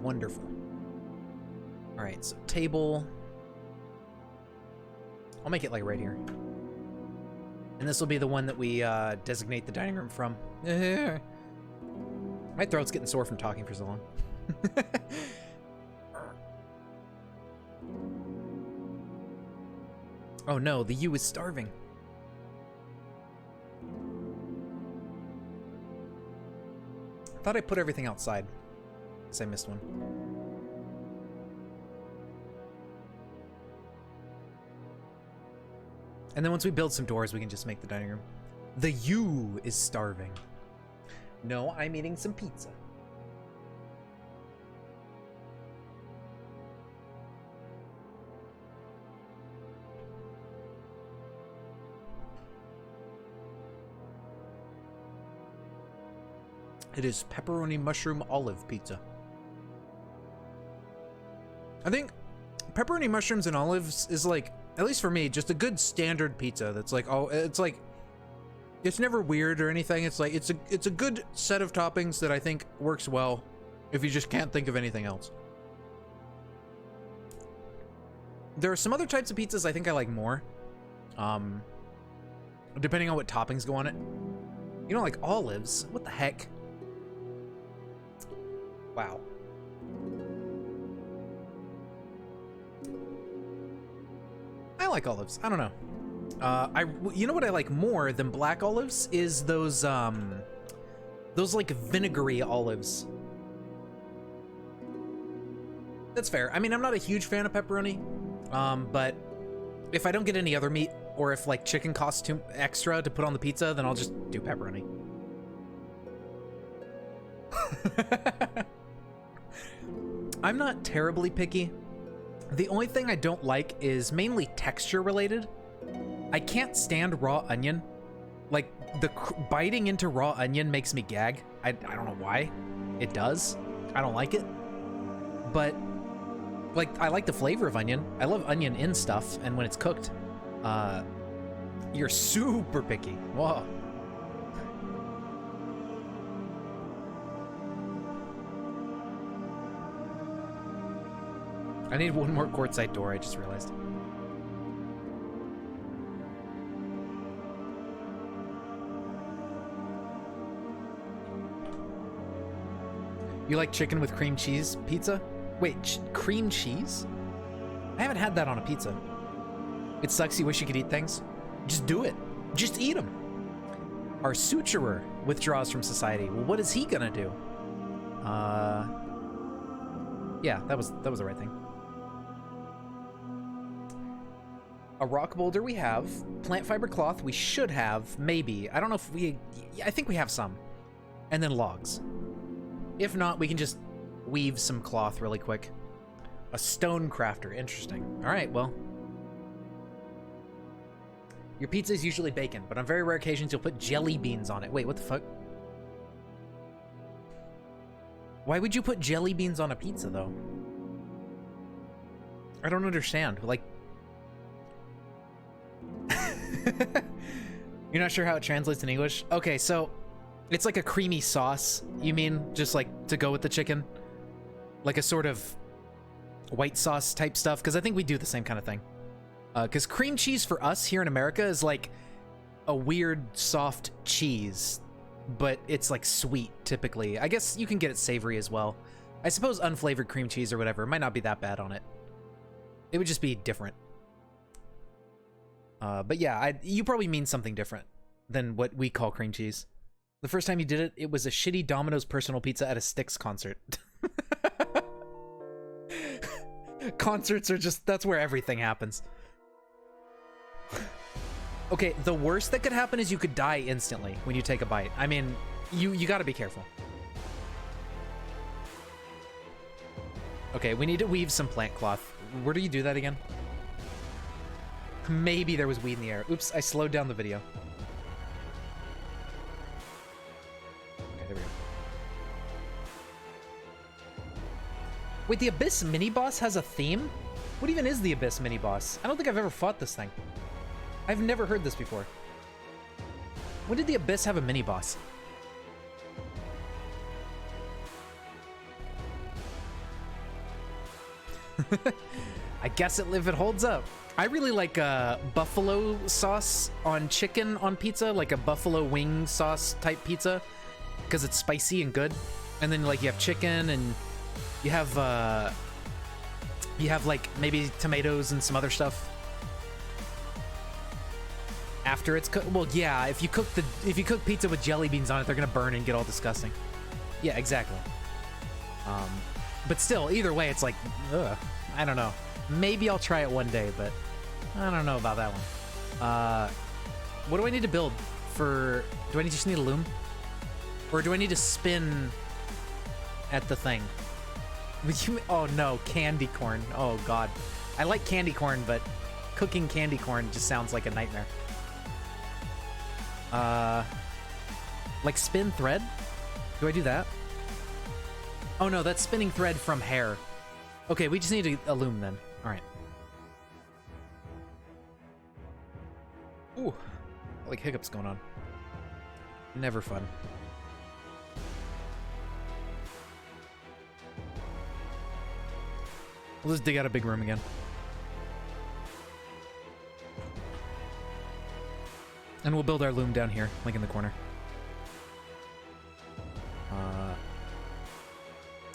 Wonderful. All right, so table. I'll make it like right here. And this will be the one that we designate the dining room from. My throat's getting sore from talking for so long. Oh no, the U is starving. I thought I put everything outside. Guess I missed one. And then once we build some doors, we can just make the dining room. The U is starving. No, I'm eating some pizza. It is pepperoni mushroom olive pizza. I think pepperoni mushrooms and olives is like, at least for me, just a good standard pizza that's like, oh, it's like, it's never weird or anything. It's like, it's a good set of toppings that I think works well if you just can't think of anything else. There are some other types of pizzas I think I like more. Depending on what toppings go on it. You don't like olives? What the heck? Wow. I like olives. I don't know. You know what I like more than black olives is those like vinegary olives. That's fair. I mean, I'm not a huge fan of pepperoni, but if I don't get any other meat, or if like chicken costs too extra to put on the pizza, then I'll just do pepperoni. I'm not terribly picky. The only thing I don't like is mainly texture related. I can't stand raw onion. Like, the biting into raw onion makes me gag. I don't know why. It does. I don't like it. But, like, I like the flavor of onion. I love onion in stuff, and when it's cooked, you're super picky. Whoa. I need one more quartzite door, I just realized. You like chicken with cream cheese pizza? Wait, cream cheese? I haven't had that on a pizza. It sucks you wish you could eat things. Just do it. Just eat them. Our suturer withdraws from society. Well, what is he gonna do? Yeah, that was the right thing. A rock boulder we have. Plant fiber cloth we should have, maybe. I don't know if we... I think we have some. And then logs. If not, we can just weave some cloth really quick. A stone crafter. Interesting. All right, well. Your pizza is usually bacon, but on very rare occasions you'll put jelly beans on it. Wait, what the fuck? Why would you put jelly beans on a pizza, though? I don't understand. Like... You're not sure how it translates in English? Okay, so... It's like a creamy sauce, you mean? Just like to go with the chicken? Like a sort of white sauce type stuff? Because I think we do the same kind of thing. Because cream cheese for us here in America is like a weird soft cheese, but it's like sweet typically. I guess you can get it savory as well. I suppose unflavored cream cheese or whatever might not be that bad on it. It would just be different. But yeah, you probably mean something different than what we call cream cheese. The first time you did it, it was a shitty Domino's personal pizza at a Styx concert. Concerts are just, that's where everything happens. Okay, the worst that could happen is you could die instantly when you take a bite. I mean, you gotta be careful. Okay, we need to weave some plant cloth. Where do you do that again? Maybe there was weed in the air. Oops, I slowed down the video. Okay, there we go. Wait, the Abyss mini-boss has a theme? What even is the Abyss mini-boss? I don't think I've ever fought this thing. I've never heard this before. When did the Abyss have a mini-boss? I guess if it holds up. I really like buffalo sauce on chicken on pizza, like a buffalo wing sauce type pizza, because it's spicy and good. And then like you have chicken and you have like maybe tomatoes and some other stuff after it's cooked. Well, yeah, if you cook pizza with jelly beans on it, they're gonna burn and get all disgusting. Yeah, exactly. But still, either way, it's like, ugh, I don't know. Maybe I'll try it one day, but I don't know about that one. What do I need to build for... Do I just need a loom? Or do I need to spin at the thing? Oh no, candy corn. Oh god. I like candy corn, but cooking candy corn just sounds like a nightmare. Like spin thread? Do I do that? Oh no, that's spinning thread from hair. Okay, we just need a loom then. Alright. Ooh, like hiccups going on. Never fun. We'll just dig out a big room again. And we'll build our loom down here, like in the corner.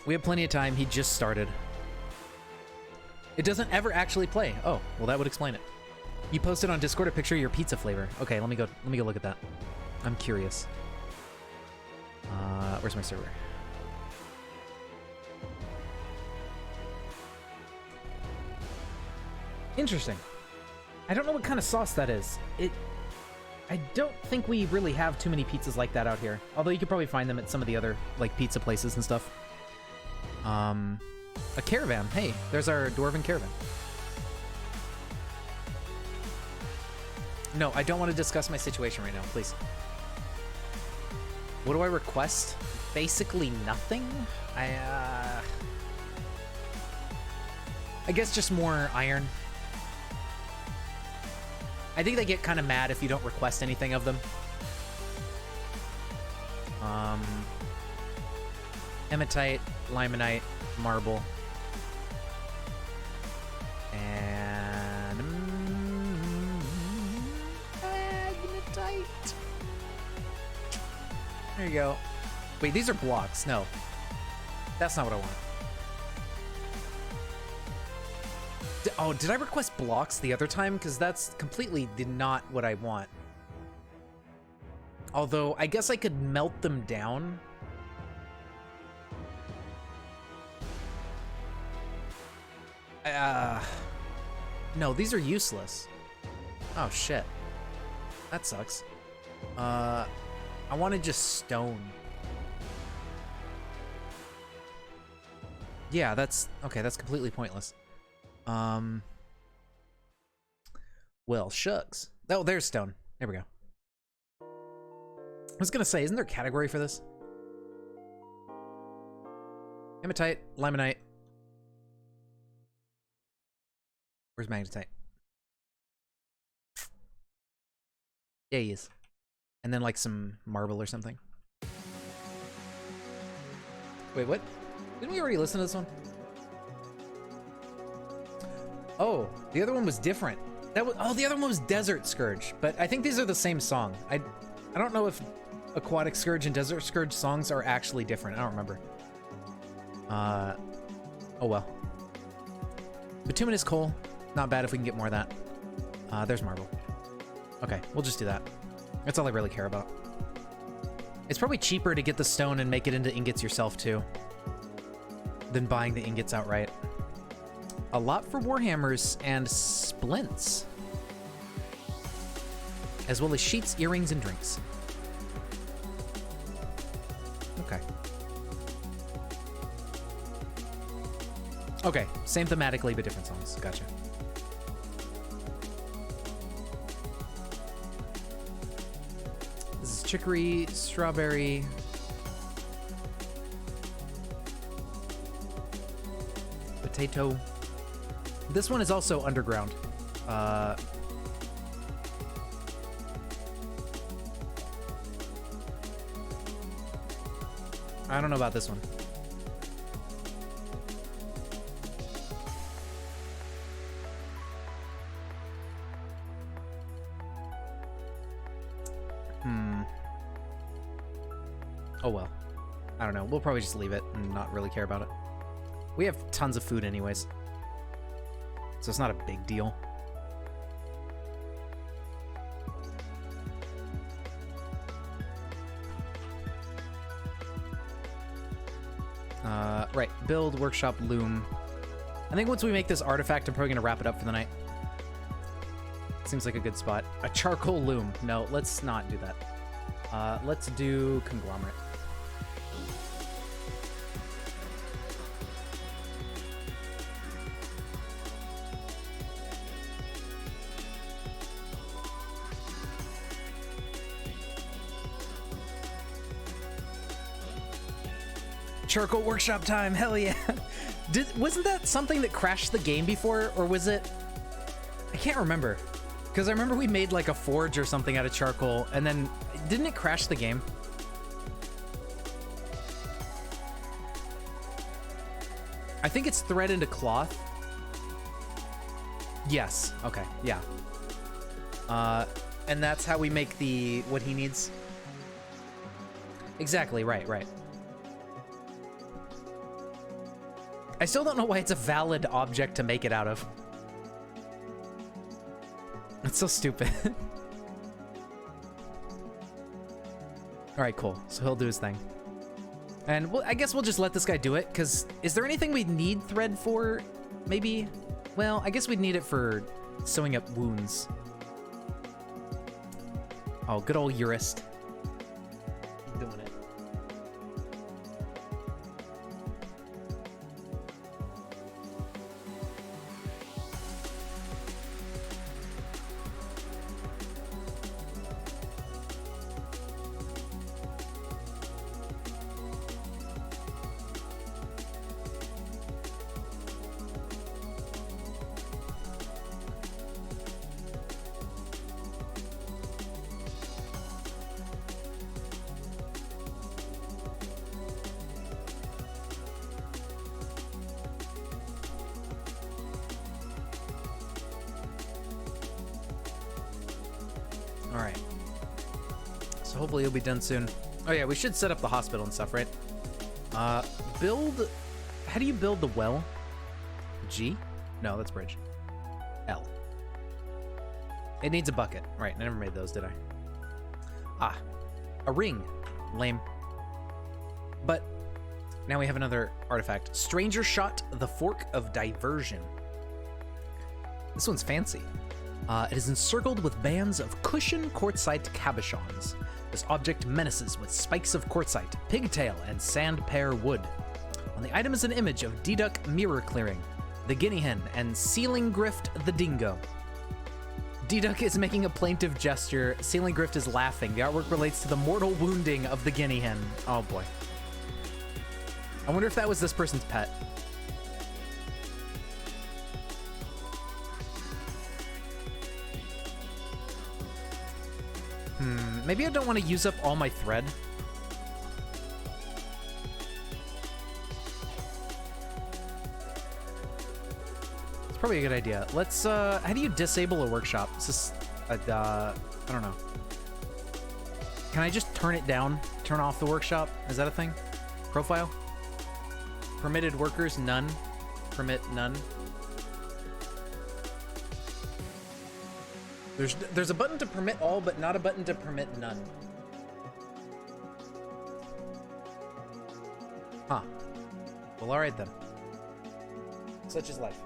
We have plenty of time. He just started. It doesn't ever actually play. Oh, well that would explain it. You posted on Discord a picture of your pizza flavor. Okay, let me go look at that. I'm curious. Where's my server? Interesting. I don't know what kind of sauce that is. I don't think we really have too many pizzas like that out here. Although you could probably find them at some of the other, like, pizza places and stuff. A caravan. Hey, there's our dwarven caravan. No, I don't want to discuss my situation right now, please. What do I request? Basically nothing. I guess just more iron. I think they get kind of mad if you don't request anything of them. Hematite, limonite, marble. And magnetite. There you go. Wait, these are blocks. No. That's not what I want. Oh, did I request blocks the other time? Because that's completely not what I want. Although, I guess I could melt them down. No, these are useless. Oh, shit. That sucks. I wanted just stone. Yeah, that's... Okay, that's completely pointless. Well, shucks. Oh, there's stone. There we go. I was gonna say, isn't there a category for this? Hematite, limonite. Where's magnetite? Yeah, he is. And then like some marble or something. Wait, what? Didn't we already listen to this one? Oh, the other one was different. That was, oh, the other one was Desert Scourge, but I think these are the same song. I don't know if Aquatic Scourge and Desert Scourge songs are actually different. I don't remember. Oh well. Bituminous coal, not bad if we can get more of that. There's marble. Okay, we'll just do that. That's all I really care about. It's probably cheaper to get the stone and make it into ingots yourself too, than buying the ingots outright. A lot for warhammers and splints, as well as sheets, earrings, and drinks. Okay. Okay, same thematically, but different songs. Gotcha. This is chicory, strawberry. Potato. This one is also underground. I don't know about this one. Oh well. I don't know. We'll probably just leave it and not really care about it. We have tons of food anyways, so it's not a big deal. Right. Build, workshop, loom. I think once we make this artifact, I'm probably going to wrap it up for the night. Seems like a good spot. A charcoal loom. No, let's not do that. Let's do conglomerate. Charcoal workshop time, hell yeah. Wasn't that something that crashed the game before, or was it? I can't remember. Because I remember we made like a forge or something out of charcoal, and then didn't it crash the game? I think it's thread into cloth. Yes, okay, yeah. And that's how we make the, what he needs? Exactly, right, right. I still don't know why it's a valid object to make it out of. That's so stupid. Alright, cool. So he'll do his thing. And I guess we'll just let this guy do it, because is there anything we'd need thread for? Maybe? Well, I guess we'd need it for sewing up wounds. Oh, good old Urist. Doing it. Alright. So hopefully it'll be done soon. Oh yeah, we should set up the hospital and stuff, right? Build... How do you build the well? G? No, that's bridge. L. It needs a bucket. Right, I never made those, did I? Ah. A ring. Lame. But now we have another artifact. Stranger Shot, the Fork of Diversion. This one's fancy. It is encircled with bands of cushion quartzite cabochons. This object menaces with spikes of quartzite, pigtail, and sandpear wood. On the item is an image of Deduck Mirror Clearing, the guinea hen, and Ceiling Grift the dingo. Deduck is making a plaintive gesture. Ceiling Grift is laughing. The artwork relates to the mortal wounding of the guinea hen. Oh boy. I wonder if that was this person's pet. Maybe I don't want to use up all my thread. It's probably a good idea. Let's, how do you disable a workshop? It's just, I don't know. Can I just turn it down? Turn off the workshop? Is that a thing? Profile? Permitted workers, none. Permit, none. There's a button to permit all, but not a button to permit none. Huh. Well, alright then. Such is life.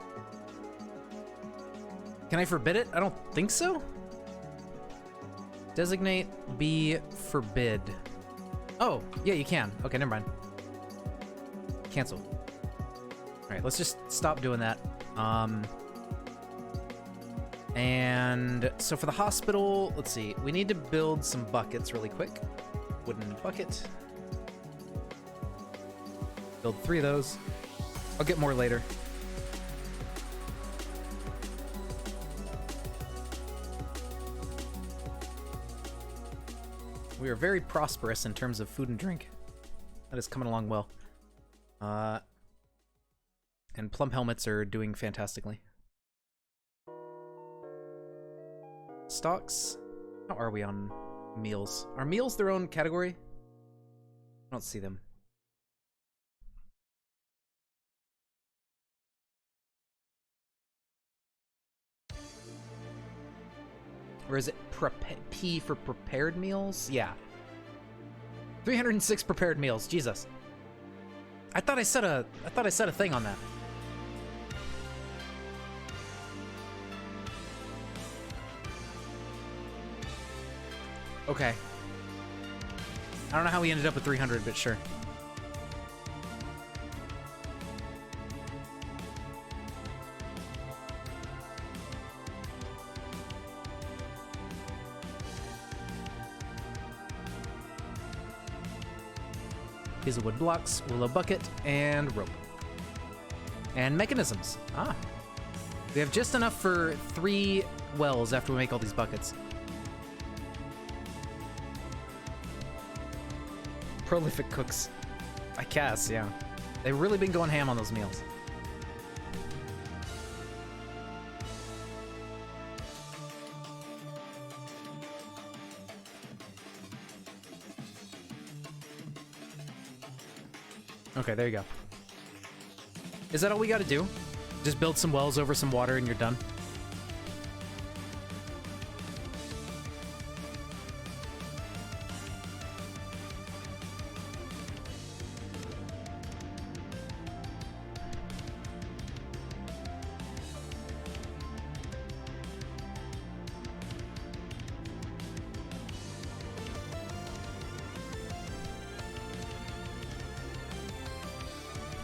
Can I forbid it? I don't think so. Designate be forbid. Oh, yeah, you can. Okay, never mind. Cancel. Alright, let's just stop doing that. And so for the hospital, let's see. We need to build some buckets really quick. Wooden bucket. Build 3 of those. I'll get more later. We are very prosperous in terms of food and drink. That is coming along well. And plump helmets are doing fantastically. Stocks? How are we on meals? Are meals their own category? I don't see them. Or is it P for prepared meals? Yeah. 306 prepared meals. Jesus. I thought I set a thing on that. Okay. I don't know how we ended up with 300, but sure. Piece of wood blocks, willow bucket, and rope. And mechanisms. Ah. We have just enough for 3 wells after we make all these buckets. Prolific cooks. I guess, yeah. They've really been going ham on those meals. Okay, there you go. Is that all we gotta do? Just build some wells over some water and you're done?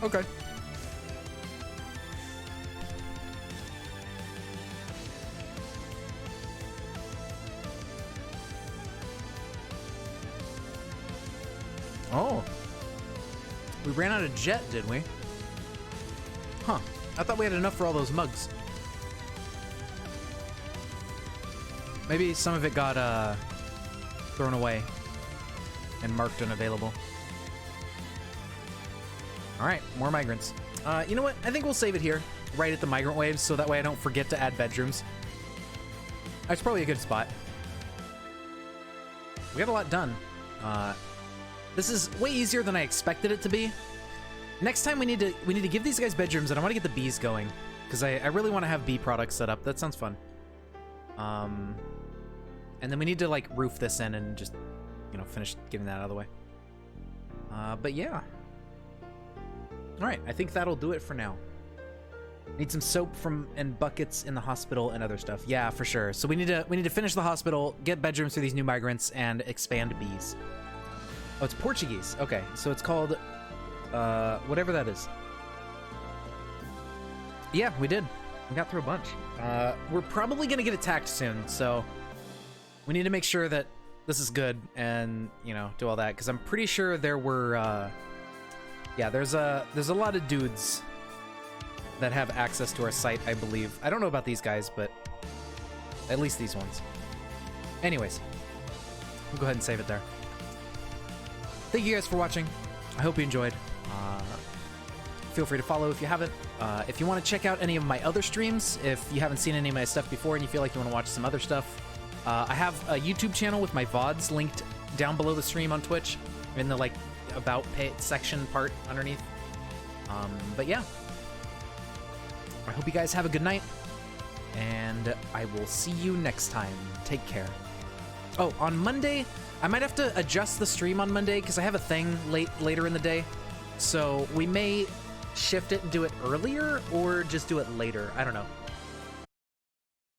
Okay. Oh. We ran out of jet, did we? Huh. I thought we had enough for all those mugs. Maybe some of it got thrown away and marked unavailable. All right, more migrants. You know what? I think we'll save it here, right at the migrant waves, so that way I don't forget to add bedrooms. That's probably a good spot. We got a lot done. This is way easier than I expected it to be. Next time we need to give these guys bedrooms, and I want to get the bees going because I really want to have bee products set up. That sounds fun. And then we need to like roof this in and just, you know, finish getting that out of the way. But yeah. All right, I think that'll do it for now. Need some soap and buckets in the hospital and other stuff. Yeah, for sure. So we need to finish the hospital, get bedrooms for these new migrants, and expand bees. Oh, it's Portuguese. Okay, so it's called whatever that is. Yeah, we did. We got through a bunch. We're probably gonna get attacked soon, so we need to make sure that this is good and, you know, do all that, because I'm pretty sure there were yeah, there's a lot of dudes that have access to our site, I believe. I don't know about these guys, but at least these ones. Anyways, we'll go ahead and save it there. Thank you guys for watching. I hope you enjoyed. Feel free to follow if you haven't. If you want to check out any of my other streams, if you haven't seen any of my stuff before and you feel like you want to watch some other stuff, I have a YouTube channel with my VODs linked down below the stream on Twitch in the like about pay section part underneath. But yeah, I hope you guys have a good night, and I will see you next time. Take care. Oh, on Monday, I might have to adjust the stream on Monday because I have a thing later in the day. So we may shift it and do it earlier or just do it later. I don't know.